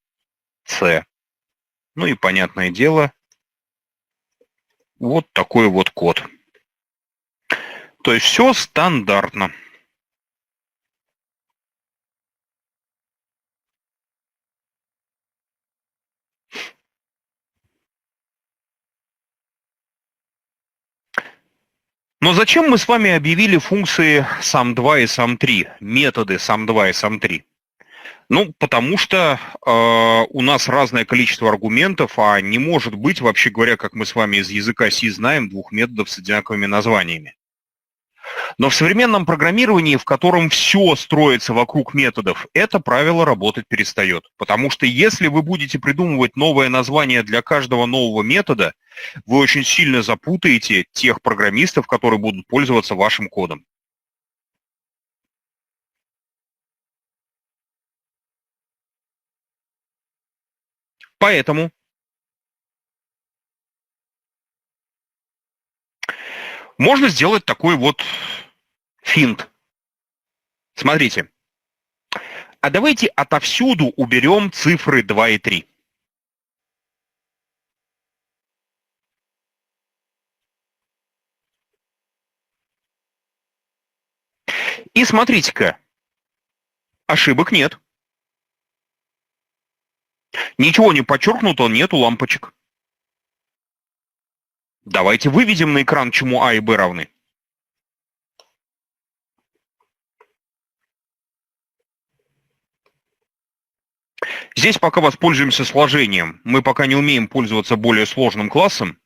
Speaker 1: С. Ну и, понятное дело, вот такой вот код. То есть все стандартно. Но зачем мы с вами объявили функции sum2 и sum3, методы sum2 и sum3? Ну, потому что у нас разное количество аргументов, а не может быть, вообще говоря, как мы с вами из языка C знаем, 2 методов с одинаковыми названиями. Но в современном программировании, в котором все строится вокруг методов, это правило работать перестает. Потому что если вы будете придумывать новое название для каждого нового метода, вы очень сильно запутаете тех программистов, которые будут пользоваться вашим кодом. Поэтому можно сделать такой вот финт. Смотрите. А давайте отовсюду уберем цифры 2 и 3. И смотрите-ка, ошибок нет. Ничего не подчеркнуто, нету лампочек. Давайте выведем на экран, чему А и Б равны. Здесь пока воспользуемся сложением. Мы пока не умеем пользоваться более сложным классом.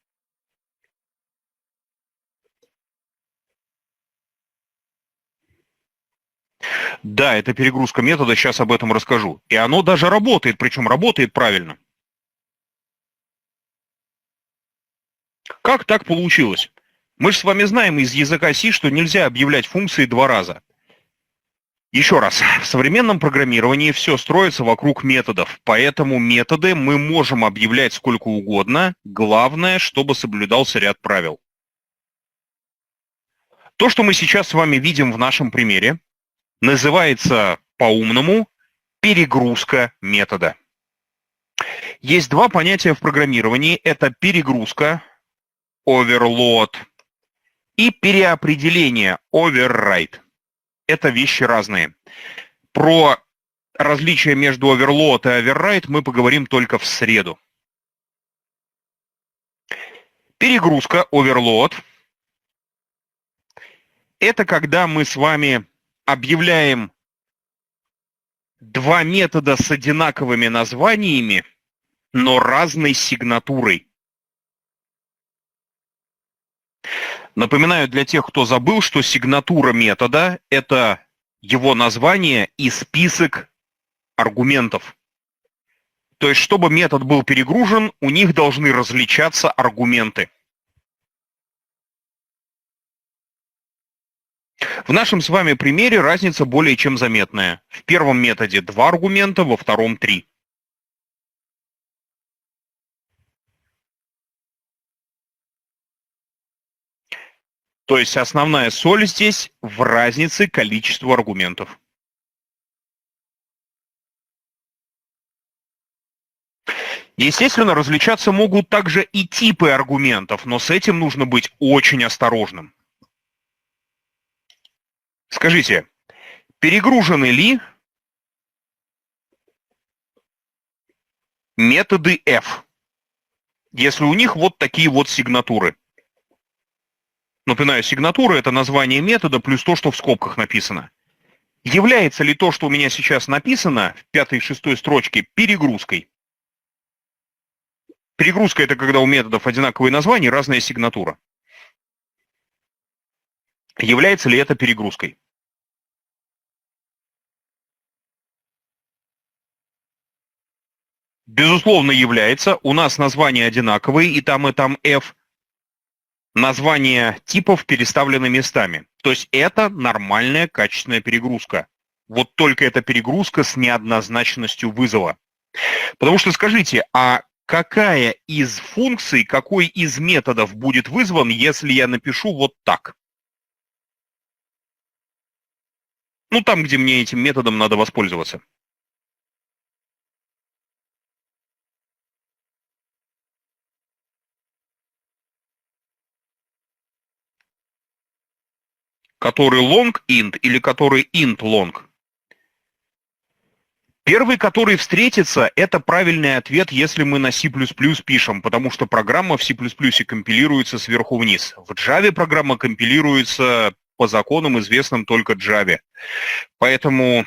Speaker 1: Да, это перегрузка метода, сейчас об этом расскажу. И оно даже работает, причем работает правильно. Как так получилось? Мы же с вами знаем из языка C, что нельзя объявлять функции два раза. Еще раз, в современном программировании все строится вокруг методов, поэтому методы мы можем объявлять сколько угодно, главное, чтобы соблюдался ряд правил. То, что мы сейчас с вами видим в нашем примере, называется по-умному перегрузка метода. Есть два понятия в программировании. Это перегрузка, overload, и переопределение, override. Это вещи разные. Про различия между overload и override мы поговорим только в среду. Перегрузка, overload, это когда мы с вами объявляем два метода с одинаковыми названиями, но разной сигнатурой. Напоминаю для тех, кто забыл, что сигнатура метода – это его название и список аргументов. То есть, чтобы метод был перегружен, у них должны различаться аргументы. В нашем с вами примере разница более чем заметная. В первом методе 2 аргумента, во втором 3. То есть основная соль здесь в разнице количества аргументов. Естественно, различаться могут также и типы аргументов, но с этим нужно быть очень осторожным. Скажите, перегружены ли методы f, если у них вот такие вот сигнатуры? Напоминаю, сигнатура – это название метода плюс то, что в скобках написано. Является ли то, что у меня сейчас написано в 5 и 6 строчке, перегрузкой? Перегрузка – это когда у методов одинаковые названия и разная сигнатура. Является ли это перегрузкой? Безусловно, является. У нас названия одинаковые, и там f. Названия типов переставлены местами. То есть это нормальная качественная перегрузка. Вот только эта перегрузка с неоднозначностью вызова. Потому что скажите, а какая из функций, какой из методов будет вызван, если я напишу вот так? Ну, там, где мне этим методом надо воспользоваться. Который long int или который int long? Первый, который встретится, это правильный ответ, если мы на C++ пишем, потому что программа в C++ компилируется сверху вниз. В Java программа компилируется по законам, известным только Java. Поэтому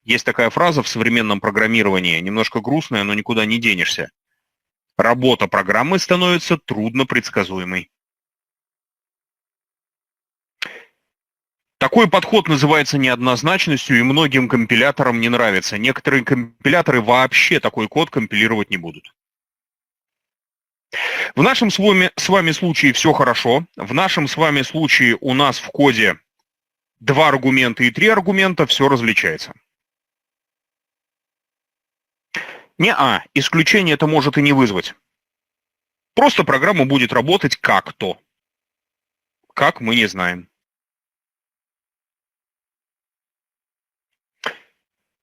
Speaker 1: есть такая фраза в современном программировании, немножко грустная, но никуда не денешься. Работа программы становится трудно предсказуемой. Такой подход называется неоднозначностью, и многим компиляторам не нравится. Некоторые компиляторы вообще такой код компилировать не будут. В нашем с вами случае все хорошо. В нашем с вами случае у нас в коде 2 аргумента и 3 аргумента, все различается. Исключение это может и не вызвать. Просто программа будет работать как-то. Как, мы не знаем.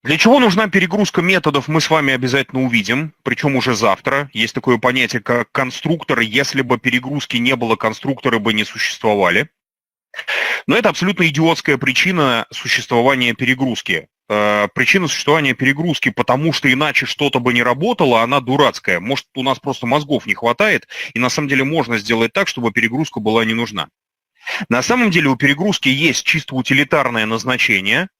Speaker 1: Для чего нужна перегрузка методов, мы с вами обязательно увидим, причем уже завтра. Есть такое понятие, как конструктор. Если бы перегрузки не было, конструкторы бы не существовали. Но это абсолютно идиотская причина существования перегрузки. Причина существования перегрузки, потому что иначе что-то бы не работало, она дурацкая. Может, у нас просто мозгов не хватает, и на самом деле можно сделать так, чтобы перегрузка была не нужна. На самом деле у перегрузки есть чисто утилитарное назначение,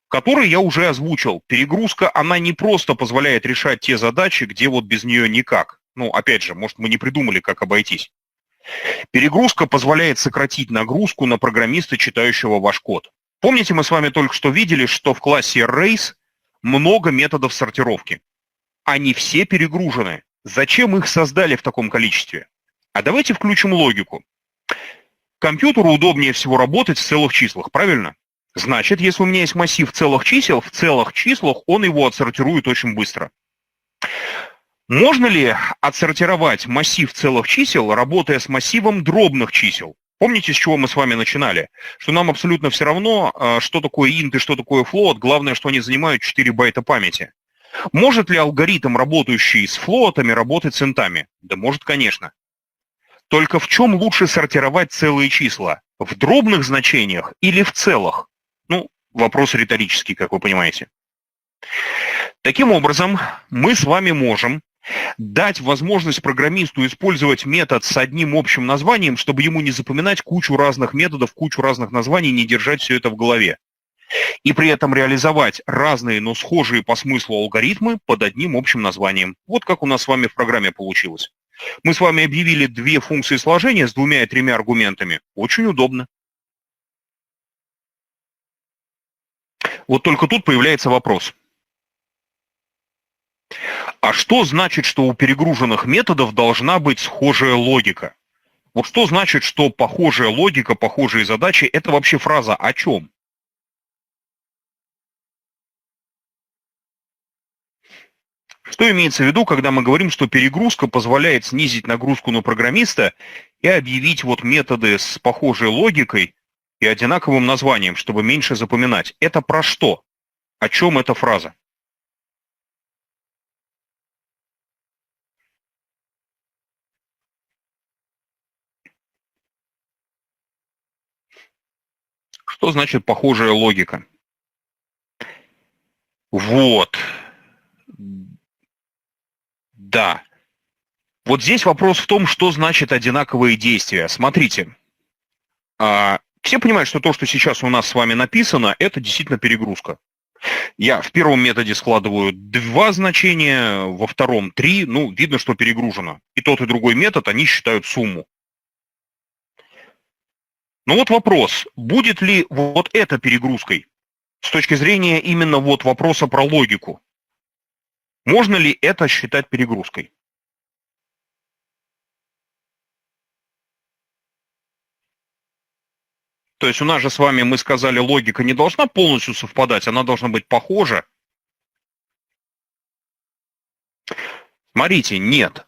Speaker 1: который я уже озвучил. Перегрузка, она не просто позволяет решать те задачи, где вот без нее никак. Ну, опять же, может, мы не придумали, как обойтись. Перегрузка позволяет сократить нагрузку на программиста, читающего ваш код. Помните, мы с вами только что видели, что в классе Arrays много методов сортировки. Они все перегружены. Зачем их создали в таком количестве? А давайте включим логику. Компьютеру удобнее всего работать в целых числах, правильно? Значит, если у меня есть массив целых чисел, в целых числах он его отсортирует очень быстро. Можно ли отсортировать массив целых чисел, работая с массивом дробных чисел? Помните, с чего мы с вами начинали? Что нам абсолютно все равно, что такое int и что такое float, главное, что они занимают 4 байта памяти. Может ли алгоритм, работающий с флоатами, работать с интами? Да может, конечно. Только в чем лучше сортировать целые числа? В дробных значениях или в целых? Ну, вопрос риторический, как вы понимаете. Таким образом, мы с вами можем дать возможность программисту использовать метод с одним общим названием, чтобы ему не запоминать кучу разных методов, кучу разных названий, не держать все это в голове. И при этом реализовать разные, но схожие по смыслу алгоритмы под одним общим названием. Вот как у нас с вами в программе получилось. Мы с вами объявили две функции сложения с 2 и 3 аргументами. Очень удобно. Вот только тут появляется вопрос. А что значит, что у перегруженных методов должна быть схожая логика? Вот что значит, что похожая логика, похожие задачи, это вообще фраза о чем? Что имеется в виду, когда мы говорим, что перегрузка позволяет снизить нагрузку на программиста и объявить вот методы с похожей логикой и одинаковым названием, чтобы меньше запоминать? Это про что? О чем эта фраза? Что значит похожая логика? Вот. Да. Вот здесь вопрос в том, что значит одинаковые действия. Смотрите. Все понимают, что то, что сейчас у нас с вами написано, это действительно перегрузка. Я в первом методе складываю 2 значения, во втором 3, ну, видно, что перегружено. И тот, и другой метод, они считают сумму. Но вот вопрос, будет ли вот это перегрузкой с точки зрения именно вот вопроса про логику? Можно ли это считать перегрузкой? То есть у нас же с вами, мы сказали, логика не должна полностью совпадать, она должна быть похожа. Смотрите, нет.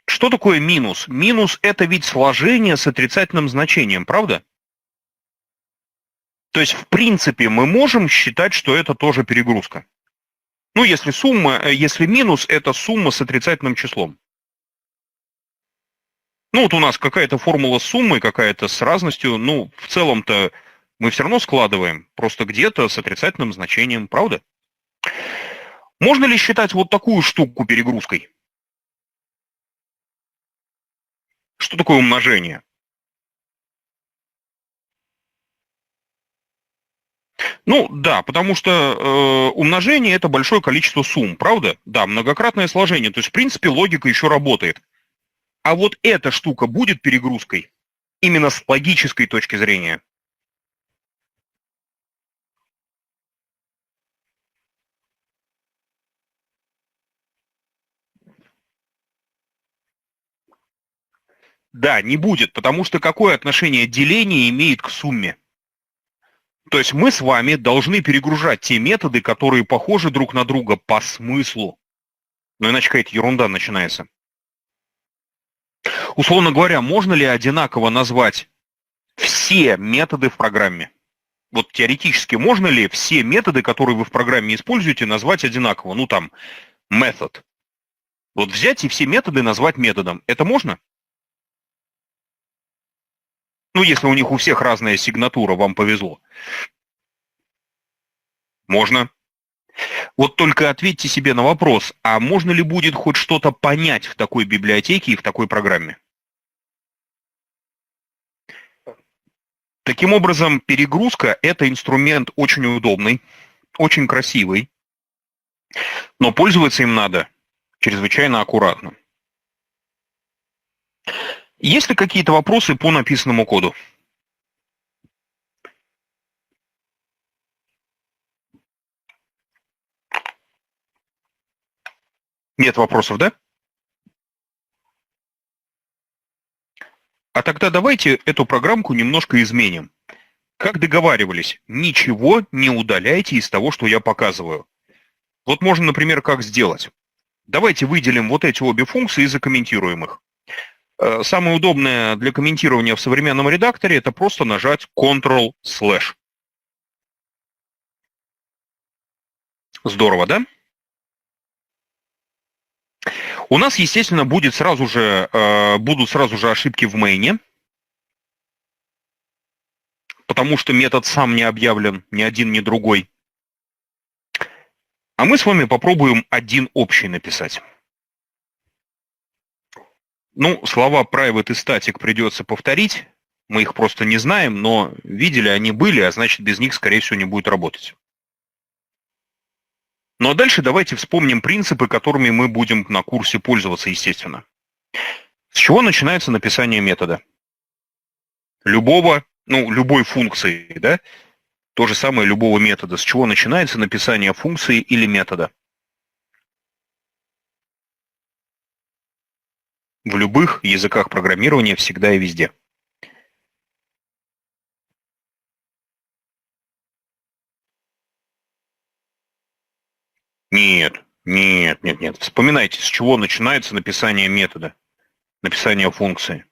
Speaker 1: Что такое минус? Минус – это ведь сложение с отрицательным значением, правда? То есть, в принципе, мы можем считать, что это тоже перегрузка. Ну, если минус – это сумма с отрицательным числом. Ну, вот у нас какая-то формула с суммой, какая-то с разностью, ну, в целом-то мы все равно складываем, просто где-то с отрицательным значением, правда? Можно ли считать вот такую штуку перегрузкой? Что такое умножение? Ну, да, потому что умножение – это большое количество сумм, правда? Да, многократное сложение, то есть, в принципе, логика еще работает. А вот эта штука будет перегрузкой? Именно с логической точки зрения. Да, не будет, потому что какое отношение деление имеет к сумме? То есть мы с вами должны перегружать те методы, которые похожи друг на друга по смыслу. Но иначе какая-то ерунда начинается. Условно говоря, можно ли одинаково назвать все методы в программе? Вот теоретически можно ли все методы, которые вы в программе используете, назвать одинаково? Ну там, method. Вот взять и все методы назвать методом. Это можно? Ну, если у них у всех разная сигнатура, вам повезло. Можно. Вот только ответьте себе на вопрос, а можно ли будет хоть что-то понять в такой библиотеке и в такой программе? Таким образом, перегрузка – это инструмент очень удобный, очень красивый, но пользоваться им надо чрезвычайно аккуратно. Есть ли какие-то вопросы по написанному коду? Нет вопросов, да? А тогда давайте эту программку немножко изменим. Как договаривались, ничего не удаляйте из того, что я показываю. Вот можно, например, как сделать. Давайте выделим вот эти обе функции и закомментируем их. Самое удобное для комментирования в современном редакторе — это просто нажать Ctrl/. Здорово, да? У нас, естественно, будут сразу же ошибки в мейне, потому что метод сам не объявлен, ни один, ни другой. А мы с вами попробуем один общий написать. Ну, слова private и static придется повторить. Мы их просто не знаем, но видели, они были, а значит, без них, скорее всего, не будет работать. Ну а дальше давайте вспомним принципы, которыми мы будем на курсе пользоваться, естественно. С чего начинается написание метода? Любой функции, да? То же самое любого метода. С чего начинается написание функции или метода? В любых языках программирования всегда и везде. Нет. Вспоминайте, с чего начинается написание метода, написание функции.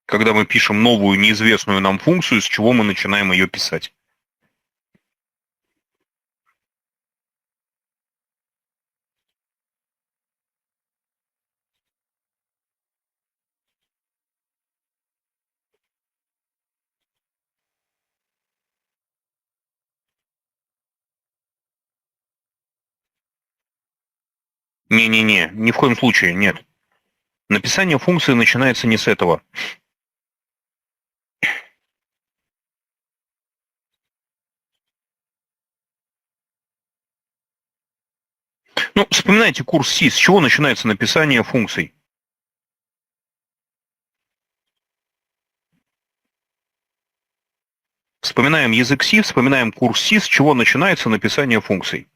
Speaker 1: Когда мы пишем новую неизвестную нам функцию, с чего мы начинаем ее писать? Не-не-не, ни в коем случае, нет. Написание функции начинается не с этого. Ну, вспоминайте курс C, с чего начинается написание функций? Вспоминаем язык C, вспоминаем курс C, с чего начинается написание функций.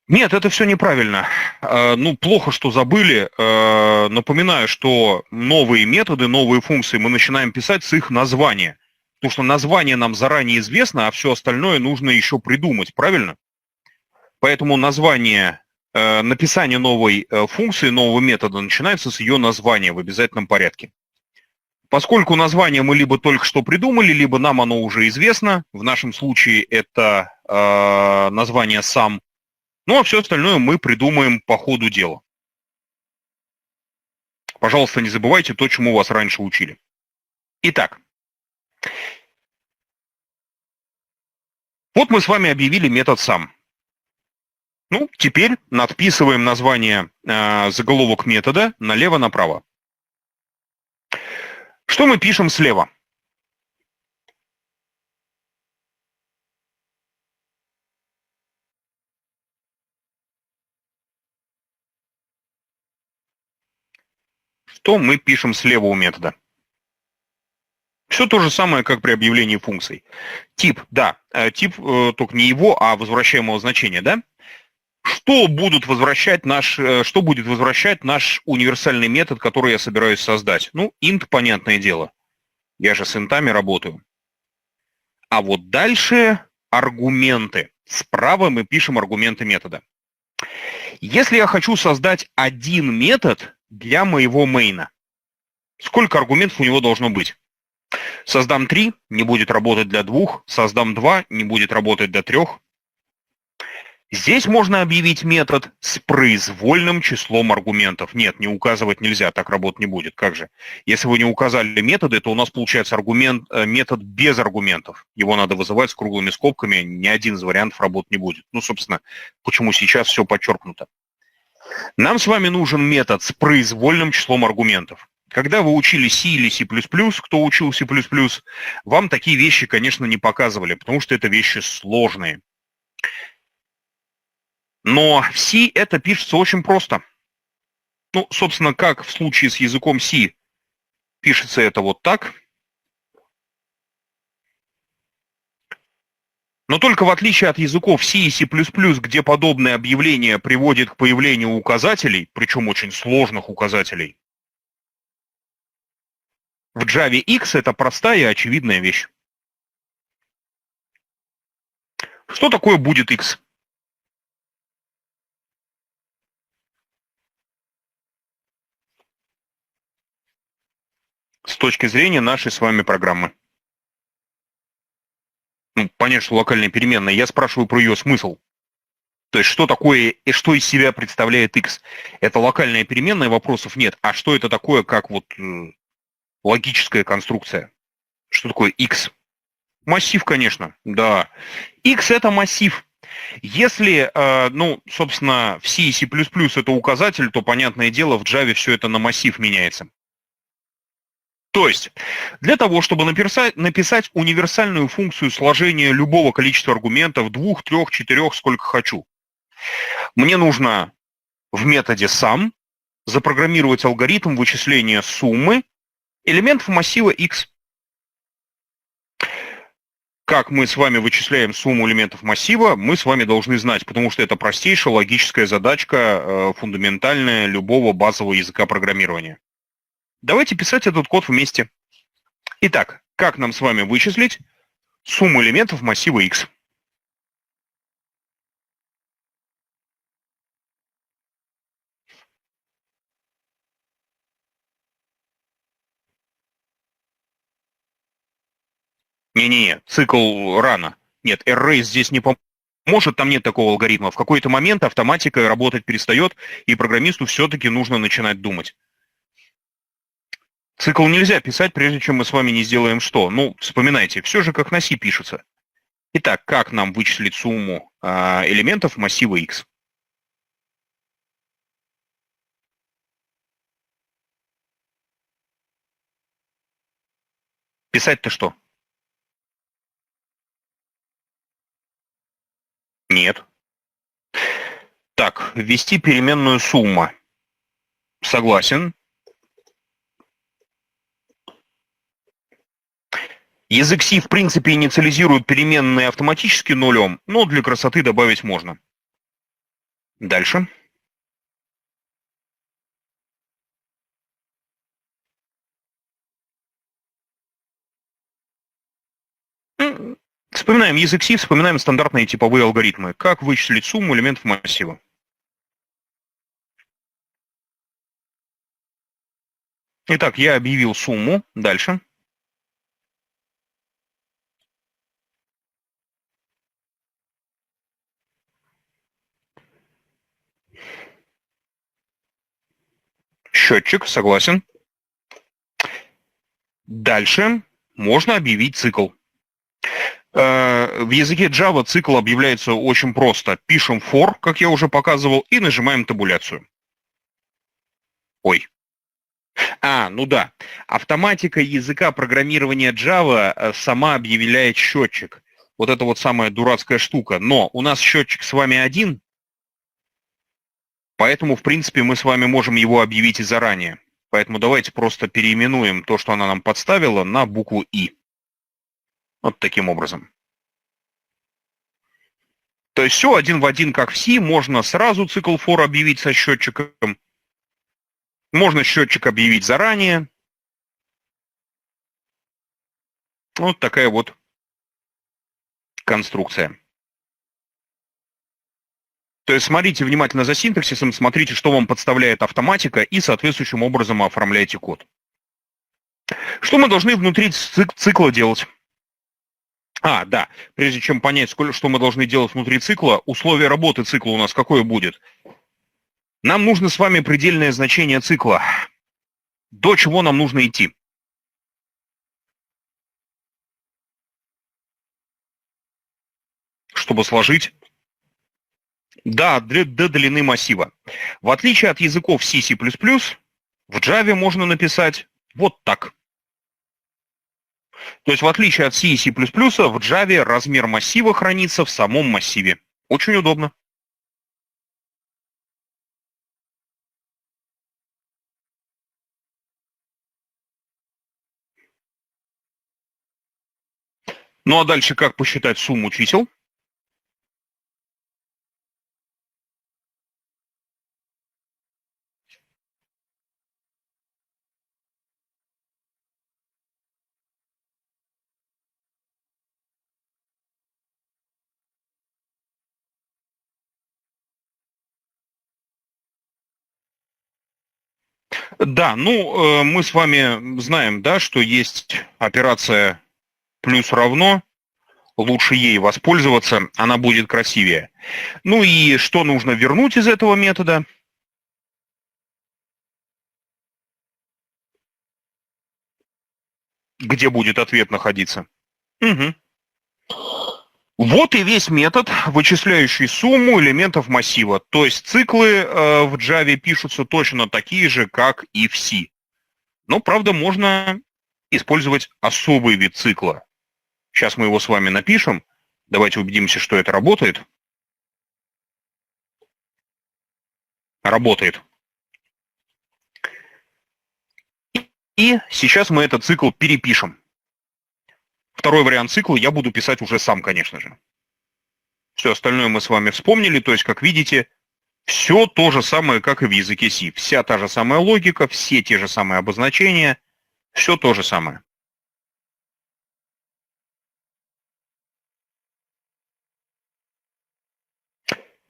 Speaker 1: Нет, это все неправильно. Плохо, что забыли. Напоминаю, что новые методы, новые функции мы начинаем писать с их названия. Потому что название нам заранее известно, а все остальное нужно еще придумать, правильно? Поэтому написание новой функции, нового метода начинается с ее названия в обязательном порядке. Поскольку название мы либо только что придумали, либо нам оно уже известно, в нашем случае это название сам, ну а все остальное мы придумаем по ходу дела. Пожалуйста, не забывайте то, чему вас раньше учили. Итак, вот мы с вами объявили метод сам. Ну, теперь надписываем название заголовок метода налево-направо. Что мы пишем слева? Что мы пишем слева у метода? Все то же самое, как при объявлении функций. Тип, да, тип только не его, а возвращаемого значения, да? Что будет возвращать наш универсальный метод, который я собираюсь создать? Ну, int, понятное дело. Я же с интами работаю. А вот дальше аргументы. Справа мы пишем аргументы метода. Если я хочу создать один метод для моего мейна, сколько аргументов у него должно быть? Создам 3, не будет работать для 2. Создам 2, не будет работать для 3. Здесь можно объявить метод с произвольным числом аргументов. Нет, не указывать нельзя, так работать не будет. Как же? Если вы не указали методы, то у нас получается метод без аргументов. Его надо вызывать с круглыми скобками, ни один из вариантов работать не будет. Ну, собственно, почему сейчас все подчеркнуто. Нам с вами нужен метод с произвольным числом аргументов. Когда вы учили C или C++, кто учил C++, вам такие вещи, конечно, не показывали, потому что это вещи сложные. Но в C это пишется очень просто. Ну, собственно, как в случае с языком C. Пишется это вот так. Но только в отличие от языков C и C++, где подобное объявление приводит к появлению указателей, причем очень сложных указателей, в Java X это простая и очевидная вещь. Что такое будет X? С точки зрения нашей с вами программы. Ну, понятно, что локальная переменная. Я спрашиваю про ее смысл. То есть, что такое и что из себя представляет X? Это локальная переменная, вопросов нет. А что это такое, как вот логическая конструкция? Что такое X? Массив, конечно, да. X это массив. Если, ну, собственно, в C и C++ это указатель, то, понятное дело, в Java все это на массив меняется. То есть, для того, чтобы написать универсальную функцию сложения любого количества аргументов, 2, 3, 4, сколько хочу, мне нужно в методе sum запрограммировать алгоритм вычисления суммы элементов массива X. Как мы с вами вычисляем сумму элементов массива, мы с вами должны знать, потому что это простейшая логическая задачка, фундаментальная любого базового языка программирования. Давайте писать этот код вместе. Итак, как нам с вами вычислить сумму элементов массива X? Не-не-не, цикл рано. Нет, array здесь не поможет, там нет такого алгоритма. В какой-то момент автоматика работать перестает, и программисту все-таки нужно начинать думать. Цикл нельзя писать, прежде чем мы с вами не сделаем что. Ну, вспоминайте, все же как на C пишется. Итак, как нам вычислить сумму элементов массива X? Писать-то что? Нет. Так, ввести переменную сумма. Согласен. Язык C в принципе инициализирует переменные автоматически нулем, но для красоты добавить можно. Дальше. Вспоминаем язык C, вспоминаем стандартные типовые алгоритмы. Как вычислить сумму элементов массива? Итак, я объявил сумму. Дальше. Счетчик, согласен. Дальше можно объявить цикл. В языке Java цикл объявляется очень просто. Пишем for, как я уже показывал, и нажимаем табуляцию. Ой. Ну да. Автоматика языка программирования Java сама объявляет счетчик. Вот это вот самая дурацкая штука. Но у нас счетчик с вами один, поэтому, в принципе, мы с вами можем его объявить и заранее. Поэтому давайте просто переименуем то, что она нам подставила, на букву И. Вот таким образом. То есть все один в один, как в C. Можно сразу цикл for объявить со счетчиком. Можно счетчик объявить заранее. Вот такая вот конструкция. То есть смотрите внимательно за синтаксисом, смотрите, что вам подставляет автоматика, и соответствующим образом оформляйте код. Что мы должны внутри цикла делать? Да, прежде чем понять, что мы должны делать внутри цикла, условие работы цикла у нас какое будет? Нам нужно с вами предельное значение цикла. До чего нам нужно идти? Чтобы сложить? Да, до длины массива. В отличие от языков C, C++, в Java можно написать вот так. То есть в отличие от C и C++, в Java размер массива хранится в самом массиве. Очень удобно. Ну а дальше как посчитать сумму чисел? Да, ну, мы с вами знаем, да, что есть операция плюс равно, лучше ей воспользоваться, она будет красивее. Ну и что нужно вернуть из этого метода? Где будет ответ находиться? Мгм. Вот и весь метод, вычисляющий сумму элементов массива. То есть циклы в Java пишутся точно такие же, как и в C. Но, правда, можно использовать особый вид цикла. Сейчас мы его с вами напишем. Давайте убедимся, что это работает. Работает. И сейчас мы этот цикл перепишем. Второй вариант цикла я буду писать уже сам, конечно же. Все остальное мы с вами вспомнили, то есть, как видите, все то же самое, как и в языке C. Вся та же самая логика, все те же самые обозначения, все то же самое.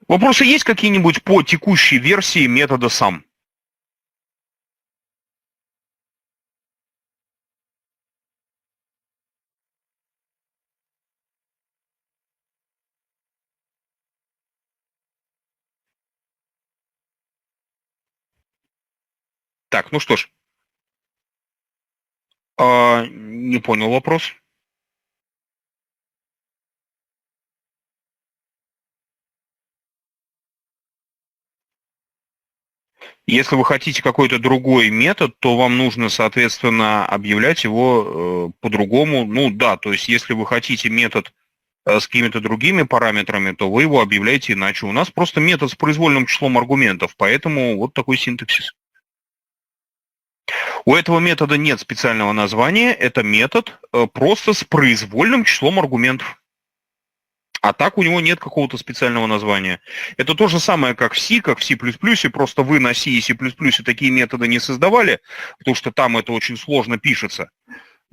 Speaker 1: Вопросы есть какие-нибудь по текущей версии метода сам? Так, ну что ж, не понял вопрос. Если вы хотите какой-то другой метод, то вам нужно, соответственно, объявлять его по-другому. Ну да, то есть если вы хотите метод с какими-то другими параметрами, то вы его объявляете иначе. У нас просто метод с произвольным числом аргументов, поэтому вот такой синтаксис. У этого метода нет специального названия, это метод просто с произвольным числом аргументов. А так у него нет какого-то специального названия. Это то же самое, как в C, как в C++, просто вы на C и C++ такие методы не создавали, потому что там это очень сложно пишется.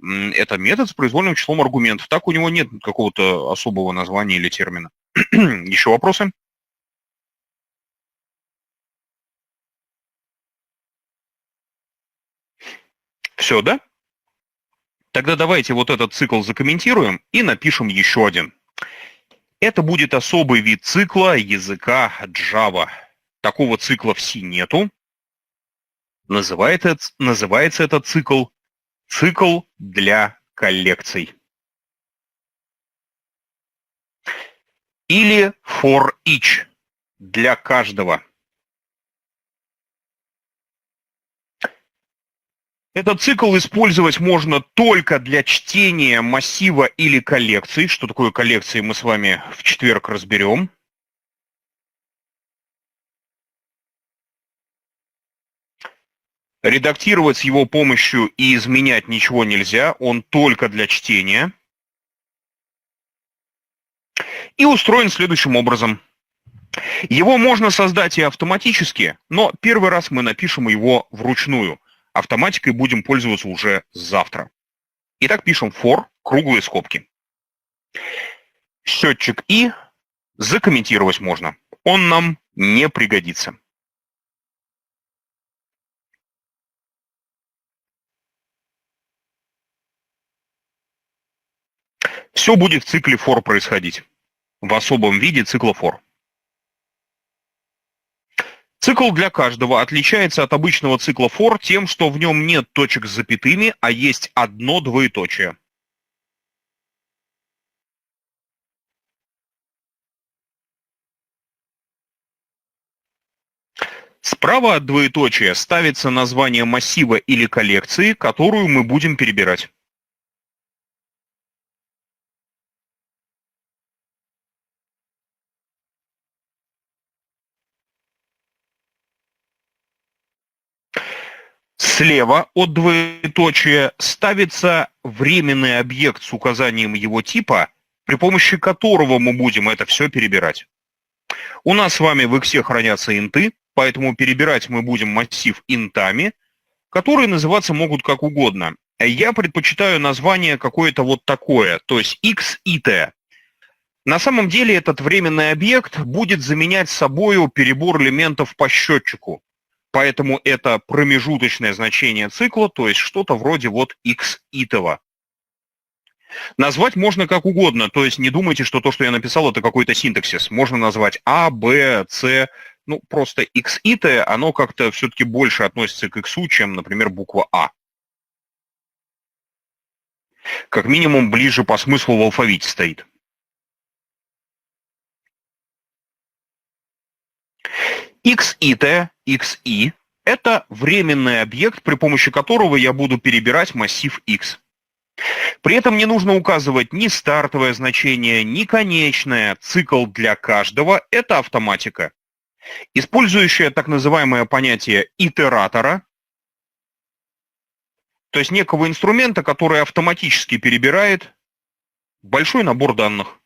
Speaker 1: Это метод с произвольным числом аргументов. Так у него нет какого-то особого названия или термина. Еще вопросы? Все, да? Тогда давайте вот этот цикл закомментируем и напишем еще один. Это будет особый вид цикла языка Java. Такого цикла в C нету. Называется этот цикл для коллекций. Или for each для каждого. Этот цикл использовать можно только для чтения массива или коллекции. Что такое коллекции, мы с вами в четверг разберем. Редактировать с его помощью и изменять ничего нельзя, он только для чтения. И устроен следующим образом. Его можно создать и автоматически, но первый раз мы напишем его вручную. Автоматикой будем пользоваться уже завтра. Итак, пишем for, круглые скобки. Счетчик и закомментировать можно. Он нам не пригодится. Все будет в цикле for происходить. В особом виде цикла for. Цикл для каждого отличается от обычного цикла for тем, что в нем нет точек с запятыми, а есть одно двоеточие. Справа от двоеточия ставится название массива или коллекции, которую мы будем перебирать. Слева от двоеточия ставится временный объект с указанием его типа, при помощи которого мы будем это все перебирать. У нас с вами в X хранятся инты, поэтому перебирать мы будем массив интами, которые называться могут как угодно. Я предпочитаю название какое-то вот такое, то есть x и t. На самом деле этот временный объект будет заменять собою перебор элементов по счетчику. Поэтому это промежуточное значение цикла, то есть что-то вроде вот x итого. Назвать можно как угодно, то есть не думайте, что то, что я написал, это какой-то синтаксис. Можно назвать A, B, C, ну просто x ит, оно как-то все-таки больше относится к x, чем, например, буква А. Как минимум ближе по смыслу в алфавите стоит. Xit, xi – это временный объект, при помощи которого я буду перебирать массив x. При этом не нужно указывать ни стартовое значение, ни конечное. Цикл для каждого – это автоматика, использующая так называемое понятие итератора, то есть некого инструмента, который автоматически перебирает большой набор данных.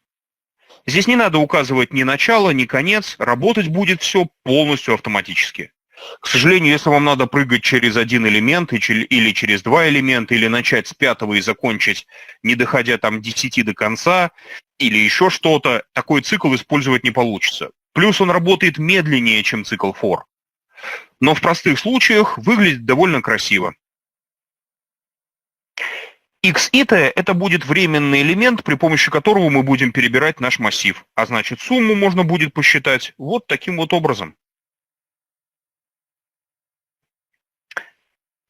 Speaker 1: Здесь не надо указывать ни начало, ни конец, работать будет все полностью автоматически. К сожалению, если вам надо прыгать через один элемент или через два элемента, или начать с 5-го и закончить, не доходя там 10 до конца, или еще что-то, такой цикл использовать не получится. Плюс он работает медленнее, чем цикл for. Но в простых случаях выглядит довольно красиво. Xit – это будет временный элемент, при помощи которого мы будем перебирать наш массив. А значит, сумму можно будет посчитать вот таким вот образом.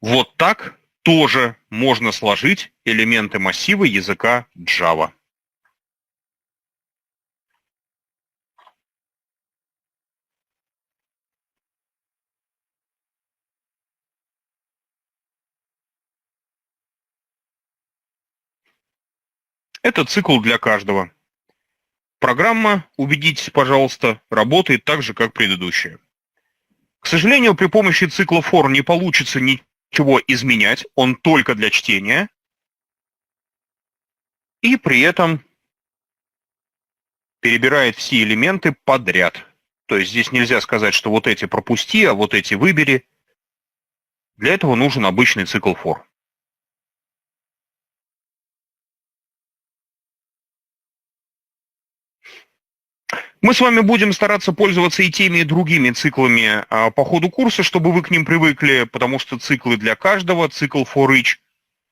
Speaker 1: Вот так тоже можно сложить элементы массива языка Java. Это цикл для каждого. Программа, убедитесь, пожалуйста, работает так же, как предыдущая. К сожалению, при помощи цикла for не получится ничего изменять, он только для чтения. И при этом перебирает все элементы подряд. То есть здесь нельзя сказать, что вот эти пропусти, а вот эти выбери. Для этого нужен обычный цикл for. Мы с вами будем стараться пользоваться и теми, и другими циклами по ходу курса, чтобы вы к ним привыкли, потому что циклы для каждого, цикл for each,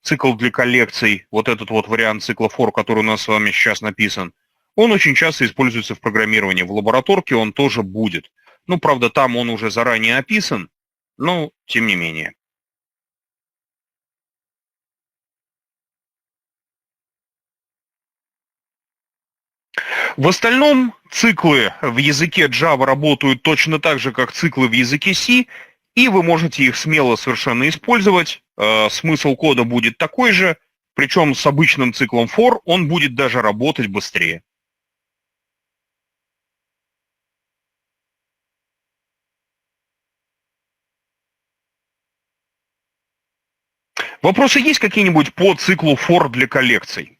Speaker 1: цикл для коллекций, вот этот вот вариант цикла for, который у нас с вами сейчас написан, он очень часто используется в программировании. В лабораторке он тоже будет. Ну, правда, там он уже заранее описан, но тем не менее. В остальном циклы в языке Java работают точно так же, как циклы в языке C, и вы можете их смело совершенно использовать. Смысл кода будет такой же, причем с обычным циклом for он будет даже работать быстрее. Вопросы есть какие-нибудь по циклу for для коллекций?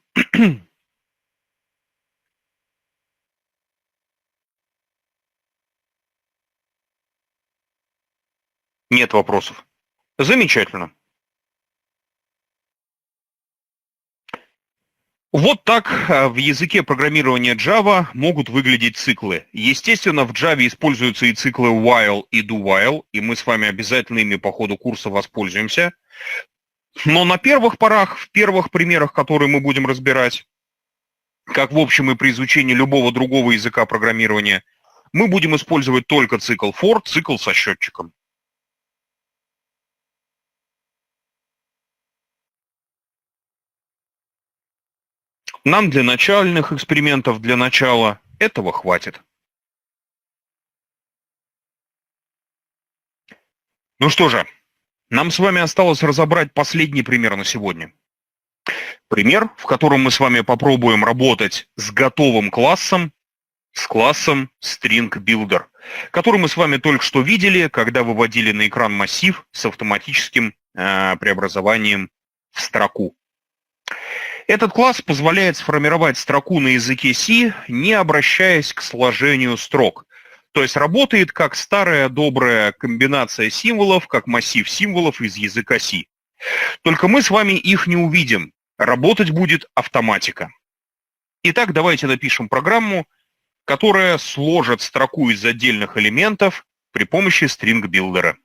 Speaker 1: Нет вопросов. Замечательно. Вот так в языке программирования Java могут выглядеть циклы. Естественно, в Java используются и циклы while и do-while, и мы с вами обязательно ими по ходу курса воспользуемся. Но на первых порах, в первых примерах, которые мы будем разбирать, как в общем и при изучении любого другого языка программирования, мы будем использовать только цикл for, цикл со счетчиком. Нам для начальных экспериментов, для начала, этого хватит. Ну что же, нам с вами осталось разобрать последний пример на сегодня. Пример, в котором мы с вами попробуем работать с готовым классом, с классом StringBuilder, который мы с вами только что видели, когда выводили на экран массив с автоматическим преобразованием в строку. Этот класс позволяет сформировать строку на языке C, не обращаясь к сложению строк. То есть работает как старая добрая комбинация символов, как массив символов из языка C. Только мы с вами их не увидим. Работать будет автоматика. Итак, давайте напишем программу, которая сложит строку из отдельных элементов при помощи string-билдера.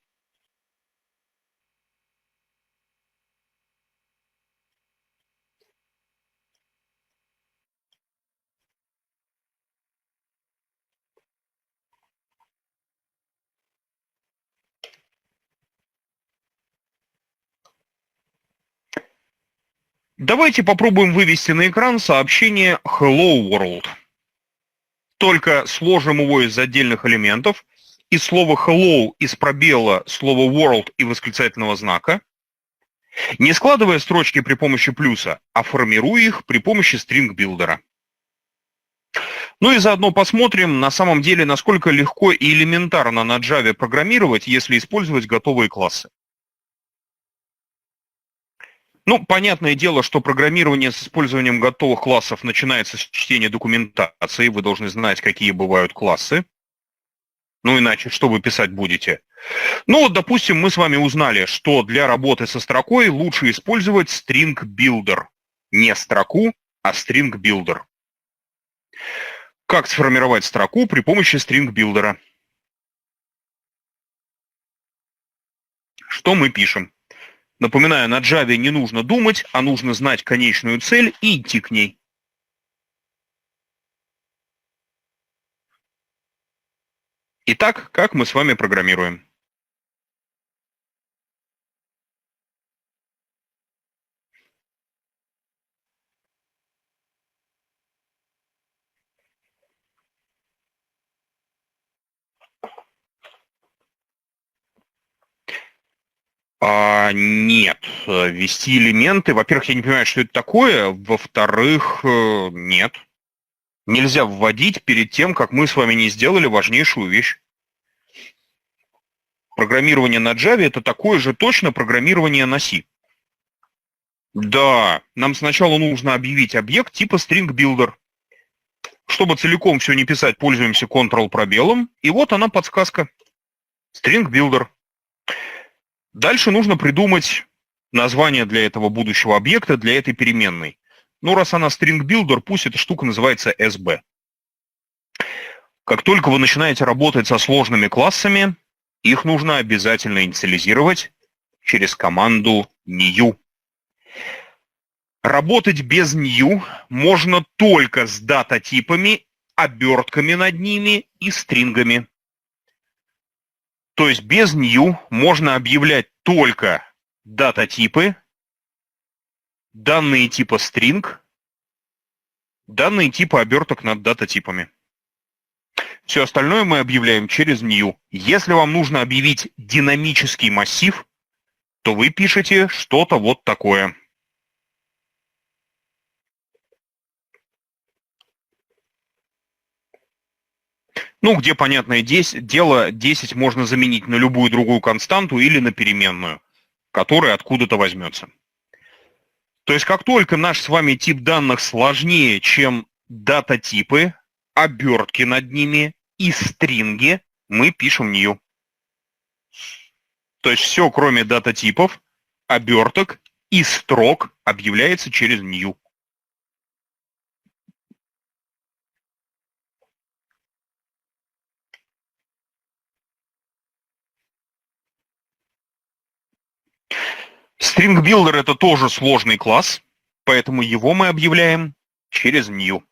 Speaker 1: Давайте попробуем вывести на экран сообщение Hello World. Только сложим его из отдельных элементов, из слова hello, из пробела слова world и восклицательного знака, не складывая строчки при помощи плюса, а формируя их при помощи string-билдера. Ну и заодно посмотрим, на самом деле, насколько легко и элементарно на Java программировать, если использовать готовые классы. Ну, понятное дело, что программирование с использованием готовых классов начинается с чтения документации. Вы должны знать, какие бывают классы. Ну, иначе что вы писать будете? Ну, вот, допустим, мы с вами узнали, что для работы со строкой лучше использовать string-билдер. Не строку, а string-билдер. Как сформировать строку при помощи string-билдера? Что мы пишем? Напоминаю, на Java не нужно думать, а нужно знать конечную цель и идти к ней. Итак, как мы с вами программируем? Нет, ввести элементы. Во-первых, я не понимаю, что это такое. Во-вторых, нет. Нельзя вводить перед тем, как мы с вами не сделали важнейшую вещь. Программирование на Java — это такое же точно программирование на C. Да, нам сначала нужно объявить объект типа string-builder. Чтобы целиком все не писать, пользуемся Ctrl-пробелом. И вот она подсказка. String-builder. Дальше нужно придумать название для этого будущего объекта, для этой переменной. Ну, раз она string-builder, пусть эта штука называется SB. Как только вы начинаете работать со сложными классами, их нужно обязательно инициализировать через команду new. Работать без new можно только с дата-типами, обертками над ними и стрингами. То есть без new можно объявлять только дата-типы, данные типа string, данные типа оберток над дата-типами. Все остальное мы объявляем через new. Если вам нужно объявить динамический массив, то вы пишете что-то вот такое. Ну, где, понятное дело, 10 можно заменить на любую другую константу или на переменную, которая откуда-то возьмется. То есть, как только наш с вами тип данных сложнее, чем дата-типы, обертки над ними и стринги, мы пишем new. То есть, все, кроме дата-типов, оберток и строк, объявляется через new. String-builder — это тоже сложный класс, поэтому его мы объявляем через new.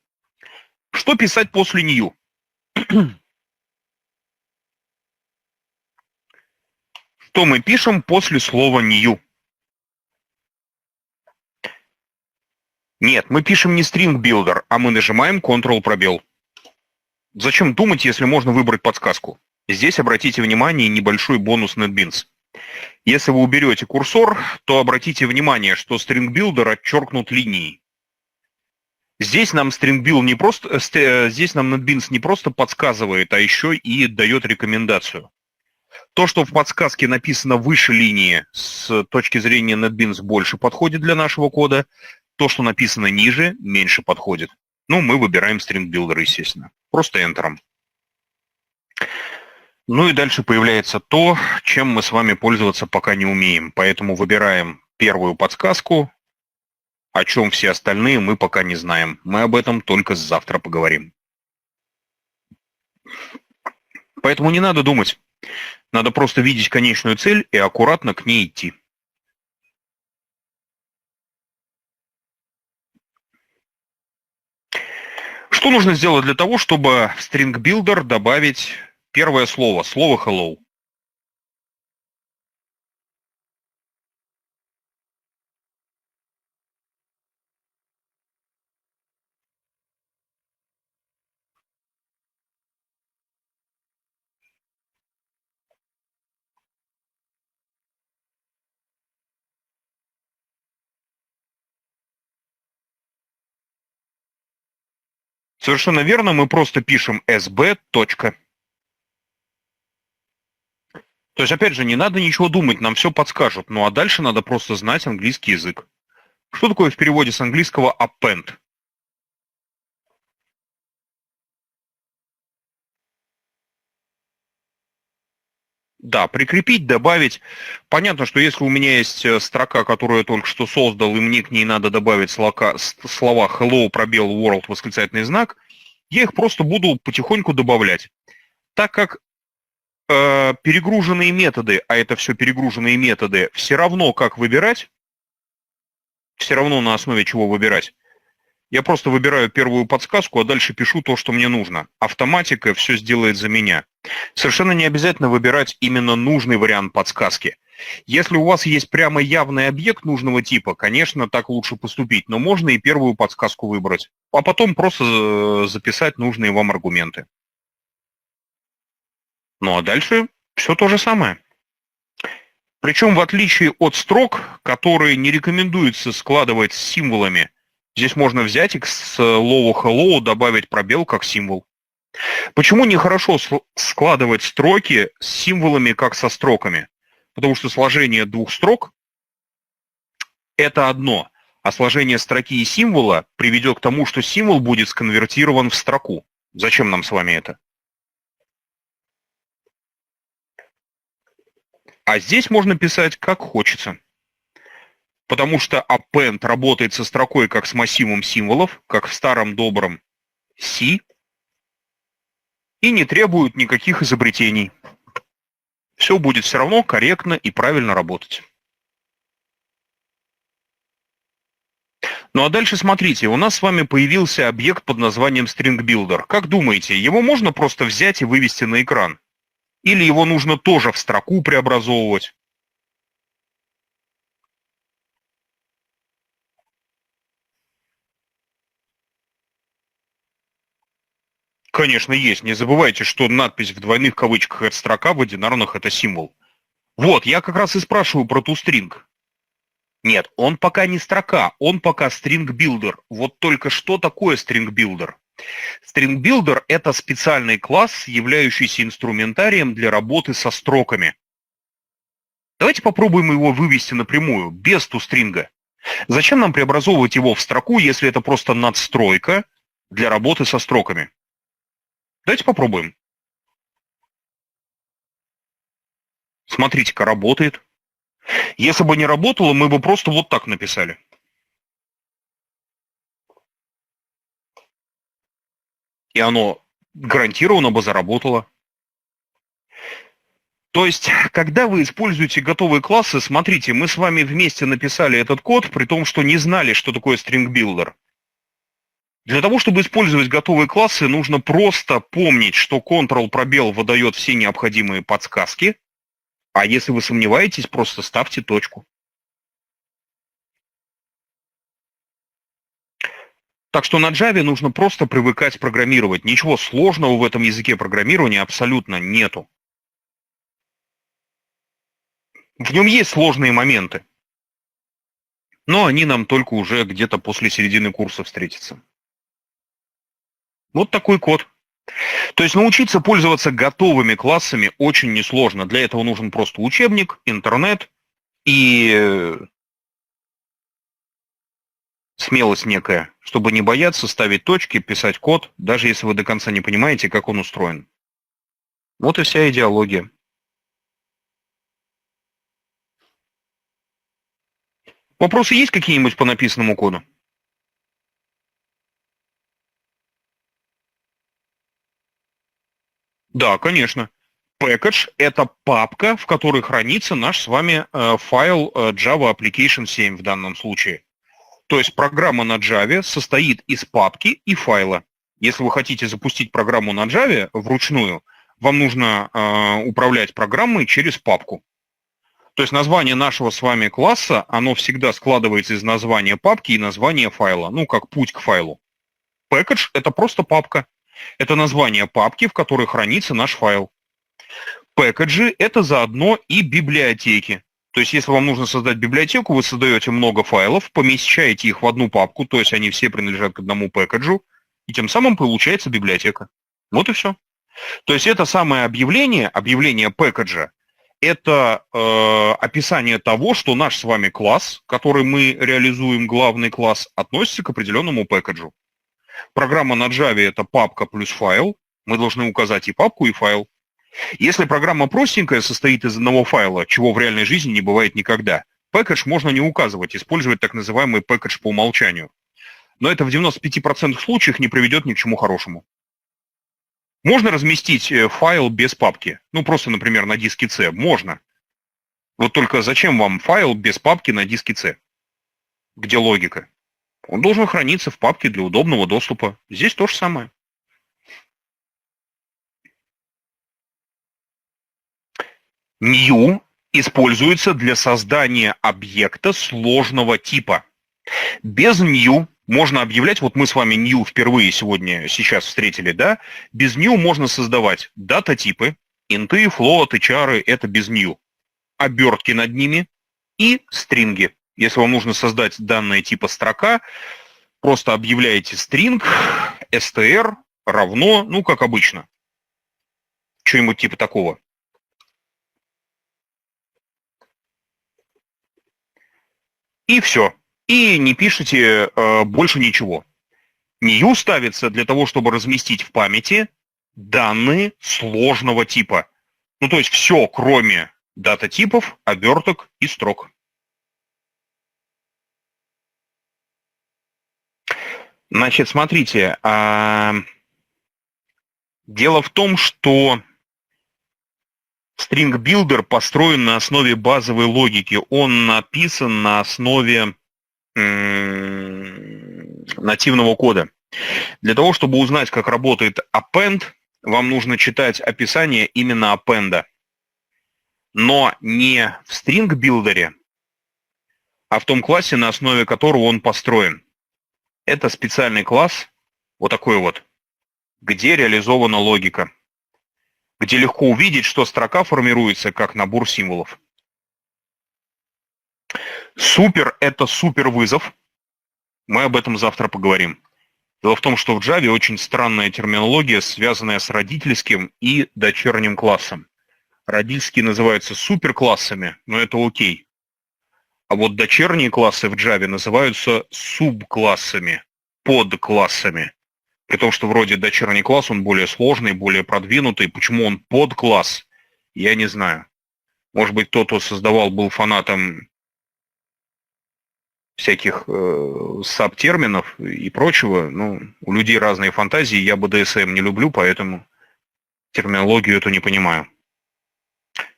Speaker 1: Что писать после new? Что мы пишем после слова new? Нет, мы пишем не string-builder, а мы нажимаем Ctrl-пробел. Зачем думать, если можно выбрать подсказку? Здесь обратите внимание небольшой бонус NetBeans. Если вы уберете курсор, то обратите внимание, что string-builder отчеркнут линией. Здесь нам NetBeans не просто подсказывает, а еще и дает рекомендацию. То, что в подсказке написано выше линии, с точки зрения NetBeans больше подходит для нашего кода. То, что написано ниже, меньше подходит. Ну, мы выбираем String Builder, естественно. Просто Enter. Ну и дальше появляется то, чем мы с вами пользоваться пока не умеем. Поэтому выбираем первую подсказку. О чем все остальные мы пока не знаем. Мы об этом только завтра поговорим. Поэтому не надо думать. Надо просто видеть конечную цель и аккуратно к ней идти. Что нужно сделать для того, чтобы в String Builder добавить первое слово hello? Совершенно верно, мы просто пишем sb. То есть, опять же, не надо ничего думать, нам все подскажут. Ну а дальше надо просто знать английский язык. Что такое в переводе с английского append? Да, прикрепить, добавить. Понятно, что если у меня есть строка, которую я только что создал, и мне к ней надо добавить слова hello, пробел, world, восклицательный знак, я их просто буду потихоньку добавлять. Так как перегруженные методы, а это все перегруженные методы, все равно как выбирать, все равно на основе чего выбирать, я просто выбираю первую подсказку, а дальше пишу то, что мне нужно. Автоматика все сделает за меня. Совершенно не обязательно выбирать именно нужный вариант подсказки. Если у вас есть прямо явный объект нужного типа, конечно, так лучше поступить, но можно и первую подсказку выбрать, а потом просто записать нужные вам аргументы. Ну а дальше все то же самое. Причем в отличие от строк, которые не рекомендуется складывать с символами, здесь можно взять и к слову hello добавить пробел как символ. Почему нехорошо складывать строки с символами как со строками? Потому что сложение двух строк – это одно, а сложение строки и символа приведет к тому, что символ будет сконвертирован в строку. Зачем нам с вами это? А здесь можно писать как хочется. Потому что append работает со строкой как с массивом символов, как в старом добром C, и не требует никаких изобретений. Все будет все равно корректно и правильно работать. Ну а дальше смотрите, у нас с вами появился объект под названием String Builder. Как думаете, его можно просто взять и вывести на экран? Или его нужно тоже в строку преобразовывать? Конечно, есть. Не забывайте, что надпись в двойных кавычках – это строка, в одинарных – это символ. Вот, я как раз и спрашиваю про toString. Нет, он пока не строка, он пока String Builder. Вот только что такое String Builder? String Builder – это специальный класс, являющийся инструментарием для работы со строками. Давайте попробуем его вывести напрямую, без toString. Зачем нам преобразовывать его в строку, если это просто надстройка для работы со строками? Давайте попробуем. Смотрите-ка, работает. Если бы не работало, мы бы просто вот так написали. И оно гарантированно бы заработало. То есть, когда вы используете готовые классы, смотрите, мы с вами вместе написали этот код, при том, что не знали, что такое String Builder. Для того, чтобы использовать готовые классы, нужно просто помнить, что Ctrl-пробел выдает все необходимые подсказки, а если вы сомневаетесь, просто ставьте точку. Так что на Java нужно просто привыкать программировать. Ничего сложного в этом языке программирования абсолютно нету. В нем есть сложные моменты, но они нам только уже где-то после середины курса встретятся. Вот такой код. То есть научиться пользоваться готовыми классами очень несложно. Для этого нужен просто учебник, интернет и смелость некая, чтобы не бояться ставить точки, писать код, даже если вы до конца не понимаете, как он устроен. Вот и вся идеология. Вопросы есть какие-нибудь по написанному коду? Да, конечно. Package — это папка, в которой хранится наш с вами файл Java Application 7 в данном случае. То есть программа на Java состоит из папки и файла. Если вы хотите запустить программу на Java вручную, вам нужно управлять программой через папку. То есть название нашего с вами класса, оно всегда складывается из названия папки и названия файла, ну, как путь к файлу. Package — это просто папка. Это название папки, в которой хранится наш файл. Пэкэджи — это заодно и библиотеки. То есть если вам нужно создать библиотеку, вы создаете много файлов, помещаете их в одну папку, то есть они все принадлежат к одному пэкэджу, и тем самым получается библиотека. Вот и все. То есть это самое объявление пэкэджа, это описание того, что наш с вами класс, который мы реализуем, главный класс, относится к определенному пэкэджу. Программа на Java — это папка плюс файл. Мы должны указать и папку, и файл. Если программа простенькая, состоит из одного файла, чего в реальной жизни не бывает никогда, пэкэдж можно не указывать, использовать так называемый пэкэдж по умолчанию. Но это в 95% случаев не приведет ни к чему хорошему. Можно разместить файл без папки? Ну, просто, например, на диске C. Можно. Вот только зачем вам файл без папки на диске C? Где логика? Он должен храниться в папке для удобного доступа. Здесь то же самое. New используется для создания объекта сложного типа. Без new можно объявлять, вот мы с вами new впервые сейчас встретили, да? Без new можно создавать дата-типы, инты, флоты, чары, это без new. Обертки над ними и стринги. Если вам нужно создать данное типа строка, просто объявляете string, str равно, ну, как обычно. Что-нибудь типа такого. И все. И не пишите больше ничего. New ставится для того, чтобы разместить в памяти данные сложного типа. Ну, то есть все, кроме дата-типов, оберток и строк. Значит, смотрите, дело в том, что String Builder построен на основе базовой логики. Он написан на основе нативного кода. Для того, чтобы узнать, как работает append, вам нужно читать описание именно append. Но не в String Builder, а в том классе, на основе которого он построен. Это специальный класс, вот такой вот, где реализована логика, где легко увидеть, что строка формируется как набор символов. Супер — это супер вызов. Мы об этом завтра поговорим. Дело в том, что в Java очень странная терминология, связанная с родительским и дочерним классом. Родительские называются суперклассами, но это окей. А вот дочерние классы в Java называются субклассами, подклассами. При том, что вроде дочерний класс, он более сложный, более продвинутый. Почему он подкласс, я не знаю. Может быть, тот, кто создавал, был фанатом всяких сабтерминов и прочего. Ну, у людей разные фантазии, я BDSM не люблю, поэтому терминологию эту не понимаю.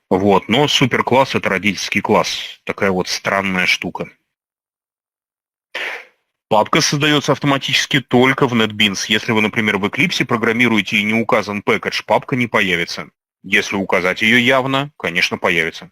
Speaker 1: Вот, но суперкласс — это родительский класс. Такая вот странная штука. Папка создается автоматически только в NetBeans. Если вы, например, в Eclipse программируете и не указан package, папка не появится. Если указать ее явно, конечно, появится.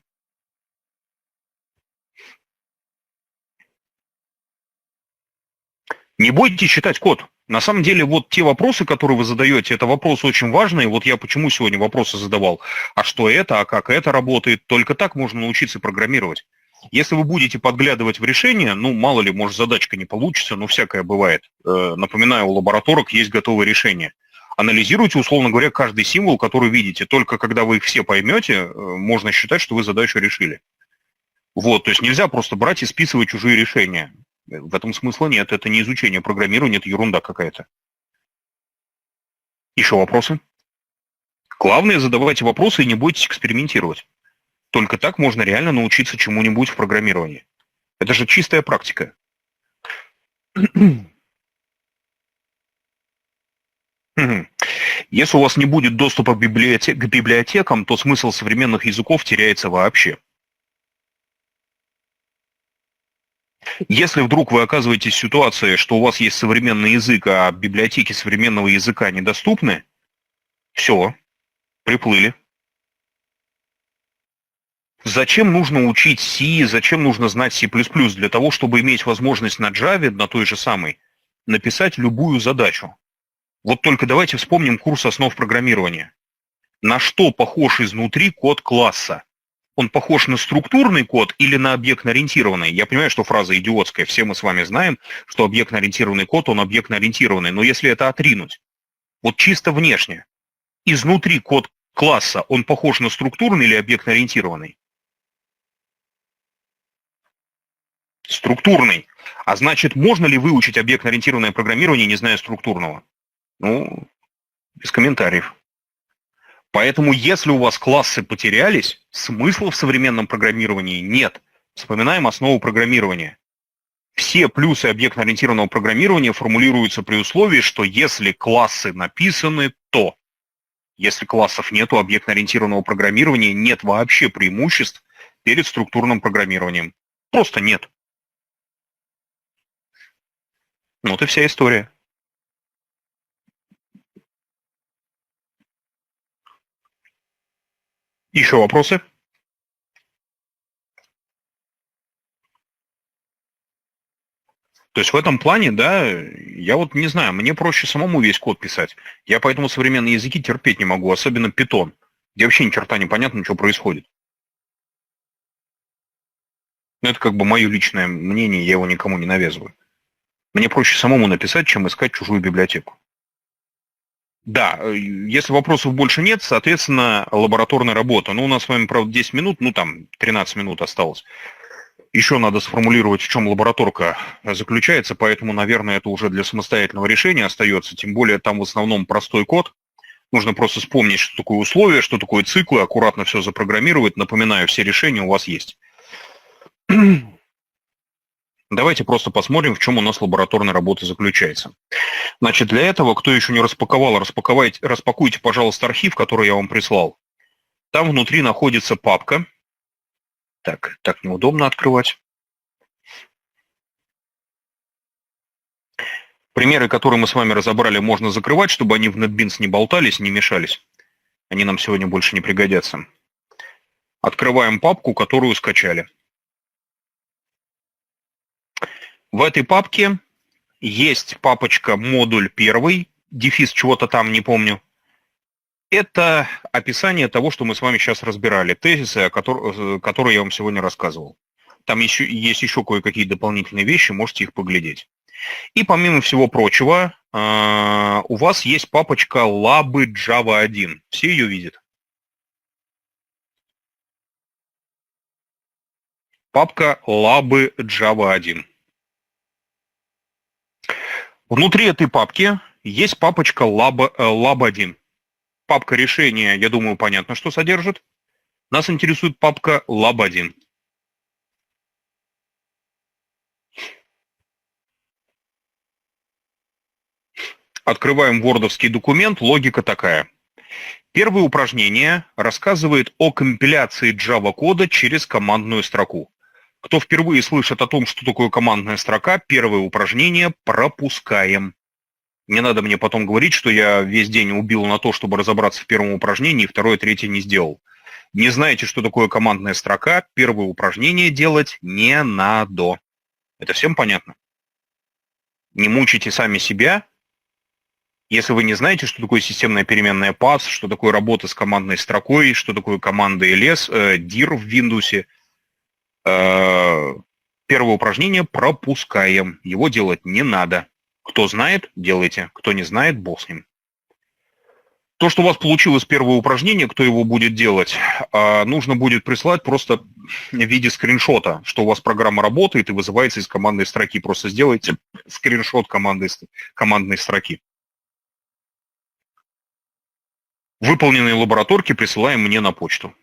Speaker 1: Не бойтесь читать код. На самом деле, вот те вопросы, которые вы задаете, это вопросы очень важные. Вот я почему сегодня вопросы задавал. А что это, а как это работает? Только так можно научиться программировать. Если вы будете подглядывать в решение, ну, мало ли, может, задачка не получится, но всякое бывает. Напоминаю, у лабораторок есть готовые решения. Анализируйте, условно говоря, каждый символ, который видите. Только когда вы их все поймете, можно считать, что вы задачу решили. Вот, то есть нельзя просто брать и списывать чужие решения. В этом смысла нет. Это не изучение программирования, это ерунда какая-то. Еще вопросы? Главное, задавайте вопросы и не бойтесь экспериментировать. Только так можно реально научиться чему-нибудь в программировании. Это же чистая практика. Если у вас не будет доступа к библиотекам, то смысл современных языков теряется вообще. Если вдруг вы оказываетесь в ситуации, что у вас есть современный язык, а библиотеки современного языка недоступны, все, приплыли. Зачем нужно учить C, зачем нужно знать C++? Для того, чтобы иметь возможность на Java, на той же самой, написать любую задачу. Вот только давайте вспомним курс основ программирования. На что похож изнутри код класса? Он похож на структурный код или на объектно-ориентированный? Я понимаю, что фраза идиотская. Все мы с вами знаем, что объектно-ориентированный код, он объектно-ориентированный. Но если это отринуть, вот чисто внешне, изнутри код класса, он похож на структурный или объектно-ориентированный? Структурный. А значит, можно ли выучить объектно-ориентированное программирование, не зная структурного? Ну, без комментариев. Поэтому, если у вас классы потерялись, смысла в современном программировании нет. Вспоминаем основу программирования. Все плюсы объектно-ориентированного программирования формулируются при условии, что если классы написаны, то. Если классов нет у объектно-ориентированного программирования, нет вообще преимуществ перед структурным программированием. Просто нет. Вот и вся история. Еще вопросы? То есть в этом плане, да, я вот не знаю, мне проще самому весь код писать. Я поэтому современные языки терпеть не могу, особенно Python, где вообще ни черта непонятно, что происходит. Но это как бы мое личное мнение, я его никому не навязываю. Мне проще самому написать, чем искать чужую библиотеку. Да, если вопросов больше нет, соответственно, лабораторная работа. Ну, у нас с вами, правда, 10 минут, ну, там, 13 минут осталось. Еще надо сформулировать, в чем лабораторка заключается, поэтому, наверное, это уже для самостоятельного решения остается, тем более там в основном простой код. Нужно просто вспомнить, что такое условия, что такое циклы, аккуратно все запрограммировать. Напоминаю, все решения у вас есть. Давайте просто посмотрим, в чем у нас лабораторная работа заключается. Значит, для этого, кто еще не распаковал, распакуйте, пожалуйста, архив, который я вам прислал. Там внутри находится папка. Так неудобно открывать. Примеры, которые мы с вами разобрали, можно закрывать, чтобы они в NetBeans не болтались, не мешались. Они нам сегодня больше не пригодятся. Открываем папку, которую скачали. В этой папке есть папочка модуль 1, дефис чего-то там, не помню. Это описание того, что мы с вами сейчас разбирали, тезисы, которые я вам сегодня рассказывал. Там есть еще кое-какие дополнительные вещи, можете их поглядеть. И помимо всего прочего, у вас есть папочка Lab Java 1. Все ее видят? Папка Lab Java 1. Внутри этой папки есть папочка Lab 1. Папка решения, я думаю, понятно, что содержит. Нас интересует папка Lab 1. Открываем вордовский документ, логика такая. Первое упражнение рассказывает о компиляции Java-кода через командную строку. Кто впервые слышит о том, что такое командная строка, первое упражнение пропускаем. Не надо мне потом говорить, что я весь день убил на то, чтобы разобраться в первом упражнении, второе, третье не сделал. Не знаете, что такое командная строка, первое упражнение делать не надо. Это всем понятно? Не мучайте сами себя. Если вы не знаете, что такое системная переменная path, что такое работа с командной строкой, что такое команда ls, dir в Windows, первое упражнение пропускаем. Его делать не надо. Кто знает, делайте. Кто не знает, бог с ним. То, что у вас получилось первое упражнение, кто его будет делать, нужно будет прислать просто в виде скриншота, что у вас программа работает и вызывается из командной строки. Просто сделайте скриншот командной строки. Выполненные лабораторки присылаем мне на почту.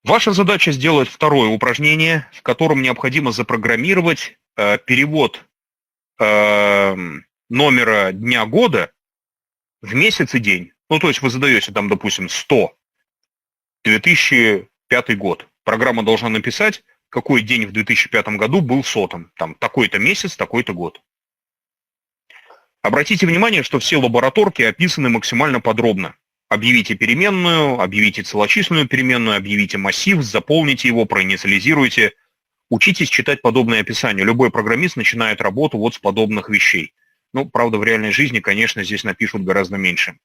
Speaker 1: Ваша задача сделать второе упражнение, в котором необходимо запрограммировать перевод номера дня года в месяц и день. Ну, то есть вы задаете там, допустим, 100, 2005 год. Программа должна написать, какой день в 2005 году был сотым. Там такой-то месяц, такой-то год. Обратите внимание, что все лабораторки описаны максимально подробно. Объявите переменную, объявите целочисленную переменную, объявите массив, заполните его, проинициализируйте. Учитесь читать подобное описание. Любой программист начинает работу вот с подобных вещей. Ну, правда, в реальной жизни, конечно, здесь напишут гораздо меньше.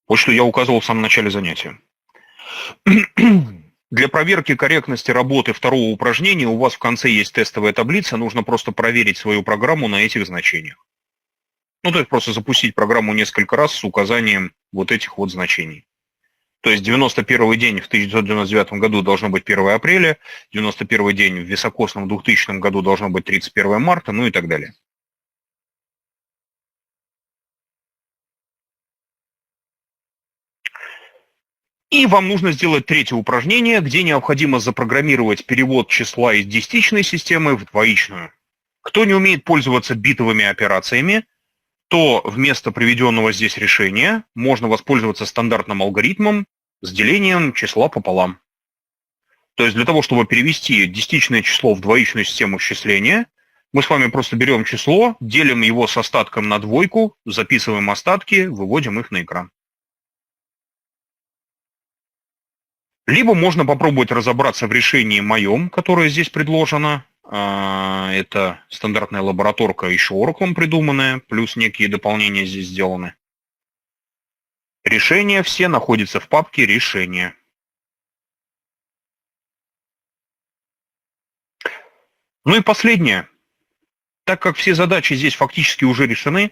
Speaker 1: Вот что я указывал в самом начале занятия. Для проверки корректности работы второго упражнения у вас в конце есть тестовая таблица, нужно просто проверить свою программу на этих значениях. Ну, то есть просто запустить программу несколько раз с указанием вот этих вот значений. То есть 91 день в 1999 году должно быть 1 апреля, 91 день в високосном 2000 году должно быть 31 марта, ну и так далее. И вам нужно сделать третье упражнение, где необходимо запрограммировать перевод числа из десятичной системы в двоичную. Кто не умеет пользоваться битовыми операциями, то вместо приведенного здесь решения можно воспользоваться стандартным алгоритмом с делением числа пополам. То есть для того, чтобы перевести десятичное число в двоичную систему счисления, мы с вами просто берем число, делим его с остатком на двойку, записываем остатки, выводим их на экран. Либо можно попробовать разобраться в решении моем, которое здесь предложено. Это стандартная лабораторка, еще Oracle придуманная, плюс некие дополнения здесь сделаны. Решения все находятся в папке «Решения». Ну и последнее. Так как все задачи здесь фактически уже решены,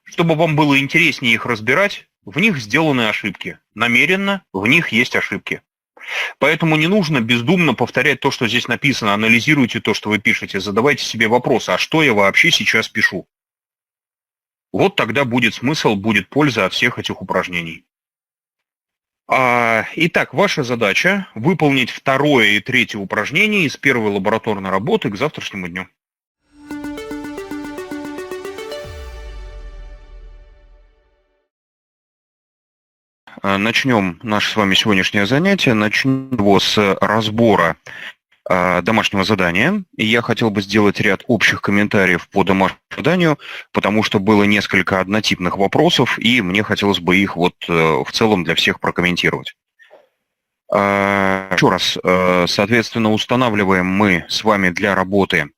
Speaker 1: чтобы вам было интереснее их разбирать, в них сделаны ошибки. Намеренно в них есть ошибки. Поэтому не нужно бездумно повторять то, что здесь написано. Анализируйте то, что вы пишете. Задавайте себе вопросы, а что я вообще сейчас пишу? Вот тогда будет смысл, будет польза от всех этих упражнений. Итак, ваша задача выполнить второе и третье упражнение из первой лабораторной работы к завтрашнему дню. Начнем наше с вами сегодняшнее занятие. Начнем его с разбора домашнего задания. И я хотел бы сделать ряд общих комментариев по домашнему заданию, потому что было несколько однотипных вопросов, и мне хотелось бы их вот в целом для всех прокомментировать. Еще раз, соответственно, устанавливаем мы с вами для работы,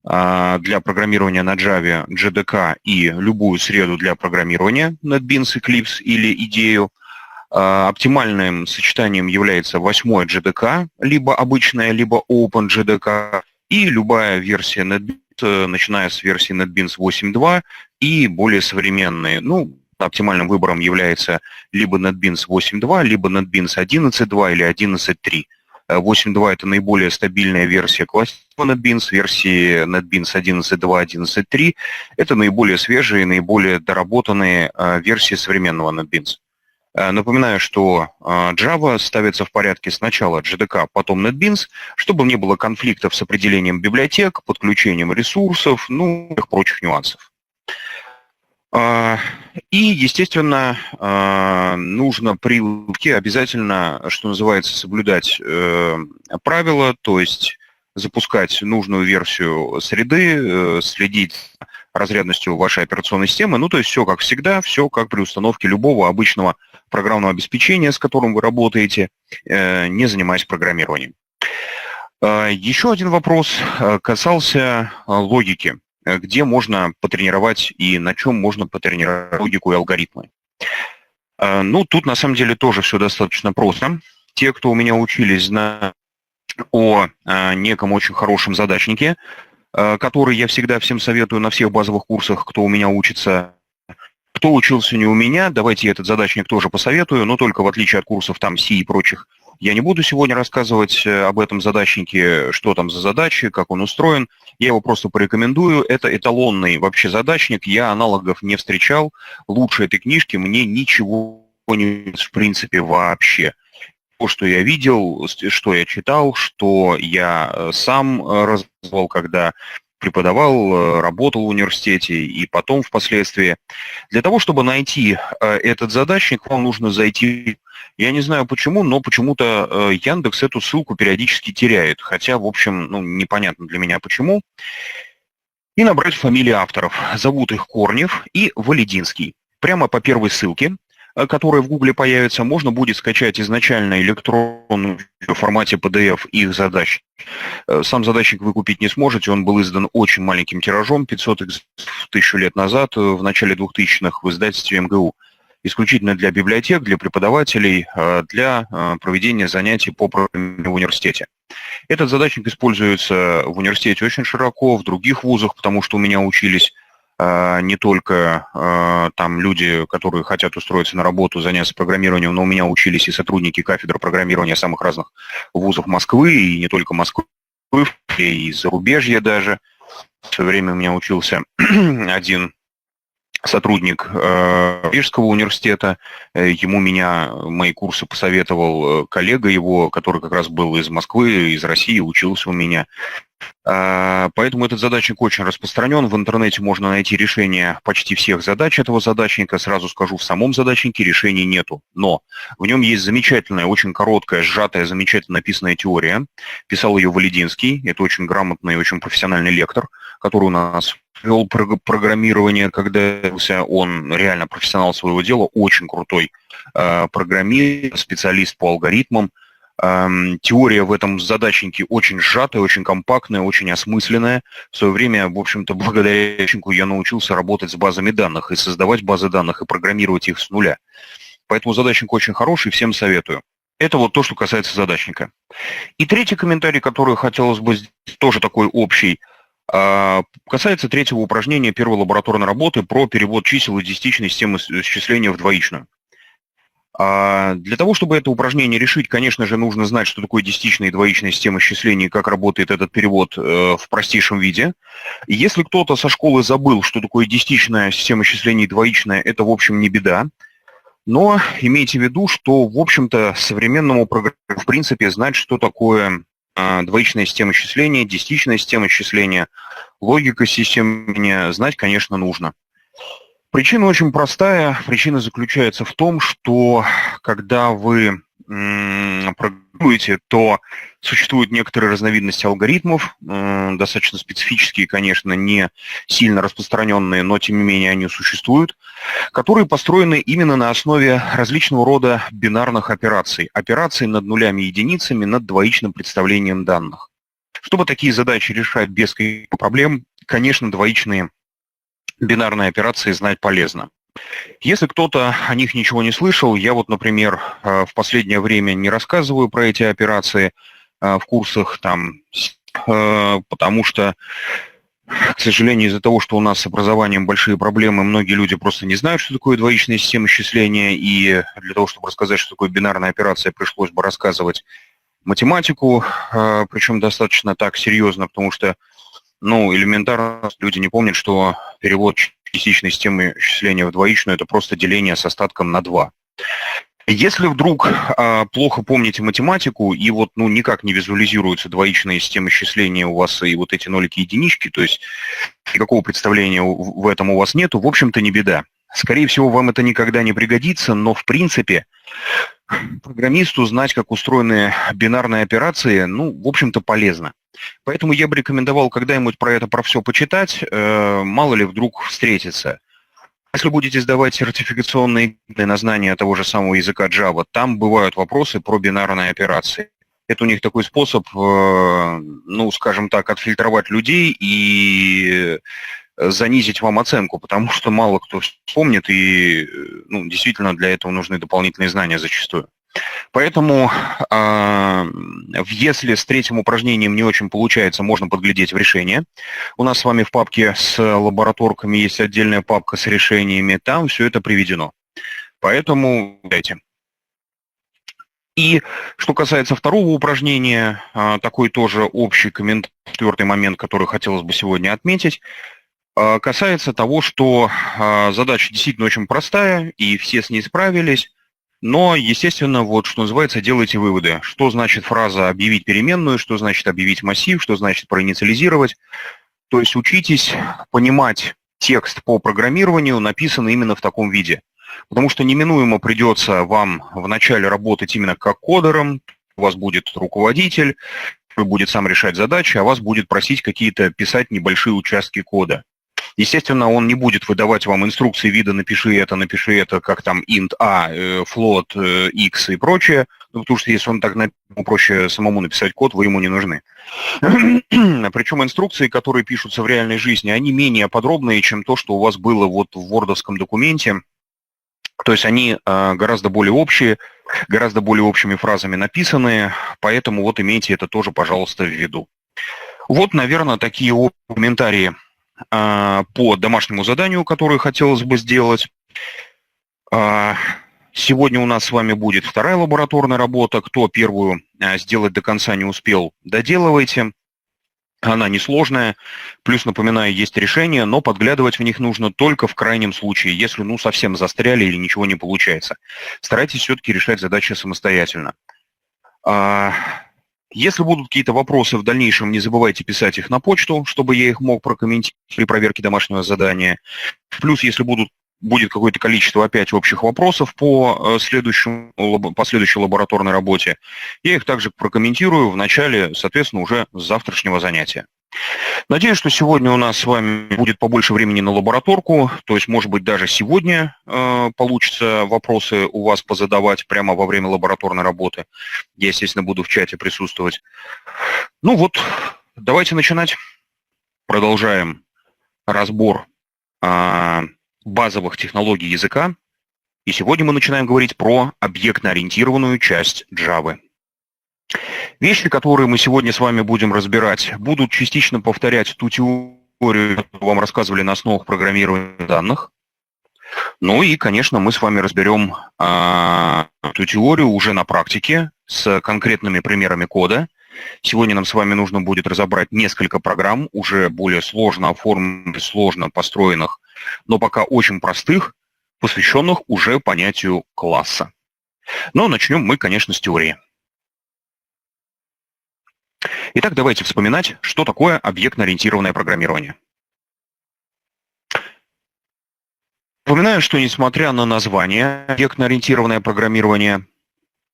Speaker 1: для программирования на Java JDK и любую среду для программирования NetBeans, Eclipse или идею. Оптимальным сочетанием является 8 JDK, либо обычная, либо Open JDK, и любая версия NetBeans, начиная с версии NetBeans 8.2 и более современные. Ну, оптимальным выбором является либо NetBeans 8.2, либо NetBeans 11.2 или 11.3. 8.2 – это наиболее стабильная версия классического NetBeans, версии NetBeans 11.2, 11.3 – это наиболее свежие, наиболее доработанные версии современного NetBeans. Напоминаю, что Java ставится в порядке сначала JDK, потом NetBeans, чтобы не было конфликтов с определением библиотек, подключением ресурсов, ну и прочих нюансов. И, естественно, нужно при выпуске обязательно, что называется, соблюдать правила, то есть запускать нужную версию среды, следить за разрядностью вашей операционной системы, ну то есть все как всегда, все как при установке любого обычного программного обеспечения, с которым вы работаете, не занимаясь программированием. Еще один вопрос касался логики, где можно потренировать и на чем можно потренировать логику и алгоритмы. Ну, тут на самом деле тоже все достаточно просто. Те, кто у меня учились о неком очень хорошем задачнике, который я всегда всем советую на всех базовых курсах, кто у меня учится. Кто учился не у меня, давайте я этот задачник тоже посоветую, но только в отличие от курсов там C и прочих, я не буду сегодня рассказывать об этом задачнике, что там за задачи, как он устроен. Я его просто порекомендую. Это эталонный вообще задачник, я аналогов не встречал. Лучше этой книжки мне ничего не в принципе вообще. То, что я видел, что я читал, что я сам развивал, когда преподавал, работал в университете и потом впоследствии. Для того, чтобы найти этот задачник, вам нужно зайти, я не знаю почему, но почему-то Яндекс эту ссылку периодически теряет, хотя, в общем, ну, непонятно для меня почему, и набрать фамилии авторов. Зовут их Корнев и Валединский. Прямо по первой ссылке, которая в Гугле появится, можно будет скачать изначально электронную в формате PDF их задач. Сам задачник вы купить не сможете, он был издан очень маленьким тиражом, 500 1000 лет назад, в начале 2000-х в издательстве МГУ. Исключительно для библиотек, для преподавателей, для проведения занятий по программе в университете. Этот задачник используется в университете очень широко, в других вузах, потому что у меня учились не только там люди, которые хотят устроиться на работу, заняться программированием, но у меня учились и сотрудники кафедры программирования самых разных вузов Москвы, и не только Москвы, и из зарубежья даже. В свое время у меня учился один сотрудник Рижского университета, ему мои курсы посоветовал коллега его, который как раз был из Москвы, из России, учился у меня. Поэтому этот задачник очень распространен. В интернете можно найти решение почти всех задач этого задачника. Сразу скажу, в самом задачнике решений нету. Но в нем есть замечательная, очень короткая, сжатая, замечательно написанная теория. Писал ее Валединский. Это очень грамотный, очень профессиональный лектор, который у нас вел программирование, когда он реально профессионал своего дела, очень крутой программист, специалист по алгоритмам. Теория в этом задачнике очень сжатая, очень компактная, очень осмысленная. В свое время, в общем-то, благодаря задачнику я научился работать с базами данных и создавать базы данных, и программировать их с нуля. Поэтому задачник очень хороший, всем советую. Это вот то, что касается задачника. И третий комментарий, который хотелось бы сделать, тоже такой общий, касается третьего упражнения первой лабораторной работы про перевод чисел из десятичной системы счисления в двоичную. Для того, чтобы это упражнение решить, конечно же, нужно знать, что такое десятичная и двоичная система счисления, и как работает этот перевод в простейшем виде. И если кто-то со школы забыл, что такое десятичная система счисления и двоичная, это, в общем, не беда. Но имейте в виду, что, в общем-то, современному программисту, в принципе, знать, что такое двоичная система счисления, десятичная система счисления, логика системы, знать, конечно, нужно. Причина очень простая. Причина заключается в том, что когда вы программируете, то существуют некоторые разновидности алгоритмов, достаточно специфические, конечно, не сильно распространенные, но тем не менее они существуют, которые построены именно на основе различного рода бинарных операций. Операций над нулями и единицами, над двоичным представлением данных. Чтобы такие задачи решать без каких-либо проблем, конечно, двоичные бинарные операции знать полезно. Если кто-то о них ничего не слышал, я вот, например, в последнее время не рассказываю про эти операции в курсах, там, потому что, к сожалению, из-за того, что у нас с образованием большие проблемы, многие люди просто не знают, что такое двоичная система счисления, и для того, чтобы рассказать, что такое бинарная операция, пришлось бы рассказывать математику, причем достаточно так серьезно, потому что элементарно люди не помнят, что перевод частичной системы счисления в двоичную – это просто деление с остатком на 2. Если вдруг плохо помните математику и вот никак не визуализируются двоичные системы счисления у вас и вот эти нолики и единички, то есть никакого представления в этом у вас нету, в общем-то не беда. Скорее всего, вам это никогда не пригодится, но в принципе программисту знать, как устроены бинарные операции, в общем-то полезно. Поэтому я бы рекомендовал когда-нибудь про все почитать, мало ли вдруг встретится. Если будете сдавать сертификационные экзамены на знание того же самого языка Java, там бывают вопросы про бинарные операции. Это у них такой способ, скажем так, отфильтровать людей и занизить вам оценку, потому что мало кто вспомнит, и действительно для этого нужны дополнительные знания зачастую. Поэтому, если с третьим упражнением не очень получается, можно подглядеть в решение. У нас с вами в папке с лабораторками есть отдельная папка с решениями, там все это приведено. Поэтому дайте. И что касается второго упражнения, такой тоже общий комментарий, четвертый момент, который хотелось бы сегодня отметить, касается того, что задача действительно очень простая, и все с ней справились, но, естественно, вот что называется, делайте выводы. Что значит фраза «объявить переменную», что значит «объявить массив», что значит «проинициализировать». То есть учитесь понимать текст по программированию, написанный именно в таком виде. Потому что неминуемо придется вам вначале работать именно как кодером, у вас будет руководитель, который будет сам решать задачи, а вас будет просить какие-то писать небольшие участки кода. Естественно, он не будет выдавать вам инструкции вида «напиши это», как там int a, float, x и прочее, потому что если он так проще самому написать код, вы ему не нужны. Причем инструкции, которые пишутся в реальной жизни, они менее подробные, чем то, что у вас было вот в вордовском документе. То есть они гораздо более общие, гораздо более общими фразами написаны, поэтому вот имейте это тоже, пожалуйста, в виду. Вот, наверное, такие комментарии по домашнему заданию, которое хотелось бы сделать. Сегодня у нас с вами будет вторая лабораторная работа. Кто первую сделать до конца не успел, доделывайте. Она несложная. Плюс, напоминаю, есть решения, но подглядывать в них нужно только в крайнем случае, если совсем застряли или ничего не получается. Старайтесь все-таки решать задачи самостоятельно. Если будут какие-то вопросы в дальнейшем, не забывайте писать их на почту, чтобы я их мог прокомментировать при проверке домашнего задания. Плюс, если будет какое-то количество опять общих вопросов по следующей лабораторной работе, я их также прокомментирую в начале, соответственно, уже с завтрашнего занятия. Надеюсь, что сегодня у нас с вами будет побольше времени на лабораторку, то есть, может быть, даже сегодня получится вопросы у вас позадавать прямо во время лабораторной работы. Я, естественно, буду в чате присутствовать. Ну вот, давайте начинать. Продолжаем разбор базовых технологий языка. И сегодня мы начинаем говорить про объектно-ориентированную часть Java. Вещи, которые мы сегодня с вами будем разбирать, будут частично повторять ту теорию, которую вам рассказывали на основах программирования данных. Ну и, конечно, мы с вами разберем эту теорию уже на практике с конкретными примерами кода. Сегодня нам с вами нужно будет разобрать несколько программ, уже более сложно оформленных, сложно построенных, но пока очень простых, посвященных уже понятию класса. Но начнем мы, конечно, с теории. Итак, давайте вспоминать, что такое объектно-ориентированное программирование. Напоминаю, что несмотря на название объектно-ориентированное программирование,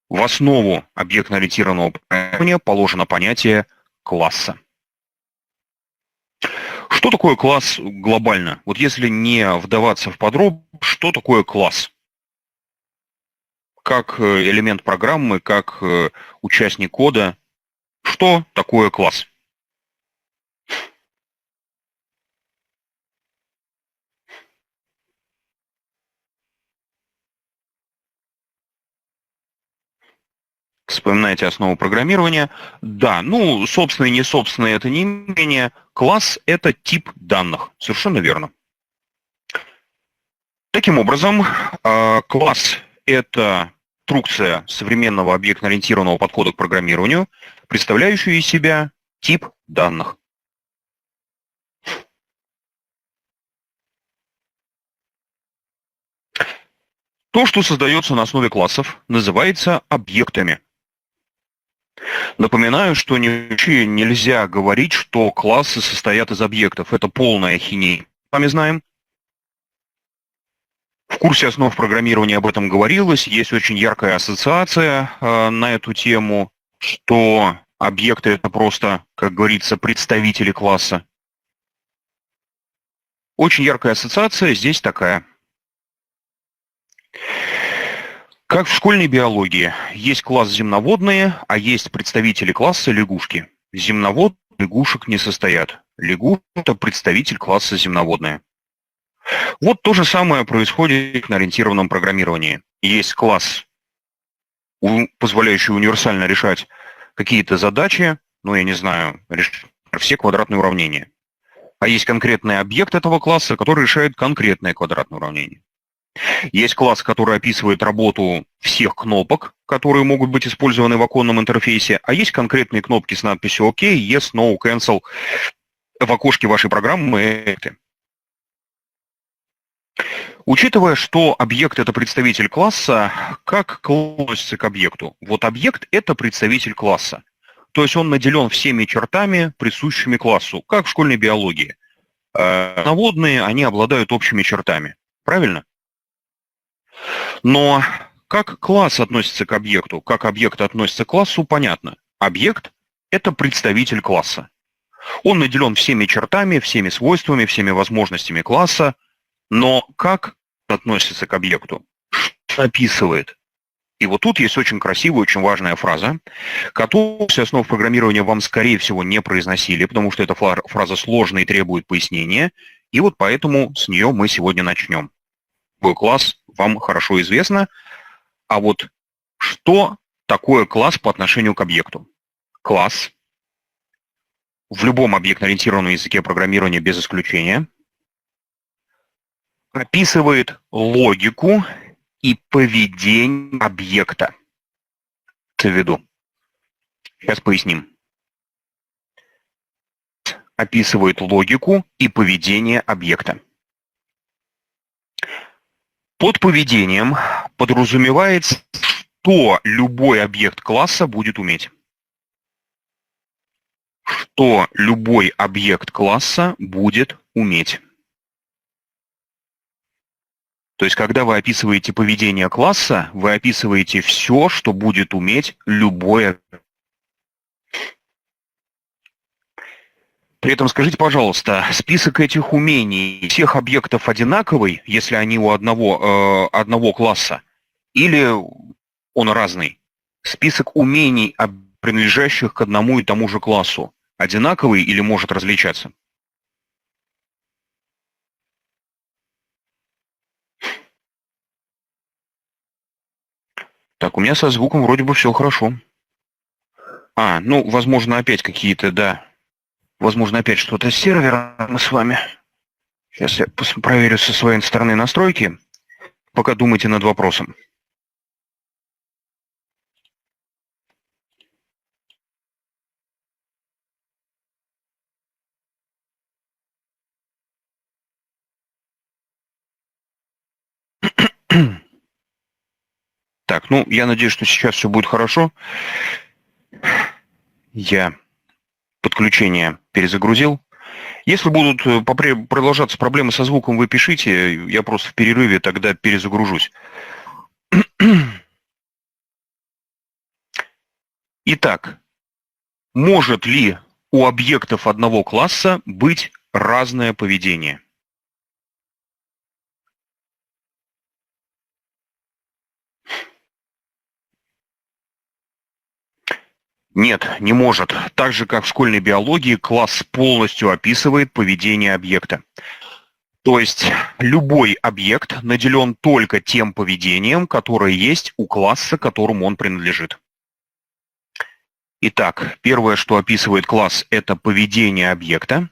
Speaker 1: в основу объектно-ориентированного программирования положено понятие класса. Что такое класс глобально? Вот если не вдаваться в подробности, что такое класс? Как элемент программы, как участник кода, что такое класс? Вспоминаете основу программирования. Да, собственный и не собственный это не менее. Класс – это тип данных. Совершенно верно. Таким образом, класс – это конструкция современного объектно-ориентированного подхода к программированию, представляющая из себя тип данных. То, что создается на основе классов, называется объектами. Напоминаю, что нельзя говорить, что классы состоят из объектов. Это полная ахинея. Мы сами знаем. В курсе основ программирования об этом говорилось. Есть очень яркая ассоциация на эту тему, что объекты – это просто, как говорится, представители класса. Очень яркая ассоциация здесь такая. Как в школьной биологии, есть класс земноводные, а есть представители класса лягушки. Земноводные лягушек не состоят. Лягушка – это представитель класса земноводные. Вот то же самое происходит на ориентированном программировании. Есть класс позволяющие универсально решать какие-то задачи, ну, я не знаю, все квадратные уравнения. А есть конкретный объект этого класса, который решает конкретное квадратное уравнение. Есть класс, который описывает работу всех кнопок, которые могут быть использованы в оконном интерфейсе, а есть конкретные кнопки с надписью «Ок», «Yes», «No», «Cancel» в окошке вашей программы. Учитывая, что объект – это представитель класса, как относится к объекту? Вот объект – это представитель класса. То есть он наделен всеми чертами, присущими классу, как в школьной биологии. Наводные, они обладают общими чертами. Правильно? Но как класс относится к объекту, как объект относится к классу, понятно. Объект – это представитель класса. Он наделен всеми чертами, всеми свойствами, всеми возможностями класса, но как относится к объекту? Что описывает? И вот тут есть очень красивая, очень важная фраза, которую с основ программирования вам, скорее всего, не произносили, потому что эта фраза сложная и требует пояснения, и вот поэтому с нее мы сегодня начнем. Какой класс вам хорошо известно, а вот что такое класс по отношению к объекту? Класс в любом объектно-ориентированном языке программирования без исключения описывает логику и поведение объекта. В виду. Сейчас поясним. Описывает логику и поведение объекта. Под поведением подразумевается, что любой объект класса будет уметь. Что любой объект класса будет уметь. То есть, когда вы описываете поведение класса, вы описываете все, что будет уметь любой объект. При этом скажите, пожалуйста, список этих умений всех объектов одинаковый, если они у одного класса, или он разный? Список умений, принадлежащих к одному и тому же классу, одинаковый или может различаться? Так, у меня со звуком вроде бы все хорошо. Ну, возможно, опять какие-то, да. Возможно, опять что-то с сервера мы с вами. Сейчас я проверю со своей стороны настройки, пока думайте над вопросом. Так, ну, я надеюсь, что сейчас все будет хорошо. Я подключение перезагрузил. Если будут продолжаться проблемы со звуком, вы пишите. Я просто в перерыве тогда перезагружусь. Итак, может ли у объектов одного класса быть разное поведение? Нет, не может. Так же, как в школьной биологии, класс полностью описывает поведение объекта. То есть любой объект наделен только тем поведением, которое есть у класса, которому он принадлежит. Итак, первое, что описывает класс, это поведение объекта.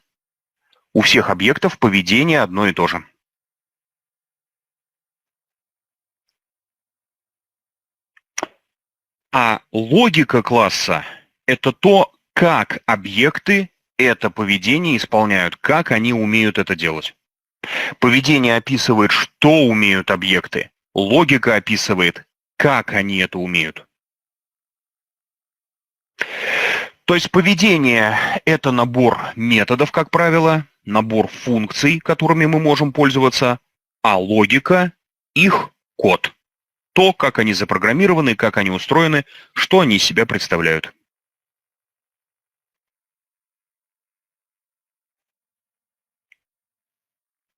Speaker 1: У всех объектов поведение одно и то же. А логика класса – это то, как объекты это поведение исполняют, как они умеют это делать. Поведение описывает, что умеют объекты. Логика описывает, как они это умеют. То есть поведение – это набор методов, как правило, набор функций, которыми мы можем пользоваться, а логика – их код. То, как они запрограммированы, как они устроены, что они из себя представляют.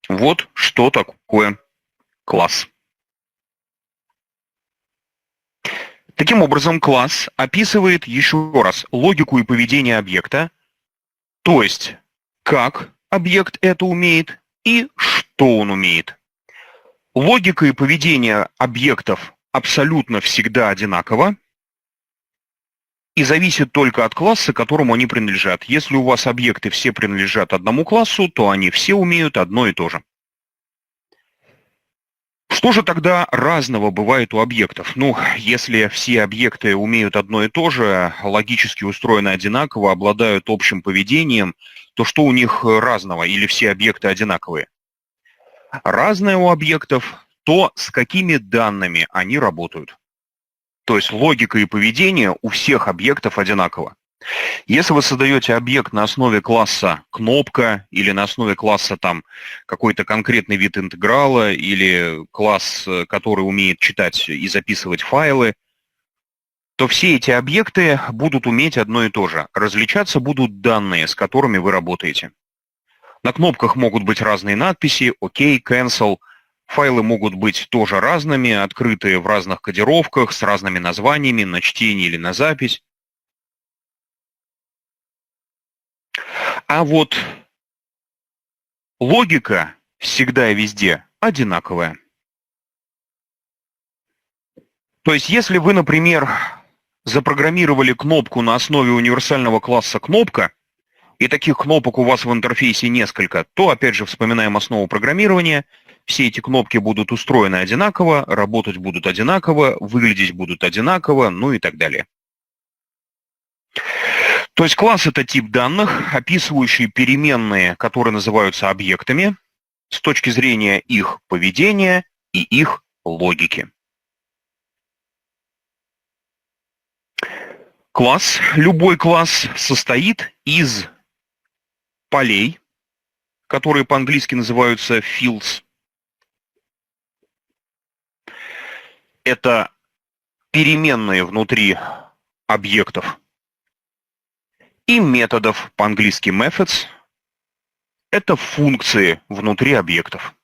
Speaker 1: Вот что такое класс. Таким образом, класс описывает еще раз логику и поведение объекта, то есть как объект это умеет и что он умеет. Логика и поведение объектов абсолютно всегда одинаково, и зависит только от класса, которому они принадлежат. Если у вас объекты все принадлежат одному классу, то они все умеют одно и то же. Что же тогда разного бывает у объектов? Ну, если все объекты умеют одно и то же, логически устроены одинаково, обладают общим поведением, то что у них разного или все объекты одинаковые? Разное у объектов то, с какими данными они работают. То есть логика и поведение у всех объектов одинаково. Если вы создаете объект на основе класса кнопка или на основе класса там какой-то конкретный вид интеграла или класс, который умеет читать и записывать файлы, то все эти объекты будут уметь одно и то же. Различаться будут данные, с которыми вы работаете. На кнопках могут быть разные надписи, OK, Cancel. Файлы могут быть тоже разными, открытые в разных кодировках, с разными названиями, на чтение или на запись. А вот логика всегда и везде одинаковая. То есть если вы, например, запрограммировали кнопку на основе универсального класса кнопка, и таких кнопок у вас в интерфейсе несколько, то, опять же, вспоминаем основу программирования, все эти кнопки будут устроены одинаково, работать будут одинаково, выглядеть будут одинаково, ну и так далее. То есть класс — это тип данных, описывающий переменные, которые называются объектами, с точки зрения их поведения и их логики. Класс, любой класс, состоит из полей, которые по-английски называются fields. Это переменные внутри объектов. И методов, по-английски methods, это функции внутри объектов.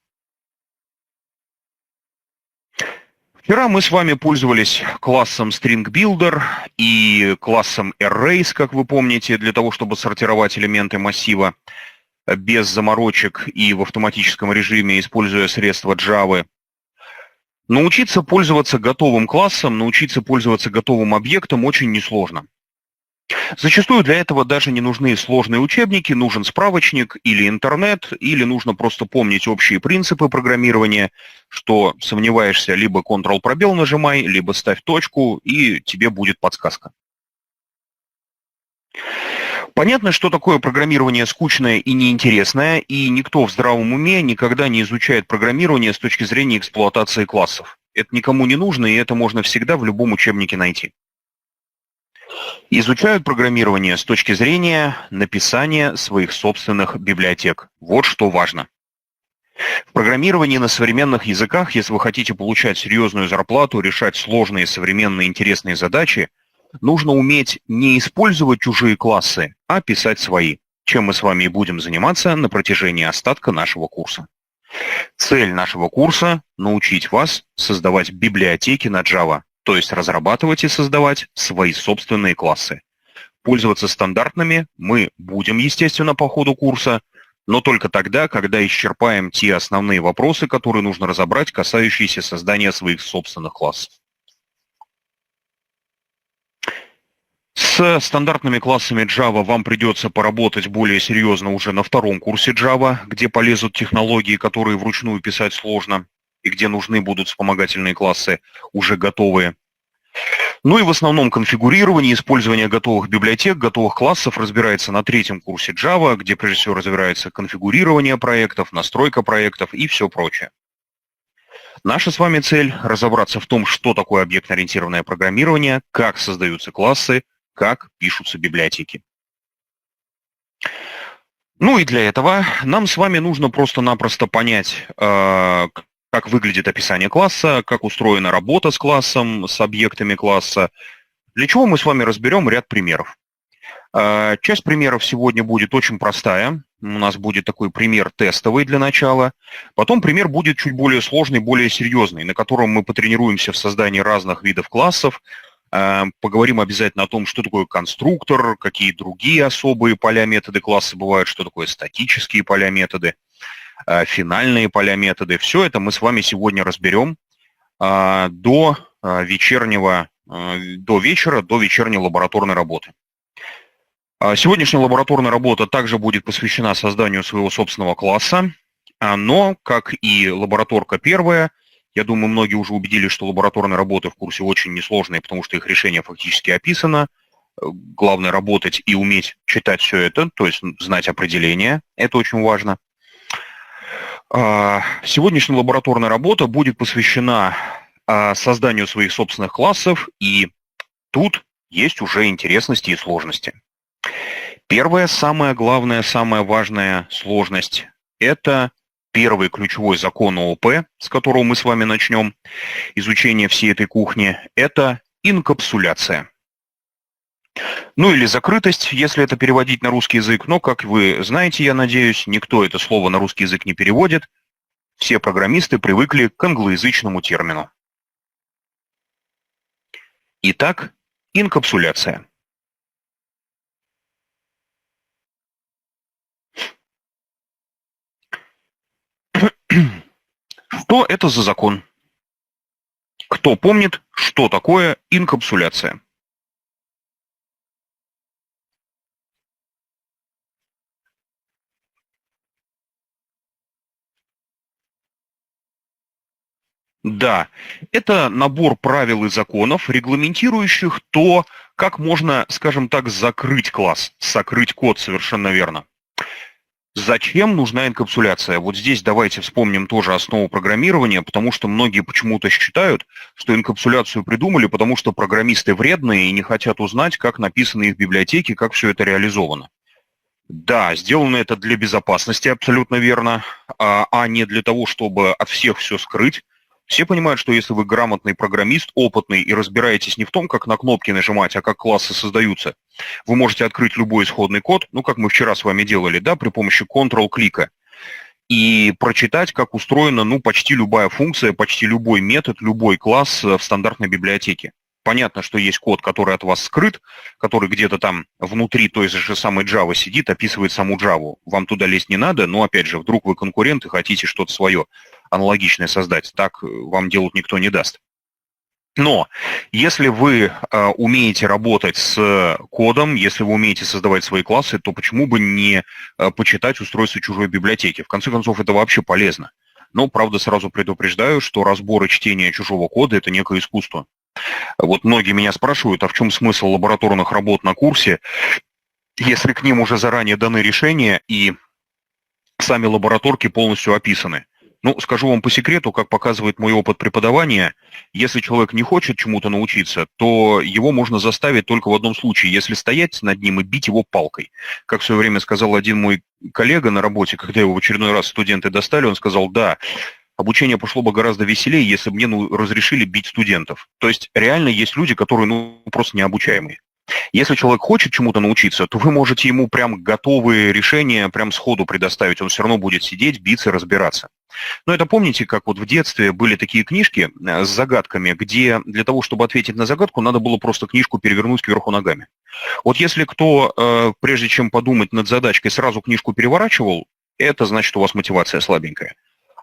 Speaker 1: Вчера мы с вами пользовались классом StringBuilder и классом Arrays, как вы помните, для того, чтобы сортировать элементы массива без заморочек и в автоматическом режиме, используя средства Java. Научиться пользоваться готовым классом, научиться пользоваться готовым объектом очень несложно. Зачастую для этого даже не нужны сложные учебники, нужен справочник или интернет, или нужно просто помнить общие принципы программирования, что сомневаешься, либо Ctrl-пробел нажимай, либо ставь точку, и тебе будет подсказка. Понятно, что такое программирование скучное и неинтересное, и никто в здравом уме никогда не изучает программирование с точки зрения эксплуатации классов. Это никому не нужно, и это можно всегда в любом учебнике найти. Изучают программирование с точки зрения написания своих собственных библиотек. Вот что важно. В программировании на современных языках, если вы хотите получать серьезную зарплату, решать сложные, современные, интересные задачи, нужно уметь не использовать чужие классы, а писать свои, чем мы с вами и будем заниматься на протяжении остатка нашего курса. Цель нашего курса – научить вас создавать библиотеки на Java, то есть разрабатывать и создавать свои собственные классы. Пользоваться стандартными мы будем, естественно, по ходу курса, но только тогда, когда исчерпаем те основные вопросы, которые нужно разобрать, касающиеся создания своих собственных классов. С стандартными классами Java вам придется поработать более серьезно уже на втором курсе Java, где полезут технологии, которые вручную писать сложно, и где нужны будут вспомогательные классы, уже готовые. Ну и в основном конфигурирование, использование готовых библиотек, готовых классов разбирается на третьем курсе Java, где прежде всего разбирается конфигурирование проектов, настройка проектов и все прочее. Наша с вами цель – разобраться в том, что такое объектно-ориентированное программирование, как создаются классы, как пишутся библиотеки. Ну и для этого нам с вами нужно просто-напросто понять, как выглядит описание класса, как устроена работа с классом, с объектами класса. Для чего мы с вами разберем ряд примеров. Часть примеров сегодня будет очень простая. У нас будет такой пример тестовый для начала. Потом пример будет чуть более сложный, более серьезный, на котором мы потренируемся в создании разных видов классов. Поговорим обязательно о том, что такое конструктор, какие другие особые поля методы класса бывают, что такое статические поля методы, финальные поля методы. Все это мы с вами сегодня разберем до вечернего до вечера, до вечерней лабораторной работы. Сегодняшняя лабораторная работа также будет посвящена созданию своего собственного класса, но, как и лабораторка первая, я думаю, многие уже убедились, что лабораторные работы в курсе очень несложные, потому что их решение фактически описано. Главное работать и уметь читать все это, то есть знать определение, это очень важно. Сегодняшняя лабораторная работа будет посвящена созданию своих собственных классов, и тут есть уже интересности и сложности. Первая, самая главная, самая важная сложность – это первый ключевой закон ООП, с которого мы с вами начнем изучение всей этой кухни, это инкапсуляция. Ну или закрытость, если это переводить на русский язык, но, как вы знаете, я надеюсь, никто это слово на русский язык не переводит. Все программисты привыкли к англоязычному термину. Итак, инкапсуляция. Что это за закон? Кто помнит, что такое инкапсуляция? Да, это набор правил и законов, регламентирующих то, как можно, скажем так, закрыть класс, сокрыть код, совершенно верно. Зачем нужна инкапсуляция? Вот здесь давайте вспомним тоже основу программирования, потому что многие почему-то считают, что инкапсуляцию придумали, потому что программисты вредные и не хотят узнать, как написаны их библиотеки, как все это реализовано. Да, сделано это для безопасности, абсолютно верно, а не для того, чтобы от всех все скрыть. Все понимают, что если вы грамотный программист, опытный и разбираетесь не в том, как на кнопки нажимать, а как классы создаются, вы можете открыть любой исходный код, ну, как мы вчера с вами делали, да, при помощи Ctrl-клика, и прочитать, как устроена, ну, почти любая функция, почти любой метод, любой класс в стандартной библиотеке. Понятно, что есть код, который от вас скрыт, который где-то там внутри той же самой Java сидит, описывает саму Java. Вам туда лезть не надо, но, опять же, вдруг вы конкурент и хотите что-то свое аналогичное создать. Так вам делать никто не даст. Но если вы умеете работать с кодом, если вы умеете создавать свои классы, то почему бы не почитать устройство чужой библиотеки? В конце концов, это вообще полезно. Но, правда, сразу предупреждаю, что разбор и чтение чужого кода – это некое искусство. Вот многие меня спрашивают, а в чем смысл лабораторных работ на курсе, если к ним уже заранее даны решения и сами лабораторки полностью описаны. Ну, скажу вам по секрету, как показывает мой опыт преподавания, если человек не хочет чему-то научиться, то его можно заставить только в одном случае, если стоять над ним и бить его палкой. Как в свое время сказал один мой коллега на работе, когда его в очередной раз студенты достали, он сказал, да, обучение пошло бы гораздо веселее, если бы мне разрешили бить студентов. То есть реально есть люди, которые просто необучаемые. Если человек хочет чему-то научиться, то вы можете ему прям готовые решения прям сходу предоставить. Он все равно будет сидеть, биться, разбираться. Но это помните, как вот в детстве были такие книжки с загадками, где для того, чтобы ответить на загадку, надо было просто книжку перевернуть кверху ногами. Вот если кто, прежде чем подумать над задачкой, сразу книжку переворачивал, это значит, у вас мотивация слабенькая.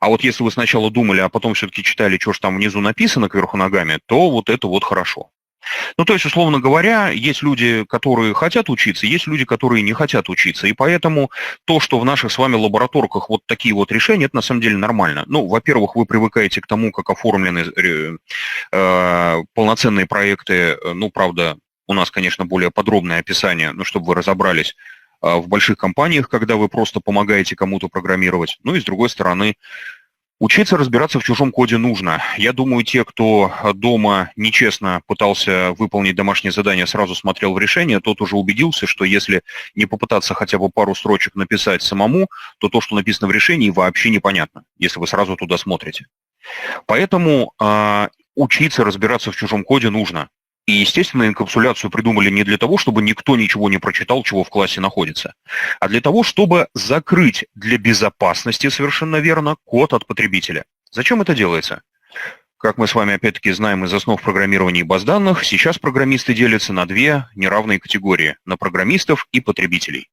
Speaker 1: А вот если вы сначала думали, а потом все-таки читали, что же там внизу написано кверху ногами, то вот это вот хорошо. Ну, то есть, условно говоря, есть люди, которые хотят учиться, есть люди, которые не хотят учиться. И поэтому то, что в наших с вами лабораторках вот такие вот решения, это на самом деле нормально. Ну, во-первых, вы привыкаете к тому, как оформлены полноценные проекты. Ну, правда, у нас, конечно, более подробное описание, ну, чтобы вы разобрались в больших компаниях, когда вы просто помогаете кому-то программировать. Ну и с другой стороны, учиться разбираться в чужом коде нужно. Я думаю, те, кто дома нечестно пытался выполнить домашнее задание, сразу смотрел в решение, тот уже убедился, что если не попытаться хотя бы пару строчек написать самому, то то, что написано в решении, вообще непонятно, если вы сразу туда смотрите. Поэтому учиться разбираться в чужом коде нужно. И, естественно, инкапсуляцию придумали не для того, чтобы никто ничего не прочитал, чего в классе находится, а для того, чтобы закрыть для безопасности, совершенно верно, код от потребителя. Зачем это делается? Как мы с вами опять-таки знаем из основ программирования и баз данных, сейчас программисты делятся на две неравные категории – на программистов и потребителей.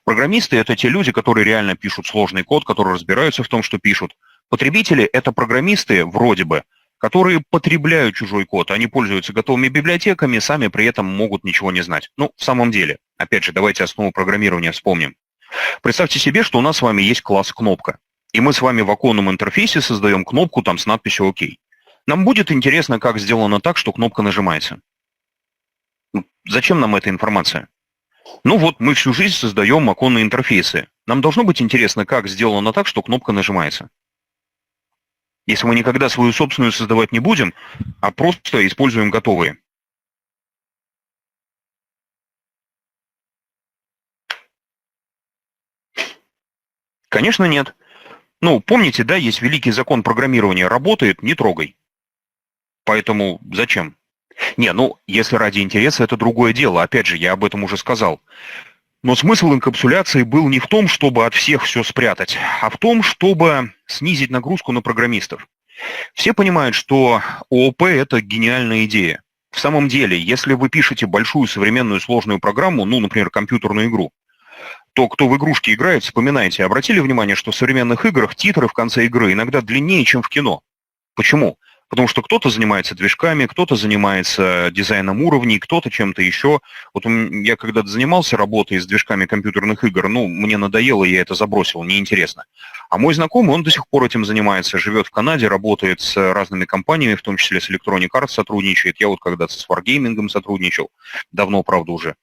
Speaker 1: Программисты – это те люди, которые реально пишут сложный код, которые разбираются в том, что пишут. Потребители – это программисты, вроде бы, которые потребляют чужой код. Они пользуются готовыми библиотеками, сами при этом могут ничего не знать. Ну, в самом деле, опять же, давайте основу программирования вспомним. Представьте себе, что у нас с вами есть класс кнопка. И мы с вами в оконном интерфейсе создаем кнопку там с надписью «Ок». Нам будет интересно, как сделано так, что кнопка нажимается. Зачем нам эта информация? Ну вот, мы всю жизнь создаем оконные интерфейсы. Нам должно быть интересно, как сделано так, что кнопка нажимается. Если мы никогда свою собственную создавать не будем, а просто используем готовые. Конечно, нет. Ну, помните, да, есть великий закон программирования: работает, не трогай. Поэтому зачем? Не, ну, если ради интереса, это другое дело. Опять же, я об этом уже сказал. Но смысл инкапсуляции был не в том, чтобы от всех все спрятать, а в том, чтобы снизить нагрузку на программистов. Все понимают, что ООП – это гениальная идея. В самом деле, если вы пишете большую современную сложную программу, ну, например, компьютерную игру, то кто в игрушки играет, вспоминайте, обратили внимание, что в современных играх титры в конце игры иногда длиннее, чем в кино. Почему? Потому что кто-то занимается движками, кто-то занимается дизайном уровней, кто-то чем-то еще. Вот я когда-то занимался работой с движками компьютерных игр, ну, мне надоело, я это забросил, неинтересно. А мой знакомый, он до сих пор этим занимается, живет в Канаде, работает с разными компаниями, в том числе с Electronic Arts сотрудничает. Я вот когда-то с Wargaming сотрудничал, давно, правда, уже.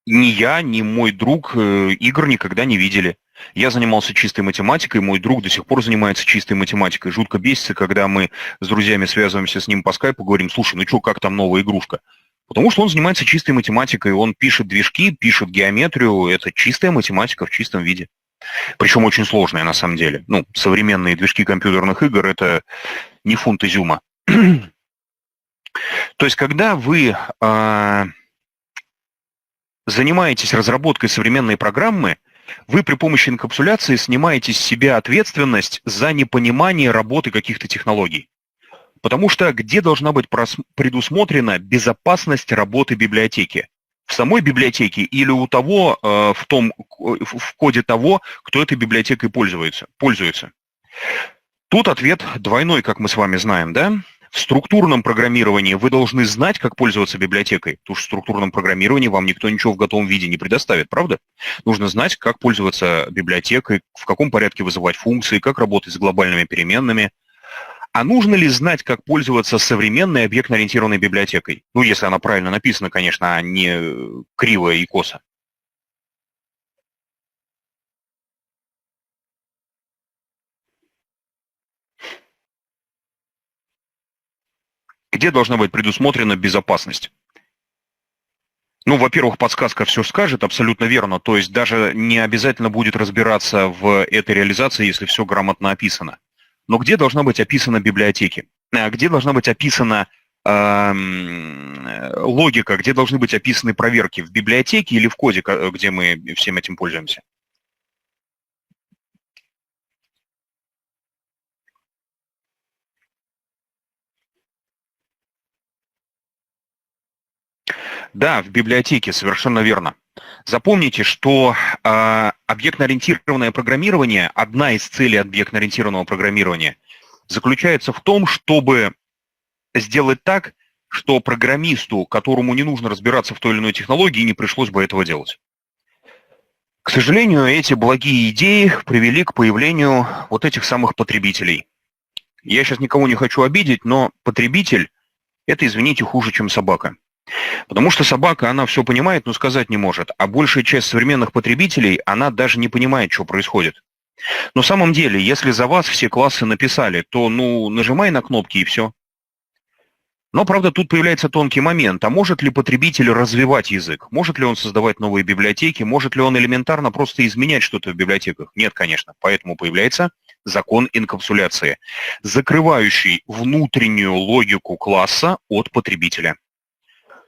Speaker 1: Ни я, ни мой друг игр никогда не видели. Я занимался чистой математикой, мой друг до сих пор занимается чистой математикой. Жутко бесится, когда мы с друзьями связываемся с ним по скайпу, говорим: слушай, ну что, как там новая игрушка? Потому что он занимается чистой математикой, он пишет движки, пишет геометрию, это чистая математика в чистом виде. Причем очень сложная на самом деле. Ну, современные движки компьютерных игр – это не фунт изюма. То есть, когда вы занимаетесь разработкой современной программы, вы при помощи инкапсуляции снимаете с себя ответственность за непонимание работы каких-то технологий. Потому что где должна быть предусмотрена безопасность работы библиотеки? В самой библиотеке или у того, в коде того, кто этой библиотекой пользуется? Тут ответ двойной, как мы с вами знаем, да? В структурном программировании вы должны знать, как пользоваться библиотекой, потому что в структурном программировании вам никто ничего в готовом виде не предоставит, правда? Нужно знать, как пользоваться библиотекой, в каком порядке вызывать функции, как работать с глобальными переменными. А нужно ли знать, как пользоваться современной объектно-ориентированной библиотекой? Ну, если она правильно написана, конечно, а не криво и косо. Где должна быть предусмотрена безопасность? Ну, во-первых, подсказка все скажет, абсолютно верно. То есть даже не обязательно будет разбираться в этой реализации, если все грамотно описано. Но где должна быть описана библиотека? Где должна быть описана логика? Где должны быть описаны проверки? В библиотеке или в коде, где мы всем этим пользуемся? Да, в библиотеке, совершенно верно. Запомните, что объектно-ориентированное программирование, одна из целей объектно-ориентированного программирования заключается в том, чтобы сделать так, что программисту, которому не нужно разбираться в той или иной технологии, не пришлось бы этого делать. К сожалению, эти благие идеи привели к появлению вот этих самых потребителей. Я сейчас никого не хочу обидеть, но потребитель – это, извините, хуже, чем собака. Потому что собака, она все понимает, но сказать не может. А большая часть современных потребителей, она даже не понимает, что происходит. Но в самом деле, если за вас все классы написали, то, нажимай на кнопки и все. Но, правда, тут появляется тонкий момент. А может ли потребитель развивать язык? Может ли он создавать новые библиотеки? Может ли он элементарно просто изменять что-то в библиотеках? Нет, конечно. Поэтому появляется закон инкапсуляции, закрывающий внутреннюю логику класса от потребителя.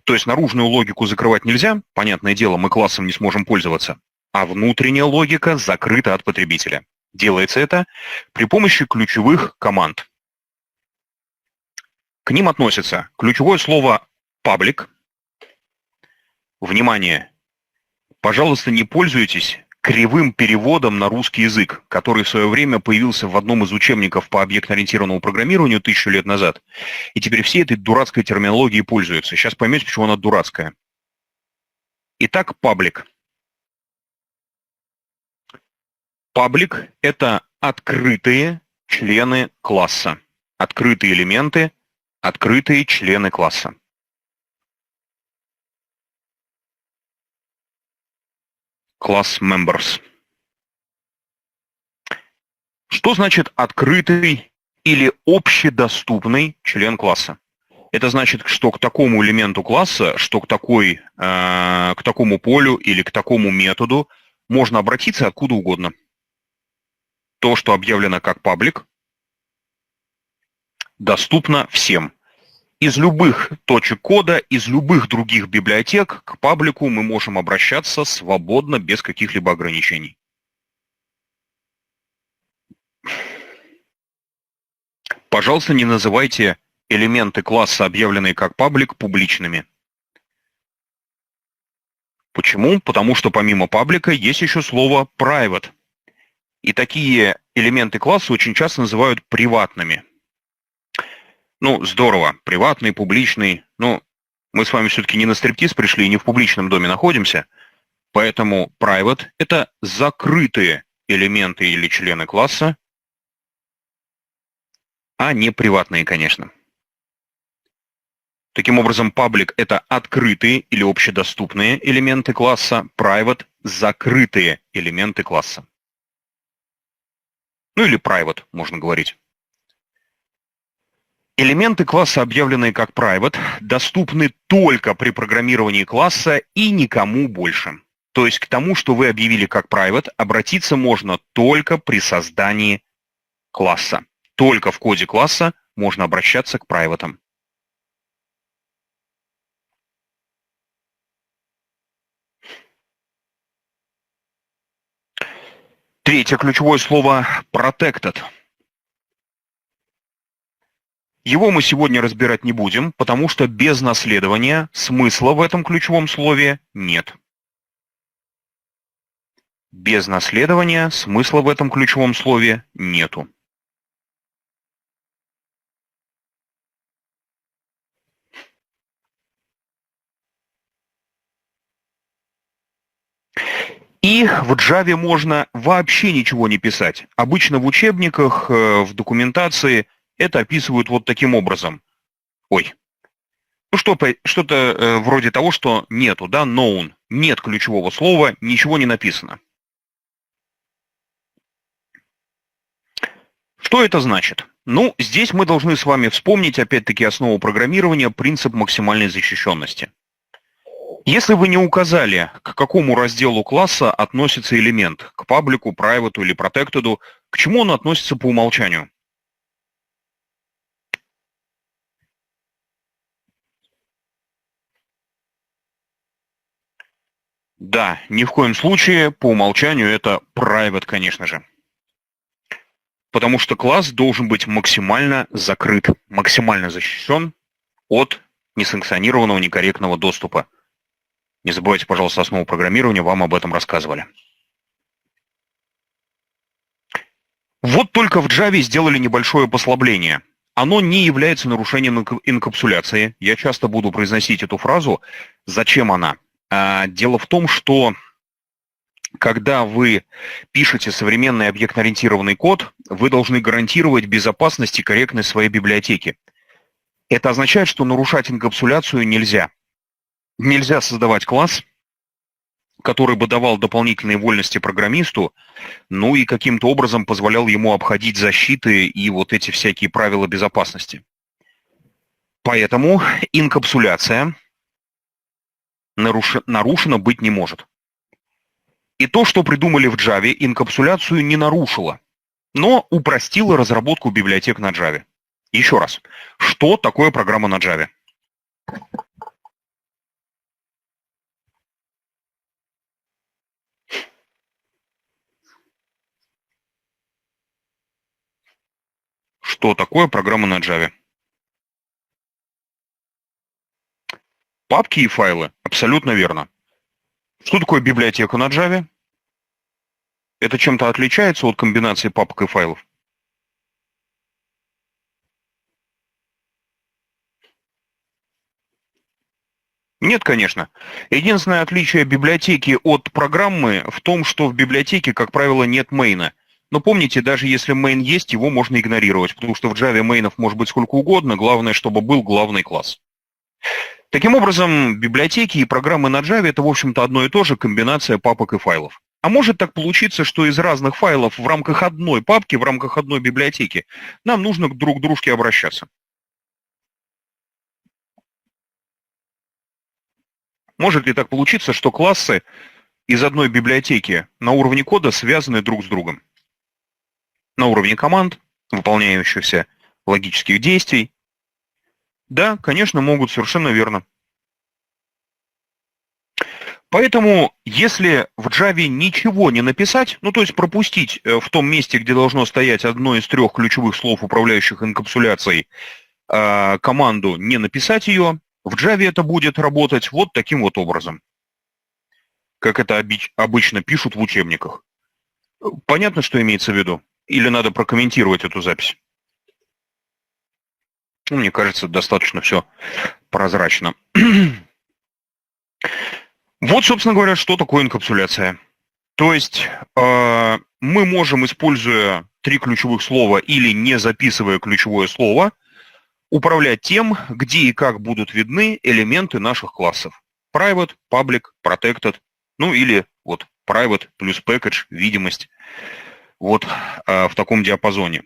Speaker 1: То есть наружную логику закрывать нельзя, понятное дело, мы классом не сможем пользоваться, а внутренняя логика закрыта от потребителя. Делается это при помощи ключевых команд. К ним относится ключевое слово «public». Внимание! Пожалуйста, не пользуйтесь кривым переводом на русский язык, который в свое время появился в одном из учебников по объектно-ориентированному программированию 1000 лет назад. И теперь все этой дурацкой терминологией пользуются. Сейчас поймете, почему она дурацкая. Итак, паблик. Паблик – это открытые члены класса. Открытые элементы, открытые члены класса. Class members. Что значит открытый или общедоступный член класса? Это значит, что к такому элементу класса, что к такому полю или к такому методу можно обратиться откуда угодно. То, что объявлено как паблик, доступно всем. Из любых точек кода, из любых других библиотек к паблику мы можем обращаться свободно, без каких-либо ограничений. Пожалуйста, не называйте элементы класса, объявленные как паблик, публичными. Почему? Потому что помимо паблика есть еще слово private. И такие элементы класса очень часто называют приватными. Ну, здорово, приватный, публичный. Но мы с вами все-таки не на стриптиз пришли и не в публичном доме находимся. Поэтому private – это закрытые элементы или члены класса, а не приватные, конечно. Таким образом, public – это открытые или общедоступные элементы класса, private – закрытые элементы класса. Ну или private, можно говорить. Элементы класса, объявленные как private, доступны только при программировании класса и никому больше. То есть к тому, что вы объявили как private, обратиться можно только при создании класса. Только в коде класса можно обращаться к private. Третье ключевое слово protected. Его мы сегодня разбирать не будем, потому что без наследования смысла в этом ключевом слове нет. Без наследования смысла в этом ключевом слове нету. И в Java можно вообще ничего не писать. Обычно в учебниках, в документации это описывают вот таким образом. Ой. Ну, что-то вроде того, что нету, да, known. Нет ключевого слова, ничего не написано. Что это значит? Ну, здесь мы должны с вами вспомнить, опять-таки, основу программирования, принцип максимальной защищенности. Если вы не указали, к какому разделу класса относится элемент, к паблику, private или protected, к чему он относится по умолчанию? Да, ни в коем случае по умолчанию это private, конечно же. Потому что класс должен быть максимально закрыт, максимально защищен от несанкционированного, некорректного доступа. Не забывайте, пожалуйста, основу программирования, вам об этом рассказывали. Вот только в Java сделали небольшое послабление. Оно не является нарушением инкапсуляции. Я часто буду произносить эту фразу. Зачем она? Дело в том, что когда вы пишете современный объектно-ориентированный код, вы должны гарантировать безопасность и корректность своей библиотеки. Это означает, что нарушать инкапсуляцию нельзя. Нельзя создавать класс, который бы давал дополнительные вольности программисту, ну и каким-то образом позволял ему обходить защиты и вот эти всякие правила безопасности. Поэтому инкапсуляция нарушена быть не может. И то, что придумали в Java, инкапсуляцию не нарушило, но упростило разработку библиотек на Java. Еще раз, что такое программа на Java? Что такое программа на Java? Папки и файлы. Абсолютно верно. Что такое библиотека на Java? Это чем-то отличается от комбинации папок и файлов? Нет, конечно. Единственное отличие библиотеки от программы в том, что в библиотеке, как правило, нет мейна. Но помните, даже если мейн есть, его можно игнорировать, потому что в Java мейнов может быть сколько угодно, главное, чтобы был главный класс. Таким образом, библиотеки и программы на Java — это, в общем-то, одно и то же, комбинация папок и файлов. А может так получиться, что из разных файлов в рамках одной папки, в рамках одной библиотеки нам нужно друг к дружке обращаться. Может ли так получиться, что классы из одной библиотеки на уровне кода связаны друг с другом? На уровне команд, выполняющихся логических действий? Да, конечно, могут, совершенно верно. Поэтому, если в Java ничего не написать, ну то есть пропустить в том месте, где должно стоять одно из трех ключевых слов, управляющих инкапсуляцией, команду, не написать ее, в Java это будет работать вот таким вот образом, как это обычно пишут в учебниках. Понятно, что имеется в виду? Или надо прокомментировать эту запись? Мне кажется, достаточно все прозрачно. Вот, собственно говоря, что такое инкапсуляция. То есть мы можем, используя три ключевых слова или не записывая ключевое слово, управлять тем, где и как будут видны элементы наших классов. Private, Public, Protected, ну или вот Private плюс Package, видимость, вот в таком диапазоне.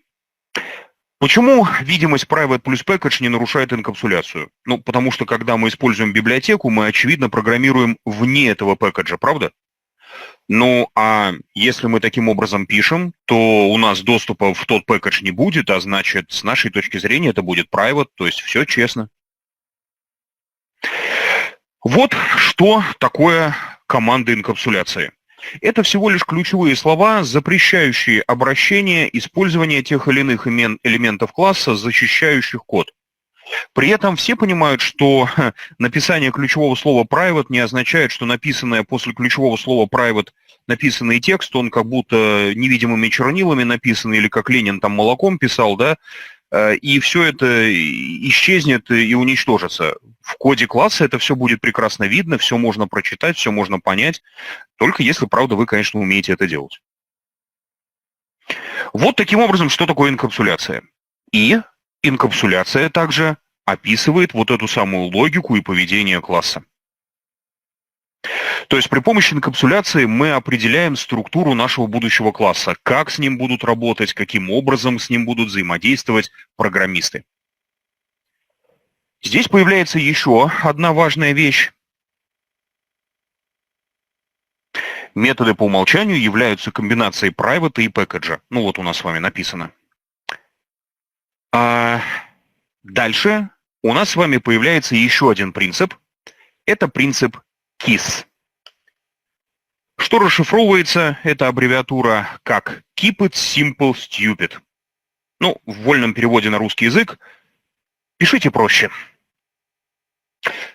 Speaker 1: Почему видимость Private плюс Package не нарушает инкапсуляцию? Ну, потому что когда мы используем библиотеку, мы, очевидно, программируем вне этого пэкэджа, правда? Ну, а если мы таким образом пишем, то у нас доступа в тот пэкэдж не будет, а значит, с нашей точки зрения это будет private, то есть все честно. Вот что такое команда инкапсуляции. Это всего лишь ключевые слова, запрещающие обращение, использование тех или иных элементов класса, защищающих код. При этом все понимают, что написание ключевого слова private не означает, что написанное после ключевого слова private написанный текст, он как будто невидимыми чернилами написан, или как Ленин там молоком писал, да, и все это исчезнет и уничтожится. В коде класса это все будет прекрасно видно, все можно прочитать, все можно понять, только если, правда, вы, конечно, умеете это делать. Вот таким образом, что такое инкапсуляция. И инкапсуляция также описывает вот эту самую логику и поведение класса. То есть при помощи инкапсуляции мы определяем структуру нашего будущего класса, как с ним будут работать, каким образом с ним будут взаимодействовать программисты. Здесь появляется еще одна важная вещь. Методы по умолчанию являются комбинацией private и package. Ну вот у нас с вами написано. А дальше у нас с вами появляется еще один принцип. Это принцип KISS. Что расшифровывается, эта аббревиатура как Keep it simple, stupid. Ну, в вольном переводе на русский язык пишите проще.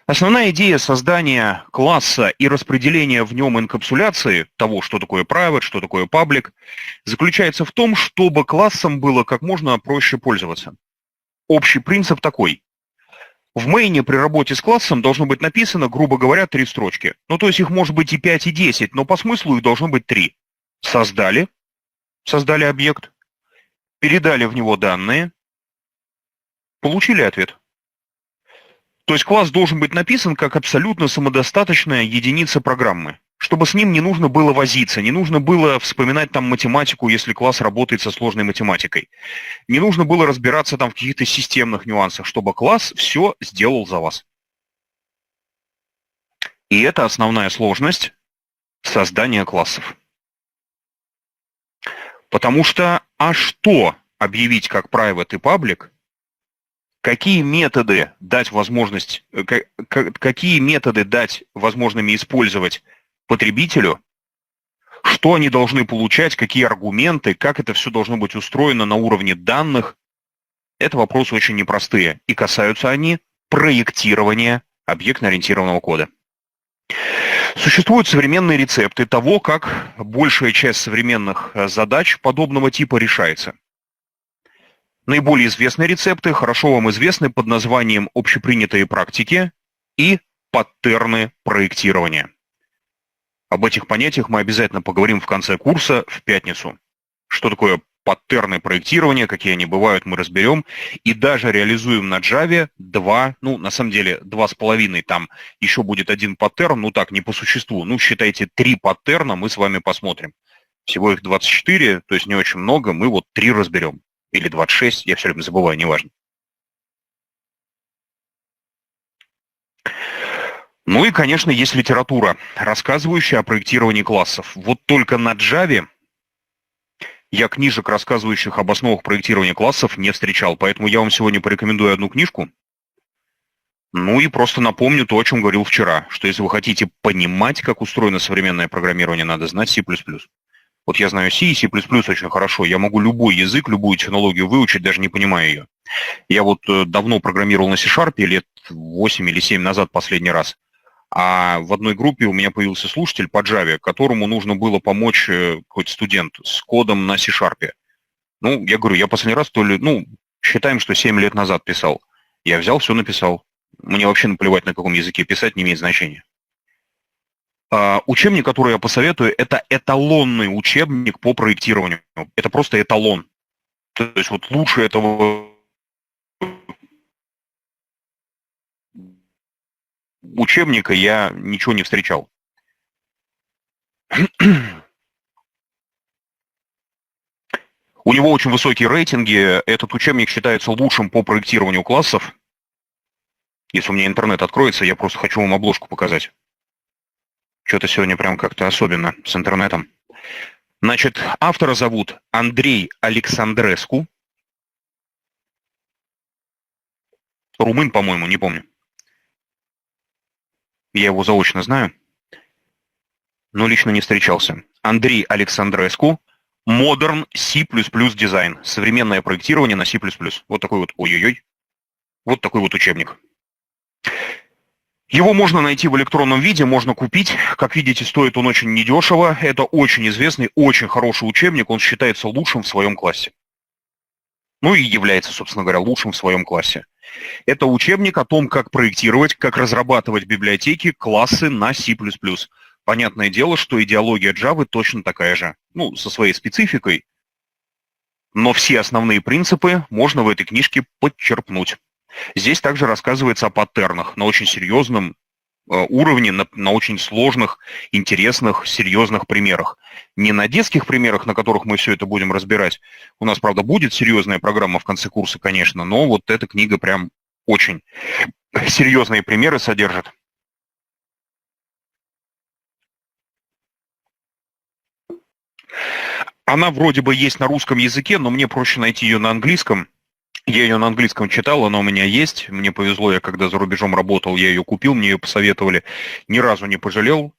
Speaker 1: Основная идея создания класса и распределения в нем инкапсуляции того, что такое private, что такое public, заключается в том, чтобы классом было как можно проще пользоваться. Общий принцип такой. В мейне при работе с классом должно быть написано, грубо говоря, 3 строчки. Ну, то есть их может быть и 5, и 10, но по смыслу их должно быть 3. Создали объект, передали в него данные, получили ответ. То есть класс должен быть написан как абсолютно самодостаточная единица программы, чтобы с ним не нужно было возиться, не нужно было вспоминать там математику, если класс работает со сложной математикой. Не нужно было разбираться там в каких-то системных нюансах, чтобы класс все сделал за вас. И это основная сложность создания классов. Потому что, а что объявить как private и public? Какие методы дать возможность, какие методы дать возможными использовать потребителю, что они должны получать, какие аргументы, как это все должно быть устроено на уровне данных, это вопросы очень непростые, и касаются они проектирования объектно-ориентированного кода. Существуют современные рецепты того, как большая часть современных задач подобного типа решается. Наиболее известные рецепты хорошо вам известны под названием общепринятые практики и паттерны проектирования. Об этих понятиях мы обязательно поговорим в конце курса в пятницу. Что такое паттерны проектирования, какие они бывают, мы разберем. И даже реализуем на Java на самом деле 2,5, там еще будет один паттерн, так, не по существу. Считайте 3 паттерна, мы с вами посмотрим. Всего их 24, то есть не очень много, мы 3 разберем. Или 26, я все время забываю, неважно. И, конечно, есть литература, рассказывающая о проектировании классов. Только на Java я книжек, рассказывающих об основах проектирования классов, не встречал. Поэтому я вам сегодня порекомендую одну книжку. И просто напомню то, о чем говорил вчера, что если вы хотите понимать, как устроено современное программирование, надо знать C++. Я знаю C и C++ очень хорошо. Я могу любой язык, любую технологию выучить, даже не понимая ее. Я давно программировал на C#, лет 8 или 7 назад последний раз. А в одной группе у меня появился слушатель по Java, которому нужно было помочь какой-то студент с кодом на C#. Я говорю, я последний раз считаем, что 7 лет назад писал. Я взял, все написал. Мне вообще наплевать, на каком языке писать, не имеет значения. Учебник, который я посоветую, это эталонный учебник по проектированию. Это просто эталон. То есть лучше этого учебника я ничего не встречал. У него очень высокие рейтинги. Этот учебник считается лучшим по проектированию классов. Если у меня интернет откроется, я просто хочу вам обложку показать. Что-то сегодня прям как-то особенно с интернетом. Значит, автора зовут Андрей Александресcu. Румын, по-моему, не помню. Я его заочно знаю, но лично не встречался. Андрей Александресcu. Modern C++ Design. Современное проектирование на C++. Вот такой ой-ой-ой. Вот такой учебник. Его можно найти в электронном виде, можно купить. Как видите, стоит он очень недешево. Это очень известный, очень хороший учебник. Он считается лучшим в своем классе. И является, собственно говоря, лучшим в своем классе. Это учебник о том, как проектировать, как разрабатывать библиотеки, классы на C++. Понятное дело, что идеология Java точно такая же. Со своей спецификой. Но все основные принципы можно в этой книжке подчерпнуть. Здесь также рассказывается о паттернах на очень серьезном уровне, на очень сложных, интересных, серьезных примерах. Не на детских примерах, на которых мы все это будем разбирать. У нас, правда, будет серьезная программа в конце курса, конечно, но эта книга прям очень серьезные примеры содержит. Она вроде бы есть на русском языке, но мне проще найти ее на английском. Я ее на английском читал, она у меня есть. Мне повезло, я когда за рубежом работал, я ее купил, мне ее посоветовали. Ни разу не пожалел.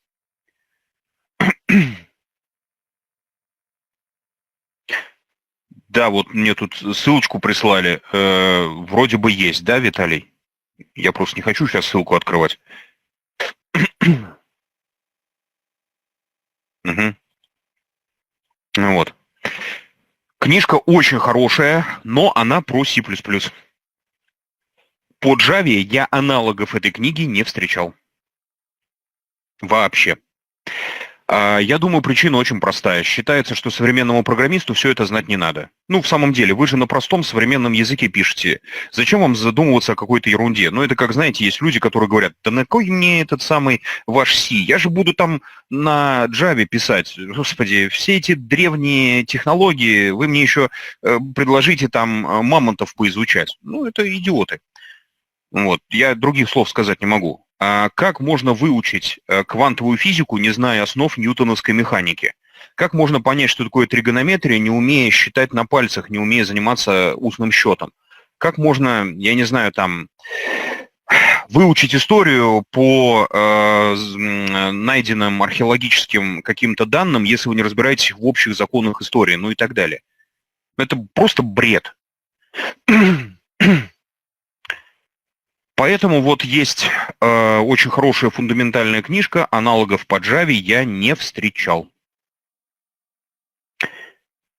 Speaker 1: Да, мне тут ссылочку прислали. Вроде бы есть, да, Виталий? Я просто не хочу сейчас ссылку открывать. Угу. Книжка очень хорошая, но она про C++. По Java я аналогов этой книги не встречал. Вообще. Я думаю, причина очень простая. Считается, что современному программисту все это знать не надо. В самом деле, вы же на простом современном языке пишете. Зачем вам задумываться о какой-то ерунде? Это как, знаете, есть люди, которые говорят, да на кой мне этот самый ваш C? Я же буду там на Java писать. Господи, все эти древние технологии, вы мне еще предложите там мамонтов поизучать. Это идиоты. Я других слов сказать не могу. А как можно выучить квантовую физику, не зная основ ньютоновской механики? Как можно понять, что такое тригонометрия, не умея считать на пальцах, не умея заниматься устным счетом? Как можно, я не знаю, выучить историю по найденным археологическим каким-то данным, если вы не разбираетесь в общих законах истории, и так далее? Это просто бред. Поэтому вот есть очень хорошая фундаментальная книжка, аналогов по Java я не встречал.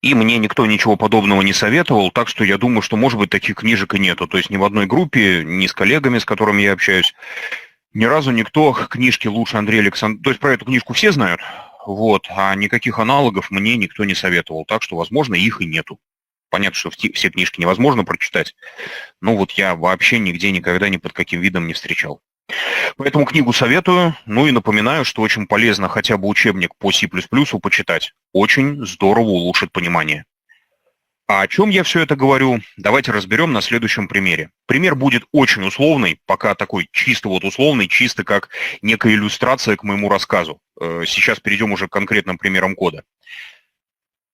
Speaker 1: И мне никто ничего подобного не советовал, так что я думаю, что, может быть, таких книжек и нету. То есть ни в одной группе, ни с коллегами, с которыми я общаюсь, ни разу никто книжки лучше Андрея Александровича... То есть про эту книжку все знают, вот, а никаких аналогов мне никто не советовал. Так что, возможно, их и нету. Понятно, что все книжки невозможно прочитать, но вот я вообще нигде никогда ни под каким видом не встречал. Поэтому книгу советую, ну и напоминаю, что очень полезно хотя бы учебник по C++ почитать. Очень здорово улучшит понимание. А о чем я все это говорю, давайте разберем на следующем примере. Пример будет очень условный, пока такой чисто вот условный, чисто как некая иллюстрация к моему рассказу. Сейчас перейдем уже к конкретным примерам кода.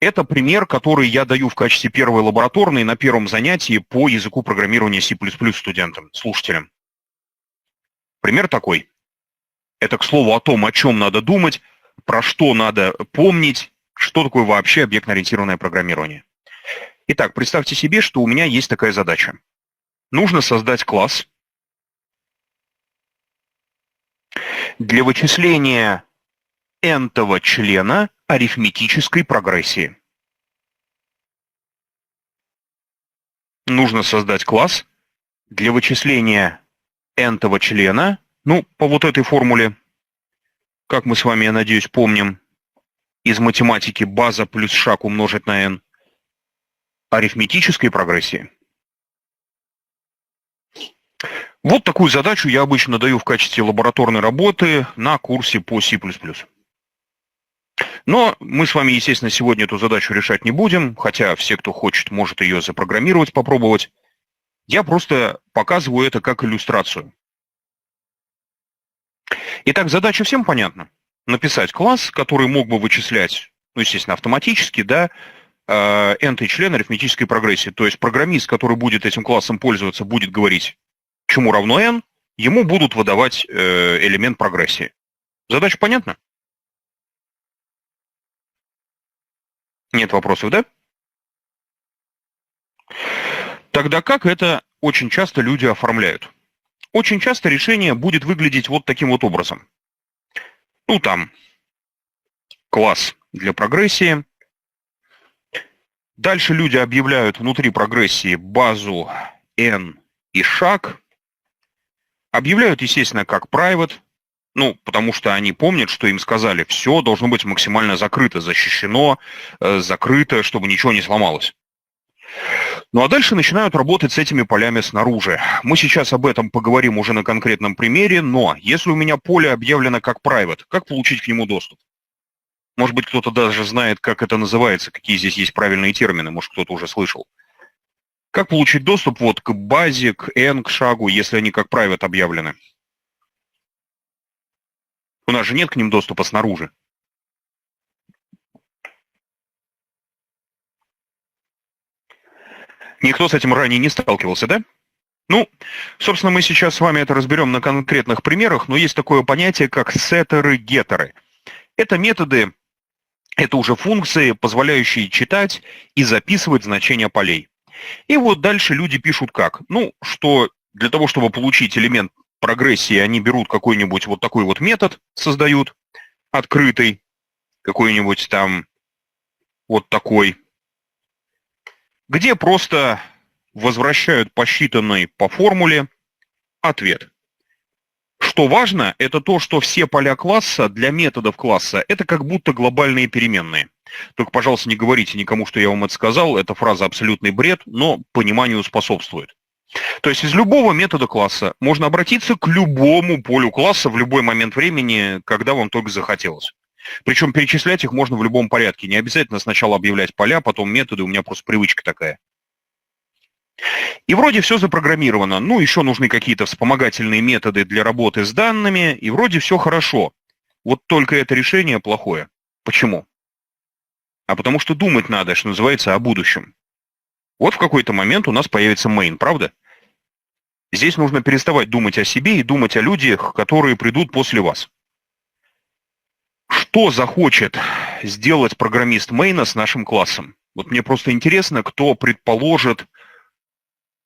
Speaker 1: Это пример, который я даю в качестве первой лабораторной на первом занятии по языку программирования C++ студентам, слушателям. Пример такой. Это, к слову, о том, о чем надо думать, про что надо помнить, что такое вообще объектно-ориентированное программирование. Итак, представьте себе, что у меня есть такая задача. Нужно создать класс для вычисления n-того члена арифметической прогрессии. Нужно создать класс для вычисления n-того члена, ну, по вот этой формуле, как мы с вами, я надеюсь, помним, из математики база плюс шаг умножить на n, арифметической прогрессии. Вот такую задачу я обычно даю в качестве лабораторной работы на курсе по C++. Но мы с вами, естественно, сегодня эту задачу решать не будем, хотя все, кто хочет, может ее запрограммировать, попробовать. Я просто показываю это как иллюстрацию. Итак, задача всем понятна. Написать класс, который мог бы вычислять, ну, естественно, автоматически, да, n-й член арифметической прогрессии. То есть программист, который будет этим классом пользоваться, будет говорить, чему равно n, ему будут выдавать элемент прогрессии. Задача понятна? Нет вопросов, да? Тогда как это очень часто люди оформляют? Очень часто решение будет выглядеть вот таким вот образом. Ну, там, класс для прогрессии. Дальше люди объявляют внутри прогрессии базу n и шаг. Объявляют, естественно, как private, ну, потому что они помнят, что им сказали, все должно быть максимально закрыто, защищено, закрыто, чтобы ничего не сломалось. Ну а дальше начинают работать с этими полями снаружи. Мы сейчас об этом поговорим уже на конкретном примере, но если у меня поле объявлено как private, как получить к нему доступ? Может быть, кто-то даже знает, как это называется, какие здесь есть правильные термины, может, кто-то уже слышал. Как получить доступ вот к базе, к n, к шагу, если они как private объявлены? У нас же нет к ним доступа снаружи. Никто с этим ранее не сталкивался, да? Ну, собственно, мы сейчас с вами это разберем на конкретных примерах, но есть такое понятие, как сеттеры, геттеры. Это методы, это уже функции, позволяющие читать и записывать значения полей. И вот дальше люди пишут как? Ну, что для того, чтобы получить элемент прогрессии, они берут какой-нибудь вот такой вот метод, создают, открытый, какой-нибудь там вот такой, где просто возвращают посчитанный по формуле ответ. Что важно, это то, что все поля класса для методов класса это как будто глобальные переменные. Только, пожалуйста, не говорите никому, что я вам это сказал, эта фраза абсолютный бред, но пониманию способствует. То есть из любого метода класса можно обратиться к любому полю класса в любой момент времени, когда вам только захотелось. Причем перечислять их можно в любом порядке. Не обязательно сначала объявлять поля, потом методы, у меня просто привычка такая. И вроде все запрограммировано. Ну, еще нужны какие-то вспомогательные методы для работы с данными, и вроде все хорошо. Вот только это решение плохое. Почему? А потому что думать надо, что называется, о будущем. Вот в какой-то момент у нас появится main, правда? Здесь нужно переставать думать о себе и думать о людях, которые придут после вас. Что захочет сделать программист мейна с нашим классом? Вот мне просто интересно, кто предположит,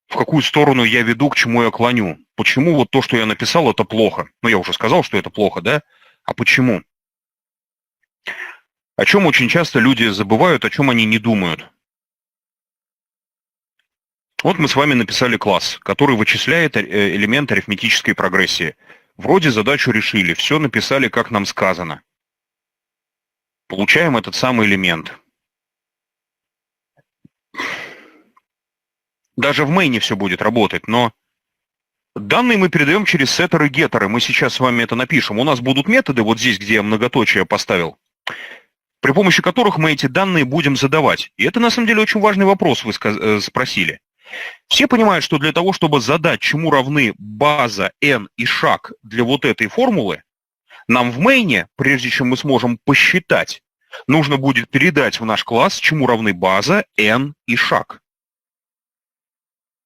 Speaker 1: в какую сторону я веду, к чему я клоню. почему вот то, что я написал, это плохо. Ну, я уже сказал, что это плохо, да? А почему? О чем очень часто люди забывают, о чем они не думают. Вот мы с вами написали класс, который вычисляет элемент арифметической прогрессии. Вроде задачу решили, все написали, как нам сказано. Получаем этот самый элемент. Даже в мейне все будет работать, но данные мы передаем через сеттеры и геттеры. Мы сейчас с вами это напишем. У нас будут методы, вот здесь, где я многоточие поставил, при помощи которых мы эти данные будем задавать. И это, на самом деле, очень важный вопрос вы спросили. Все понимают, что для того, чтобы задать, чему равны база, n и шаг для вот этой формулы, нам в мейне, прежде чем мы сможем посчитать, нужно будет передать в наш класс, чему равны база, n и шаг.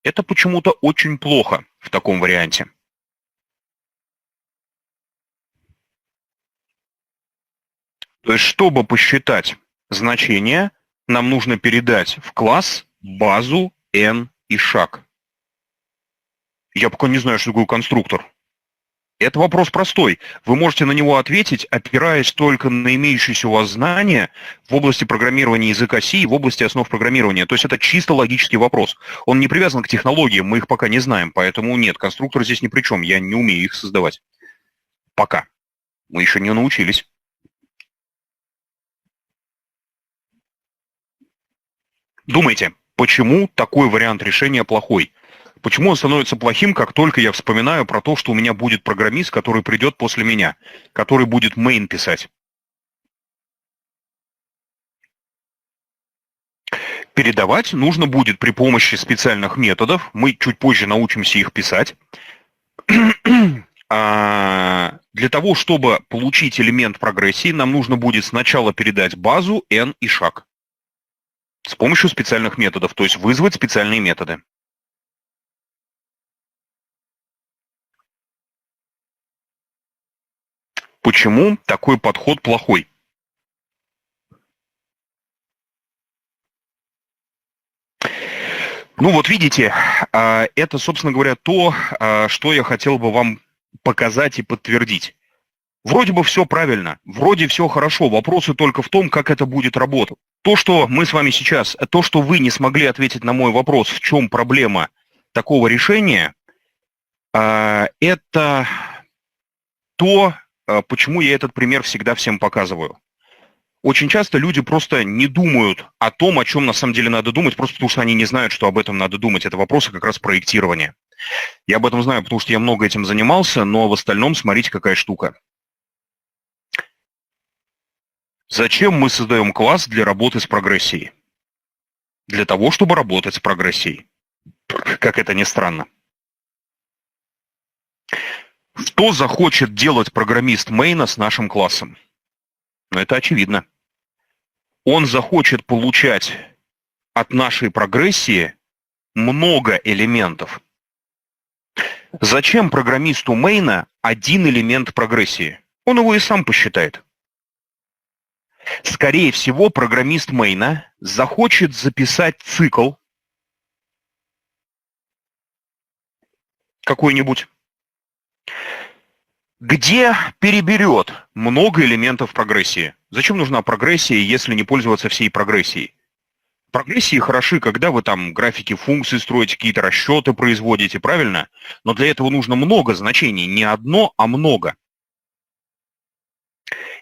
Speaker 1: Это почему-то очень плохо в таком варианте. То есть, чтобы посчитать значение, нам нужно передать в класс базу, n и шаг. Я пока не знаю, что такое конструктор. Это вопрос простой. Вы можете на него ответить, опираясь только на имеющиеся у вас знания в области программирования языка C и в области основ программирования. То есть это чисто логический вопрос. Он не привязан к технологиям, мы их пока не знаем, поэтому нет, конструктор здесь ни при чем, я не умею их создавать. Пока. Мы еще не научились. Думайте, почему такой вариант решения плохой? Почему он становится плохим, как только я вспоминаю про то, что у меня будет программист, который придет после меня, который будет main писать? Передавать нужно будет при помощи специальных методов. Мы чуть позже научимся их писать. Для того, чтобы получить элемент прогрессии, нам нужно будет сначала передать базу, n и шаг. С помощью специальных методов, то есть вызвать специальные методы. Почему такой подход плохой? Ну вот видите, это, собственно говоря, то, что я хотел бы вам показать и подтвердить. Вроде бы все правильно, вроде все хорошо, вопросы только в том, как это будет работать. То, что мы с вами сейчас, то, что вы не смогли ответить на мой вопрос, в чем проблема такого решения, это то, почему я этот пример всегда всем показываю. Очень часто люди просто не думают о том, о чем на самом деле надо думать, просто потому что они не знают, что об этом надо думать. Это вопросы как раз проектирования. Я об этом знаю, потому что я много этим занимался, но в остальном смотрите, какая штука. Зачем мы создаем класс для работы с прогрессией? Для того, чтобы работать с прогрессией. Как это ни странно. Что захочет делать программист мейна с нашим классом? Ну, это очевидно. Он захочет получать от нашей прогрессии много элементов. Зачем программисту мейна один элемент прогрессии? Он его и сам посчитает. Скорее всего, программист мейна захочет записать цикл какой-нибудь, где переберет много элементов прогрессии. Зачем нужна прогрессия, если не пользоваться всей прогрессией? Прогрессии хороши, когда вы там графики функций строите, какие-то расчеты производите, правильно? Но для этого нужно много значений, не одно, а много.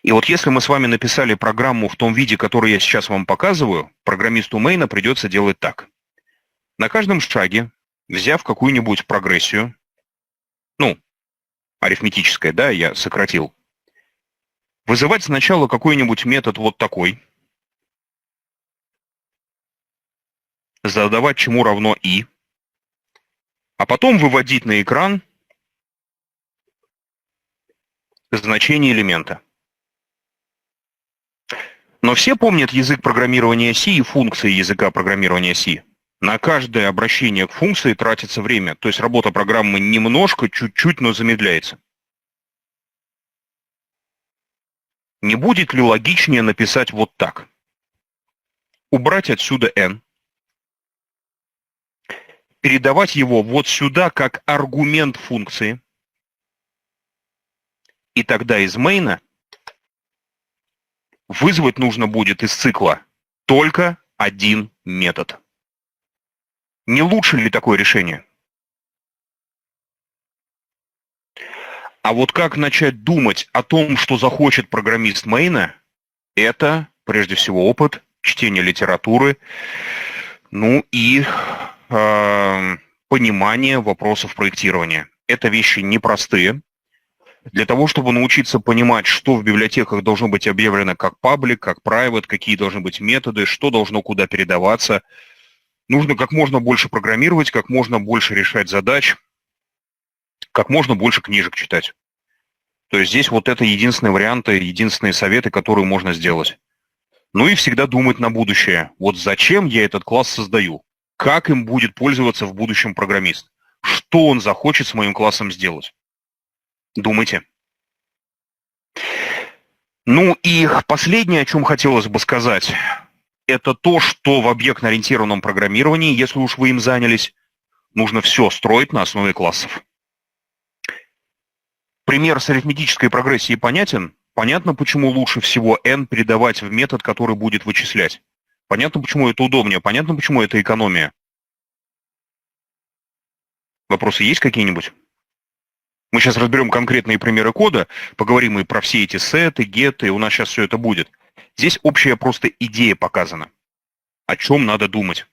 Speaker 1: И вот если мы с вами написали программу в том виде, который я сейчас вам показываю, программисту мейна придется делать так. На каждом шаге, взяв какую-нибудь прогрессию, ну, арифметическая, да, я сократил, вызывать сначала какой-нибудь метод вот такой, задавать чему равно и, а потом выводить на экран значение элемента. Но все помнят язык программирования C и функции языка программирования C. На каждое обращение к функции тратится время, то есть работа программы немножко, чуть-чуть, но замедляется. Не будет ли логичнее написать вот так? Убрать отсюда n, передавать его вот сюда как аргумент функции. И тогда из мейна вызвать нужно будет из цикла только один метод. Не лучше ли такое решение? А вот как начать думать о том, что захочет программист мейна, это прежде всего опыт, чтение литературы, ну и понимание вопросов проектирования. Это вещи непростые. Для того, чтобы научиться понимать, что в библиотеках должно быть объявлено как public, как private, какие должны быть методы, что должно куда передаваться, нужно как можно больше программировать, как можно больше решать задач, как можно больше книжек читать. То есть здесь вот это единственные варианты, единственные советы, которые можно сделать. Ну и всегда думать на будущее. Вот зачем я этот класс создаю? Как им будет пользоваться в будущем программист? Что он захочет с моим классом сделать? Думайте. Ну и последнее, о чем хотелось бы сказать, это то, что в объектно-ориентированном программировании, если уж вы им занялись, нужно все строить на основе классов. Пример с арифметической прогрессией понятен. Понятно, почему лучше всего n передавать в метод, который будет вычислять. Понятно, почему это удобнее. Понятно, почему это экономия. Вопросы есть какие-нибудь? Мы сейчас разберем конкретные примеры кода, поговорим и про все эти сеты, геты, у нас сейчас все это будет. Здесь общая просто идея показана. О чем надо думать.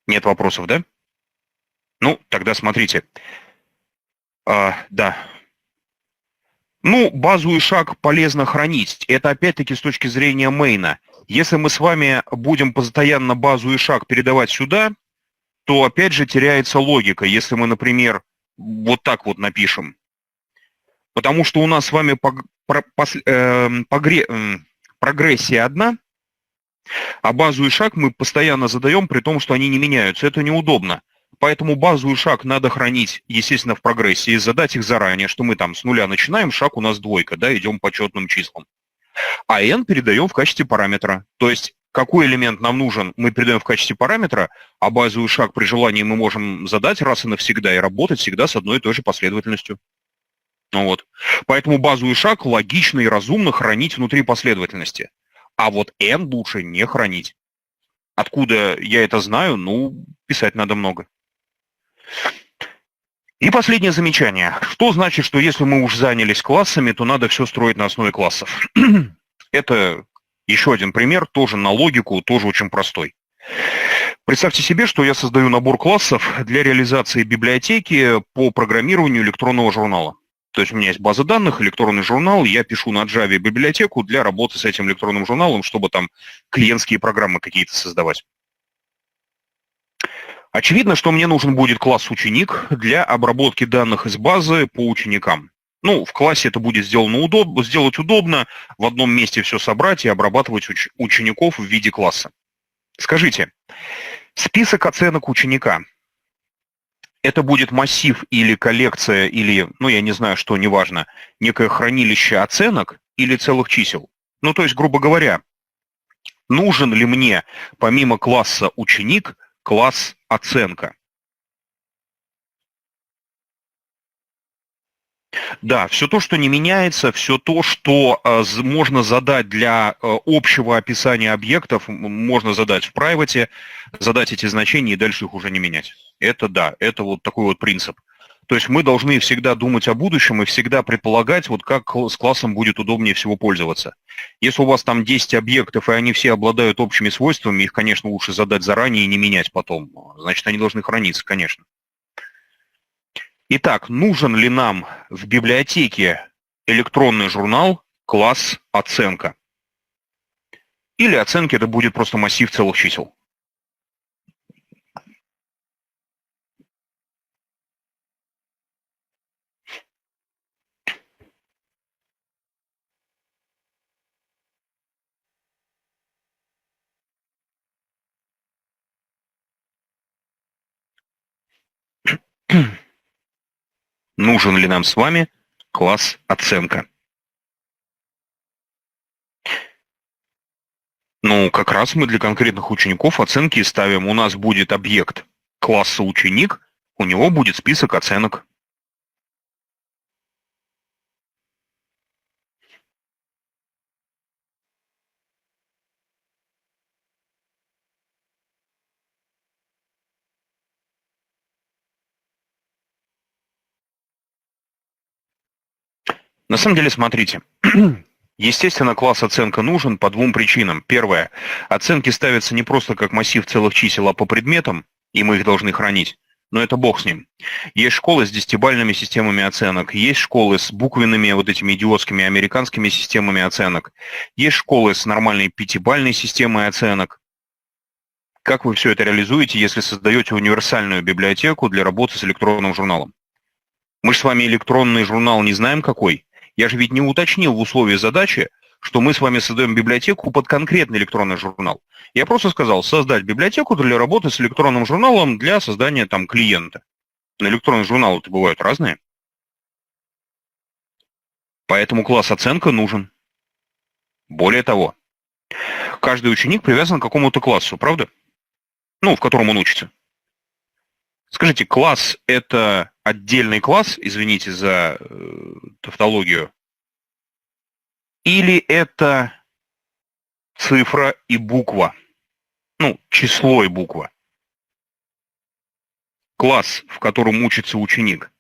Speaker 1: Нет вопросов, да? Ну, тогда смотрите. Да. Ну, базу и шаг полезно хранить. Это опять-таки с точки зрения мейна. Если мы с вами будем постоянно базу и шаг передавать сюда, то опять же теряется логика, если мы, например, вот так вот напишем. Потому что у нас с вами прогрессия одна, а базу и шаг мы постоянно задаем, при том, что они не меняются. Это неудобно. Поэтому базу и шаг надо хранить, естественно, в прогрессии, задать их заранее, что мы там с нуля начинаем, шаг у нас двойка, да, идем по четным числам. А n передаем в качестве параметра. То есть какой элемент нам нужен, мы передаем в качестве параметра, а базу и шаг при желании мы можем задать раз и навсегда и работать всегда с одной и той же последовательностью. Вот. Поэтому базу и шаг логично и разумно хранить внутри последовательности. А вот n лучше не хранить. Откуда я это знаю? Ну, писать надо много. И последнее замечание. Что значит, что если мы уж занялись классами, то надо все строить на основе классов? Это еще один пример, тоже на логику, тоже очень простой. Представьте себе, что я создаю набор классов для реализации библиотеки по программированию электронного журнала. То есть у меня есть база данных, электронный журнал, я пишу на Java библиотеку для работы с этим электронным журналом, чтобы там клиентские программы какие-то создавать. Очевидно, что мне нужен будет класс ученик для обработки данных из базы по ученикам. Ну, в классе это будет сделать удобно, в одном месте все собрать и обрабатывать учеников в виде класса. Скажите, список оценок ученика – это будет массив или коллекция, или, ну, я не знаю, что, неважно, некое хранилище оценок или целых чисел? Ну, то есть, грубо говоря, нужен ли мне помимо класса ученик класс оценка? Да, все то, что не меняется, все то, что можно задать для общего описания объектов, можно задать в private, задать эти значения и дальше их уже не менять. Это да, это вот такой вот принцип. То есть мы должны всегда думать о будущем и всегда предполагать, вот как с классом будет удобнее всего пользоваться. Если у вас там 10 объектов, и они все обладают общими свойствами, их, конечно, лучше задать заранее и не менять потом. Значит, они должны храниться, конечно. Итак, нужен ли нам в библиотеке электронный журнал класс оценка? Или оценки это будет просто массив целых чисел? Нужен ли нам с вами класс оценка? Ну, как раз мы для конкретных учеников оценки ставим. У нас будет объект класса ученик, у него будет список оценок. На самом деле, смотрите, естественно, класс оценка нужен по двум причинам. Первое. Оценки ставятся не просто как массив целых чисел, а по предметам, и мы их должны хранить. Но это бог с ним. Есть школы с десятибалльными системами оценок, есть школы с буквенными вот этими идиотскими американскими системами оценок, есть школы с нормальной пятибалльной системой оценок. Как вы все это реализуете, если создаете универсальную библиотеку для работы с электронным журналом? Мы же с вами электронный журнал не знаем какой. Я же ведь не уточнил в условии задачи, что мы с вами создаем библиотеку под конкретный электронный журнал. Я просто сказал, создать библиотеку для работы с электронным журналом для создания там клиента. Но электронные журналы-то бывают разные. Поэтому класс оценка нужен. Более того, каждый ученик привязан к какому-то классу, правда? Ну, в котором он учится. Скажите, класс – это отдельный класс, извините за тавтологию, или это цифра и буква? Ну, число и буква. Класс, в котором учится ученик,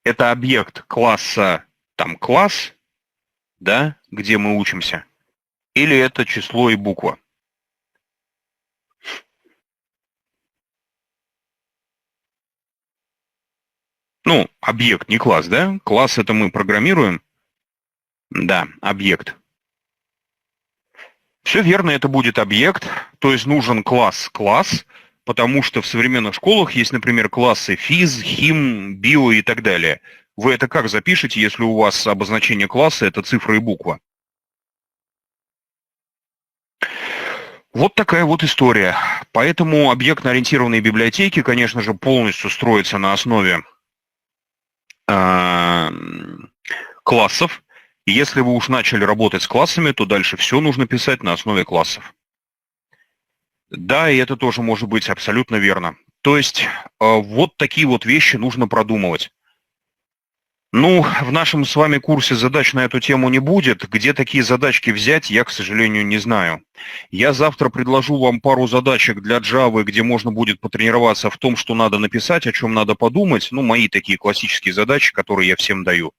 Speaker 1: это объект класса, там, класс, да, где мы учимся, или это число и буква? Ну, объект, не класс, да? Класс это мы программируем. Да, объект. Все верно, это будет объект, то есть нужен класс, потому что в современных школах есть, например, классы физ, хим, био и так далее. Вы это как запишете, если у вас обозначение класса – это цифра и буква? Вот такая вот история. Поэтому объектно-ориентированные библиотеки, конечно же, полностью строятся на основе классов. И если вы уж начали работать с классами, то дальше все нужно писать на основе классов. Да, и это тоже может быть абсолютно верно. То есть вот такие вот вещи нужно продумывать. Ну, в нашем с вами курсе задач на эту тему не будет. Где такие задачки взять, я, к сожалению, не знаю. Я завтра предложу вам пару задачек для Java, где можно будет потренироваться в том, что надо написать, о чем надо подумать. Ну, мои такие классические задачи, которые я всем даю.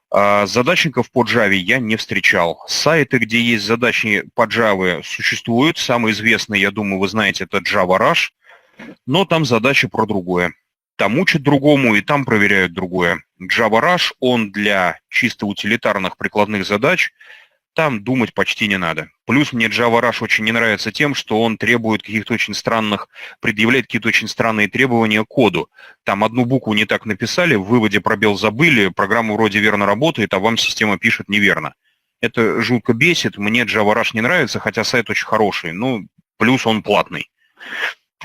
Speaker 1: А задачников по Java я не встречал. Сайты, где есть задачи по Java, существуют. Самый известный, я думаю, вы знаете, это Java Rush. Но там задачи про другое. Там учат другому и там проверяют другое. Java Rush, он для чисто утилитарных прикладных задач, там думать почти не надо. Плюс мне Java Rush очень не нравится тем, что он требует каких-то очень странных, предъявляет какие-то очень странные требования к коду. Там одну букву не так написали, в выводе пробел забыли, программа вроде верно работает, а вам система пишет неверно. Это жутко бесит, мне Java Rush не нравится, хотя сайт очень хороший, ну, плюс он платный.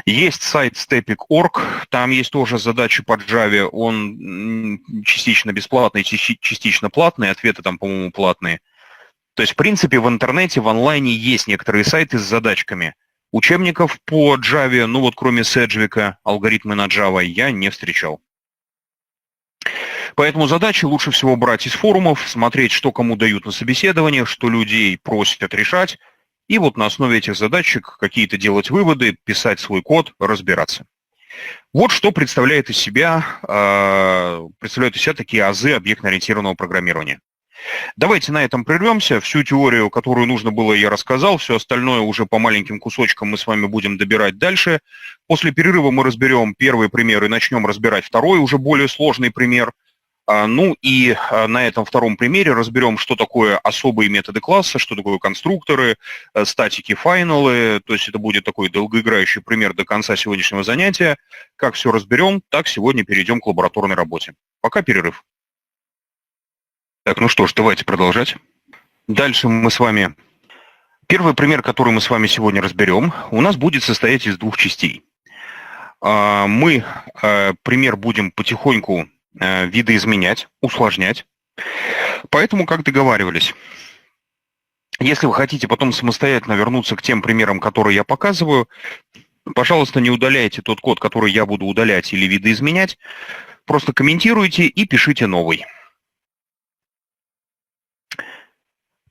Speaker 1: Есть сайт stepic.org, там есть тоже задачи по Java, он частично бесплатный, частично платный, ответы там, по-моему, платные. То есть, в принципе, в интернете, в онлайне есть некоторые сайты с задачками. Учебников по Java, ну вот кроме Sedgwick, алгоритмы на Java, я не встречал. Поэтому задачи лучше всего брать из форумов, смотреть, что кому дают на собеседованиях, что людей просят решать, и вот на основе этих задачек какие-то делать выводы, писать свой код, разбираться. Вот что представляют из себя такие азы объектно-ориентированного программирования. Давайте на этом прервемся. Всю теорию, которую нужно было, я рассказал. Все остальное уже по маленьким кусочкам мы с вами будем добирать дальше. После перерыва мы разберем первый пример и начнем разбирать второй, уже более сложный пример. Ну и на этом втором примере разберем, что такое особые методы класса, что такое конструкторы, статики, файналы. То есть это будет такой долгоиграющий пример до конца сегодняшнего занятия. Как все разберем, так сегодня перейдем к лабораторной работе. Пока перерыв. Так, ну что ж, давайте продолжать. Дальше мы с вами... Первый пример, который мы с вами сегодня разберем, у нас будет состоять из двух частей. Мы пример будем потихоньку видоизменять, усложнять. Поэтому, как договаривались, Если вы хотите потом самостоятельно вернуться к тем примерам, которые я показываю, пожалуйста, не удаляйте тот код, который я буду удалять или видоизменять. Просто комментируйте и пишите новый.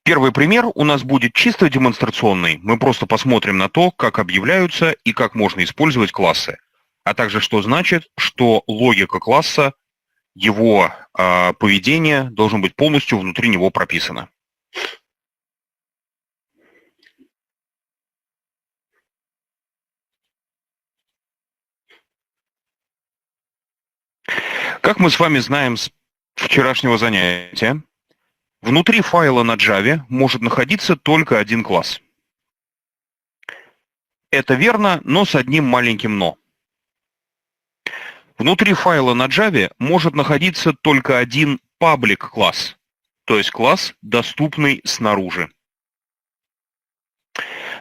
Speaker 1: Первый пример у нас будет чисто демонстрационный. Мы просто посмотрим на то, как объявляются и как можно использовать классы. А также что значит, что логика класса, его поведение должно быть полностью внутри него прописано. Как мы с вами знаем с вчерашнего занятия, внутри файла на Java может находиться только один класс. Это верно, но с одним маленьким «но». Внутри файла на Java может находиться только один public класс, то есть класс, доступный снаружи.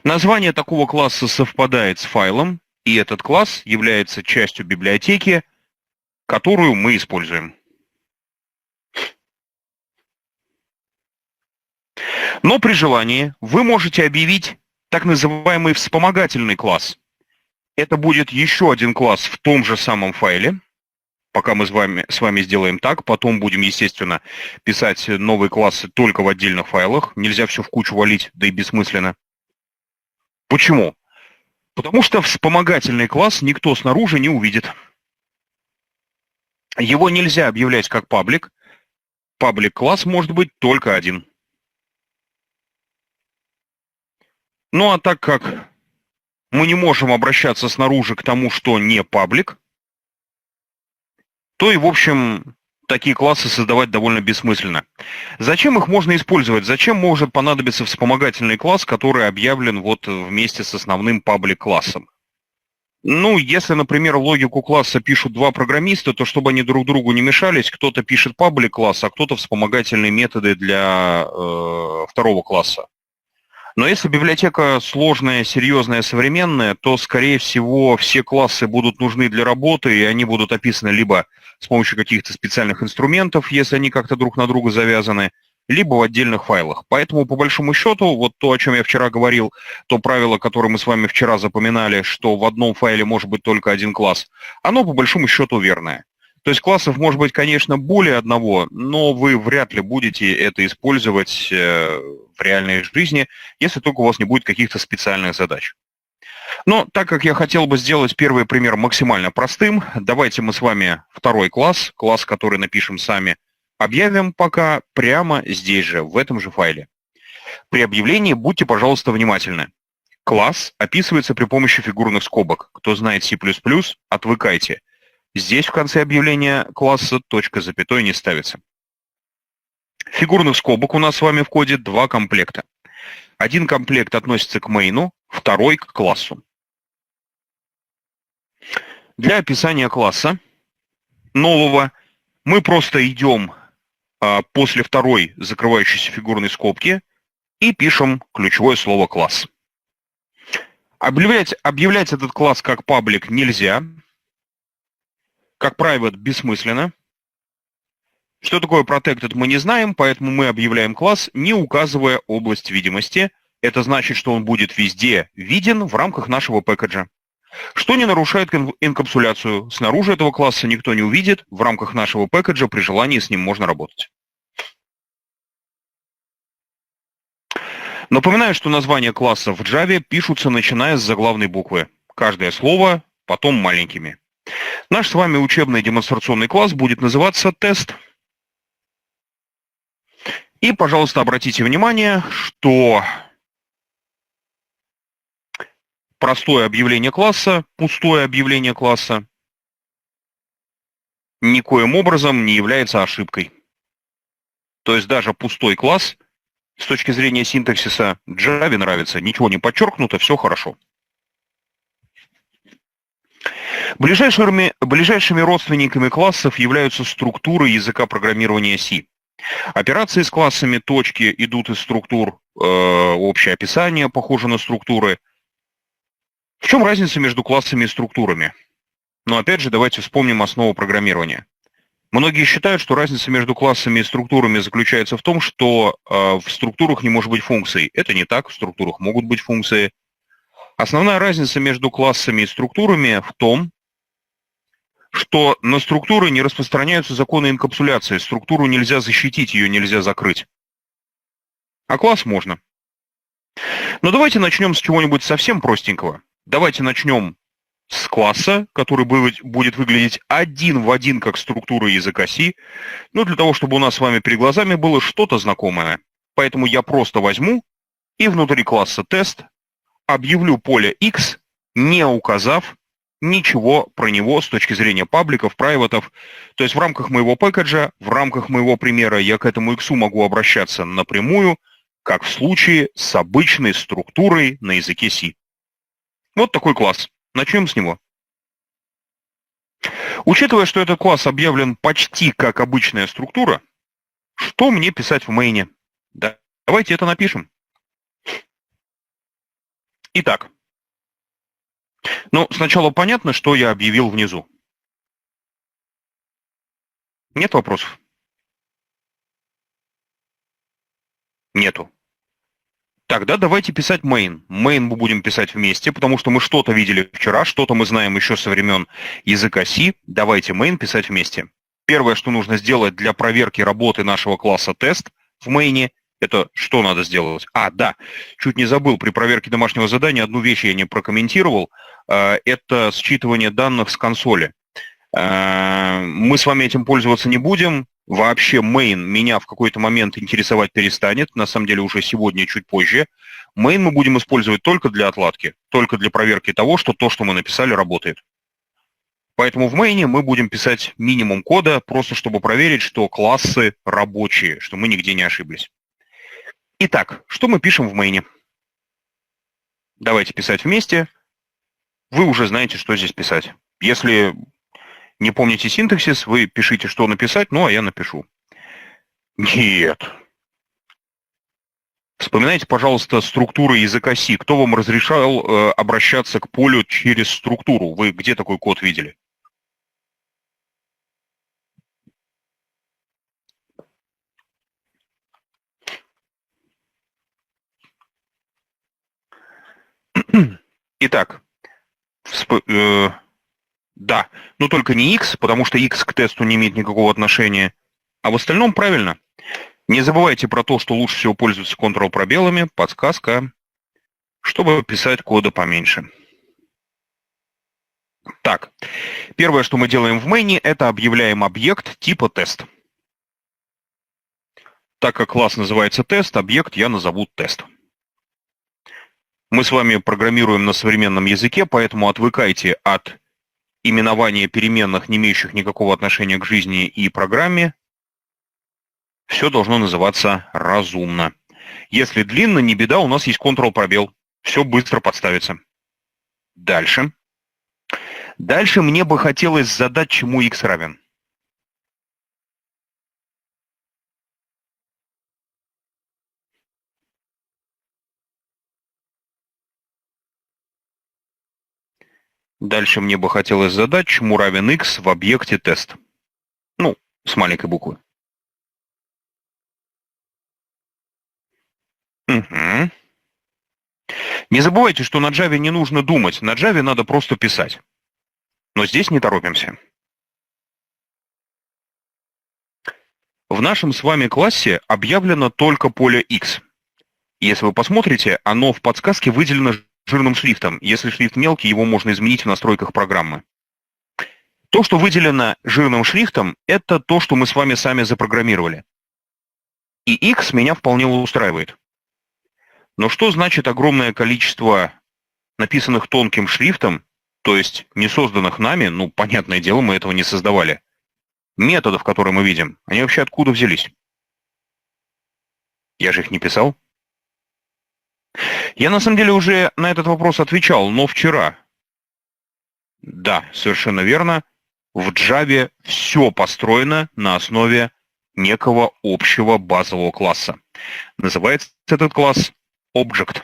Speaker 1: Название такого класса совпадает с файлом, и этот класс является частью библиотеки, которую мы используем. Но при желании вы можете объявить так называемый вспомогательный класс. Это будет еще один класс в том же самом файле. Пока мы с вами сделаем так, потом будем, естественно, писать новые классы только в отдельных файлах. Нельзя все в кучу валить, да и бессмысленно. Почему? Потому что вспомогательный класс никто снаружи не увидит. Его нельзя объявлять как паблик. Паблик-класс может быть только один. Ну а так как мы не можем обращаться снаружи к тому, что не паблик, то и, в общем, такие классы создавать довольно бессмысленно. Зачем их можно использовать? Зачем может понадобиться вспомогательный класс, который объявлен вот вместе с основным паблик-классом? Ну, если, например, логику класса пишут два программиста, то чтобы они друг другу не мешались, кто-то пишет паблик-класс, а кто-то вспомогательные методы для второго класса. Но если библиотека сложная, серьезная, современная, то, скорее всего, все классы будут нужны для работы, и они будут описаны либо с помощью каких-то специальных инструментов, если они как-то друг на друга завязаны, либо в отдельных файлах. Поэтому, по большому счету, вот то, о чем я вчера говорил, то правило, которое мы с вами вчера запоминали, что в одном файле может быть только один класс, оно, по большому счету, верное. То есть классов может быть, конечно, более одного, но вы вряд ли будете это использовать в реальной жизни, если только у вас не будет каких-то специальных задач. Но так как я хотел бы сделать первый пример максимально простым, давайте мы с вами второй класс, который напишем сами, объявим пока прямо здесь же, в этом же файле. При объявлении будьте, пожалуйста, внимательны. Класс описывается при помощи фигурных скобок. Кто знает C++, отвыкайте. Здесь в конце объявления класса точка с запятой не ставится. Фигурных скобок у нас с вами в коде два комплекта. Один комплект относится к мейну, второй к классу. Для описания класса нового мы просто идем после второй закрывающейся фигурной скобки и пишем ключевое слово «класс». Объявлять этот класс как паблик нельзя, как private бессмысленно. Что такое protected мы не знаем, поэтому мы объявляем класс, не указывая область видимости. Это значит, что он будет везде виден в рамках нашего пэкэджа. Что не нарушает инкапсуляцию. Снаружи этого класса никто не увидит, в рамках нашего пэкэджа при желании с ним можно работать. Напоминаю, что названия классов в Java пишутся начиная с заглавной буквы. Каждое слово потом маленькими. Наш с вами учебный демонстрационный класс будет называться тест. И, пожалуйста, обратите внимание, что простое объявление класса, пустое объявление класса никоим образом не является ошибкой. То есть даже пустой класс с точки зрения синтаксиса Java нравится, ничего не подчеркнуто, все хорошо. Ближайшими родственниками классов являются структуры языка программирования C. Операции с классами точки идут из структур, общее описание похоже на структуры. В чем разница между классами и структурами? Но опять же, давайте вспомним основу программирования. Многие считают, что разница между классами и структурами заключается в том, что в структурах не может быть функций. Это не так, в структурах могут быть функции. Основная разница между классами и структурами в том, что на структуры не распространяются законы инкапсуляции. Структуру нельзя защитить, ее нельзя закрыть. А класс можно. Но давайте начнем с чего-нибудь совсем простенького. Давайте начнем с класса, который будет выглядеть один в один как структура языка C, ну, для того, чтобы у нас с вами перед глазами было что-то знакомое. Поэтому я просто возьму и внутри класса тест объявлю поле X, не указав ничего про него с точки зрения пабликов, прайватов. То есть в рамках моего пэкэджа, в рамках моего примера я к этому X могу обращаться напрямую, как в случае с обычной структурой на языке C. Вот такой класс. Начнем с него. Учитывая, что этот класс объявлен почти как обычная структура, что мне писать в мейне? Да, давайте это напишем. Итак, ну, сначала понятно, что я объявил внизу. Нет вопросов? Нету. Тогда давайте писать main. Main мы будем писать вместе, потому что мы что-то видели вчера, что-то мы знаем еще со времен языка C. Давайте main писать вместе. Первое, что нужно сделать для проверки работы нашего класса тест в main, это что надо сделать? Да, чуть не забыл, при проверке домашнего задания одну вещь я не прокомментировал. Это считывание данных с консоли. Мы с вами этим пользоваться не будем. Вообще main меня в какой-то момент интересовать перестанет. На самом деле уже сегодня, чуть позже. Main мы будем использовать только для отладки, только для проверки того, что то, что мы написали, работает. Поэтому в main мы будем писать минимум кода, просто чтобы проверить, что классы рабочие, что мы нигде не ошиблись. Итак, что мы пишем в main? Давайте писать вместе. Вы уже знаете, что здесь писать. Если не помните синтаксис, вы пишите, что написать, ну, а я напишу. Нет. Вспоминайте, пожалуйста, структуры языка C. Кто вам разрешал обращаться к полю через структуру? Вы где такой код видели? Итак, да, но только не X, потому что X к тесту не имеет никакого отношения. А в остальном правильно. Не забывайте про то, что лучше всего пользоваться Ctrl-пробелами, подсказка, чтобы писать кода поменьше. Так, первое, что мы делаем в main, это объявляем объект типа тест. Так как класс называется тест, объект я назову тест. Мы с вами программируем на современном языке, поэтому отвыкайте от именования переменных, не имеющих никакого отношения к жизни и программе. Все должно называться разумно. Если длинно, не беда, у нас есть Ctrl-пробел. Все быстро подставится. Дальше. Дальше мне бы хотелось задать, чему x равен. Дальше мне бы хотелось задать, чему равен x в объекте тест. Ну, с маленькой буквы. Угу. Не забывайте, что на Java не нужно думать, на Java надо просто писать. Но здесь не торопимся. В нашем с вами классе объявлено только поле x. Если вы посмотрите, оно в подсказке выделено жирным шрифтом. Если шрифт мелкий, его можно изменить в настройках программы. То, что выделено жирным шрифтом, это то, что мы с вами сами запрограммировали. И x меня вполне устраивает. Но что значит огромное количество написанных тонким шрифтом, то есть не созданных нами, ну, понятное дело, мы этого не создавали, методов, которые мы видим, они вообще откуда взялись? Я же их не писал. Я на самом деле уже на этот вопрос отвечал, но вчера. Да, совершенно верно. В Java все построено на основе некого общего базового класса. Называется этот класс Object.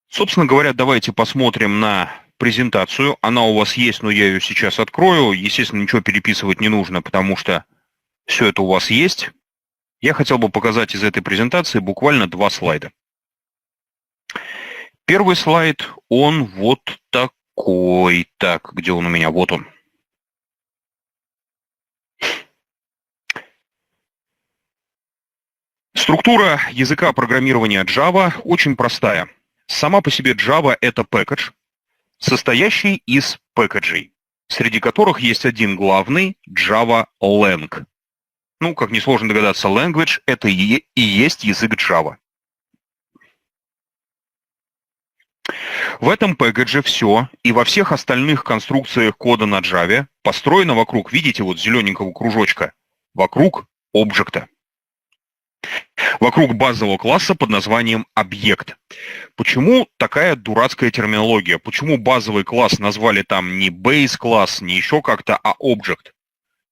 Speaker 1: Собственно говоря, давайте посмотрим на презентацию. Она у вас есть, но я ее сейчас открою. Естественно, ничего переписывать не нужно, потому что все это у вас есть. Я хотел бы показать из этой презентации буквально 2 слайда. Первый слайд, он вот такой. Так, где он у меня? Вот он. Структура языка программирования Java очень простая. Сама по себе Java — это package, состоящий из пэкэджей, среди которых есть один главный — Java Lang. Ну, как несложно догадаться, language — это и есть язык Java. В этом пэкэдже все, и во всех остальных конструкциях кода на Java построено вокруг, видите, вот зелененького кружочка, вокруг объекта. Вокруг базового класса под названием объект. Почему такая дурацкая терминология? Почему базовый класс назвали там не base класс, не еще как-то, а object?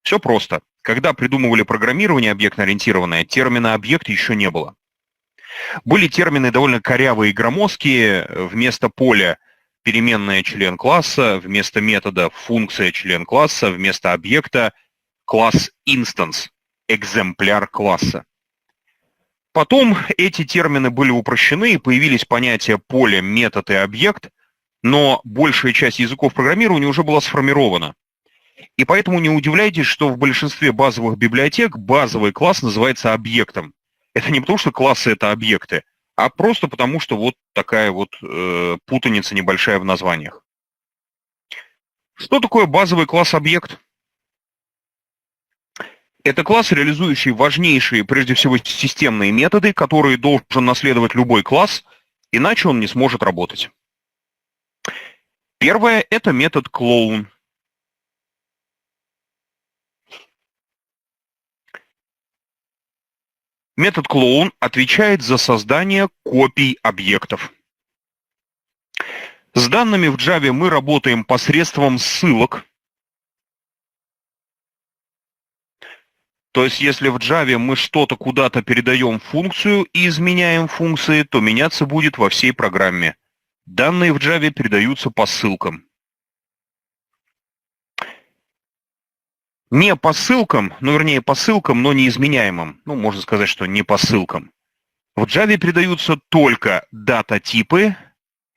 Speaker 1: Все просто. Когда придумывали программирование объектно-ориентированное, термина объект еще не было. Были термины довольно корявые и громоздкие. Вместо поля переменная член класса, вместо метода функция член класса, вместо объекта класс instance, экземпляр класса. Потом эти термины были упрощены, и появились понятия поле, метод и объект, но большая часть языков программирования уже была сформирована. И поэтому не удивляйтесь, что в большинстве базовых библиотек базовый класс называется объектом. Это не потому, что классы — это объекты, а просто потому, что вот такая вот путаница небольшая в названиях. Что такое базовый класс-объект? Это класс, реализующий важнейшие, прежде всего, системные методы, которые должен наследовать любой класс, иначе он не сможет работать. Первое — это метод clone. Метод clone отвечает за создание копий объектов. С данными в Java мы работаем посредством ссылок. То есть, если в Java мы что-то куда-то передаем функцию и изменяем функции, то меняться будет во всей программе. Данные в Java передаются по ссылкам. Не по ссылкам, ну, вернее, по ссылкам, но не изменяемым. Ну, можно сказать, что не по ссылкам. В Java передаются только дата-типы,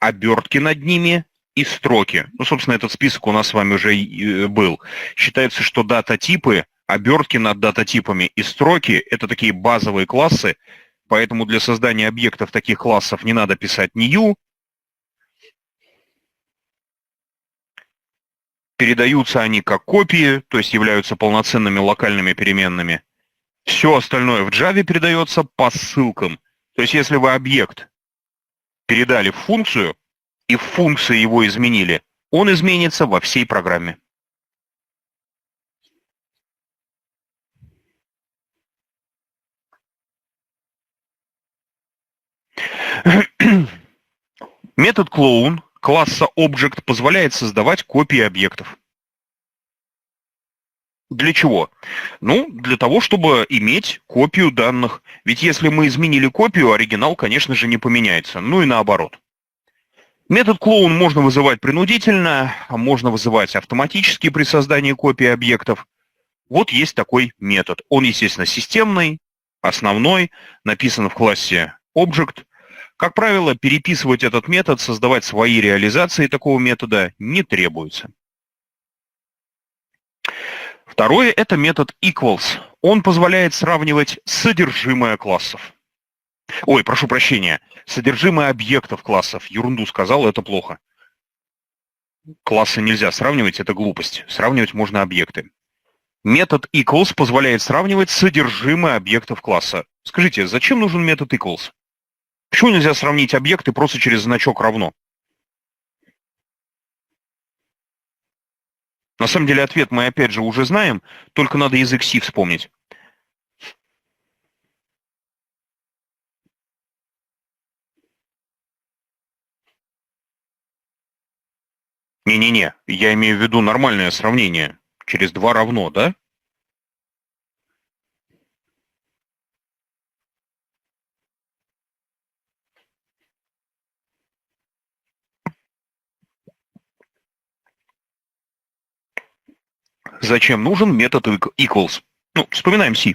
Speaker 1: обертки над ними и строки. Ну, собственно, этот список у нас с вами уже был. Считается, что дата-типы, обертки над дата-типами и строки — это такие базовые классы, поэтому для создания объектов таких классов не надо писать new. Передаются они как копии, то есть являются полноценными локальными переменными. Все остальное в Java передается по ссылкам. То есть если вы объект передали в функцию, и в функции его изменили, он изменится во всей программе. Метод clone класса Object позволяет создавать копии объектов. Для чего? Ну, для того, чтобы иметь копию данных. Ведь если мы изменили копию, оригинал, конечно же, не поменяется. Ну и наоборот. Метод clone можно вызывать принудительно, а можно вызывать автоматически при создании копий объектов. Вот есть такой метод. Он, естественно, системный, основной, написан в классе Object. Как правило, переписывать этот метод, создавать свои реализации такого метода не требуется. Второе — это метод equals. Он позволяет сравнивать содержимое классов. Ой, прошу прощения, содержимое объектов классов. Ерунду сказал, это плохо. Классы нельзя сравнивать, это глупость. Сравнивать можно объекты. Метод equals позволяет сравнивать содержимое объектов класса. Скажите, зачем нужен метод equals? Почему нельзя сравнить объекты просто через значок равно? На самом деле ответ мы опять же уже знаем, только надо язык C вспомнить. Не-не-не, я имею в виду нормальное сравнение. Через 2 равно, да? зачем нужен метод equals? Ну, вспоминаем C.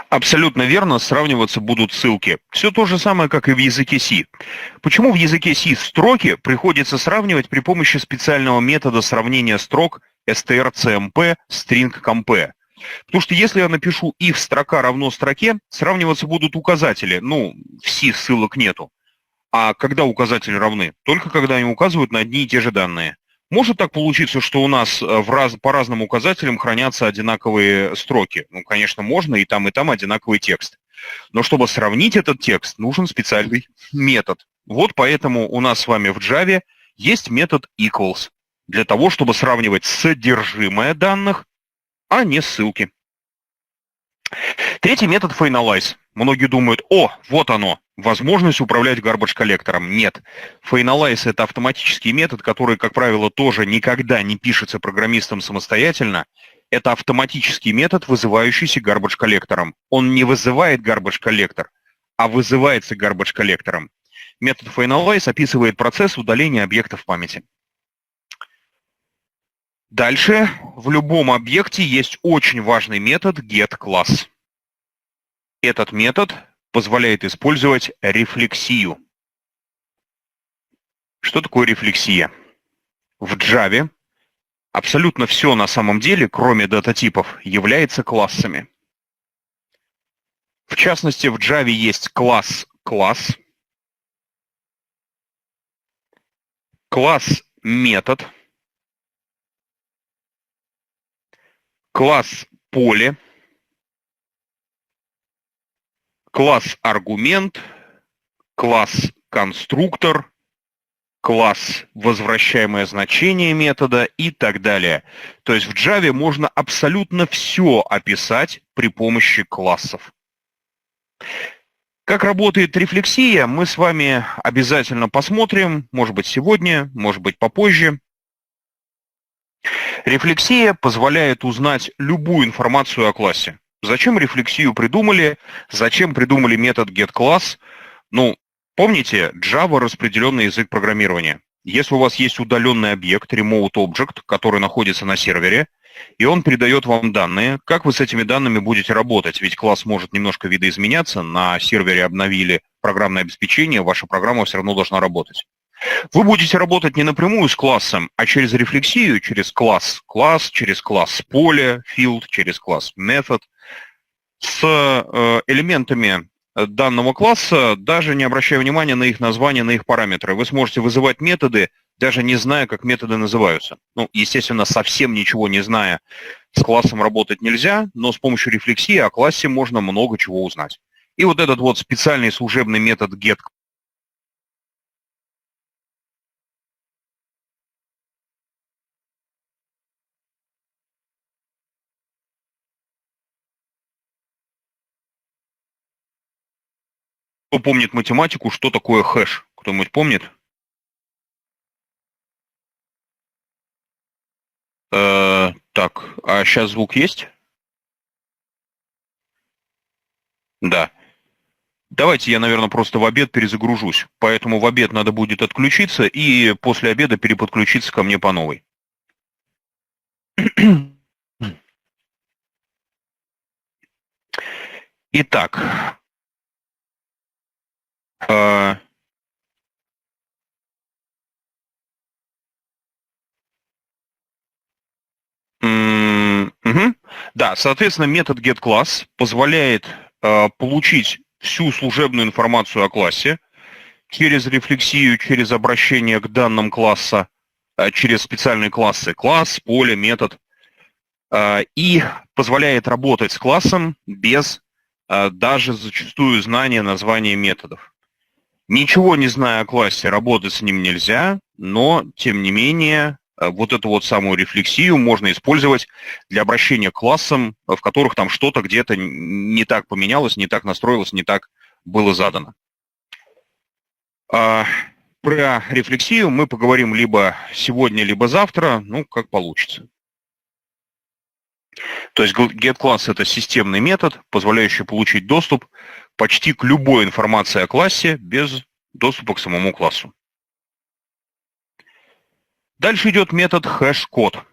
Speaker 1: Абсолютно верно, сравниваться будут ссылки. Все то же самое, как и в языке C. Почему в языке C строки приходится сравнивать при помощи специального метода сравнения строк strcmp string.comp? Потому что если я напишу if строка равно строке, сравниваться будут указатели. Ну, в C ссылок нету. А когда указатели равны? Только когда они указывают на одни и те же данные. Может так получиться, что у нас по разным указателям хранятся одинаковые строки? Ну, конечно, можно, и там одинаковый текст. Но чтобы сравнить этот текст, нужен специальный метод. Вот поэтому у нас с вами в Java есть метод equals, для того, чтобы сравнивать содержимое данных, а не ссылки. Третий метод finalize. Многие думают, о, вот оно, возможность управлять garbage коллектором. Нет. Finalize – это автоматический метод, который, как правило, тоже никогда не пишется программистом самостоятельно. Это автоматический метод, вызывающийся garbage коллектором. Он не вызывает garbage коллектор, а вызывается garbage коллектором. Метод finalize описывает процесс удаления объектов памяти. Дальше в любом объекте есть очень важный метод getClass. Этот метод позволяет использовать рефлексию. Что такое рефлексия? В Java абсолютно все на самом деле, кроме дататипов, является классами. В частности, в Java есть класс, метод, класс поле, класс аргумент, класс конструктор, класс возвращаемое значение метода и так далее. То есть в Java можно абсолютно все описать при помощи классов. Как работает рефлексия, мы с вами обязательно посмотрим, может быть сегодня, может быть попозже. Рефлексия позволяет узнать любую информацию о классе. Зачем рефлексию придумали? Зачем придумали метод getClass? Ну, помните, Java – распределенный язык программирования. Если у вас есть удаленный объект, remote object, который находится на сервере, и он передает вам данные, как вы с этими данными будете работать? Ведь класс может немножко видоизменяться, на сервере обновили программное обеспечение, ваша программа все равно должна работать. Вы будете работать не напрямую с классом, а через рефлексию, через класс, через класс поле, field, через класс method, с элементами данного класса, даже не обращая внимания на их название, на их параметры. Вы сможете вызывать методы, даже не зная, как методы называются. Ну, естественно, совсем ничего не зная, с классом работать нельзя, но с помощью рефлексии о классе можно много чего узнать. И вот этот вот специальный служебный метод get Кто помнит математику, что такое хэш? Кто-нибудь помнит? Так, а сейчас звук есть? Да. Давайте я, наверное, просто в обед перезагружусь. Поэтому в обед надо будет отключиться и после обеда переподключиться ко мне по новой. Итак. Да, соответственно, метод getClass позволяет получить всю служебную информацию о классе через рефлексию, через обращение к данным класса, через специальные классы, класс, поле, метод, и позволяет работать с классом без даже зачастую знания названия методов. Ничего не зная о классе, работать с ним нельзя, но, тем не менее, вот эту вот самую рефлексию можно использовать для обращения к классам, в которых там что-то где-то не так поменялось, не так настроилось, не так было задано. Про рефлексию мы поговорим либо сегодня, либо завтра, ну, как получится. То есть getClass — это системный метод, позволяющий получить доступ почти к любой информации о классе без доступа к самому классу. Дальше идет метод hash-код,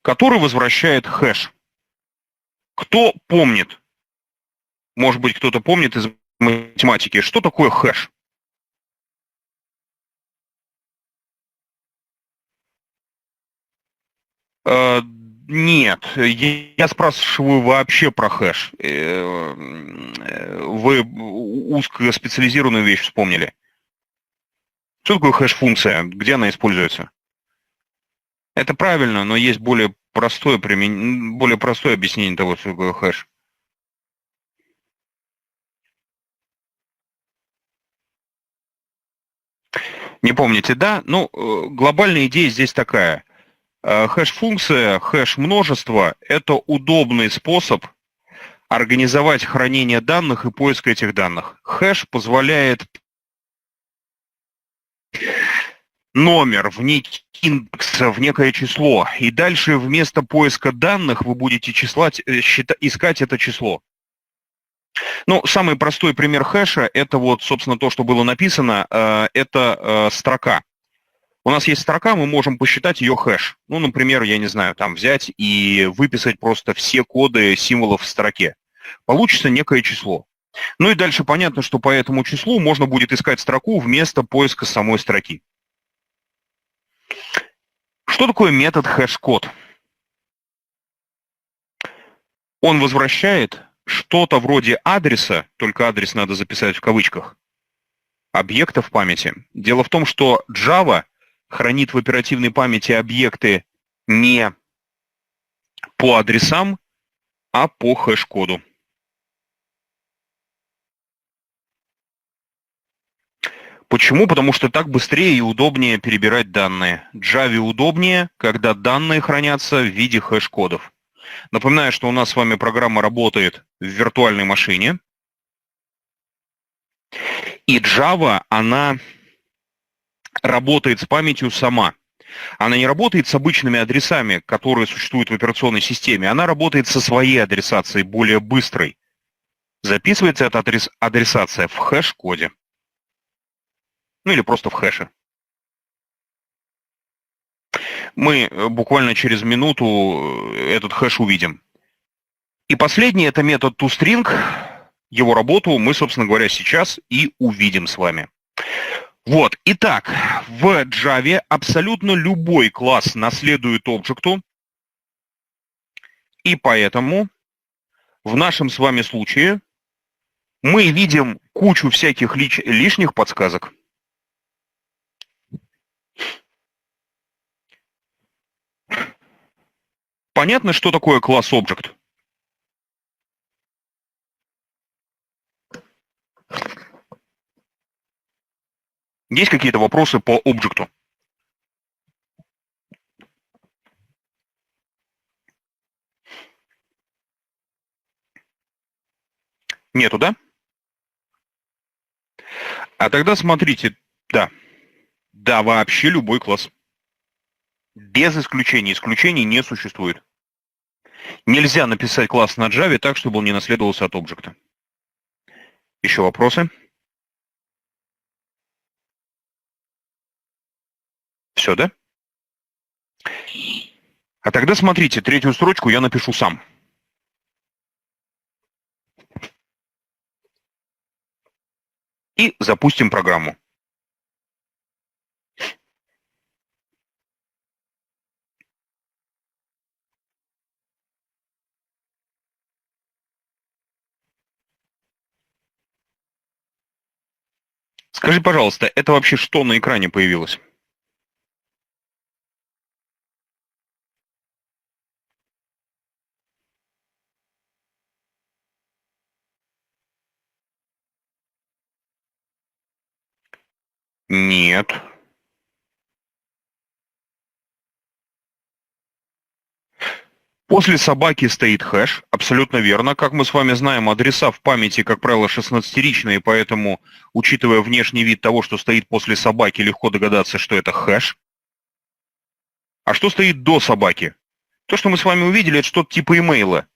Speaker 1: который возвращает хэш. Кто помнит? Может быть, кто-то помнит из математики, что такое хэш? Нет, я спрашиваю вообще про хэш. Вы узкоспециализированную вещь вспомнили. Что такое хэш-функция? Где она используется? Это правильно, но есть более простое объяснение того, что такое хэш. Не помните, да? Ну, глобальная идея здесь такая. Хэш-функция, хэш-множество — это удобный способ организовать хранение данных и поиск этих данных. Хэш позволяет номер в некий индекс, в некое число, и дальше вместо поиска данных вы будете искать это число. Ну, самый простой пример хэша — это вот, собственно, то, что было написано, это строка. У нас есть строка, мы можем посчитать ее хэш. Ну, например, я не знаю, там взять и выписать просто все коды символов в строке. Получится некое число. Ну и дальше понятно, что по этому числу можно будет искать строку вместо поиска самой строки. Что такое метод хэш-код? Он возвращает что-то вроде адреса, только адрес надо записать в кавычках, объекта в памяти. Дело в том, что Java хранит в оперативной памяти объекты не по адресам, а по хэш-коду. Почему? Потому что так быстрее и удобнее перебирать данные. Java удобнее, когда данные хранятся в виде хэш-кодов. Напоминаю, что у нас с вами программа работает в виртуальной машине. И Java, она работает с памятью сама. Она не работает с обычными адресами, которые существуют в операционной системе. Она работает со своей адресацией, более быстрой. Записывается эта адресация в хэш-коде. Ну или просто в хэше. Мы буквально через минуту этот хэш увидим. И последний — это метод toString. Его работу мы, собственно говоря, сейчас и увидим с вами. Вот, итак, в Java абсолютно любой класс наследует объекту, и поэтому в нашем с вами случае мы видим кучу всяких лишних подсказок. Понятно, что такое класс Object? Есть какие-то вопросы по объекту? Нету, да? А тогда смотрите, да. Да, вообще любой класс. Без исключений. Исключений не существует. Нельзя написать класс на Java так, чтобы он не наследовался от объекта. Еще вопросы? Все, да? А тогда смотрите, третью строчку я напишу сам. И запустим программу. Скажи, пожалуйста, это вообще что на экране появилось? Нет. После собаки стоит хэш, абсолютно верно. Как мы с вами знаем, адреса в памяти, как правило, 16-ричные, поэтому, учитывая внешний вид того, что стоит после собаки, легко догадаться, что это хэш. А что стоит до собаки? То, что мы с вами увидели, это что-то типа имейла.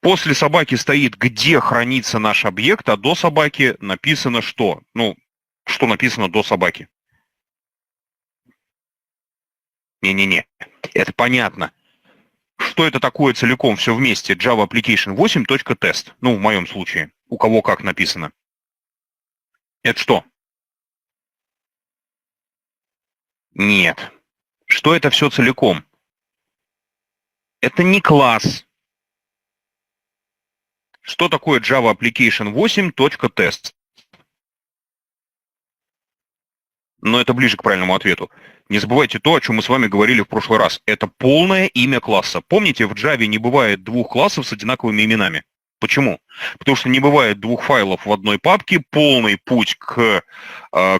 Speaker 1: После собаки стоит, где хранится наш объект, а до собаки написано что? Ну, что написано до собаки? Не-не-не, это понятно. Что это такое целиком, все вместе? Java Application 8.test. Ну, в моем случае. У кого как написано. Это что? Нет. Что это все целиком? Это не класс. Что такое Java Application 8.test? Но это ближе к правильному ответу. Не забывайте то, о чем мы с вами говорили в прошлый раз. Это полное имя класса. Помните, в Java не бывает двух классов с одинаковыми именами. Почему? Потому что не бывает двух файлов в одной папке. Полный путь к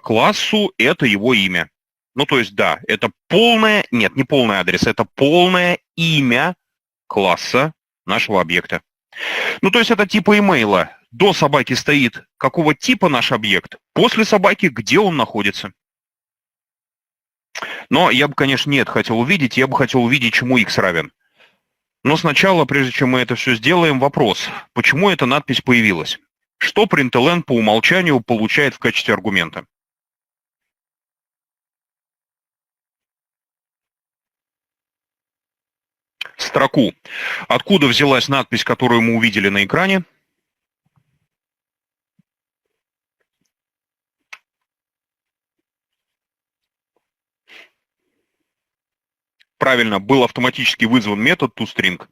Speaker 1: классу – это его имя. Ну, то есть, да, это полное, нет, не полный адрес, это полное имя класса нашего объекта. Ну, то есть, это типа имейла. До собаки стоит, какого типа наш объект, после собаки, где он находится. Но я бы, конечно, нет хотел увидеть, я бы хотел увидеть, чему x равен. Но сначала, прежде чем мы это все сделаем, вопрос. Почему эта надпись появилась? Что println по умолчанию получает в качестве аргумента? Строку. Откуда взялась надпись, которую мы увидели на экране? Правильно, был автоматически вызван метод toString.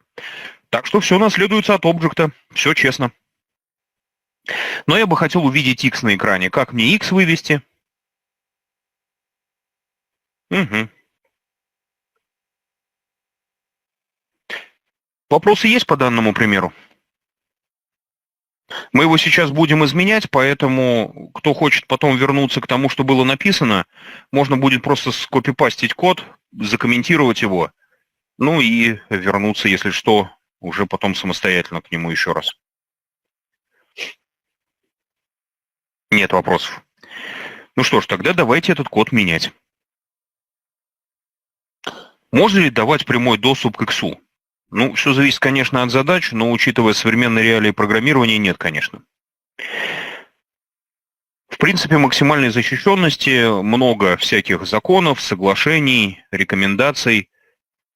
Speaker 1: Так что все наследуется от объекта. Все честно. Но я бы хотел увидеть x на экране. Как мне x вывести? Угу. Вопросы есть по данному примеру? Мы его сейчас будем изменять, поэтому кто хочет потом вернуться к тому, что было написано, можно будет просто скопипастить код, закомментировать его, ну и вернуться, если что, уже потом самостоятельно к нему еще раз. Нет вопросов. Ну что ж, тогда давайте этот код менять. Можно ли давать прямой доступ к иксу? Ну, все зависит, конечно, от задач, но учитывая современные реалии программирования, нет, конечно. В принципе, максимальной защищенности много всяких законов, соглашений, рекомендаций.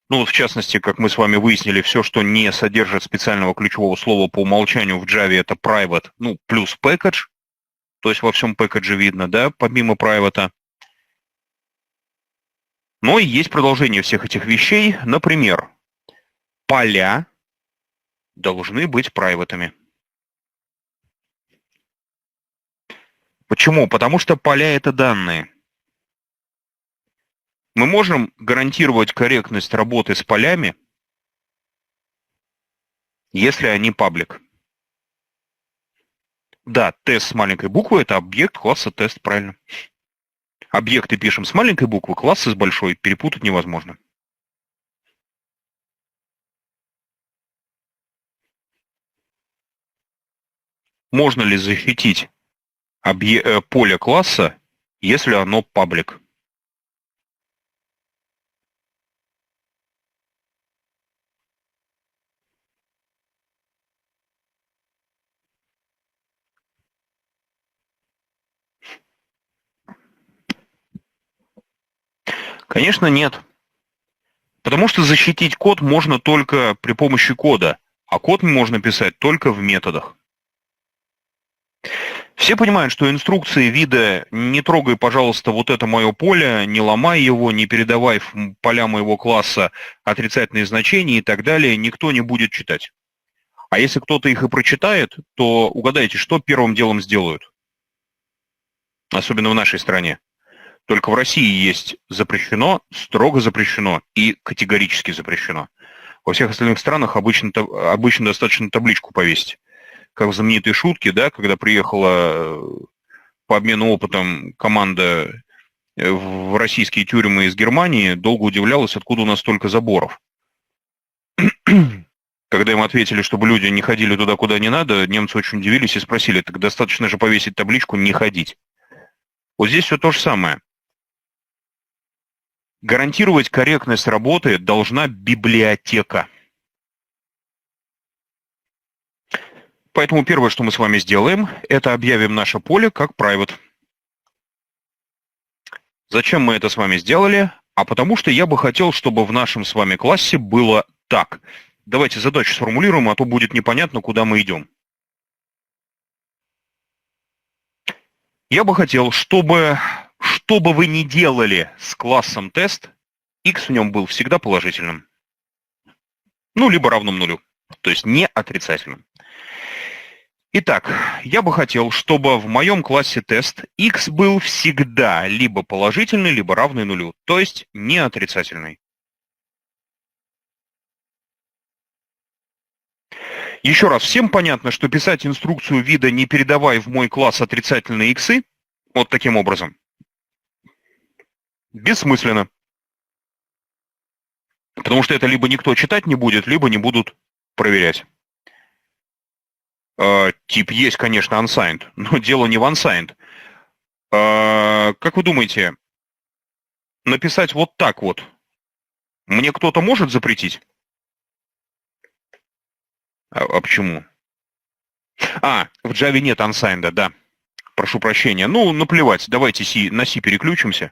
Speaker 1: Ну, вот в частности, как мы с вами выяснили, все, что не содержит специального ключевого слова по умолчанию в Java, это private, ну, плюс package. То есть во всем пэкэдже видно, да, помимо private. Но и есть продолжение всех этих вещей. Например, поля должны быть прайватами. Почему? Потому что поля – это данные. Мы можем гарантировать корректность работы с полями, если они паблик. Да, тест с маленькой буквы – это объект класса тест, правильно. Объекты пишем с маленькой буквы, классы с большой, перепутать невозможно. Можно ли защитить поле класса, если оно паблик? Конечно, нет. Потому что защитить код можно только при помощи кода, а код можно писать только в методах. Все понимают, что инструкции вида «не трогай, пожалуйста, вот это мое поле, не ломай его, не передавай в поля моего класса отрицательные значения» и так далее никто не будет читать. А если кто-то их и прочитает, то угадайте, что первым делом сделают? Особенно в нашей стране. Только в России есть запрещено, строго запрещено и категорически запрещено. Во всех остальных странах обычно достаточно табличку повесить. Как в знаменитой шутке, да, когда приехала по обмену опытом команда в российские тюрьмы из Германии, долго удивлялась, откуда у нас столько заборов. Когда им ответили, чтобы люди не ходили туда, куда не надо, немцы очень удивились и спросили, так достаточно же повесить табличку «не ходить». Вот здесь все то же самое. Гарантировать корректность работы должна библиотека. Поэтому первое, что мы с вами сделаем, это объявим наше поле как private. Зачем мы это с вами сделали? А потому что я бы хотел, чтобы в нашем с вами классе было так. Давайте задачу сформулируем, а то будет непонятно, куда мы идем. Я бы хотел, чтобы, что бы вы ни делали с классом тест, x в нем был всегда положительным. Ну, либо равным нулю, то есть не отрицательным. Итак, я бы хотел, чтобы в моем классе тест x был всегда либо положительный, либо равный нулю, то есть не отрицательный. Еще раз, всем понятно, что писать инструкцию вида «не передавай в мой класс отрицательные иксы» вот таким образом бессмысленно. Потому что это либо никто читать не будет, либо не будут проверять. Тип есть, конечно, unsigned, но дело не в unsigned. Как вы думаете, написать вот так вот мне кто-то может запретить? А почему? В Java нет unsigned, да. Прошу прощения. Ну, наплевать, давайте на C переключимся.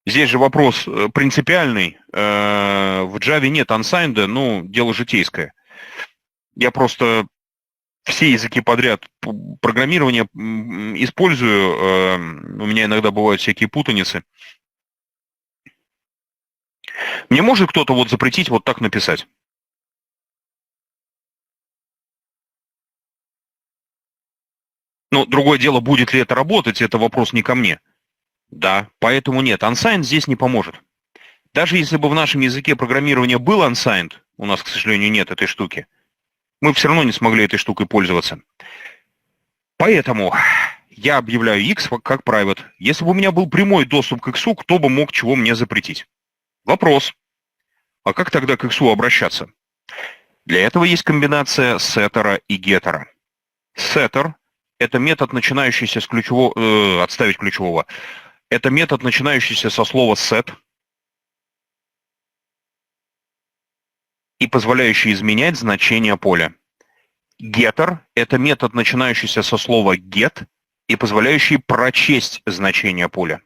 Speaker 1: Здесь же вопрос принципиальный. В Java нет unsigned, ну, дело житейское. Я просто все языки подряд программирования использую. У меня иногда бывают всякие путаницы. Мне может кто-то вот запретить вот так написать? Ну, другое дело, будет ли это работать, это вопрос не ко мне. Да, поэтому нет, unsigned здесь не поможет. Даже если бы в нашем языке программирования был unsigned, у нас, к сожалению, нет этой штуки, мы все равно не смогли этой штукой пользоваться. Поэтому я объявляю x как private. Если бы у меня был прямой доступ к x, кто бы мог чего мне запретить? Вопрос. А как тогда к x обращаться? Для этого есть комбинация setter и getter. Setter — это метод, начинающийся с ключевого, отставить ключевого. Это метод, начинающийся со слова set и позволяющий изменять значение поля. Getter — это метод, начинающийся со слова get и позволяющий прочесть значение поля.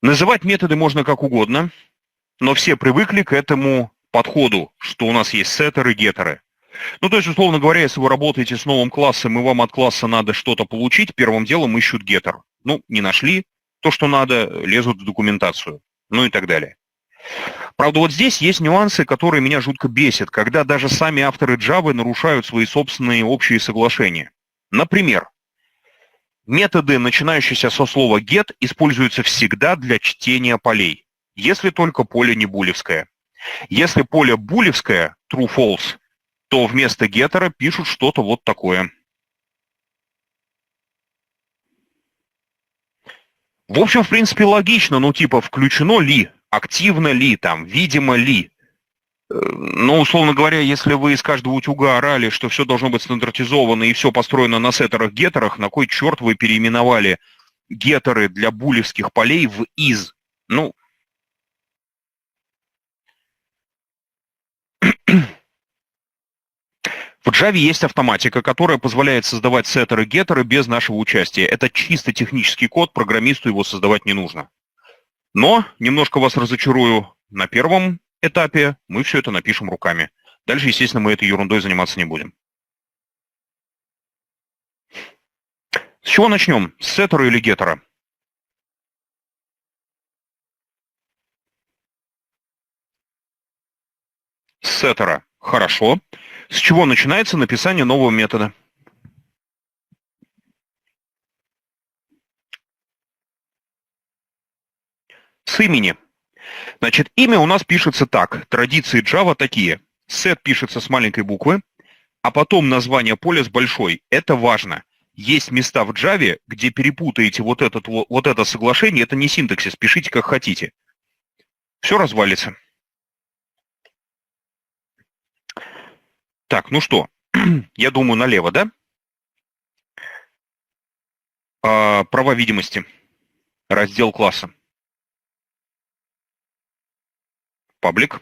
Speaker 1: Называть методы можно как угодно, но все привыкли к этому подходу, что у нас есть сеттеры и геттеры. Ну, то есть, условно говоря, если вы работаете с новым классом, и вам от класса надо что-то получить, первым делом ищут getter. Ну, не нашли то, что надо, лезут в документацию, ну и так далее. Правда, вот здесь есть нюансы, которые меня жутко бесят, когда даже сами авторы Java нарушают свои собственные общие соглашения. Например, методы, начинающиеся со слова get, используются всегда для чтения полей, если только поле не булевское. Если поле булевское, true-false, то вместо геттера пишут что-то вот такое. В общем, в принципе, логично, ну типа включено ли, активно ли, там, видимо ли. Ну, условно говоря, если вы из каждого утюга орали, что все должно быть стандартизовано и все построено на сеттерах-геттерах, на кой черт вы переименовали геттеры для булевских полей в is? Ну, в Java есть автоматика, которая позволяет создавать сеттеры и геттеры без нашего участия. Это чисто технический код, программисту его создавать не нужно. Но немножко вас разочарую, на первом этапе мы все это напишем руками. Дальше, естественно, мы этой ерундой заниматься не будем. С чего начнем? С сеттера или геттера? С сеттера. Хорошо. С чего начинается написание нового метода? С имени. Значит, имя у нас пишется так. Традиции Java такие. Set пишется с маленькой буквы, а потом название поля с большой. Это важно. Есть места в Java, где перепутаете вот это соглашение, это не синтаксис, пишите как хотите. Все развалится. Так, ну что, я думаю, налево, да? Права видимости. Раздел класса. Паблик.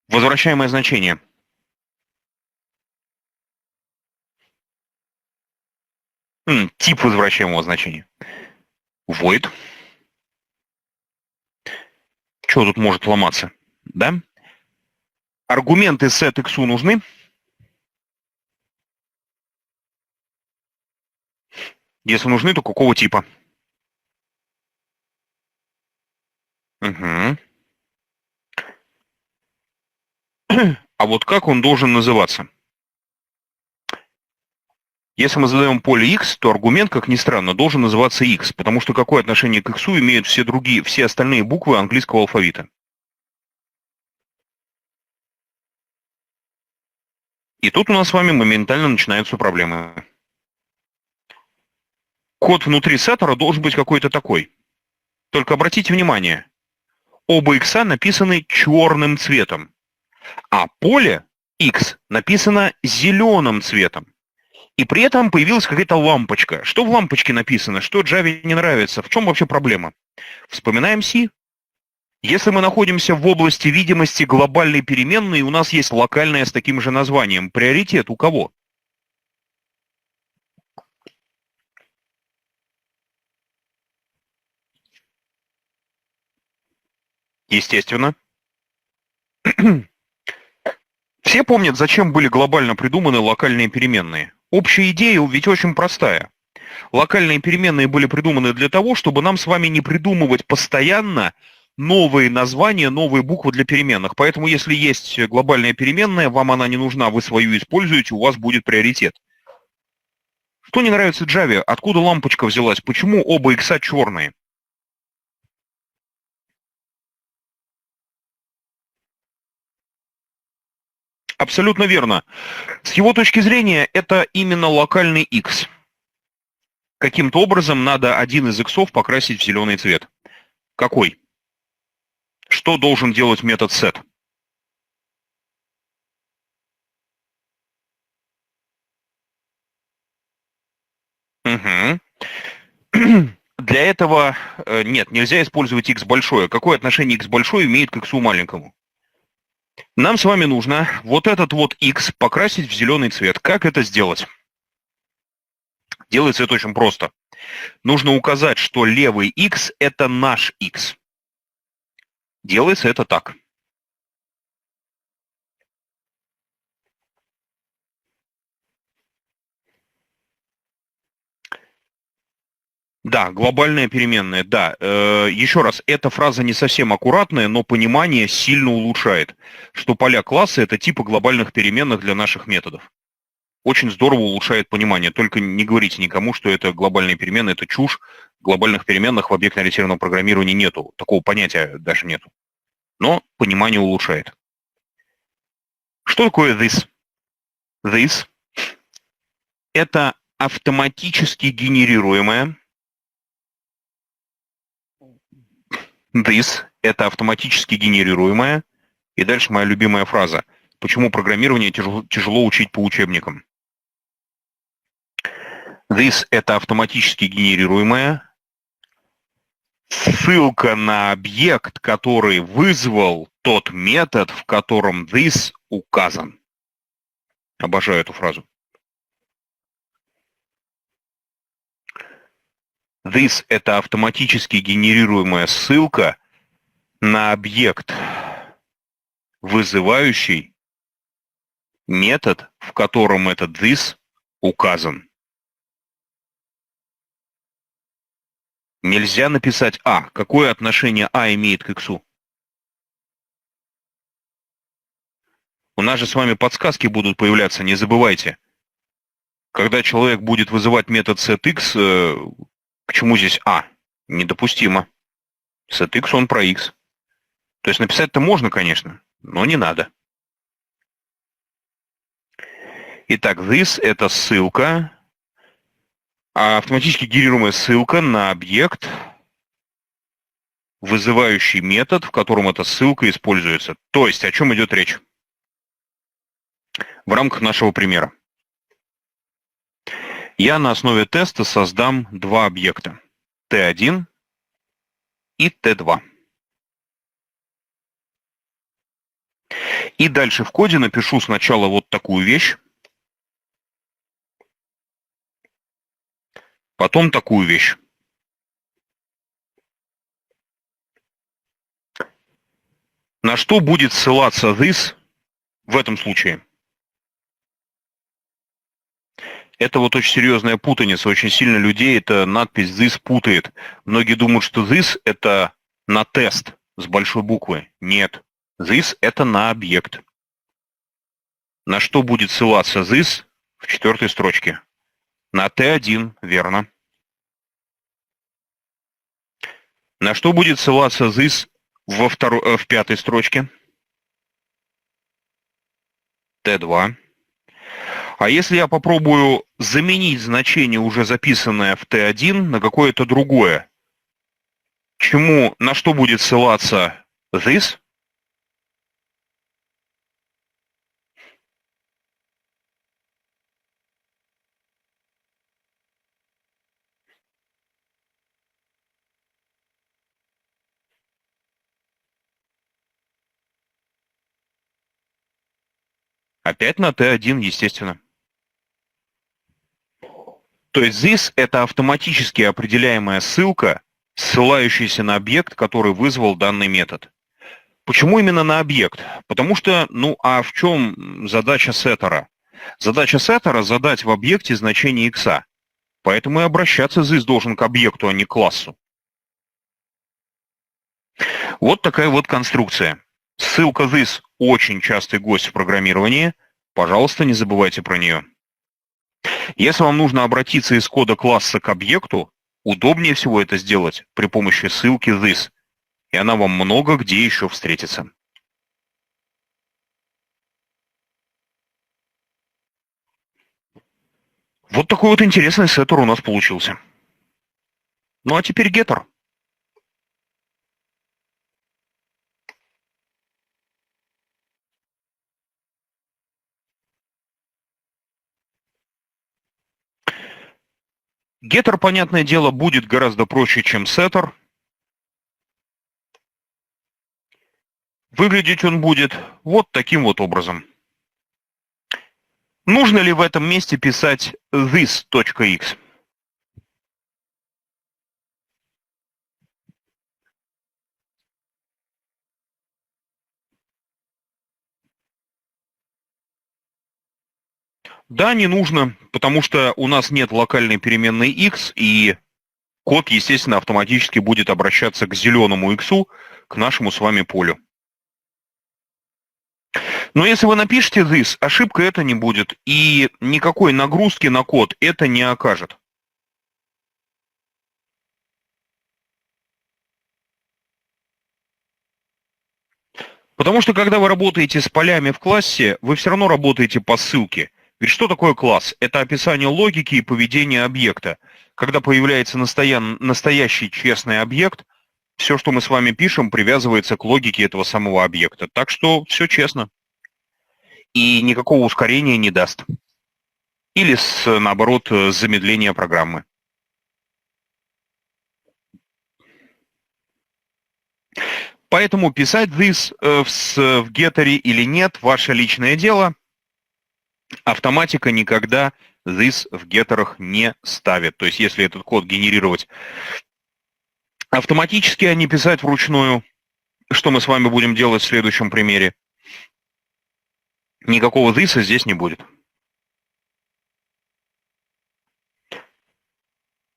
Speaker 1: Возвращаемое значение. Тип возвращаемого значения. Void. Что тут может ломаться? Да? Аргументы set x нужны. Если нужны, то какого типа? Угу. А вот как он должен называться? Если мы задаем поле x, то аргумент, как ни странно, должен называться x, потому что какое отношение к x имеют все остальные буквы английского алфавита? И тут у нас с вами моментально начинаются проблемы. Код внутри сеттера должен быть какой-то такой. Только обратите внимание, оба x написаны черным цветом, а поле x написано зеленым цветом. И при этом появилась какая-то лампочка. Что в лампочке написано? Что Java не нравится? В чем вообще проблема? Вспоминаем C. Если мы находимся в области видимости глобальной переменной, у нас есть локальная с таким же названием. Приоритет у кого? Естественно. Все помнят, зачем были глобально придуманы локальные переменные. Общая идея ведь очень простая. Локальные переменные были придуманы для того, чтобы нам с вами не придумывать постоянно новые названия, новые буквы для переменных. Поэтому, если есть глобальная переменная, вам она не нужна, вы свою используете, у вас будет приоритет. Что не нравится Java? Откуда лампочка взялась? Почему оба икса черные? Абсолютно верно. С его точки зрения, это именно локальный x. Каким-то образом надо один из иксов покрасить в зеленый цвет. Какой? Что должен делать метод set? Угу. Для этого нет, нельзя использовать x большое. Какое отношение x большое имеет к x маленькому? Нам с вами нужно вот этот вот x покрасить в зеленый цвет. Как это сделать? Делается это очень просто. Нужно указать, что левый x – это наш x. Делается это так. Да, глобальная переменная, да. Еще раз, эта фраза не совсем аккуратная, но понимание сильно улучшает, что поля класса – это типы глобальных переменных для наших методов. Очень здорово улучшает понимание. Только не говорите никому, что это глобальные переменные, это чушь. Глобальных переменных в объектно-ориентированном программировании нету. Такого понятия даже нету. Но понимание улучшает. Что такое this? This – это автоматически генерируемая. This – это автоматически генерируемая. И дальше моя любимая фраза. Почему программирование тяжело учить по учебникам? This – это автоматически генерируемая ссылка на объект, который вызвал тот метод, в котором this указан. Обожаю эту фразу. This – это автоматически генерируемая ссылка на объект, вызывающий метод, в котором этот this указан. Нельзя написать «а». Какое отношение «а» имеет к x? У нас же с вами подсказки будут появляться, не забывайте. Когда человек будет вызывать метод setX, к чему здесь «а»? Недопустимо. setX, он про x. То есть написать-то можно, конечно, но не надо. Итак, this – это ссылка, автоматически генерируемая ссылка на объект, вызывающий метод, в котором эта ссылка используется. То есть о чем идет речь? В рамках нашего примера я на основе теста создам два объекта T1 и T2. И дальше в коде напишу сначала вот такую вещь, потом такую вещь. На что будет ссылаться this в этом случае? Это вот очень серьезная путаница. Очень сильно людей эта надпись this путает. Многие думают, что this это на тест с большой буквы. Нет. This это на объект. На что будет ссылаться this в четвертой строчке? На T1, верно. На что будет ссылаться this в пятой строчке? T2. А если я попробую заменить значение, уже записанное в T1, на какое-то другое, на что будет ссылаться this? Опять на T1, естественно. То есть this — это автоматически определяемая ссылка, ссылающаяся на объект, который вызвал данный метод. Почему именно на объект? Потому что, а в чем задача сеттера? Задача сеттера — задать в объекте значение x. Поэтому и обращаться this должен к объекту, а не к классу. Вот такая вот конструкция. Ссылка this — очень частый гость в программировании. Пожалуйста, не забывайте про нее. Если вам нужно обратиться из кода класса к объекту, удобнее всего это сделать при помощи ссылки this, и она вам много где еще встретится. Вот такой вот интересный сеттер у нас получился. Ну а теперь getter. Getter, понятное дело, будет гораздо проще, чем setter. Выглядеть он будет вот таким вот образом. Нужно ли в этом месте писать this.x? Да, не нужно, потому что у нас нет локальной переменной x, и код, естественно, автоматически будет обращаться к зеленому x, к нашему с вами полю. Но если вы напишете this, ошибка это не будет, и никакой нагрузки на код это не окажет. Потому что, когда вы работаете с полями в классе, вы все равно работаете по ссылке. Ведь что такое класс? Это описание логики и поведения объекта. Когда появляется настоящий честный объект, все, что мы с вами пишем, привязывается к логике этого самого объекта. Так что все честно. И никакого ускорения не даст. Или, наоборот, замедления программы. Поэтому писать this в геттере или нет — ваше личное дело. Автоматика никогда this в геттерах не ставит. То есть если этот код генерировать автоматически, а не писать вручную, что мы с вами будем делать в следующем примере, никакого this здесь не будет.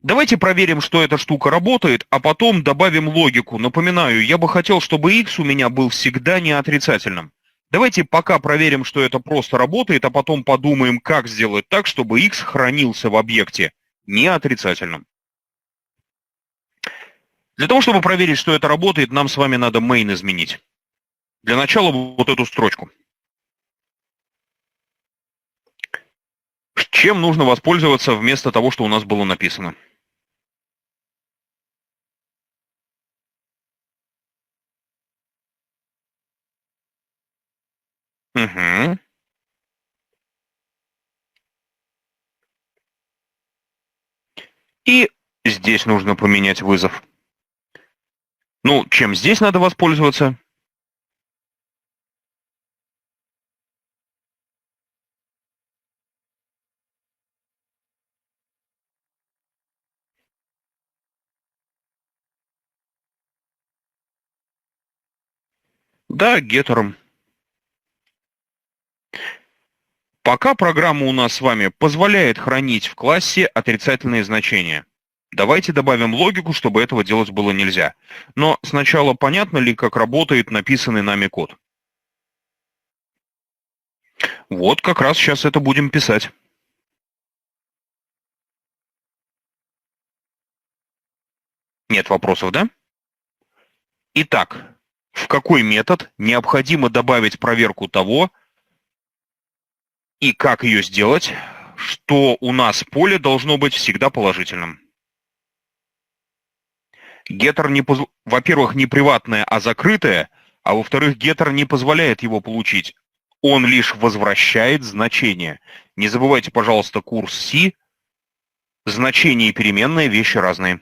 Speaker 1: Давайте проверим, что эта штука работает, а потом добавим логику. Напоминаю, я бы хотел, чтобы x у меня был всегда не отрицательным. Давайте пока проверим, что это просто работает, а потом подумаем, как сделать так, чтобы x хранился в объекте не отрицательным. Для того, чтобы проверить, что это работает, нам с вами надо main изменить. Для начала вот эту строчку. Чем нужно воспользоваться вместо того, что у нас было написано? Угу. И здесь нужно поменять вызов. Ну, чем здесь надо воспользоваться? Да, геттером. Пока программа у нас с вами позволяет хранить в классе отрицательные значения. Давайте добавим логику, чтобы этого делать было нельзя. Но сначала понятно ли, как работает написанный нами код? Вот как раз сейчас это будем писать. Нет вопросов, да? Итак, в какой метод необходимо добавить проверку того, и как ее сделать, что у нас поле должно быть всегда положительным. Геттер, во-первых, не приватное, а закрытое, а во-вторых, геттер не позволяет его получить. Он лишь возвращает значение. Не забывайте, пожалуйста, курс C. Значение и переменные — вещи разные.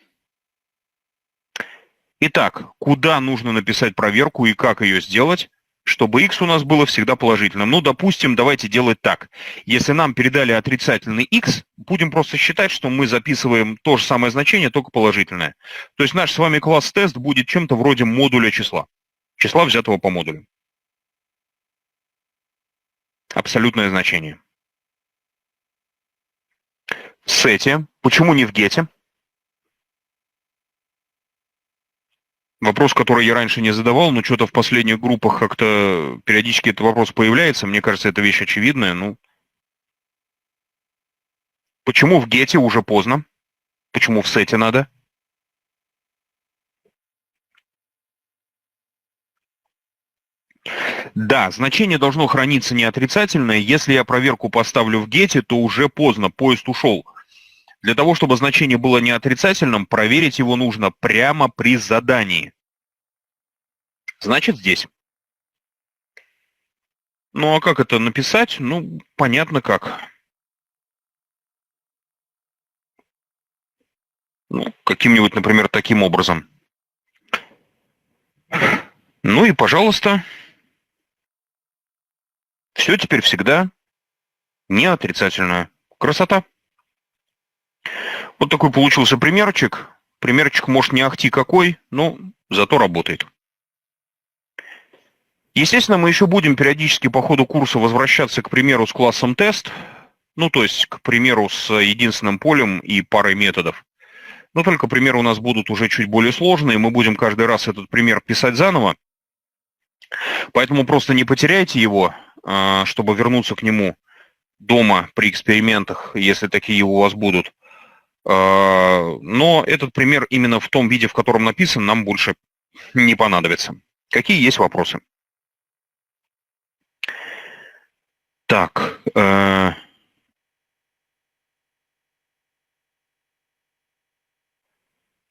Speaker 1: Итак, куда нужно написать проверку и как ее сделать, чтобы x у нас было всегда положительным? Ну, допустим, давайте делать так. Если нам передали отрицательный x, будем просто считать, что мы записываем то же самое значение, только положительное. То есть наш с вами класс тест будет чем-то вроде модуля числа. Числа, взятого по модулю. Абсолютное значение. В сете. Почему не в гете? Вопрос, который я раньше не задавал, но что-то в последних группах как-то периодически этот вопрос появляется. Мне кажется, это вещь очевидная. Ну, почему в гете уже поздно? Почему в сете надо? Да, значение должно храниться не отрицательное. Если я проверку поставлю в гете, то уже поздно, поезд ушел. Для того, чтобы значение было не отрицательным, проверить его нужно прямо при задании. Значит, здесь. Ну, а как это написать? Ну, понятно как. Ну, каким-нибудь, например, таким образом. Ну и, пожалуйста, все теперь всегда не отрицательное. Красота. Вот такой получился примерчик. Примерчик, может, не ахти какой, но зато работает. Естественно, мы еще будем периодически по ходу курса возвращаться, к примеру, с классом тест. Ну, то есть, к примеру, с единственным полем и парой методов. Но только примеры у нас будут уже чуть более сложные. Мы будем каждый раз этот пример писать заново. Поэтому просто не потеряйте его, чтобы вернуться к нему дома при экспериментах, если такие у вас будут. Но этот пример именно в том виде, в котором написан, нам больше не понадобится. Какие есть вопросы? Так.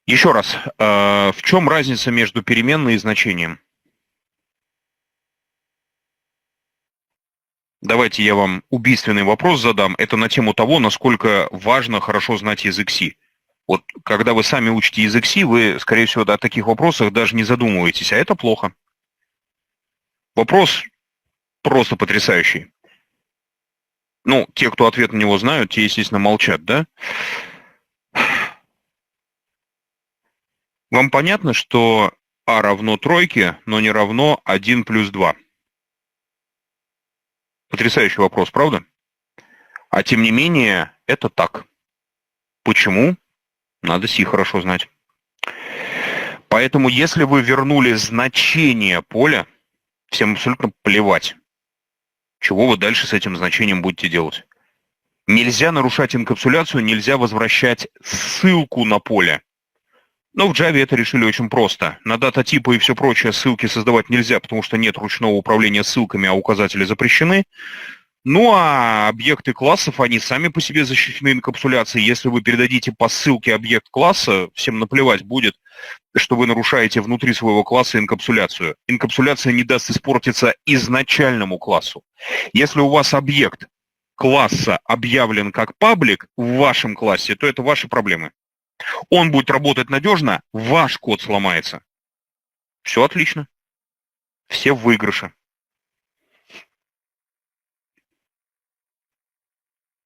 Speaker 1: Еще раз. В чем разница между переменной и значением? Давайте я вам убийственный вопрос задам. Это на тему того, насколько важно хорошо знать язык C. Вот когда вы сами учите язык C, вы, скорее всего, о таких вопросах даже не задумываетесь, а это плохо. Вопрос просто потрясающий. Ну, те, кто ответ на него знают, те, естественно, молчат, да? Вам понятно, что А равно тройке, но не равно 1 плюс 2? Потрясающий вопрос, правда? А тем не менее, это так. Почему? Надо C хорошо знать. Поэтому, если вы вернули значение поля, всем абсолютно плевать, чего вы дальше с этим значением будете делать. Нельзя нарушать инкапсуляцию, нельзя возвращать ссылку на поле. Но в Java это решили очень просто. На дататипы и все прочее ссылки создавать нельзя, потому что нет ручного управления ссылками, а указатели запрещены. Ну а объекты классов, они сами по себе защищены инкапсуляцией. Если вы передадите по ссылке объект класса, всем наплевать будет, что вы нарушаете внутри своего класса инкапсуляцию. Инкапсуляция не даст испортиться изначальному классу. Если у вас объект класса объявлен как паблик в вашем классе, то это ваши проблемы. Он будет работать надежно, ваш код сломается. Все отлично. Все в выигрыше.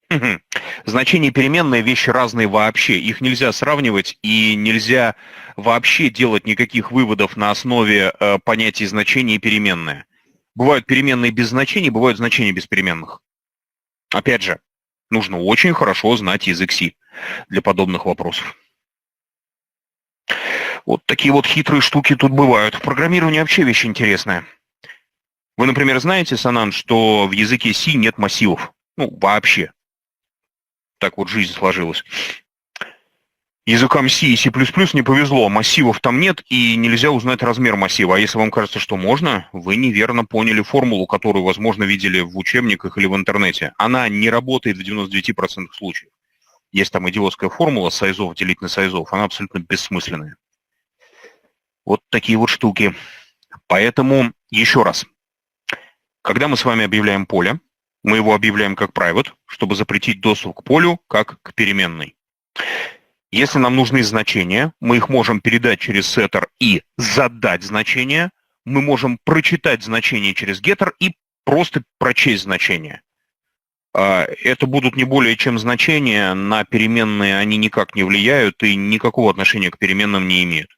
Speaker 1: Мгм. Значения переменные вещи разные вообще. Их нельзя сравнивать и нельзя вообще делать никаких выводов на основе понятий значения и переменные. Бывают переменные без значений, бывают значения без переменных. Опять же, нужно очень хорошо знать язык C для подобных вопросов. Вот такие вот хитрые штуки тут бывают. В программировании вообще вещь интересная. Вы, например, знаете, Санан, что в языке C нет массивов? Ну, вообще. Так вот жизнь сложилась. Языкам C и C++ не повезло, массивов там нет, и нельзя узнать размер массива. А если вам кажется, что можно, вы неверно поняли формулу, которую, возможно, видели в учебниках или в интернете. Она не работает в 99% случаев. Есть там идиотская формула сайзов делить на сайзов, она абсолютно бессмысленная. Вот такие вот штуки. Поэтому, еще раз, когда мы с вами объявляем поле, мы его объявляем как private, чтобы запретить доступ к полю как к переменной. Если нам нужны значения, мы их можем передать через setter и задать значения. Мы можем прочитать значение через getter и просто прочесть значение. Это будут не более чем значения, на переменные они никак не влияют и никакого отношения к переменным не имеют.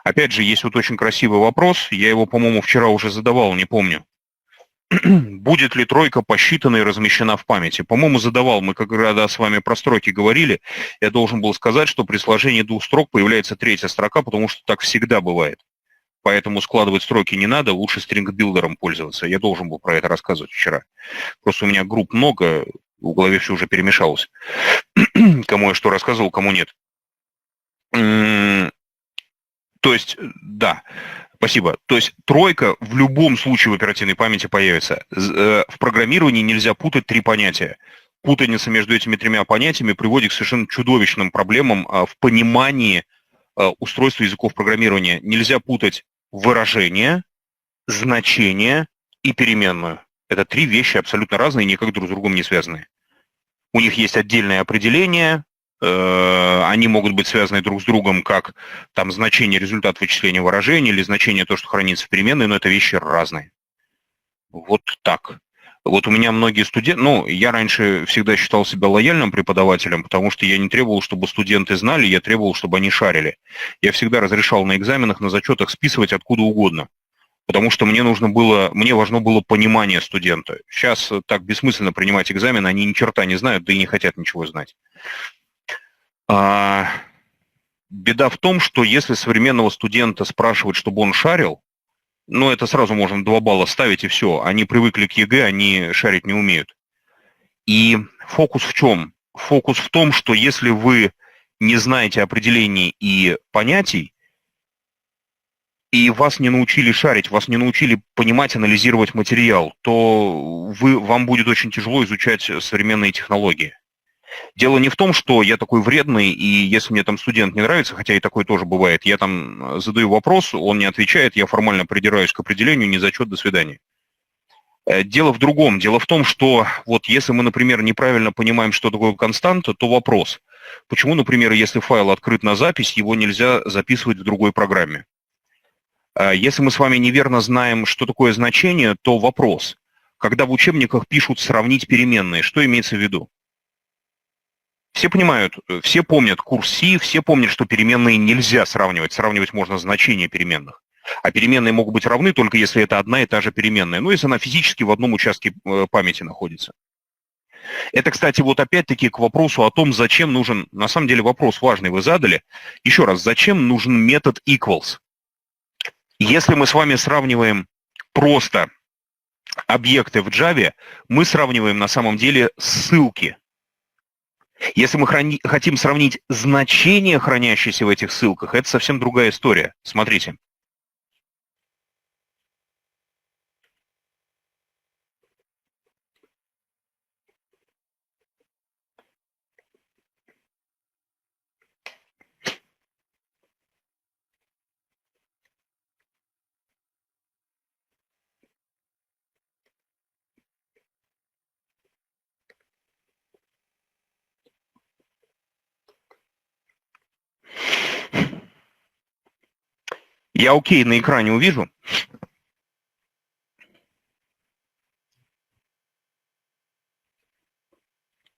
Speaker 1: Опять же, есть вот очень красивый вопрос, я его, по-моему, вчера уже задавал, не помню. Будет ли тройка посчитана и размещена в памяти? По-моему, задавал. Мы когда с вами про строки говорили, я должен был сказать, что при сложении двух строк появляется третья строка, потому что так всегда бывает. Поэтому складывать строки не надо, лучше стринг-билдером пользоваться. Я должен был про это рассказывать вчера. Просто у меня групп много, в голове все уже перемешалось. Кому я что рассказывал, кому нет. То есть, да, спасибо. То есть тройка в любом случае в оперативной памяти появится. В программировании нельзя путать три понятия. Путаница между этими тремя понятиями приводит к совершенно чудовищным проблемам в понимании устройства языков программирования. Нельзя путать выражение, значение и переменную. Это три вещи абсолютно разные, никак друг с другом не связанные. У них есть отдельное определение, они могут быть связаны друг с другом как там значение результат вычисления выражения или значение то, что хранится в переменной, но это вещи разные. Вот так. Вот у меня многие студенты, ну, я раньше всегда считал себя лояльным преподавателем, потому что я не требовал, чтобы студенты знали, я требовал, чтобы они шарили. Я всегда разрешал на экзаменах, на зачетах списывать откуда угодно, потому что мне важно было понимание студента. Сейчас так бессмысленно принимать экзамен, они ни черта не знают, да и не хотят ничего знать. Беда в том, что если современного студента спрашивать, чтобы он шарил, ну, это сразу можно 2 балла ставить, и все. Они привыкли к ЕГЭ, они шарить не умеют. И фокус в чем? Фокус в том, что если вы не знаете определений и понятий, и вас не научили шарить, вас не научили понимать, анализировать материал, то вам будет очень тяжело изучать современные технологии. Дело не в том, что я такой вредный, и если мне там студент не нравится, хотя и такое тоже бывает, я там задаю вопрос, он не отвечает, я формально придираюсь к определению, не зачет, до свидания. Дело в другом. Дело в том, что вот если мы, например, неправильно понимаем, что такое константа, то вопрос. Почему, например, если файл открыт на запись, его нельзя записывать в другой программе? Если мы с вами неверно знаем, что такое значение, то вопрос. Когда в учебниках пишут «сравнить переменные», что имеется в виду? Все понимают, все помнят курс Си, все помнят, что переменные нельзя сравнивать. Сравнивать можно значения переменных. А переменные могут быть равны только если это одна и та же переменная. Ну, если она физически в одном участке памяти находится. Это, кстати, вот опять-таки к вопросу о том, зачем нужен, на самом деле вопрос важный вы задали. Еще раз, зачем нужен метод equals? Если мы с вами сравниваем просто объекты в Java, мы сравниваем на самом деле ссылки. Если мы хотим сравнить значения, хранящиеся в этих ссылках, это совсем другая история. Смотрите. Я окей на экране увижу.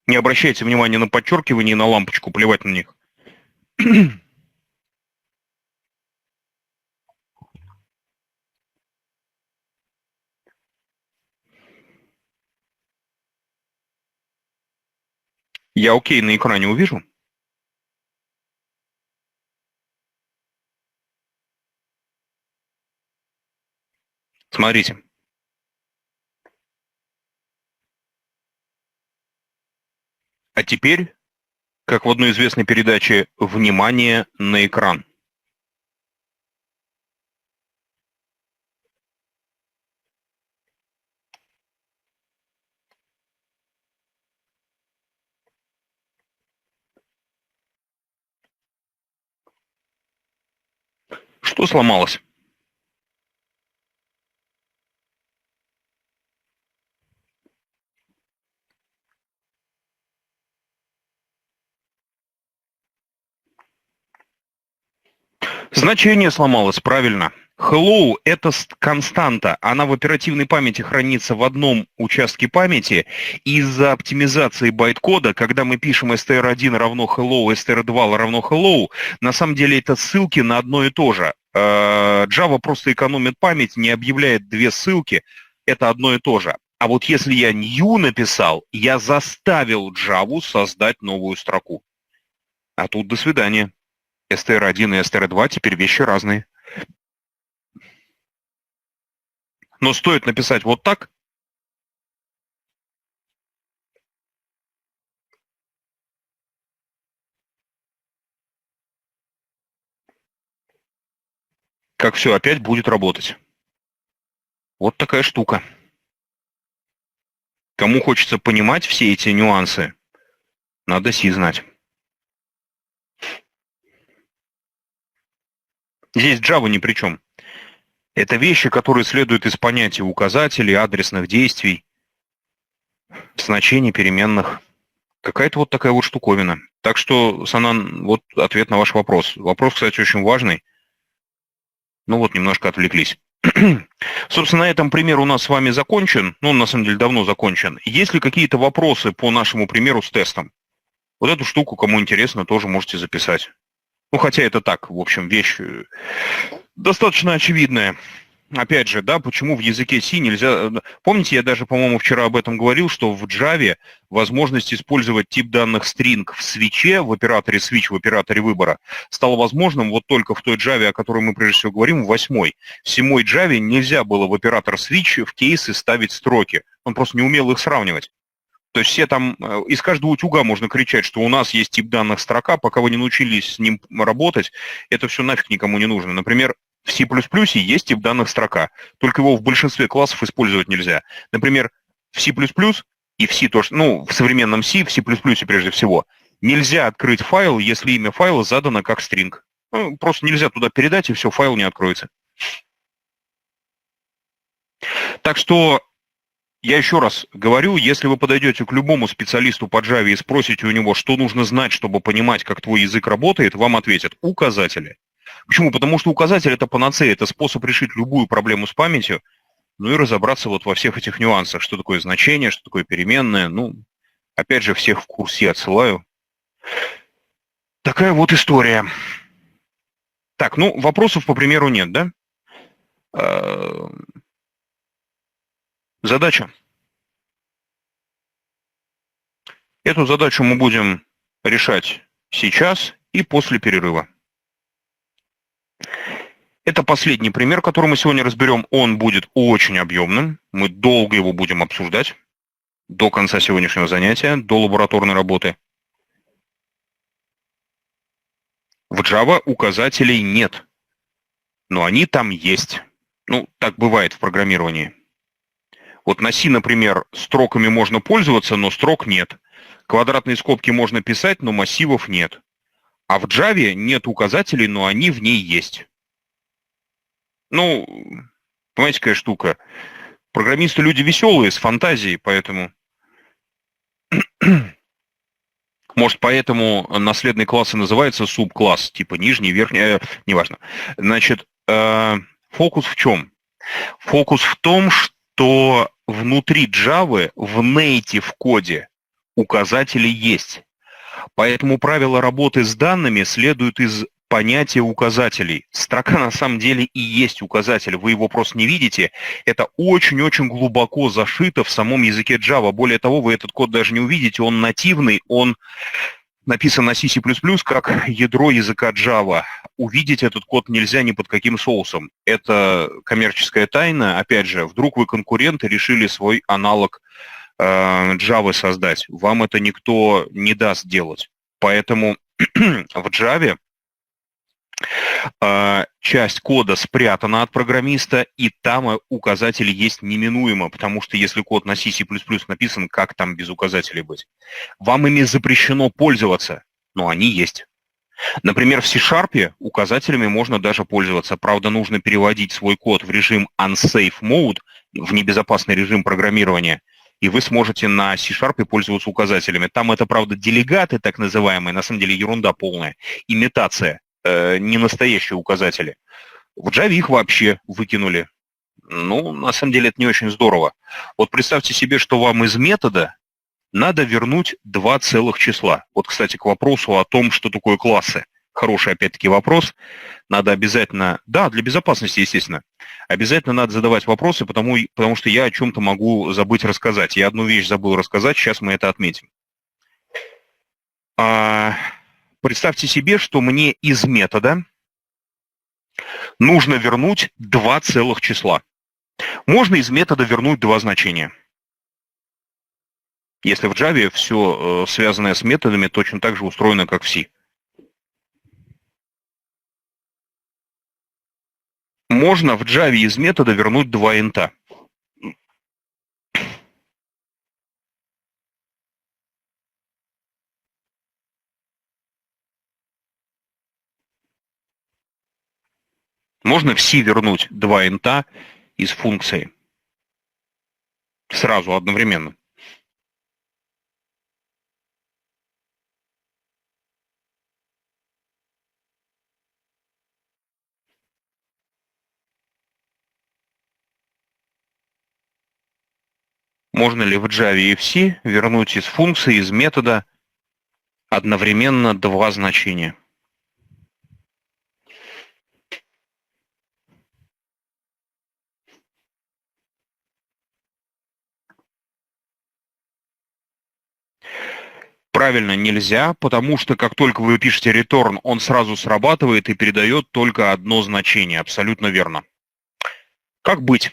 Speaker 1: Не обращайте внимания на подчеркивание и на лампочку, плевать на них. Я окей на экране увижу. Смотрите. А теперь, как в одной известной передаче, внимание на экран. Что сломалось? Значение сломалось, правильно. Hello– это константа, она в оперативной памяти хранится в одном участке памяти. Из-за оптимизации байт-кода, когда мы пишем str1 равно hello, str2 равно hello, на самом деле это ссылки на одно и то же. Java просто экономит память, не объявляет две ссылки, это одно и то же. А вот если я new написал, я заставил Java создать новую строку. А тут до свидания. str1 и str2 теперь вещи разные. Но стоит написать вот так, как все опять будет работать. Вот такая штука. Кому хочется понимать все эти нюансы, надо C знать. Здесь Java ни при чем. Это вещи, которые следуют из понятия указателей, адресных действий, значений переменных. Какая-то вот такая вот штуковина. Так что, Санан, вот ответ на ваш вопрос. Вопрос, кстати, очень важный. Ну вот, немножко отвлеклись. Собственно, на этом пример у нас с вами закончен. Ну, он на самом деле давно закончен. Есть ли какие-то вопросы по нашему примеру с тестом? Вот эту штуку, кому интересно, тоже можете записать. Ну, хотя это так, в общем, вещь достаточно очевидная. Опять же, да, почему в языке C нельзя... Помните, я даже, по-моему, вчера об этом говорил, что в Java возможность использовать тип данных string в свитче, в операторе switch, в операторе выбора, стало возможным вот только в той Java, о которой мы прежде всего говорим, в 8-й. В 7-й Java нельзя было в оператор switch в кейсы ставить строки. Он просто не умел их сравнивать. То есть все там, из каждого утюга можно кричать, что у нас есть тип данных строка, пока вы не научились с ним работать, это все нафиг никому не нужно. Например, в C++ есть тип данных строка, только его в большинстве классов использовать нельзя. Например, в C++ и в C тоже, ну, в современном C, в C++ прежде всего, нельзя открыть файл, если имя файла задано как string. Ну, просто нельзя туда передать, и все, файл не откроется. Так что я еще раз говорю, если вы подойдете к любому специалисту по Java и спросите у него, что нужно знать, чтобы понимать, как твой язык работает, вам ответят указатели. Почему? Потому что указатель – это панацея, это способ решить любую проблему с памятью, ну и разобраться вот во всех этих нюансах, что такое значение, что такое переменная. Ну, опять же, всех в курсе отсылаю. Такая вот история. Так, ну, вопросов по примеру нет, да? Задача. Эту задачу мы будем решать сейчас и после перерыва. Это последний пример, который мы сегодня разберем. Он будет очень объемным. Мы долго его будем обсуждать до конца сегодняшнего занятия, до лабораторной работы. В Java указателей нет, но они там есть. Ну, так бывает в программировании. Вот на C, например, строками можно пользоваться, но строк нет. Квадратные скобки можно писать, но массивов нет. А в Java нет указателей, но они в ней есть. Ну, понимаете, какая штука. Программисты люди веселые, с фантазией, поэтому... Может, поэтому наследный класс и называется субкласс, типа нижний, верхний, неважно. Значит, Фокус в чем? Фокус в том, что внутри Java в native коде указатели есть. Поэтому правила работы с данными следуют из понятия указателей. Строка на самом деле и есть указатель, вы его просто не видите. Это очень-очень глубоко зашито в самом языке Java. Более того, вы этот код даже не увидите, он нативный, он написан на C++, как ядро языка Java. Увидеть этот код нельзя ни под каким соусом. Это коммерческая тайна. Опять же, вдруг вы конкуренты решили свой аналог Java создать. Вам это никто не даст делать. Поэтому в Java часть кода спрятана от программиста, и там указатели есть неминуемо, потому что если код на C++ написан, как там без указателей быть? Вам ими запрещено пользоваться, но они есть. Например, в C# указателями можно даже пользоваться. Правда, нужно переводить свой код в режим unsafe mode, в небезопасный режим программирования, и вы сможете на C# пользоваться указателями. Там это, правда, делегаты так называемые, на самом деле ерунда полная, имитация, не настоящие указатели. В Java их вообще выкинули. Ну, на самом деле, это не очень здорово. Вот представьте себе, что вам из метода надо вернуть два целых числа. Вот, кстати, к вопросу о том, что такое классы. Хороший, опять-таки, вопрос. Надо обязательно, да, для безопасности, естественно, обязательно надо задавать вопросы, потому что я о чем-то могу забыть рассказать. Я одну вещь забыл рассказать, сейчас мы это отметим. Представьте себе, что мне из метода нужно вернуть два целых числа. Можно из метода вернуть два значения. Если в Java все связанное с методами точно так же устроено, как в C. Можно в Java из метода вернуть два инта. Можно в C вернуть два инта из функции. Сразу, одновременно. Можно ли в Java и в C вернуть из функции, из метода одновременно два значения? Правильно, нельзя, потому что как только вы пишете return, он сразу срабатывает и передает только одно значение. Абсолютно верно. Как быть?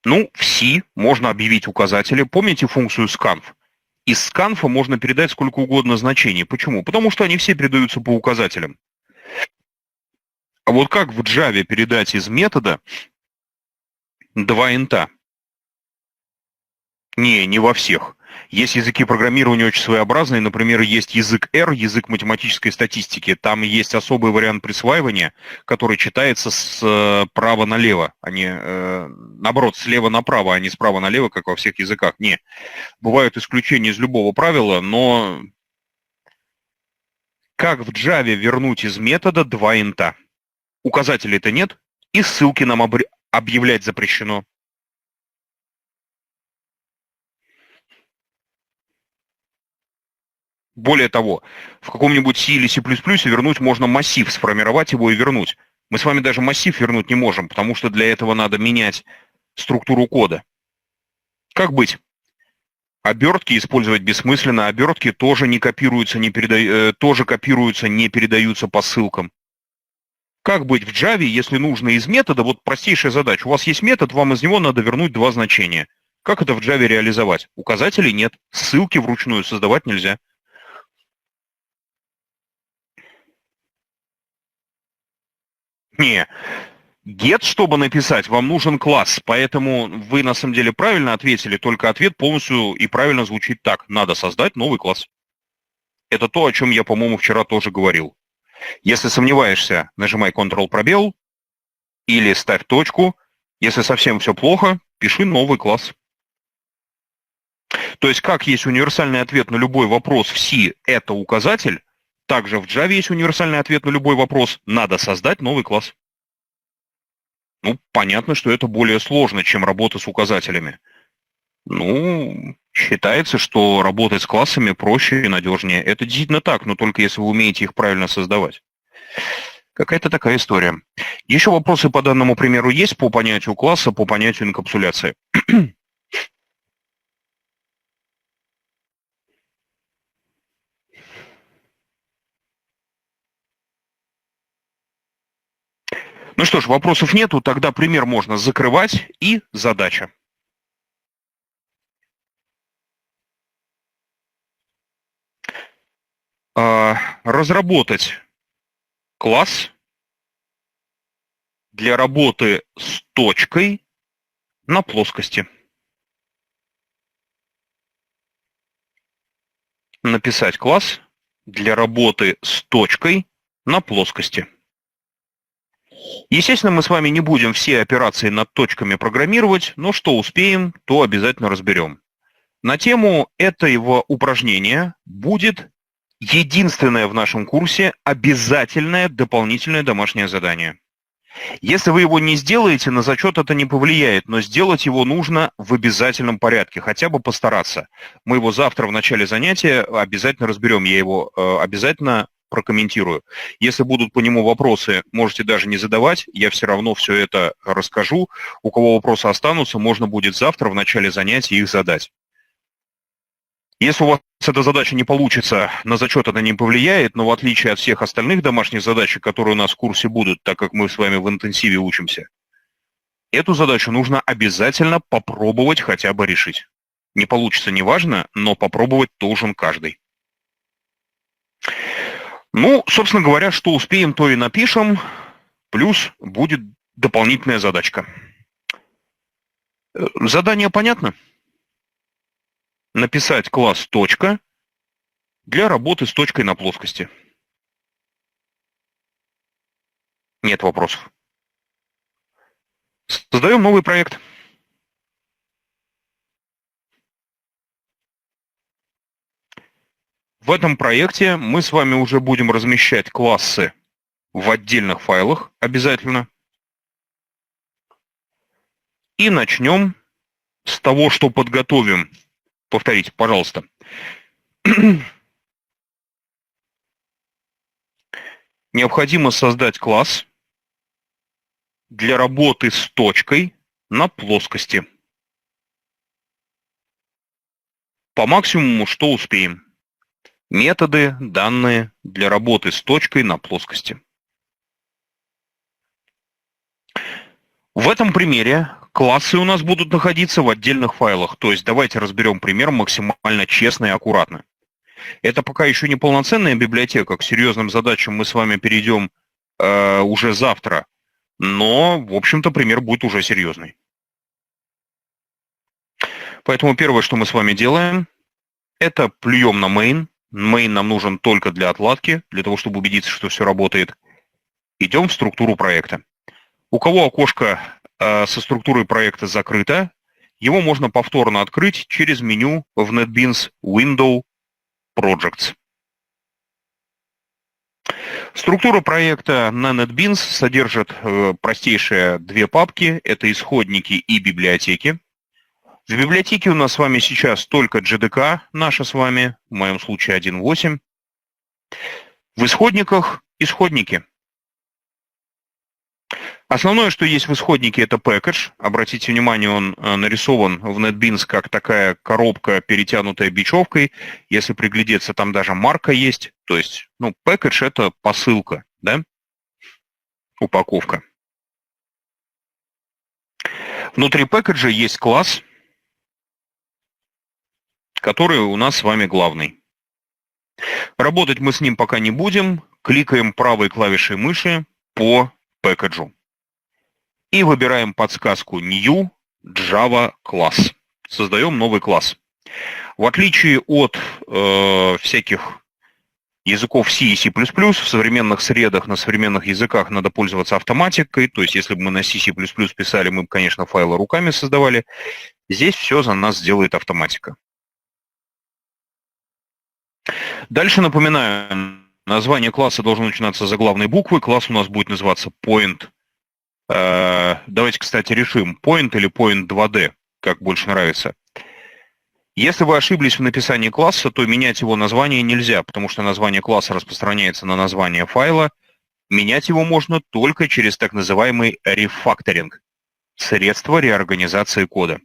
Speaker 1: Ну, в C можно объявить указатели. Помните функцию scanf? Из scanf можно передать сколько угодно значений. Почему? Потому что они все передаются по указателям. А вот как в Java передать из метода два инта? Не во всех. Есть языки программирования очень своеобразные. Например, есть язык R, язык математической статистики. Там есть особый вариант присваивания, который читается справа налево, а не наоборот, слева направо, а не справа налево, как во всех языках. Не. Бывают исключения из любого правила, но как в Java вернуть из метода два инта? Указателей-то нет, и ссылки нам объявлять запрещено. Более того, в каком-нибудь C или C++ вернуть можно массив, сформировать его и вернуть. Мы с вами даже массив вернуть не можем, потому что для этого надо менять структуру кода. Как быть? Обертки использовать бессмысленно, обертки тоже не копируются, тоже копируются, не передаются по ссылкам. Как быть в Java, если нужно из метода, вот простейшая задача, у вас есть метод, вам из него надо вернуть два значения. Как это в Java реализовать? Указателей нет, ссылки вручную создавать нельзя. Не, get, чтобы написать, вам нужен класс, поэтому вы на самом деле правильно ответили, только ответ полностью и правильно звучит так. Надо создать новый класс. Это то, о чем я, по-моему, вчера тоже говорил. Если сомневаешься, нажимай Ctrl-пробел или ставь точку. Если совсем все плохо, пиши новый класс. То есть как есть универсальный ответ на любой вопрос в C – это указатель, также в Java есть универсальный ответ на любой вопрос – надо создать новый класс. Ну, понятно, что это более сложно, чем работа с указателями. Ну, считается, что работать с классами проще и надежнее. Это действительно так, но только если вы умеете их правильно создавать. Какая-то такая история. Еще вопросы по данному примеру есть по понятию класса, по понятию инкапсуляции? Ну что ж, вопросов нету, тогда пример можно закрывать и задача. Разработать класс для работы с точкой на плоскости. Написать класс для работы с точкой на плоскости. Естественно, мы с вами не будем все операции над точками программировать, но что успеем, то обязательно разберем. На тему этого упражнения будет единственное в нашем курсе обязательное дополнительное домашнее задание. Если вы его не сделаете, на зачет это не повлияет, но сделать его нужно в обязательном порядке, хотя бы постараться. Мы его завтра в начале занятия обязательно разберем, я его обязательно прокомментирую. Если будут по нему вопросы, можете даже не задавать, я все равно все это расскажу. У кого вопросы останутся, можно будет завтра в начале занятия их задать. Если у вас эта задача не получится, на зачет это не повлияет, но в отличие от всех остальных домашних задач, которые у нас в курсе будут, так как мы с вами в интенсиве учимся, эту задачу нужно обязательно попробовать хотя бы решить. Не получится, неважно, но попробовать должен каждый. Ну, собственно говоря, что успеем, то и напишем, плюс будет дополнительная задачка. Задание понятно? Написать класс точка для работы с точкой на плоскости. Нет вопросов. Создаем новый проект. В этом проекте мы с вами уже будем размещать классы в отдельных файлах обязательно. И начнем с того, что подготовим. Повторите, пожалуйста. Необходимо создать класс для работы с точкой на плоскости. По максимуму, что успеем. Методы, данные для работы с точкой на плоскости. В этом примере классы у нас будут находиться в отдельных файлах. То есть давайте разберем пример максимально честно и аккуратно. Это пока еще не полноценная библиотека. К серьезным задачам мы с вами перейдем уже завтра. Но, в общем-то, пример будет уже серьезный. Поэтому первое, что мы с вами делаем, это плюем на main. Main нам нужен только для отладки, для того, чтобы убедиться, что все работает. Идем в структуру проекта. У кого окошко со структурой проекта закрыто, его можно повторно открыть через меню в NetBeans Window Projects. Структура проекта на NetBeans содержит простейшие две папки. Это исходники и библиотеки. В библиотеке у нас с вами сейчас только JDK, наша с вами, в моем случае 1.8. В исходниках исходники. Основное, что есть в исходнике, это package. Обратите внимание, он нарисован в NetBeans как такая коробка, перетянутая бечевкой. Если приглядеться, там даже марка есть. То есть, package — это посылка, да? Упаковка. Внутри пэкэджа есть класс, который у нас с вами главный. Работать мы с ним пока не будем. Кликаем правой клавишей мыши по пэкэджу. И выбираем подсказку New Java Class. Создаем новый класс. В отличие от всяких языков C и C++, в современных средах, на современных языках надо пользоваться автоматикой. То есть, если бы мы на C, C++ писали, мы бы, конечно, файлы руками создавали. Здесь все за нас сделает автоматика. Дальше напоминаю, название класса должно начинаться с заглавной буквы. Класс у нас будет называться Point Давайте, кстати, решим, point или point 2D, как больше нравится. Если вы ошиблись в написании класса, то менять его название нельзя, потому что название класса распространяется на название файла. Менять его можно только через так называемый рефакторинг, средство реорганизации кода.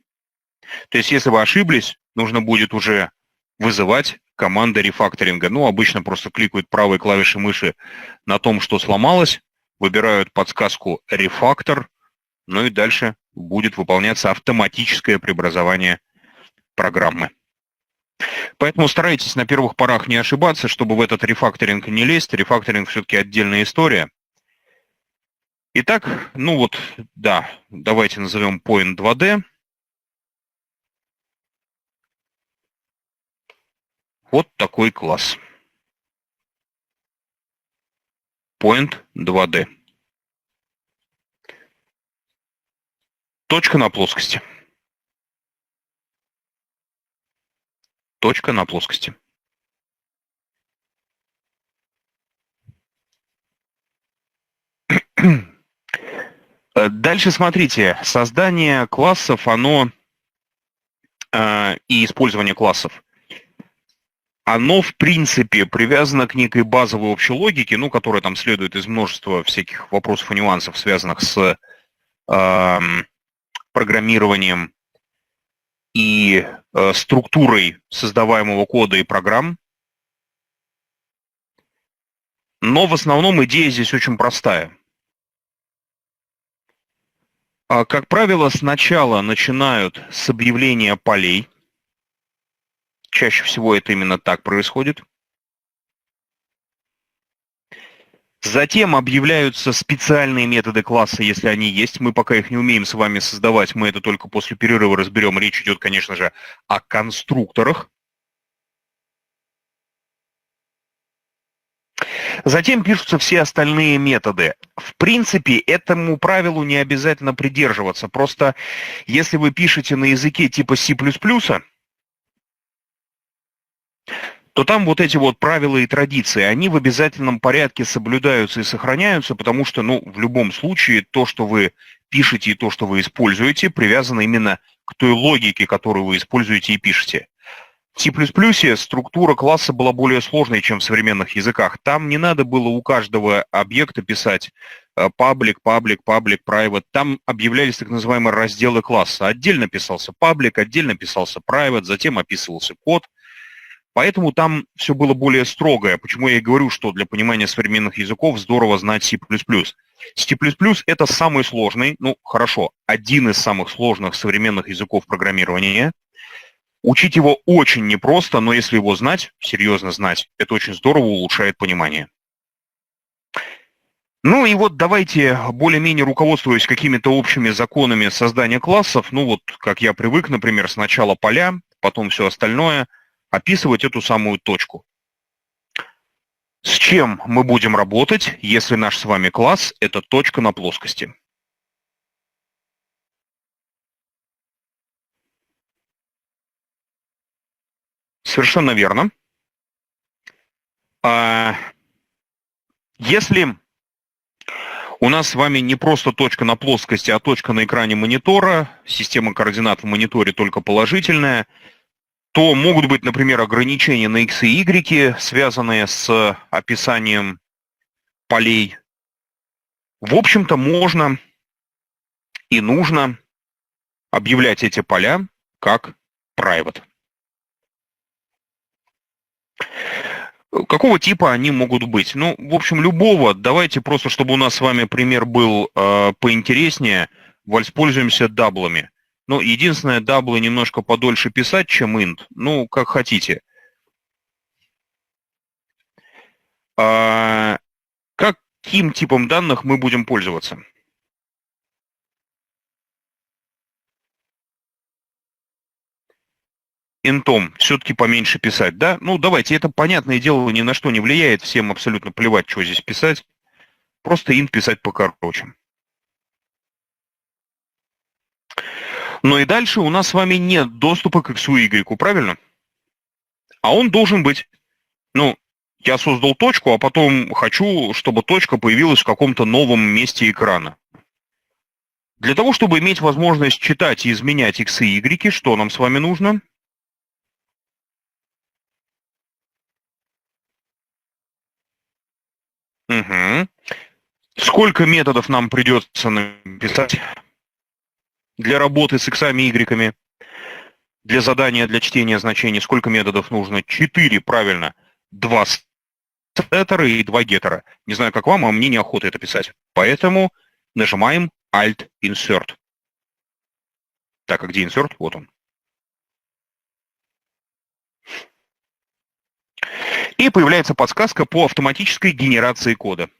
Speaker 1: То есть, если вы ошиблись, нужно будет уже вызывать команды рефакторинга. Ну, обычно просто кликают правой клавишей мыши на том, что сломалось, выбирают подсказку «Рефактор», ну и дальше будет выполняться автоматическое преобразование программы. Поэтому старайтесь на первых порах не ошибаться, чтобы в этот рефакторинг не лезть. Рефакторинг все-таки отдельная история. Итак, ну вот, да, давайте назовем point 2D. Вот такой класс. Point 2D. Точка на плоскости. Точка на плоскости. Дальше смотрите, создание классов, оно и использование классов, оно в принципе привязано к некой базовой общей логике, ну, которая там следует из множества всяких вопросов и нюансов, связанных с программированием и структурой создаваемого кода и программ. Но в основном идея здесь очень простая. Как правило, сначала начинают с объявления полей. Чаще всего это именно так происходит. Затем объявляются специальные методы класса, если они есть. Мы пока их не умеем с вами создавать, мы это только после перерыва разберем. Речь идет, конечно же, о конструкторах. Затем пишутся все остальные методы. В принципе, этому правилу не обязательно придерживаться. Просто если вы пишете на языке типа C++, то там вот эти вот правила и традиции, они в обязательном порядке соблюдаются и сохраняются, потому что, ну, в любом случае, то, что вы пишете и то, что вы используете, привязано именно к той логике, которую вы используете и пишете. В C++ структура класса была более сложной, чем в современных языках. Там не надо было у каждого объекта писать public, private. Там объявлялись так называемые разделы класса. Отдельно писался public, отдельно писался private, затем описывался код. Поэтому там все было более строгое. Почему я и говорю, что для понимания современных языков здорово знать C++. C++ — это самый сложный, ну хорошо, один из самых сложных современных языков программирования. Учить его очень непросто, но если его знать, серьезно знать, это очень здорово улучшает понимание. Ну и вот давайте, более-менее руководствуясь какими-то общими законами создания классов, ну вот как я привык, например, сначала поля, потом все остальное, описывать эту самую точку. С чем мы будем работать, если наш с вами класс – это точка на плоскости? Совершенно верно. Если у нас с вами не просто точка на плоскости, а точка на экране монитора, система координат в мониторе только положительная, то могут быть, например, ограничения на x и y, связанные с описанием полей. В общем-то, можно и нужно объявлять эти поля как private. Какого типа они могут быть? Ну, в общем, любого. Давайте просто, чтобы у нас с вами пример был поинтереснее, воспользуемся даблами. Ну, единственное, даблы немножко подольше писать, чем int. Ну, как хотите. Каким типом данных мы будем пользоваться? Интом все-таки поменьше писать, да? Ну, давайте, это понятное дело, ни на что не влияет, всем абсолютно плевать, что здесь писать. Просто int писать покороче. Но и дальше у нас с вами нет доступа к x и y, правильно? А он должен быть. Ну, я создал точку, а потом хочу, чтобы точка появилась в каком-то новом месте экрана. Для того, чтобы иметь возможность читать и изменять x и y, что нам с вами нужно? Угу. Сколько методов нам придется написать для работы с x и y? Для задания, для чтения значений сколько методов нужно? 4, правильно. 2 сеттера и 2 геттера. Не знаю, как вам, а мне неохота это писать. Поэтому нажимаем Alt-Insert. Так, а где Insert? Вот он. И появляется подсказка по автоматической генерации кода.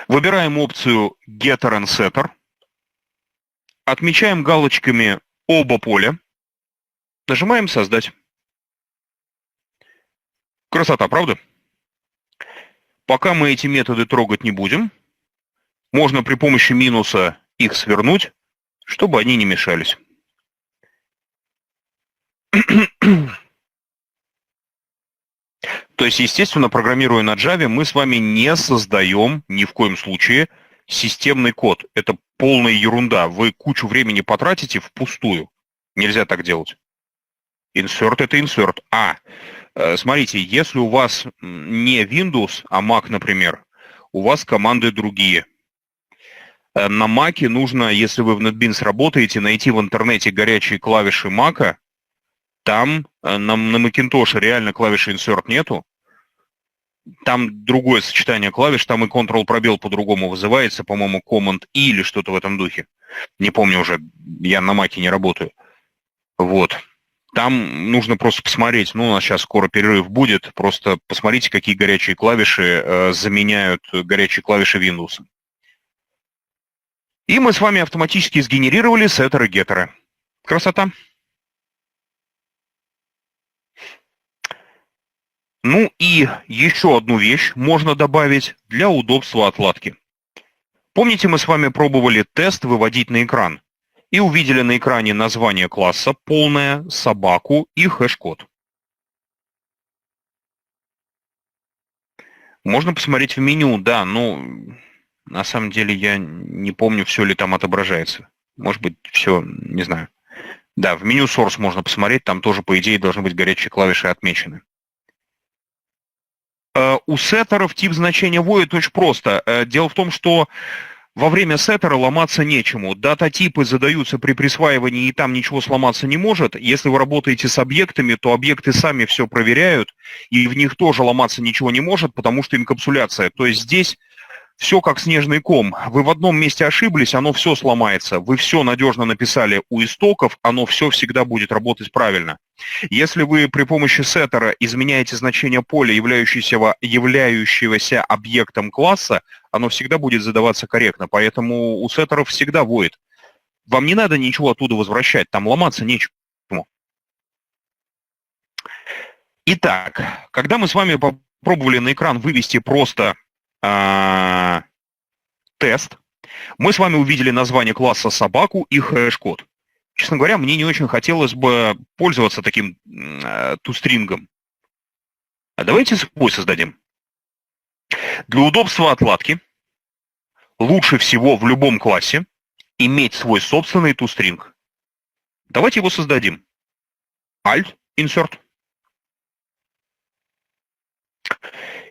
Speaker 1: Выбираем опцию Getter and Setter. Отмечаем галочками оба поля. Нажимаем «Создать». Красота, правда? Пока мы эти методы трогать не будем. Можно при помощи минуса их свернуть, чтобы они не мешались. То есть, естественно, программируя на Java, мы с вами не создаем ни в коем случае системный код. Это полная ерунда. Вы кучу времени потратите впустую. Нельзя так делать. Insert — это insert. Смотрите, если у вас не Windows, а Mac, например, у вас команды другие. На Mac нужно, если вы в NetBeans работаете, найти в интернете горячие клавиши Mac. Там на Macintosh реально клавиши Insert нету. Там другое сочетание клавиш, там и Ctrl-пробел по-другому вызывается, по-моему, Command-I или что-то в этом духе. Не помню уже, я на Mac не работаю. Вот. Там нужно просто посмотреть, у нас сейчас скоро перерыв будет, просто посмотрите, какие горячие клавиши заменяют горячие клавиши Windows. И мы с вами автоматически сгенерировали сеттеры и геттеры. Красота. Ну и еще одну вещь можно добавить для удобства отладки. Помните, мы с вами пробовали тест выводить на экран и увидели на экране название класса, полное, собаку и хэш-код. Можно посмотреть в меню, да, но на самом деле я не помню, все ли там отображается. Может быть, все, не знаю. Да, в меню Source можно посмотреть, там тоже, по идее, должны быть горячие клавиши отмечены. У сеттеров тип значения void очень просто. Дело в том, что во время сеттера ломаться нечему. Дата-типы задаются при присваивании, и там ничего сломаться не может. Если вы работаете с объектами, то объекты сами все проверяют, и в них тоже ломаться ничего не может, потому что инкапсуляция. То есть здесь все как снежный ком. Вы в одном месте ошиблись, оно все сломается. Вы все надежно написали у истоков, оно все всегда будет работать правильно. Если вы при помощи сеттера изменяете значение поля, являющегося объектом класса, оно всегда будет задаваться корректно. Поэтому у сеттеров всегда void. Вам не надо ничего оттуда возвращать, там ломаться нечему. Итак, когда мы с вами попробовали на экран вывести просто тест, мы с вами увидели название класса собаку и хэш-код. Честно говоря, мне не очень хотелось бы пользоваться таким тустрингом. А давайте свой создадим. Для удобства отладки лучше всего в любом классе иметь свой собственный тустринг. Давайте его создадим. Alt, Insert.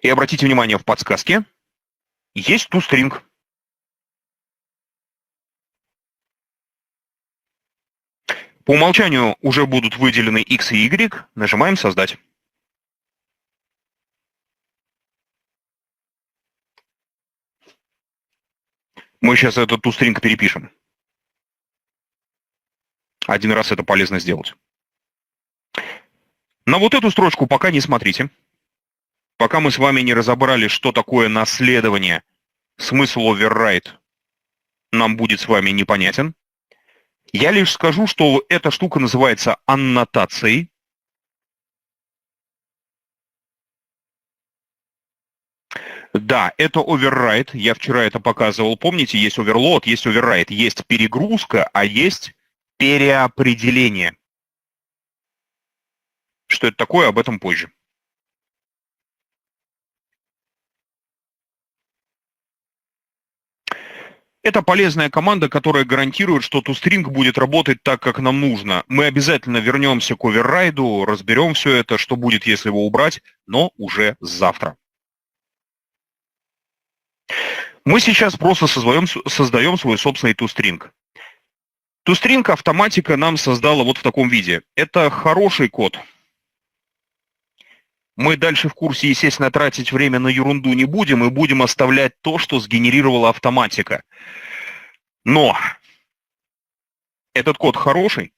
Speaker 1: И обратите внимание, в подсказке есть toString. По умолчанию уже будут выделены x и y. Нажимаем «Создать». Мы сейчас этот toString перепишем. Один раз это полезно сделать. На вот эту строчку пока не смотрите. Пока мы с вами не разобрали, что такое наследование, смысл override нам будет с вами непонятен. Я лишь скажу, что эта штука называется аннотацией. Да, это override. Я вчера это показывал. Помните, есть overload, есть override. Есть перегрузка, а есть переопределение. Что это такое, об этом позже. Это полезная команда, которая гарантирует, что toString будет работать так, как нам нужно. Мы обязательно вернемся к оверрайду, разберем все это, что будет, если его убрать, но уже завтра. Мы сейчас просто создаем свой собственный toString. toString автоматика нам создала вот в таком виде. Это хороший код. Мы дальше в курсе, естественно, тратить время на ерунду не будем, и будем оставлять то, что сгенерировала автоматика. Но этот код хороший.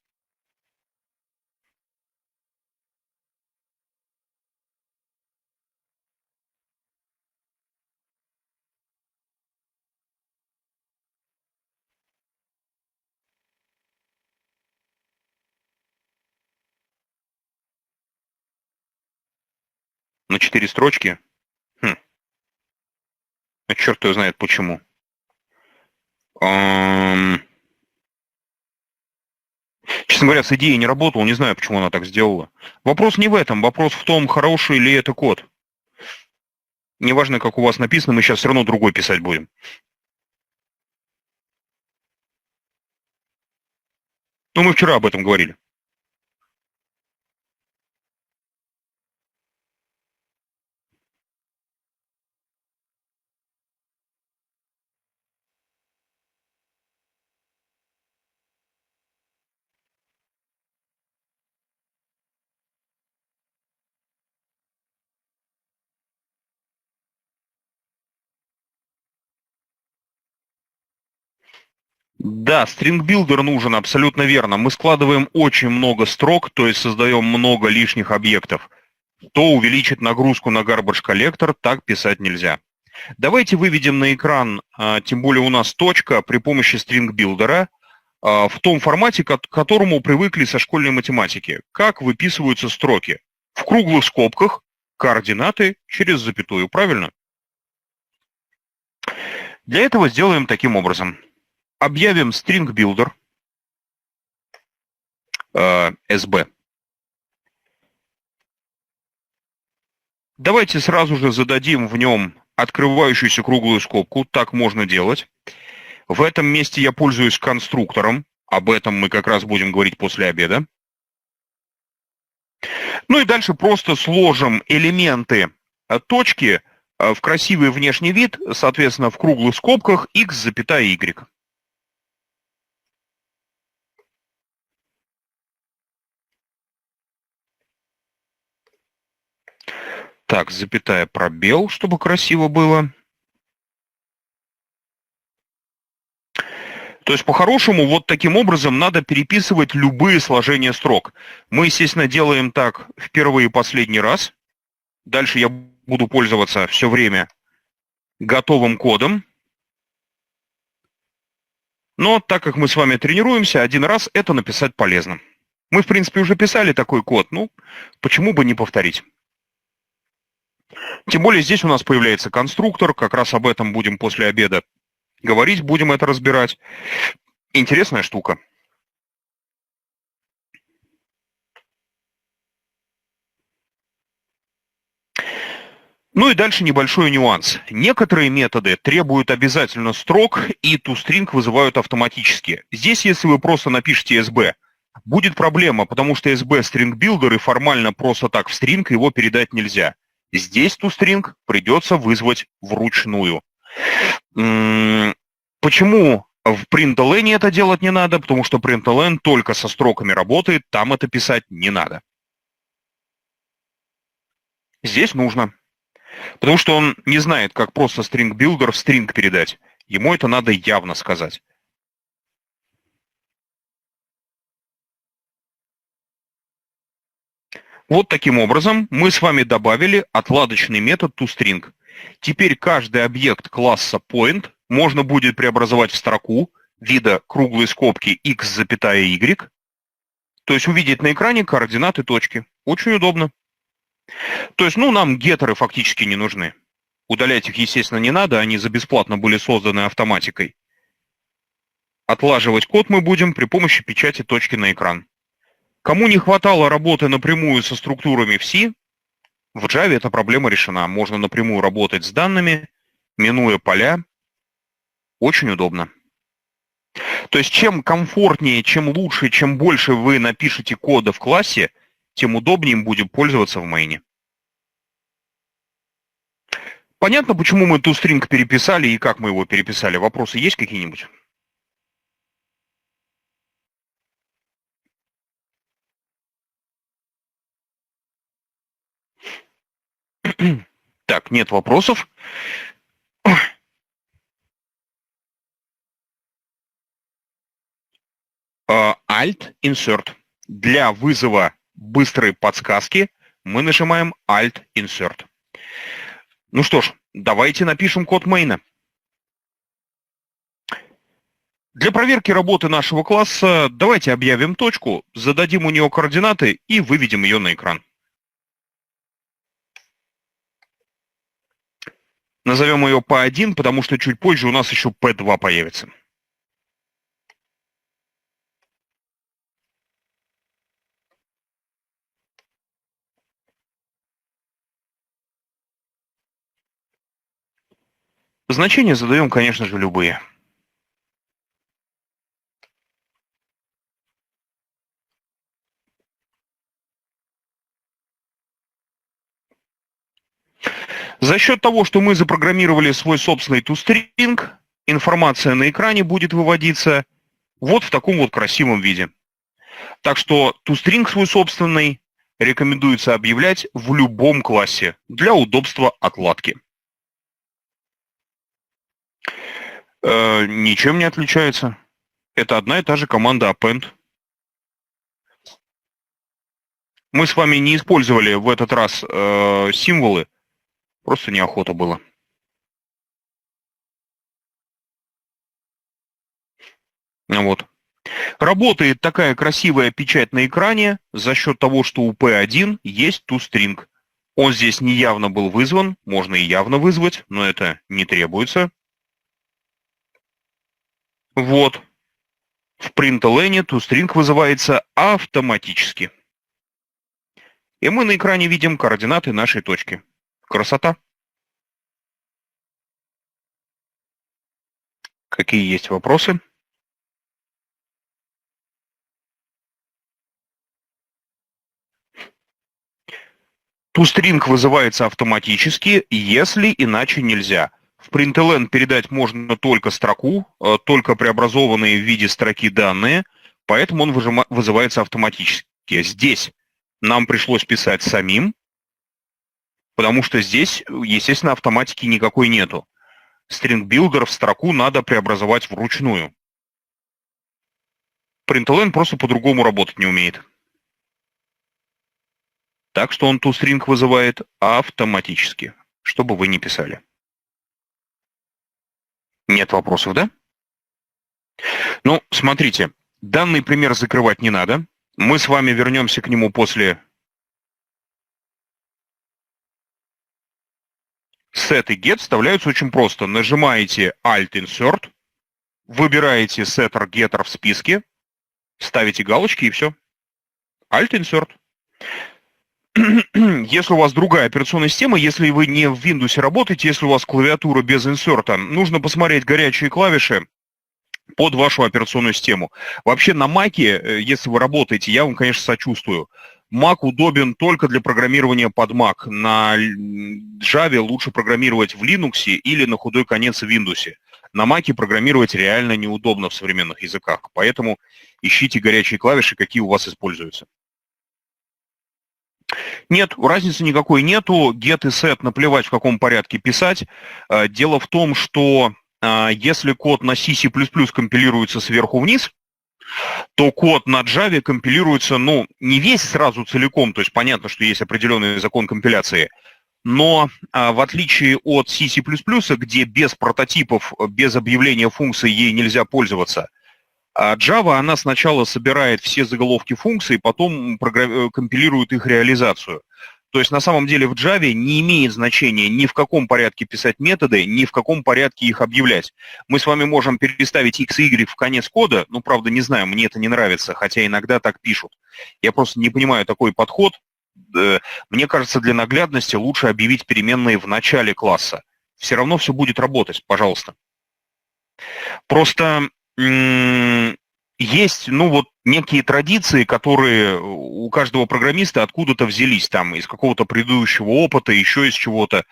Speaker 1: На 4 строчки. А черт его знает почему. Честно говоря, с идеей не работал, не знаю, почему она так сделала. Вопрос не в этом, вопрос в том, хороший ли это код. Неважно, как у вас написано, мы сейчас все равно другой писать будем. Ну, мы вчера об этом говорили. Да, string builder нужен, абсолютно верно. Мы складываем очень много строк, то есть создаем много лишних объектов. То увеличит нагрузку на garbage collector, так писать нельзя. Давайте выведем на экран, тем более у нас точка, при помощи string builder в том формате, к которому привыкли со школьной математики. Как выписываются строки? В круглых скобках, координаты через запятую, правильно? Для этого сделаем таким образом. Объявим string builder SB. Давайте сразу же зададим в нем открывающуюся круглую скобку. Так можно делать. В этом месте я пользуюсь конструктором. Об этом мы как раз будем говорить после обеда. Ну и дальше просто сложим элементы точки в красивый внешний вид, соответственно, в круглых скобках x, запятая y. Так, запятая, пробел, чтобы красиво было. То есть, по-хорошему, вот таким образом надо переписывать любые сложения строк. Мы, естественно, делаем так в первый и последний раз. Дальше я буду пользоваться все время готовым кодом. Но так как мы с вами тренируемся, один раз это написать полезно. Мы, в принципе, уже писали такой код, ну, почему бы не повторить? Тем более здесь у нас появляется конструктор, как раз об этом будем после обеда говорить, будем это разбирать. Интересная штука. Ну и дальше небольшой нюанс. Некоторые методы требуют обязательно строк, и toString вызывают автоматически. Здесь, если вы просто напишите SB, будет проблема, потому что SB string builder, и формально просто так в string его передать нельзя. Здесь toString придется вызвать вручную. Почему в println это делать не надо? Потому что println только со строками работает, там это писать не надо. Здесь нужно. Потому что он не знает, как просто string builder в string передать. Ему это надо явно сказать. Вот таким образом мы с вами добавили отладочный метод toString. Теперь каждый объект класса point можно будет преобразовать в строку вида круглой скобки x, запятая y, то есть увидеть на экране координаты точки. Очень удобно. То есть, нам геттеры фактически не нужны. Удалять их, естественно, не надо, они за бесплатно были созданы автоматикой. Отлаживать код мы будем при помощи печати точки на экран. Кому не хватало работы напрямую со структурами в C, в Java эта проблема решена. Можно напрямую работать с данными, минуя поля. Очень удобно. То есть чем комфортнее, чем лучше, чем больше вы напишете кода в классе, тем удобнее им будет пользоваться в мейне. Понятно, почему мы toString переписали и как мы его переписали? Вопросы есть какие-нибудь? Так, нет вопросов. Alt Insert. Для вызова быстрой подсказки мы нажимаем Alt Insert. Ну что ж, давайте напишем код мейна. Для проверки работы нашего класса давайте объявим точку, зададим у нее координаты и выведем ее на экран. Назовем ее P1, потому что чуть позже у нас еще P2 появится. Значения задаем, конечно же, любые. За счет того, что мы запрограммировали свой собственный toString, информация на экране будет выводиться вот в таком вот красивом виде. Так что toString свой собственный рекомендуется объявлять в любом классе для удобства отладки. Ничем не отличается. Это одна и та же команда append. Мы с вами не использовали в этот раз символы, просто неохота было. Вот. Работает такая красивая печать на экране за счет того, что у P1 есть toString. Он здесь неявно был вызван, можно и явно вызвать, но это не требуется. Вот. В println toString вызывается автоматически. И мы на экране видим координаты нашей точки. Красота. Какие есть вопросы? toString вызывается автоматически, если иначе нельзя. В println передать можно только строку, только преобразованные в виде строки данные, поэтому он вызывается автоматически. Здесь нам пришлось писать самим, потому что здесь, естественно, автоматики никакой нету. String Builder в строку надо преобразовать вручную. Println просто по-другому работать не умеет. Так что он toString вызывает автоматически, чтобы вы не писали. Нет вопросов, да? Ну, смотрите, данный пример закрывать не надо. Мы с вами вернемся к нему после set и get. Вставляются очень просто. Нажимаете Alt Insert, выбираете setter getter в списке, ставите галочки и все. Alt Insert. Если у вас другая операционная система, если вы не в Windows работаете, если у вас клавиатура без инсерта, нужно посмотреть горячие клавиши под вашу операционную систему. Вообще на Mac, если вы работаете, я вам, конечно, сочувствую. Mac удобен только для программирования под Mac. На Java лучше программировать в Linux или на худой конец в Windows. На Mac программировать реально неудобно в современных языках. Поэтому ищите горячие клавиши, какие у вас используются. Нет, разницы никакой нету. Get и set наплевать, в каком порядке писать. Дело в том, что если код на C++ компилируется сверху вниз, то код на Java компилируется, ну, не весь сразу целиком, то есть понятно, что есть определенный закон компиляции, но в отличие от C++, где без прототипов, без объявления функций ей нельзя пользоваться, Java, она сначала собирает все заголовки функций, потом компилирует их реализацию. То есть на самом деле в Java не имеет значения ни в каком порядке писать методы, ни в каком порядке их объявлять. Мы с вами можем переставить x и y в конец кода, ну, правда, не знаю, мне это не нравится, хотя иногда так пишут. Я просто не понимаю такой подход. Мне кажется, для наглядности лучше объявить переменные в начале класса. Все равно все будет работать, пожалуйста. Просто Есть, ну вот, некие традиции, которые у каждого программиста откуда-то взялись, там, из какого-то предыдущего опыта, еще из чего-то.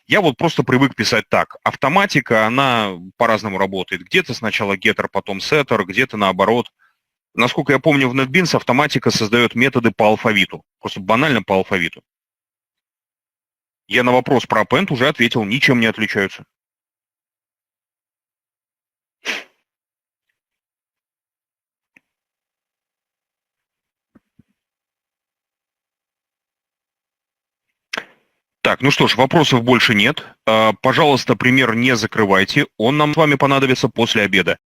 Speaker 1: Я вот просто привык писать так. Автоматика, она по-разному работает. Где-то сначала getter, потом setter, где-то наоборот. Насколько я помню, в NetBeans автоматика создает методы по алфавиту. Просто банально по алфавиту. Я на вопрос про append уже ответил, ничем не отличаются. Так, ну что ж, вопросов больше нет. Пожалуйста, пример не закрывайте. Он нам с вами понадобится после обеда.